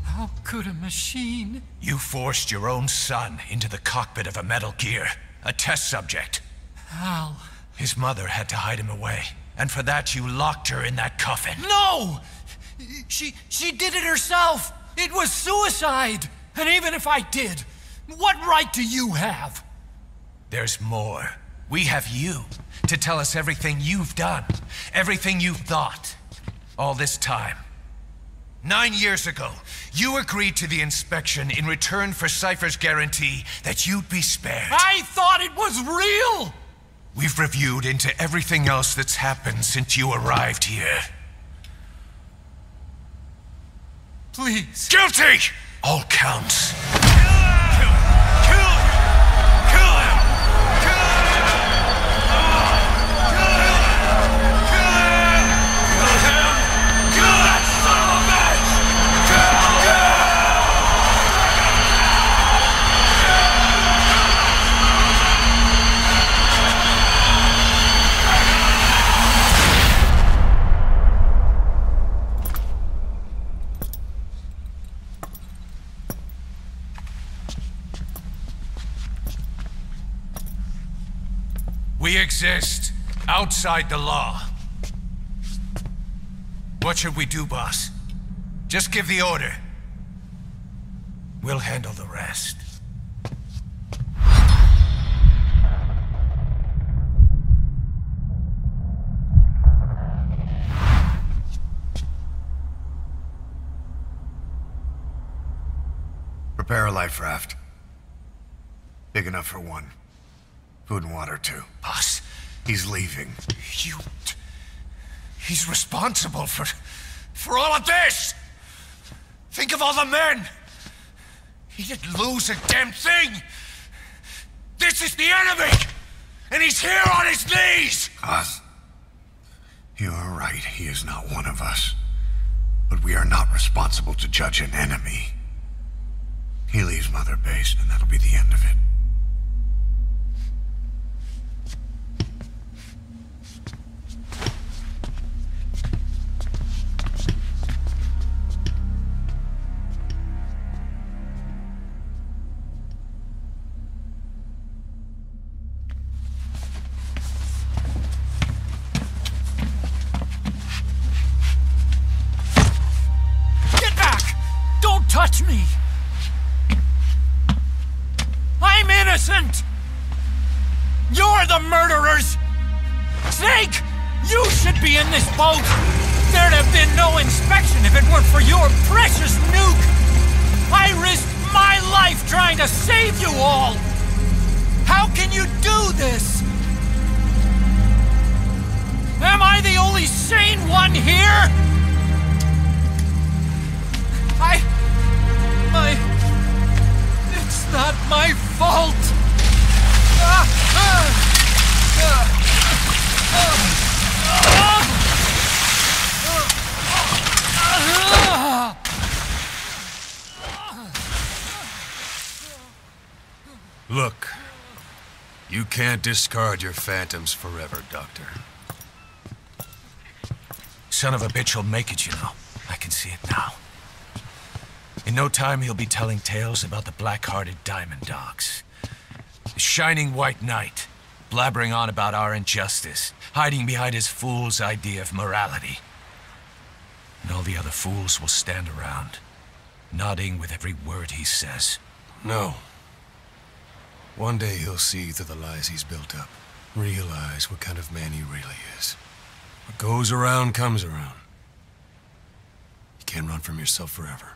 How could a machine? You forced your own son into the cockpit of a Metal Gear, a test subject. How? His mother had to hide him away, and for that you locked her in that coffin. No! She did it herself! It was suicide! And even if I did, what right do you have? There's more. We have you to tell us everything you've done, everything you've thought, all this time. 9 years ago, you agreed to the inspection in return for Cypher's guarantee that you'd be spared. I thought it was real! We've reviewed into everything else that's happened since you arrived here. Please. Guilty! All counts. We exist outside the law. What should we do, boss? Just give the order. We'll handle the rest. Prepare a life raft. Big enough for one. Food and water, too. Boss. He's leaving. He's responsible for all of this! Think of all the men! He didn't lose a damn thing! This is the enemy! And he's here on his knees! Us? You are right, he is not one of us. But we are not responsible to judge an enemy. He leaves Mother Base, and that'll be the end of it. Get back! Don't touch me! I'm innocent! You're the murderers! Snake! You should be in this boat! There'd have been no inspection if it weren't for your precious nuke! I risked my life trying to save you all! How can you do this? Am I the only sane one here? It's not my fault! Look, you can't discard your phantoms forever, Doctor. Son of a bitch will make it, you know. I can see it now. In no time, he'll be telling tales about the black-hearted diamond dogs. The shining white knight, blabbering on about our injustice, hiding behind his fool's idea of morality. And all the other fools will stand around, nodding with every word he says. No. One day he'll see through the lies he's built up, realize what kind of man he really is. What goes around comes around. You can't run from yourself forever.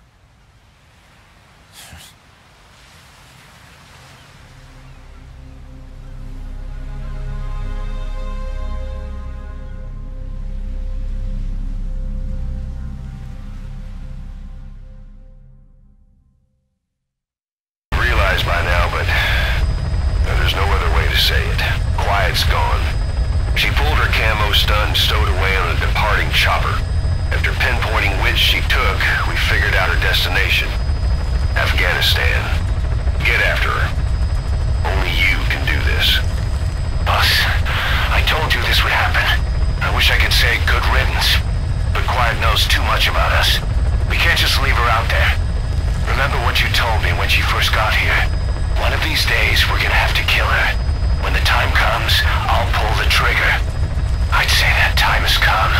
By now, but there's no other way to say it. Quiet's gone. She pulled her camo stunt and stowed away on a departing chopper. After pinpointing which she took, we figured out her destination. Afghanistan. Get after her. Only you can do this. Boss, I told you this would happen. I wish I could say good riddance, but Quiet knows too much about us. We can't just leave her out there. Remember what you told me when she first got here. One of these days, we're gonna have to kill her. When the time comes, I'll pull the trigger. I'd say that time has come.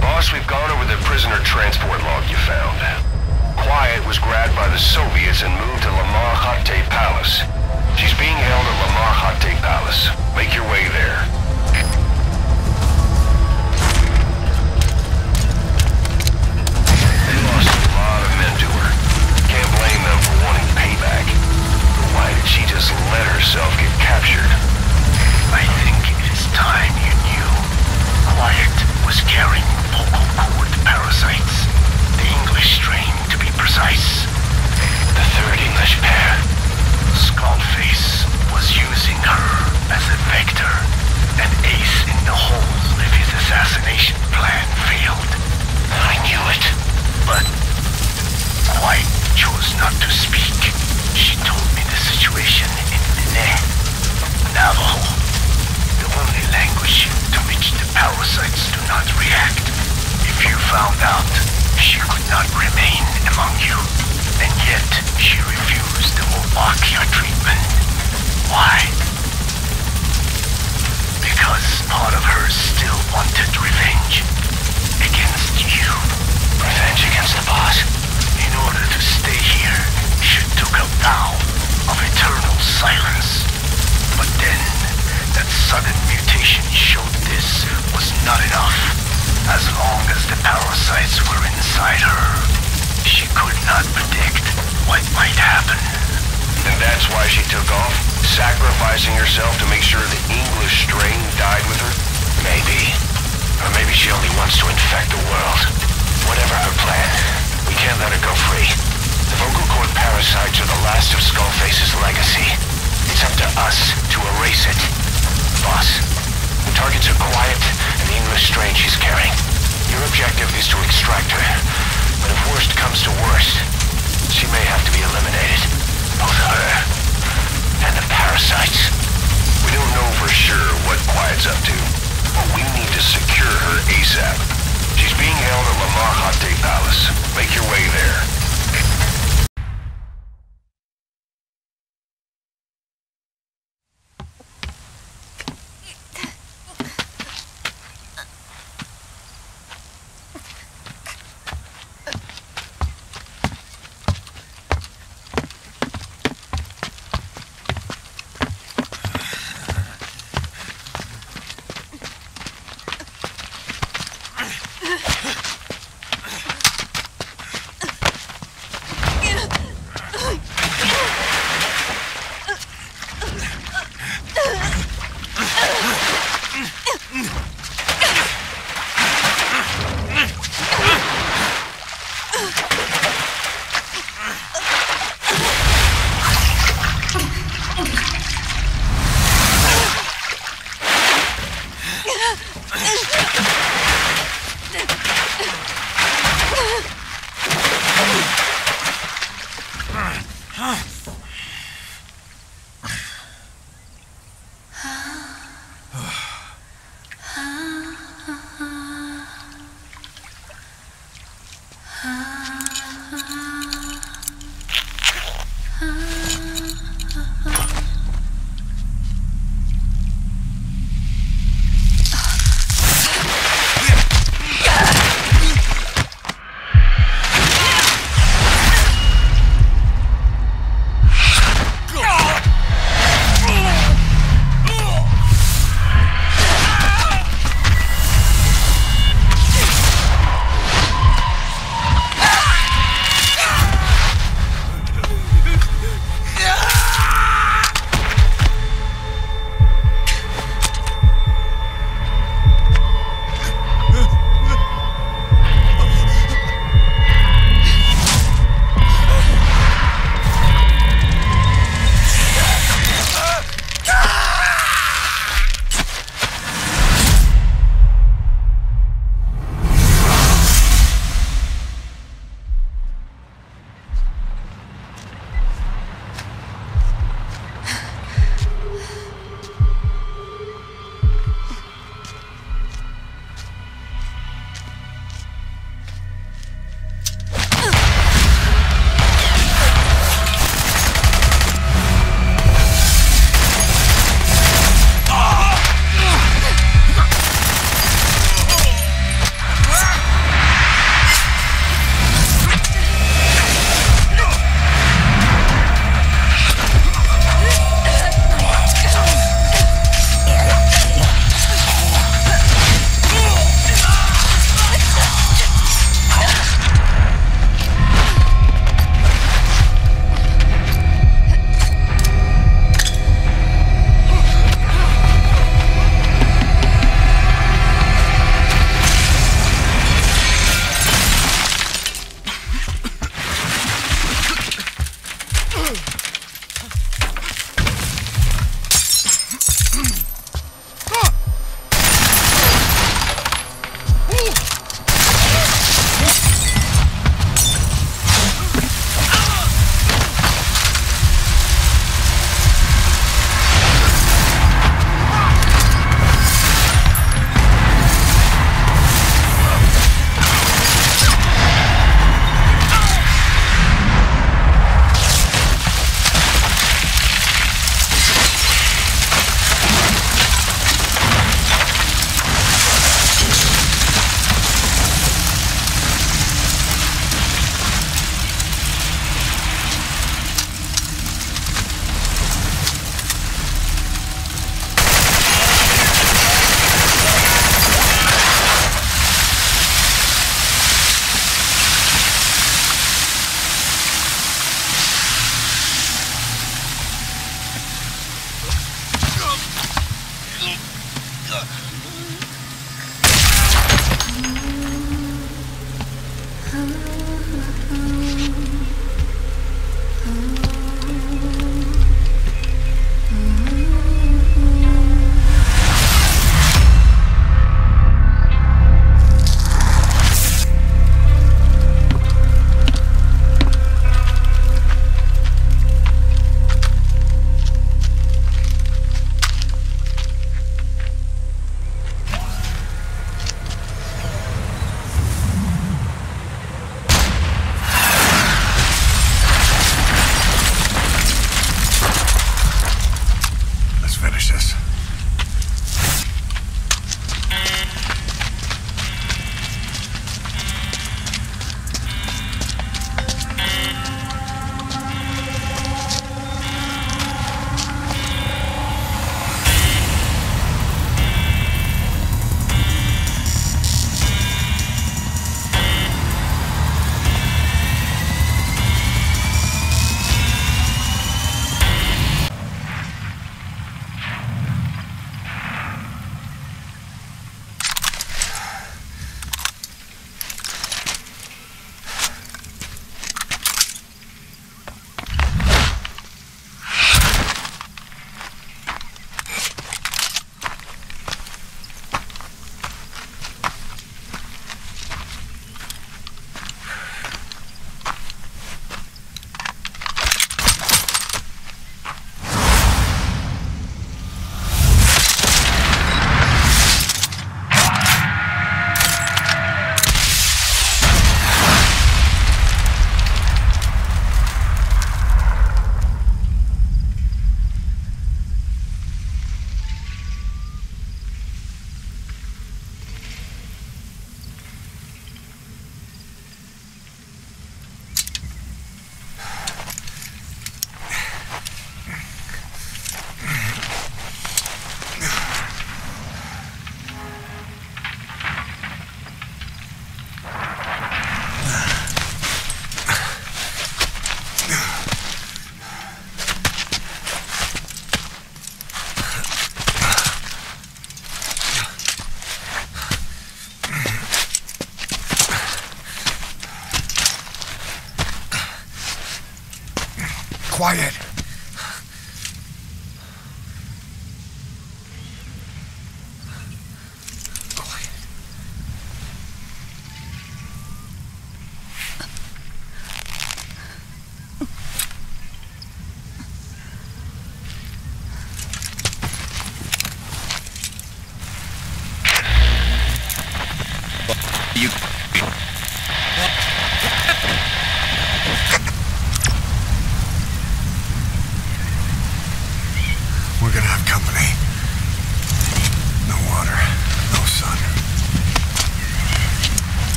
Boss, we've gone over the prisoner transport log you found. Quiet was grabbed by the Soviets and moved to Lamar Khatte Palace. She's being held at Lamar Khatte Palace. Make your way there. Wolbachia treatment. Why? Because part of her still wanted revenge against you. Revenge against the boss? In order to stay here, she took a vow of eternal silence. But then, that sudden mutation showed this was not enough. As long as the parasites were inside her, she could not predict what might happen. And that's why she took off? Sacrificing herself to make sure the English strain died with her? Maybe. Or maybe she only wants to infect the world. Whatever her plan, we can't let her go free. The vocal cord parasites are the last of Skullface's legacy. It's up to us to erase it. Boss, the targets are quiet and the English strain she's carrying. Your objective is to extract her. But if worst comes to worst, she may have to be eliminated. Both her and the parasites. We don't know for sure what Quiet's up to, but we need to secure her ASAP. She's being held at La Mahate Palace. Make your way there.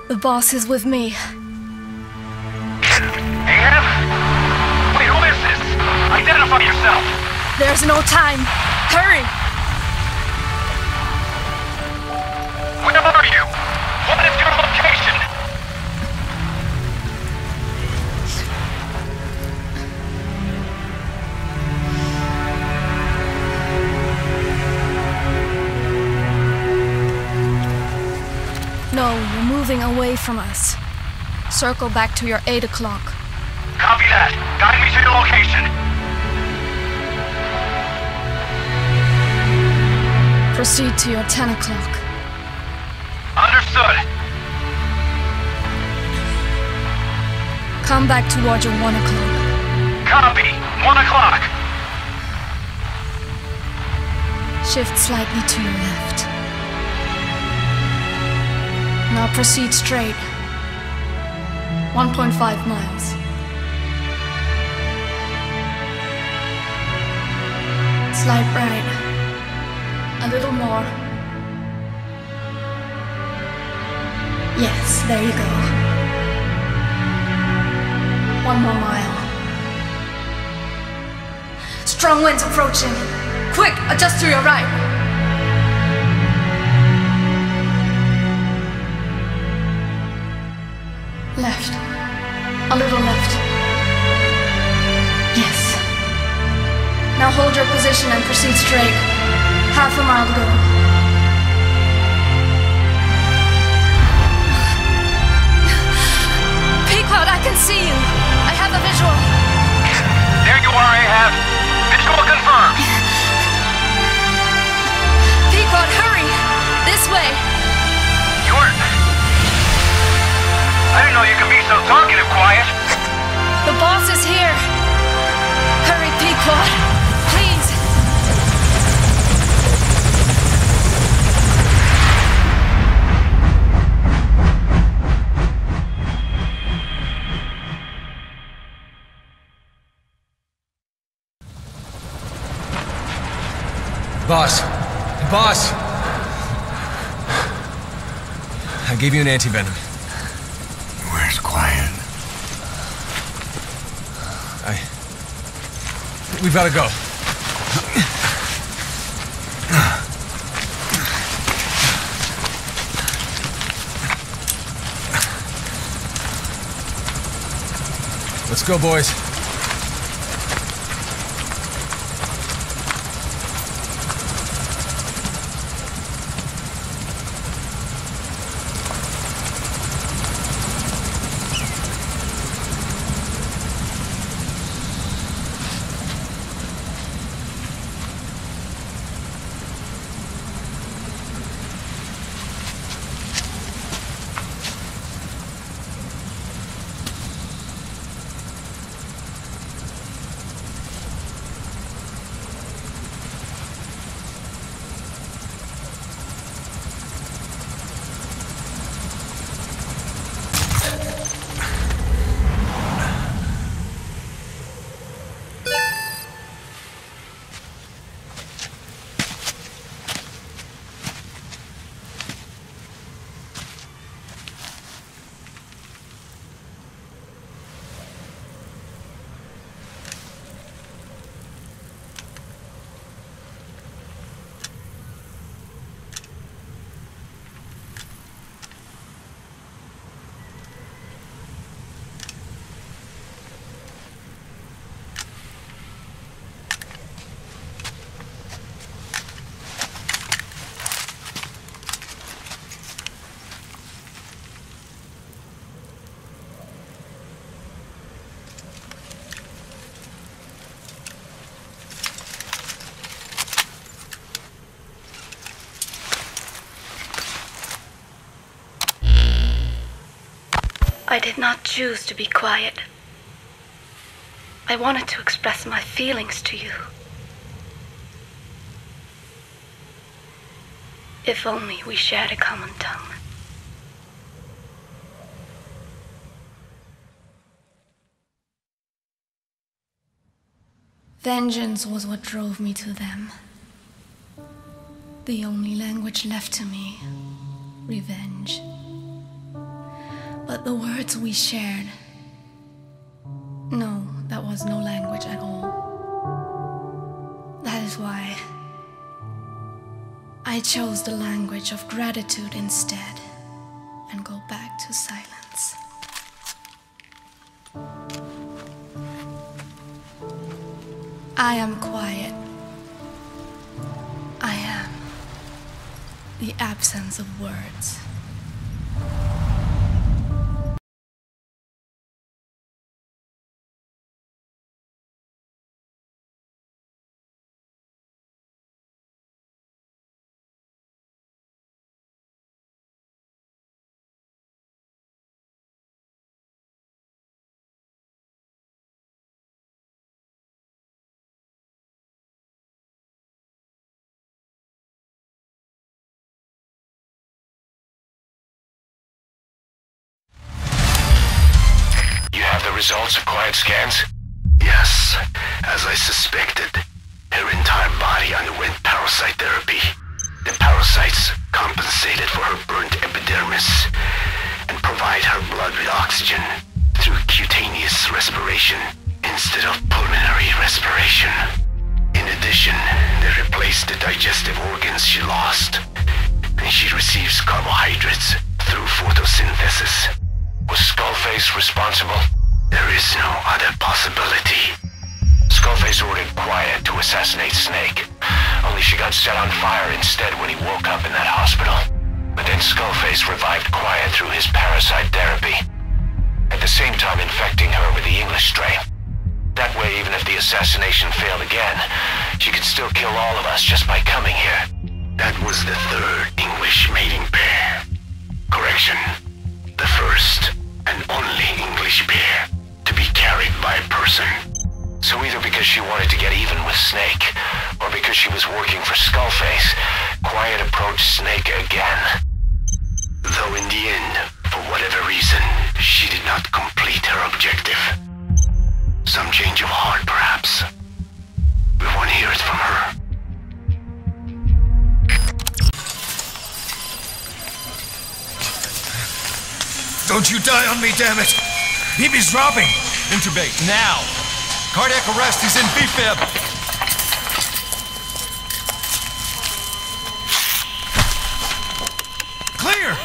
The boss is with me. Ahab? Wait, who is this? Identify yourself! There's no time. Hurry! Where are you? What is your location? No, you're moving away from us. Circle back to your 8 o'clock. Copy that. Guide me to your location. Proceed to your 10 o'clock. Understood. Come back towards your 1 o'clock. Copy. 1 o'clock. Shift slightly to your left. Now proceed straight. 1.5 miles. Slide right. A little more. Yes, there you go. 1 more mile. Strong winds approaching. Quick, adjust to your right. Left. A little left. Yes. Now hold your position and proceed straight. Half a mile to go. Claude, please. Boss. Boss! I gave you an anti-venom. Where's Quiet? We've gotta go. Let's go, boys. I did not choose to be quiet. I wanted to express my feelings to you. If only we shared a common tongue. Vengeance was what drove me to them. The only language left to me, revenge. But the words we shared, no, that was no language at all. That is why I chose the language of gratitude instead and go back to silence. I am quiet. I am the absence of words. Results of quiet scans? Yes, as I suspected. Her entire body underwent parasite therapy. The parasites compensated for her burnt epidermis and provide her blood with oxygen through cutaneous respiration instead of pulmonary respiration. In addition, they replaced the digestive organs she lost, and she receives carbohydrates through photosynthesis. Was Skullface responsible? There is no other possibility. Skullface ordered Quiet to assassinate Snake, only she got set on fire instead when he woke up in that hospital. But then Skullface revived Quiet through his parasite therapy, at the same time infecting her with the English strain. That way, even if the assassination failed again, she could still kill all of us just by coming here. That was the third English mating pair. Correction, the first and only English pair to be carried by a person. So either because because she wanted to get even with Snake, or because she was working for Skullface, Quiet approached Snake again. Though in the end, for whatever reason, she did not complete her objective. Some change of heart, perhaps. We want to hear it from her. Don't you die on me, damn it! He's dropping! Intubate, now! Cardiac arrest, he's in B-fib! Clear!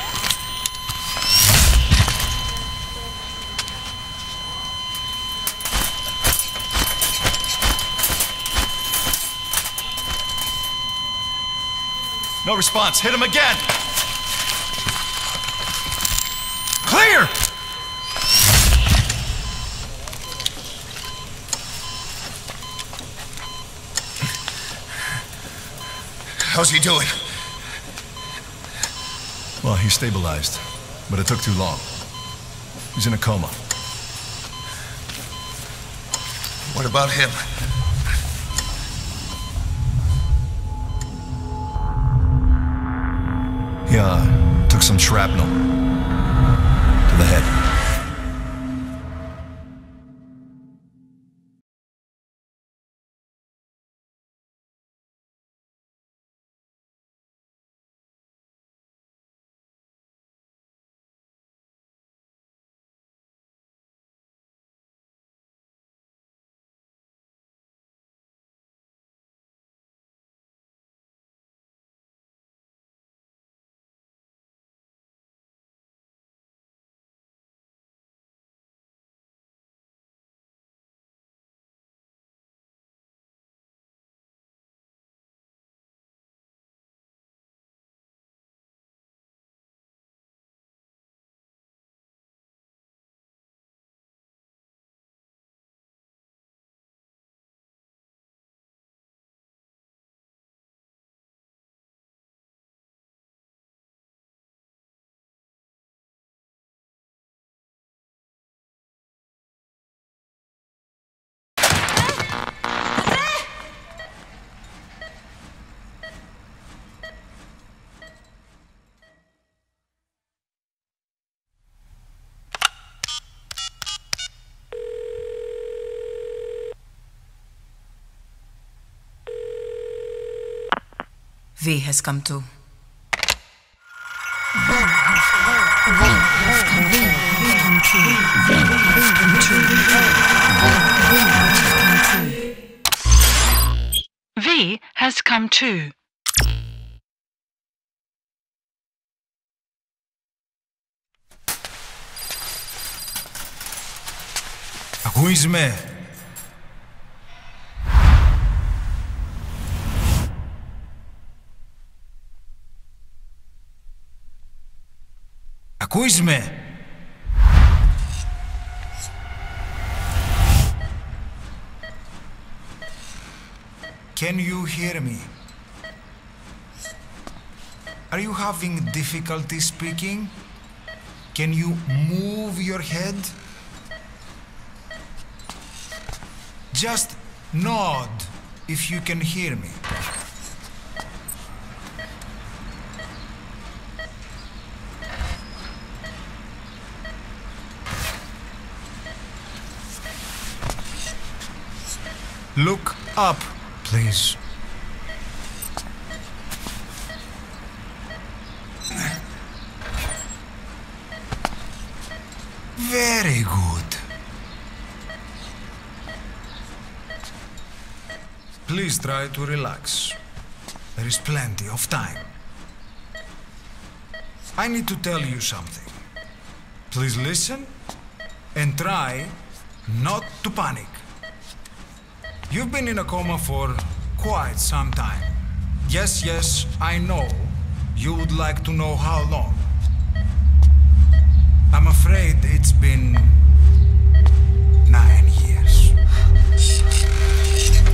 No response, hit him again! Clear! How's he doing? Well, he stabilized, but it took too long. He's in a coma. What about him? He took some shrapnel to the head. V has come to. V has come to. Ακούεις με? Ακούεις με? Can you hear me? Are you having difficulty speaking? Can you move your head? Just nod if you can hear me. Look up, please. Very good. Please try to relax. There is plenty of time. I need to tell you something. Please listen and try not to panic. You've been in a coma for quite some time. Yes, I know. You would like to know how long. I'm afraid it's been 9 years.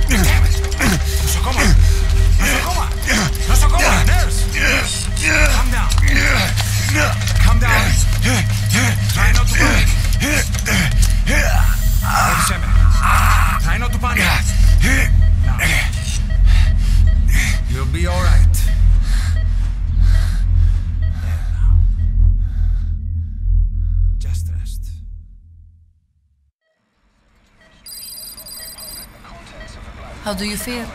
Damn it! Nosocoma! Nosocoma! Nosocoma! Nurse! Calm down. Calm down. Try not to panic. Try not to panic. How do you feel?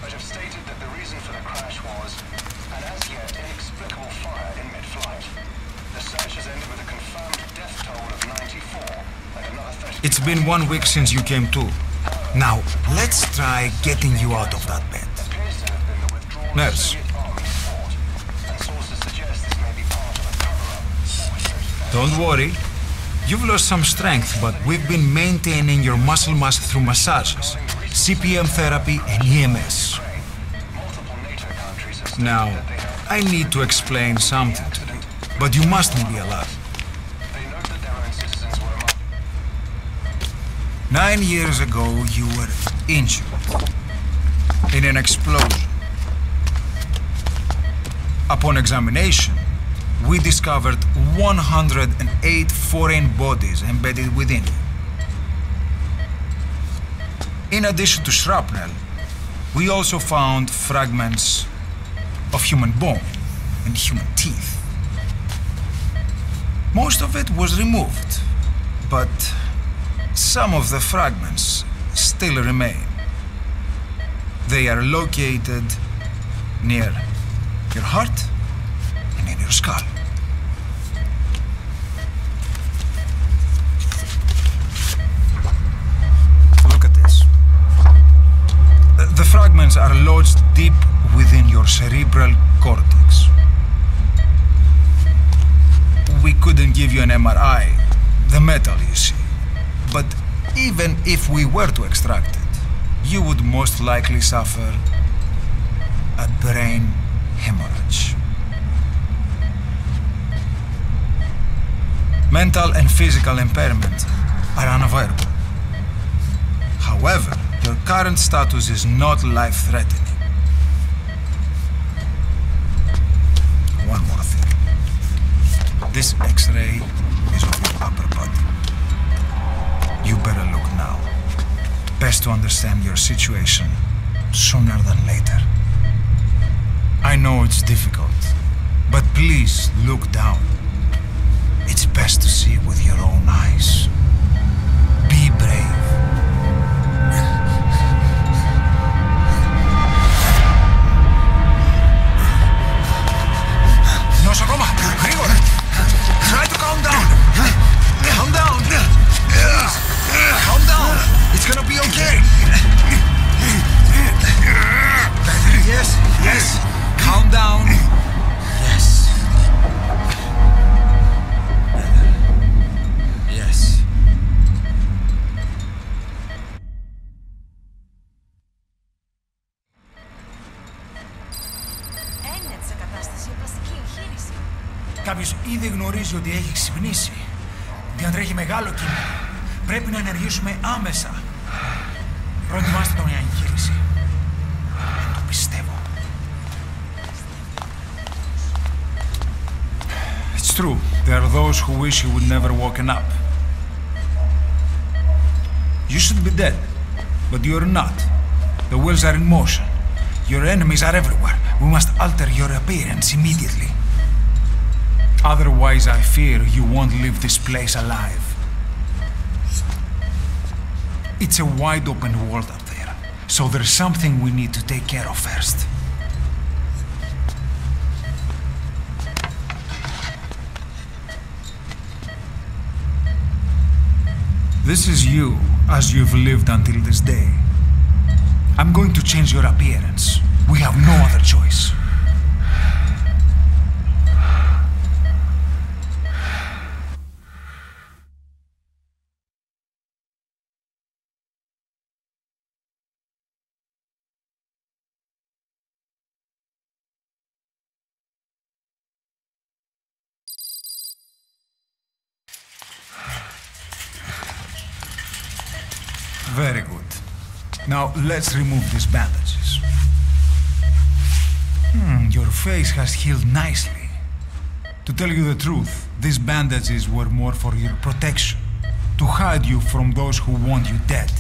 But have stated that the reason for the crash was an as yet inexplicable fire in mid-flight. The search has ended with a confirmed death toll of 94 and another 30. It's been 1 week since you came to. Now, let's try getting you out of that bed. Nurse. Don't worry. You've lost some strength, but we've been maintaining your muscle mass through massages, CPM therapy, and EMS. Now, I need to explain something to you, but you mustn't be alarmed. 9 years ago, you were injured in an explosion. Upon examination, we discovered 108 foreign bodies embedded within you. In addition to shrapnel, we also found fragments of human bone and human teeth. Most of it was removed, but some of the fragments still remain. They are located near your heart and in your skull. Look at this. The fragments are lodged deep within your cerebral cortex. We couldn't give you an MRI, the metal, you see. But even if we were to extract it, you would most likely suffer a brain hemorrhage. Mental and physical impairment are unavoidable. However, your current status is not life-threatening. One more thing. This X-ray is of your upper body. You better look now. Best to understand your situation sooner than later. I know it's difficult, but please look down. It's best to see with your own eyes. Be brave. Nosokoma, γρήγορα. Try to calm down. Calm down. Please. Calm down. It's gonna be okay. Yes, yes. Calm down. Yes. Yes. Κάποιος ήδη γνωρίζει ότι έχει ξυπνήσει. Διατρέχει μεγάλο κίνημα. Πρέπει να ενεργήσουμε άμεσα. Προετοιμάστε τον για εγχείρηση. Δεν το πιστεύω. It's true. There are those who wish you would never woken up. You should be dead, but you're not. The wheels are in motion. Your enemies are everywhere. We must alter your appearance immediately. Otherwise, I fear you won't leave this place alive. It's a wide open world up there, so there's something we need to take care of first. This is you, as you've lived until this day. I'm going to change your appearance. We have no other choice. Very good. Now let's remove these bandages. Your face has healed nicely. To tell you the truth, these bandages were more for your protection, to hide you from those who want you dead.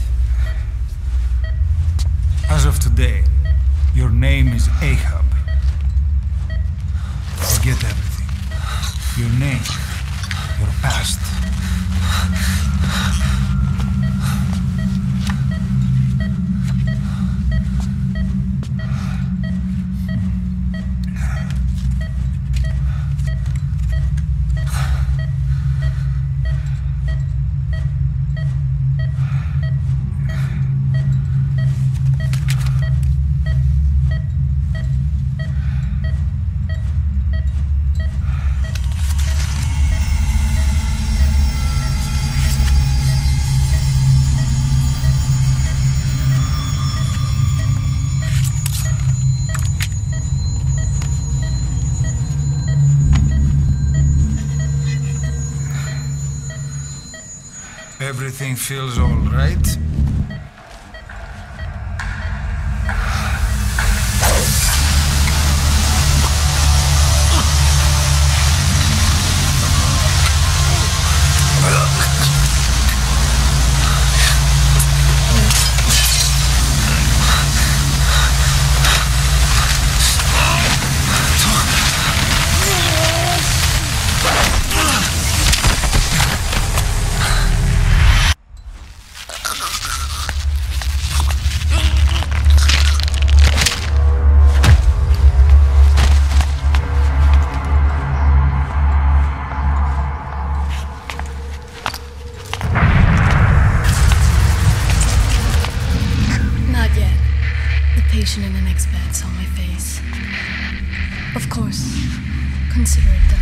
As of today, your name is Ahab. Forget everything. Your name, your past. everything feels all right? In the next bed saw my face. Of course, consider it done.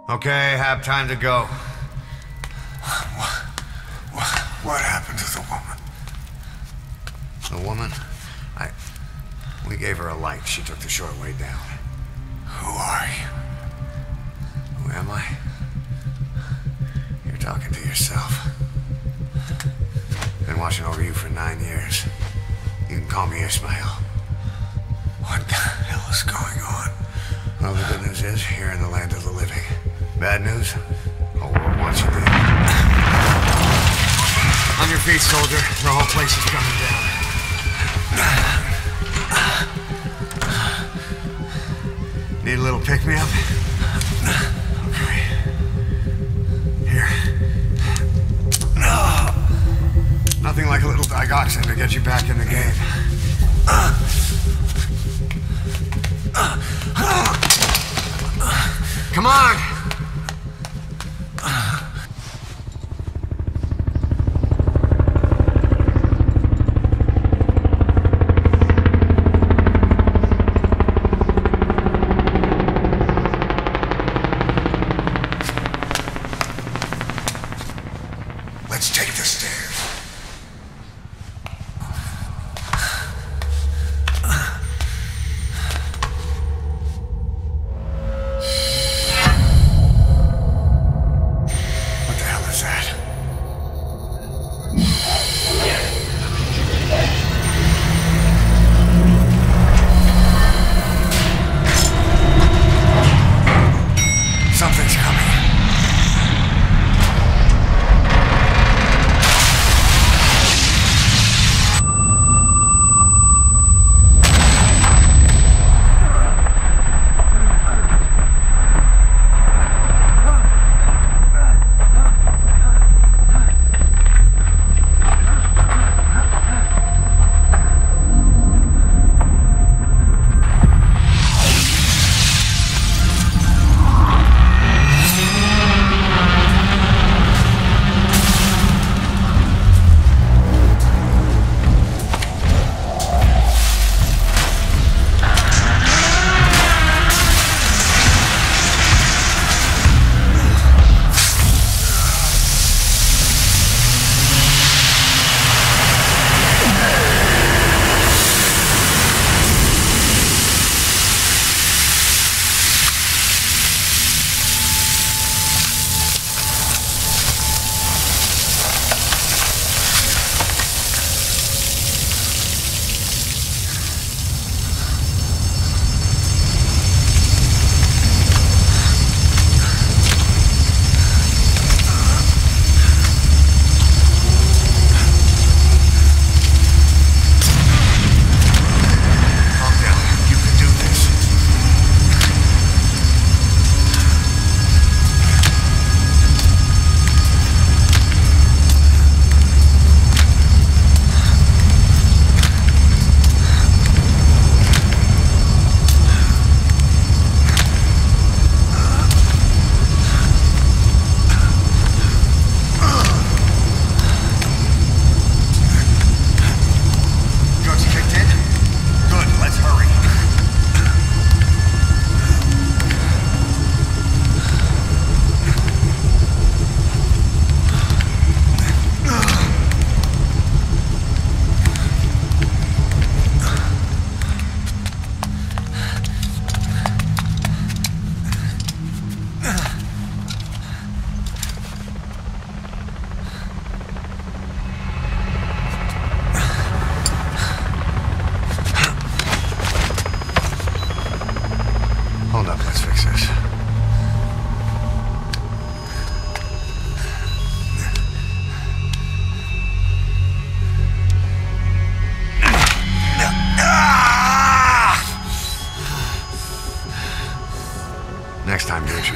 Okay, have time to go. What happened to the woman? The woman? We gave her a light. She took the short way down. Who are you? Who am I? You're talking to yourself. Been watching over you for 9 years. You can call me Ishmael. What the hell is going on? Well, the good news is, you're in the land of the living. Bad news? Whole world wants you dead. On your feet, soldier. The whole place is coming down. Need a little pick-me-up? Okay. Here. Nothing like a little digoxin to get you back in the game. Come on! Let's take the stairs.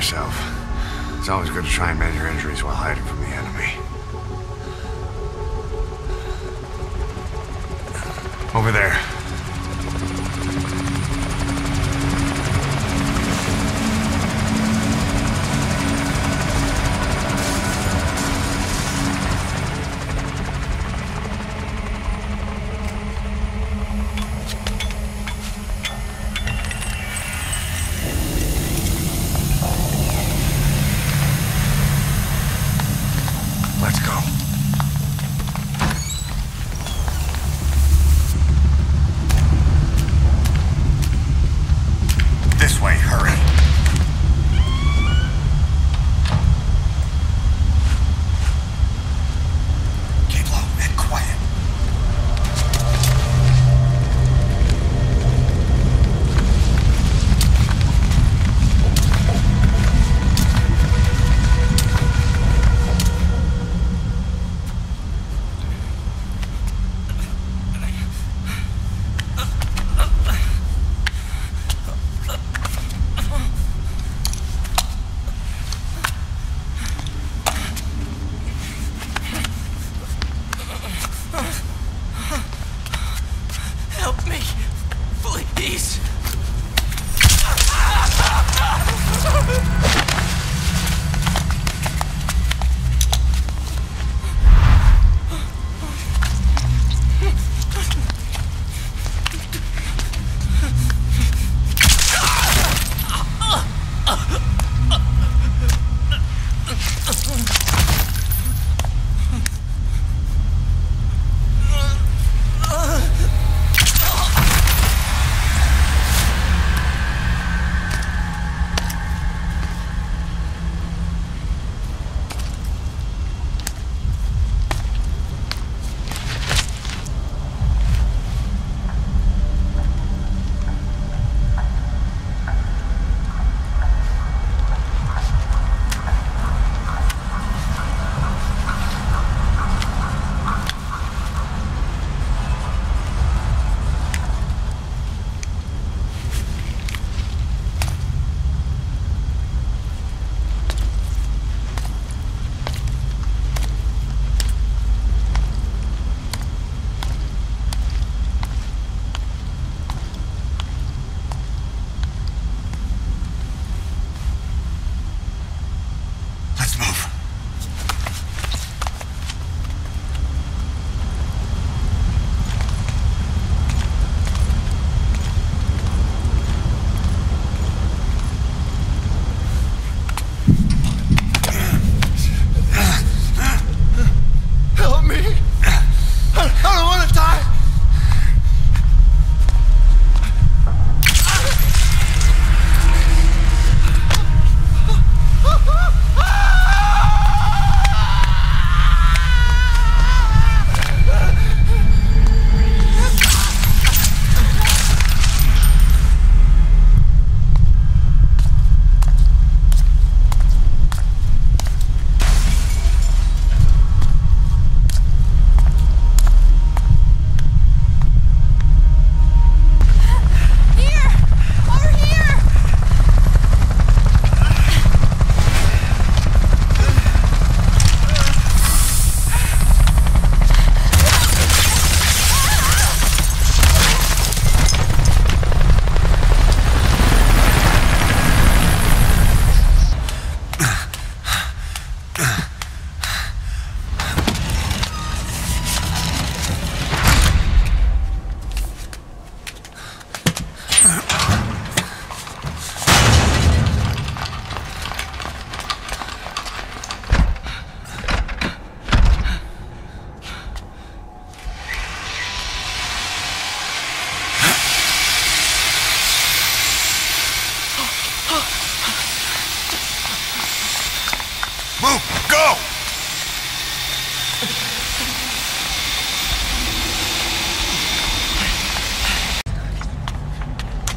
yourself. It's always good to try and mend your injuries while hiding from the enemy. Over there. Let's go. This way, hurry. Keep low and quiet. Help me, please.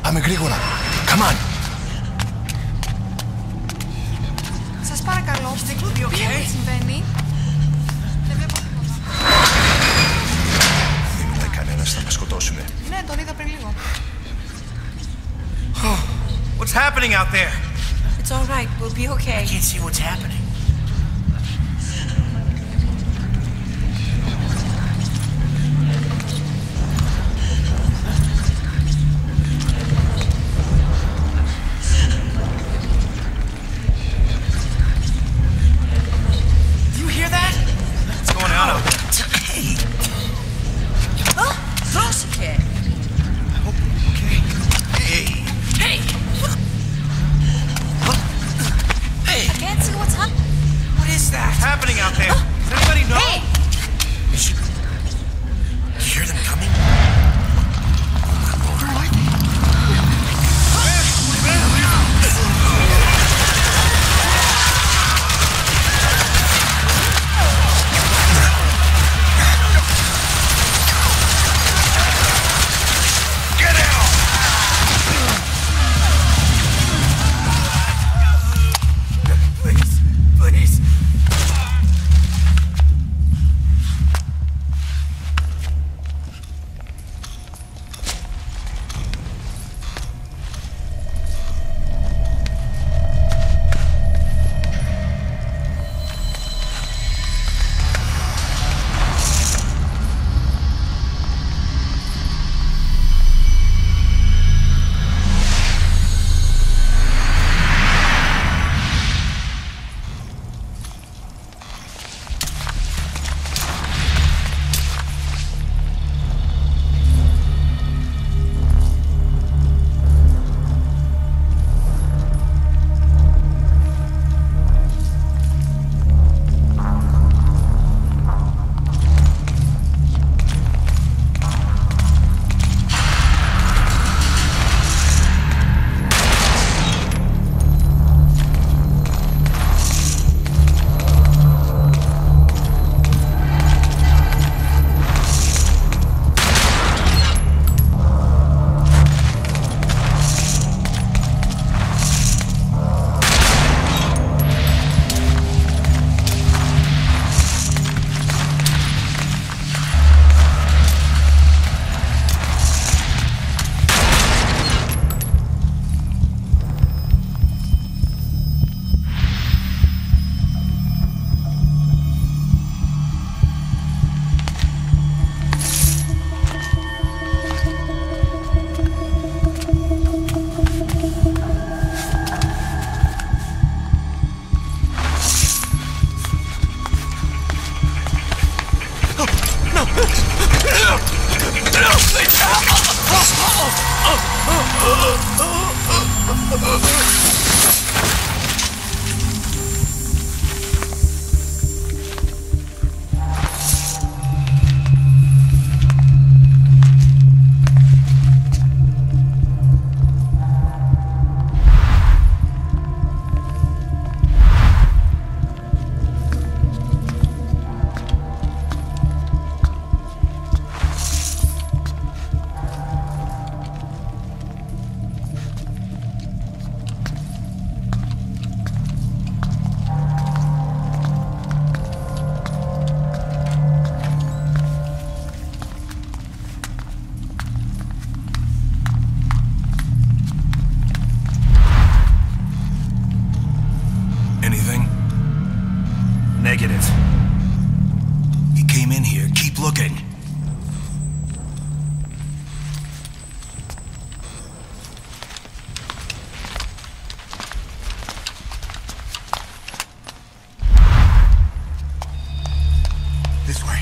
Πάμε γρήγορα. Come on. Σας παρακαλώ, τι συμβαίνει? Δεν βλέπω τίποτα. Δεν μιλάει κανένας, θα με σκοτώσουνε. Ναι, τον είδα πριν λίγο. What's happening out there? It's all right. We'll be okay. I can't see what's happening. Do you hear that? What's going on out there? Hey! Huh? Close again. I hope we're okay. Hey! Hey! Hey! I can't see what's happening. What is that? What's happening out there? Does anybody know? Hey! You should hear them coming. Negative. He came in here. Keep looking. This way.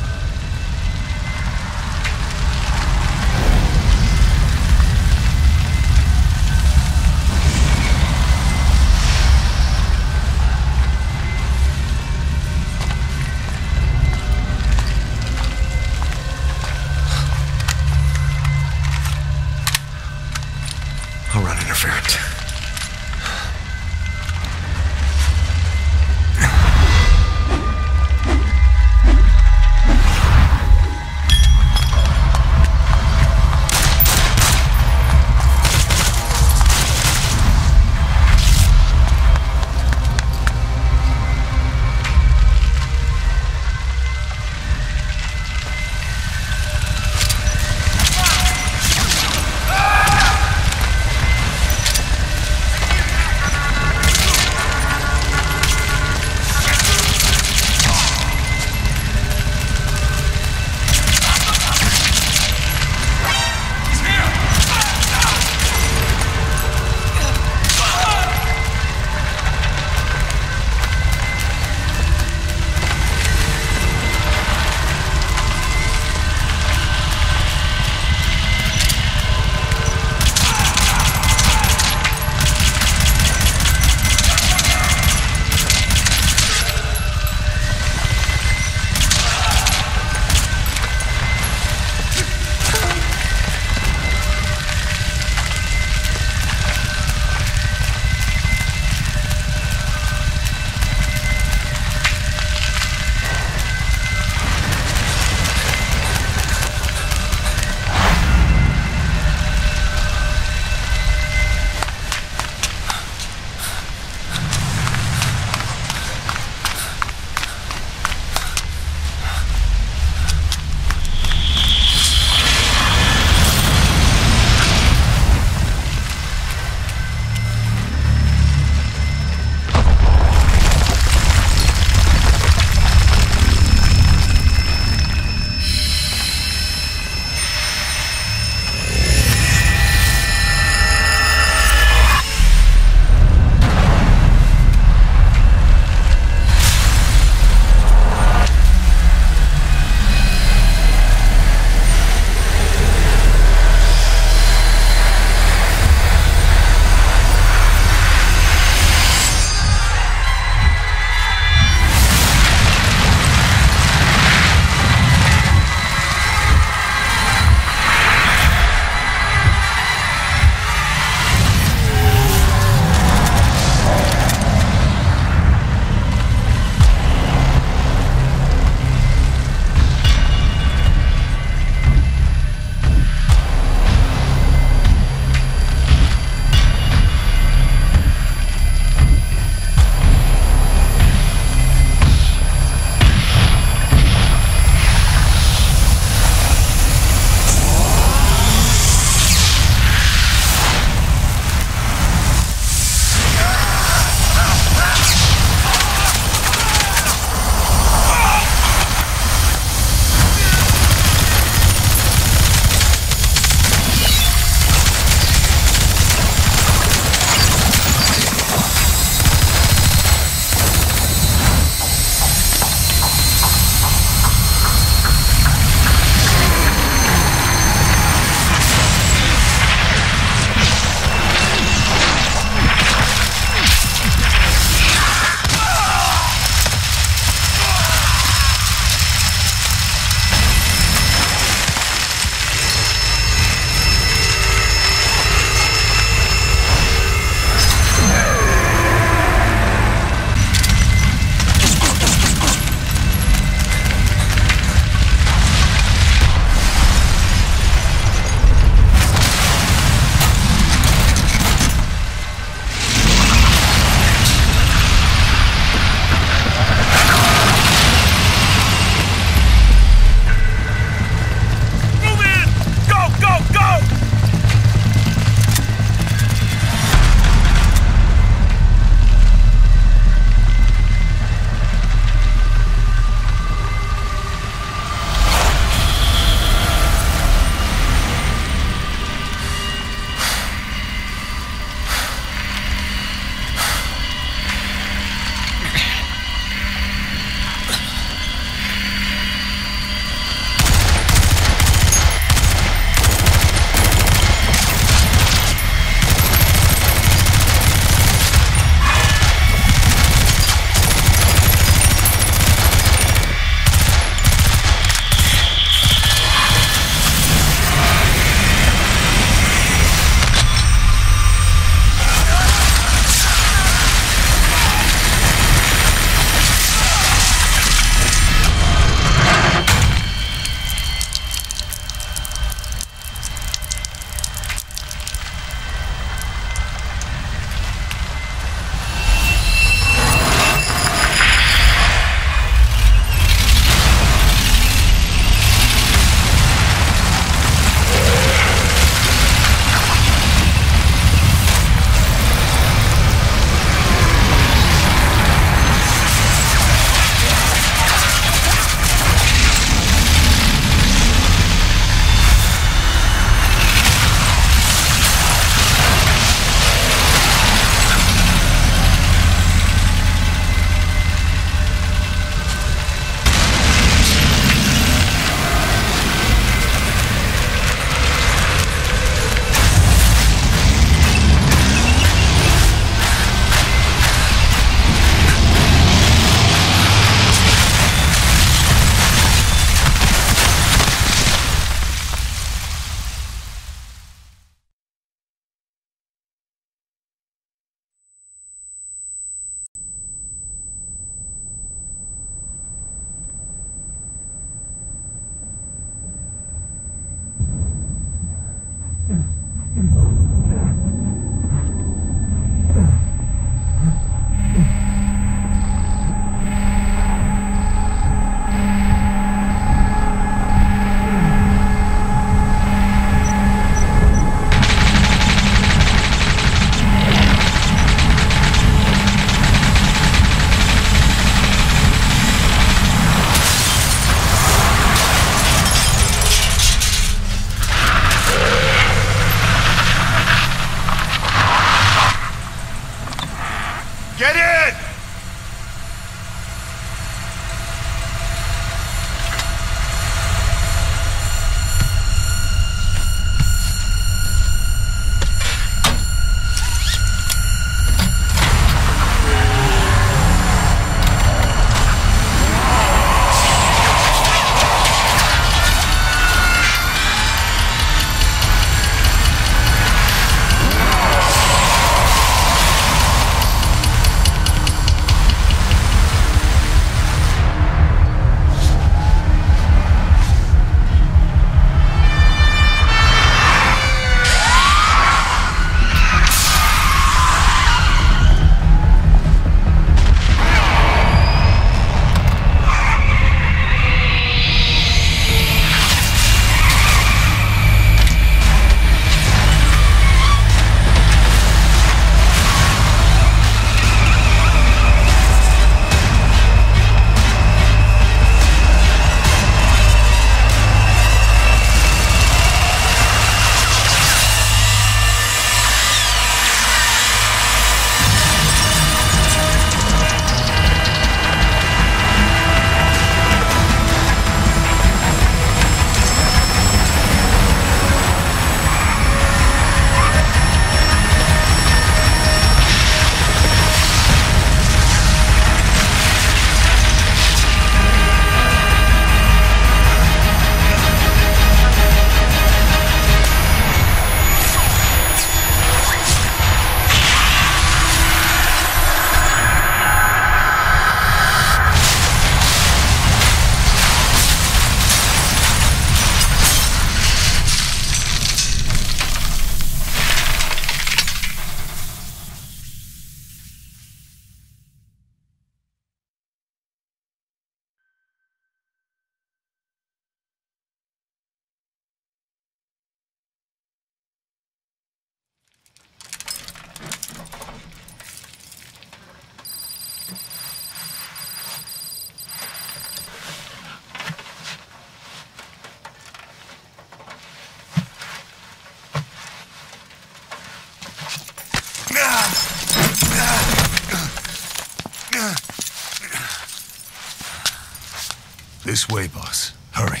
way, boss. Hurry.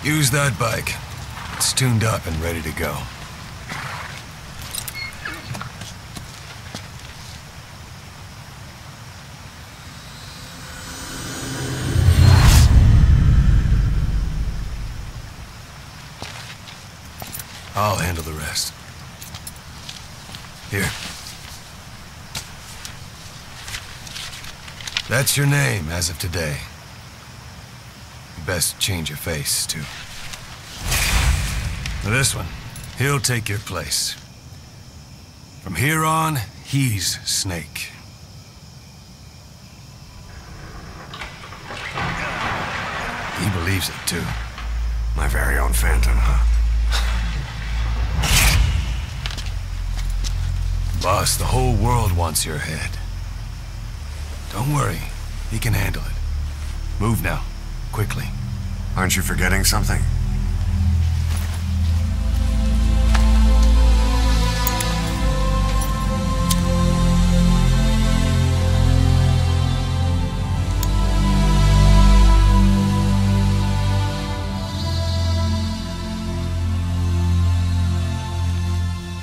Use that bike. It's tuned up and ready to go. I'll handle the rest. Here. That's your name as of today. Best change your face, too. Now this one, he'll take your place. From here on, he's Snake. He believes it, too. My very own Phantom, huh? Boss, the whole world wants your head. Don't worry, he can handle it. Move now, quickly. Aren't you forgetting something?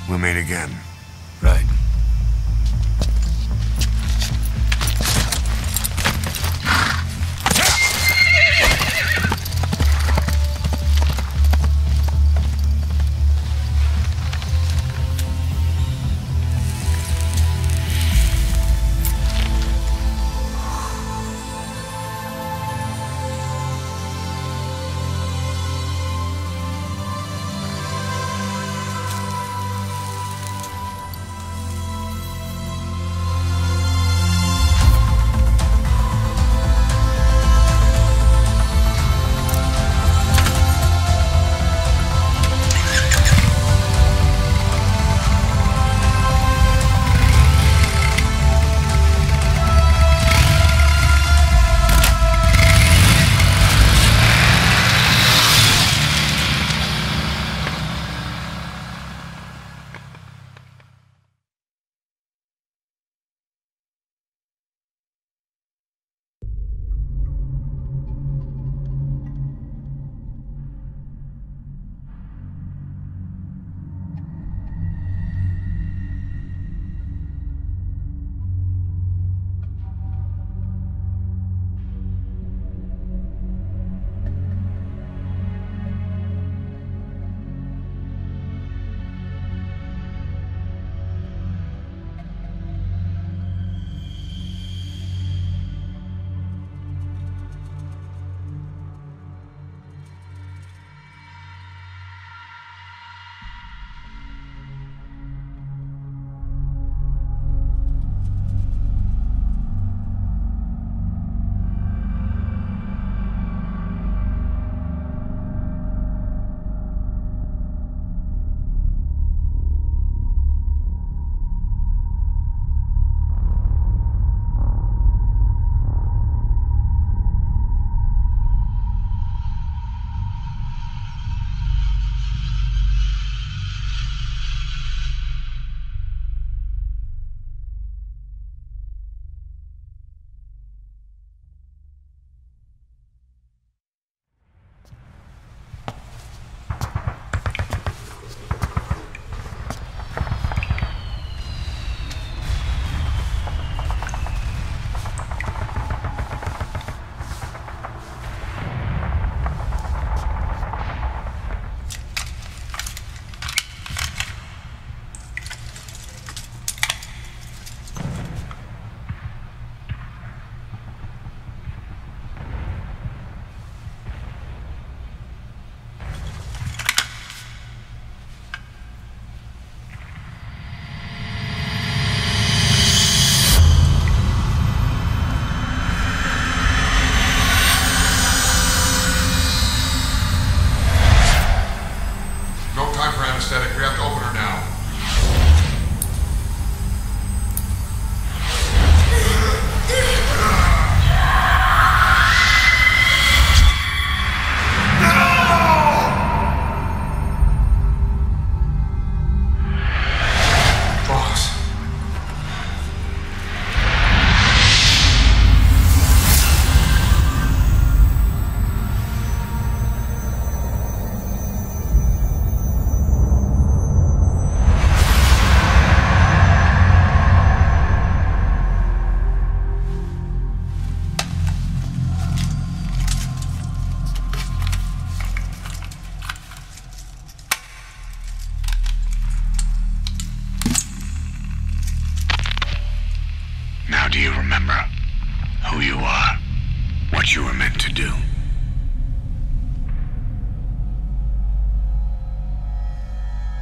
We'll meet again. Right.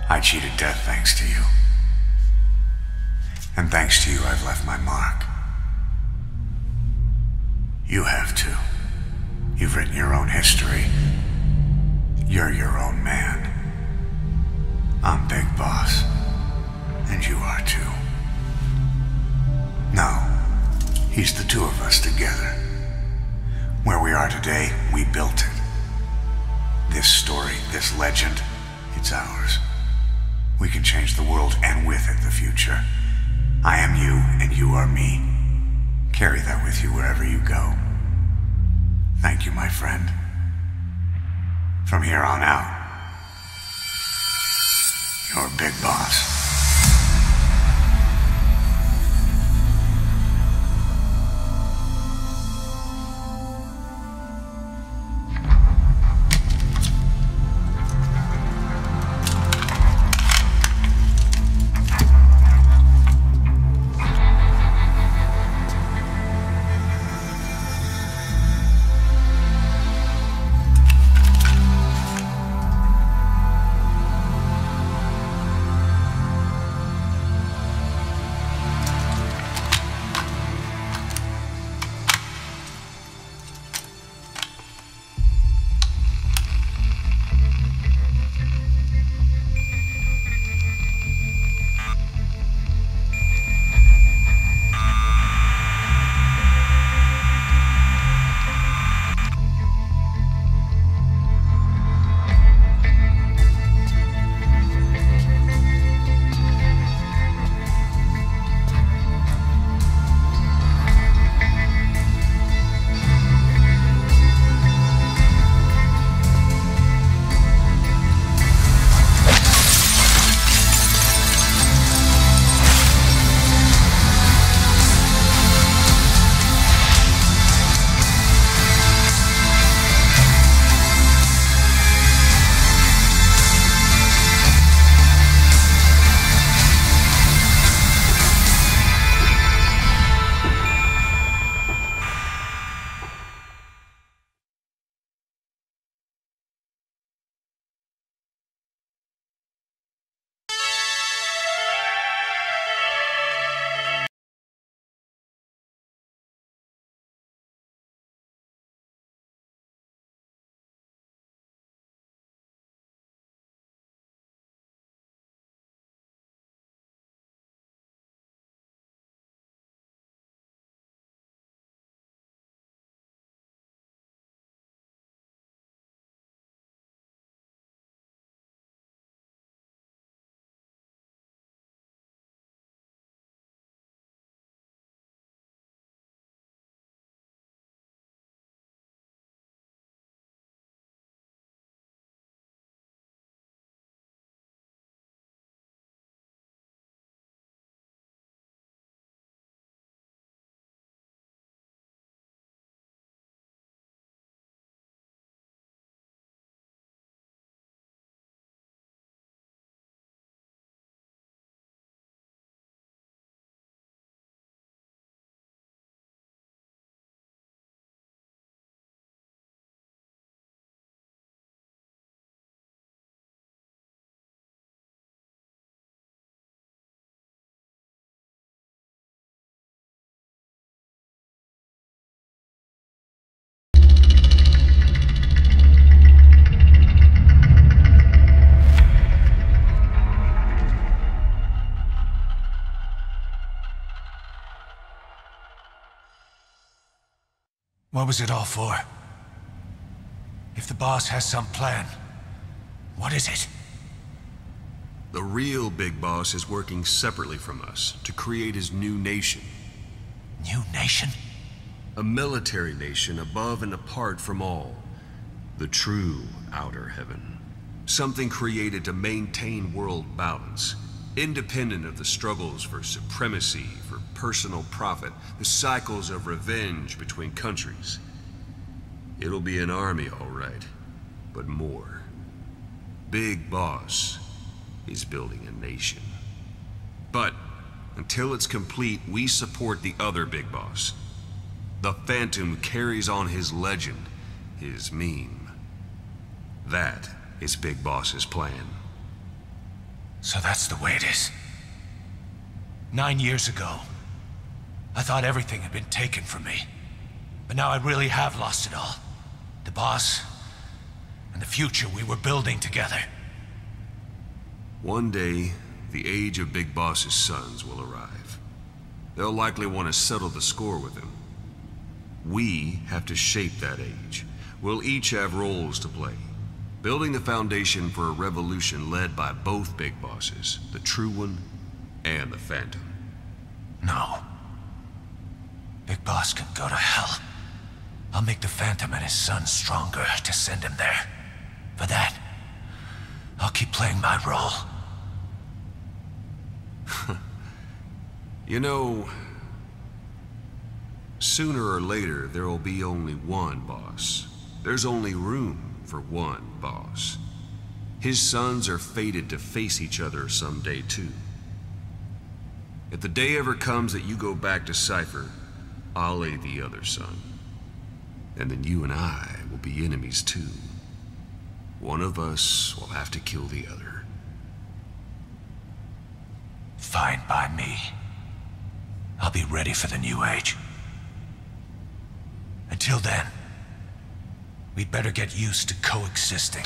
I cheated death thanks to you. And thanks to you, I've left my mark. You have too. You've written your own history. You're your own man. I'm Big Boss. And you are too. No, he's the two of us together. Where we are today, we built it. This story, this legend, it's ours. We can change the world and with it the future. I am you and you are me. Carry that with you wherever you go. Thank you, my friend. From here on out, you're Big Boss. What was it all for? If the boss has some plan, what is it? The real Big Boss is working separately from us to create his new nation. New nation? A military nation above and apart from all. The true outer heaven. Something created to maintain world balance, independent of the struggles for supremacy, for personal profit, the cycles of revenge between countries. It'll be an army, all right, but more. Big Boss is building a nation. But until it's complete, we support the other Big Boss. The Phantom carries on his legend, his meme. That is Big Boss's plan. So that's the way it is. 9 years ago, I thought everything had been taken from me. But now I really have lost it all. The boss, and the future we were building together. One day, the age of Big Boss's sons will arrive. They'll likely want to settle the score with him. We have to shape that age. We'll each have roles to play, building the foundation for a revolution led by both Big Bosses, the True One and the Phantom. No. Big Boss can go to hell. I'll make the Phantom and his son stronger to send him there. For that, I'll keep playing my role. You know, sooner or later there will be only one boss. There's only room for one boss. His sons are fated to face each other someday too. If the day ever comes that you go back to Cypher, I'll aid the other son. And then you and I will be enemies too. One of us will have to kill the other. Fine by me. I'll be ready for the new age. Until then, we'd better get used to coexisting.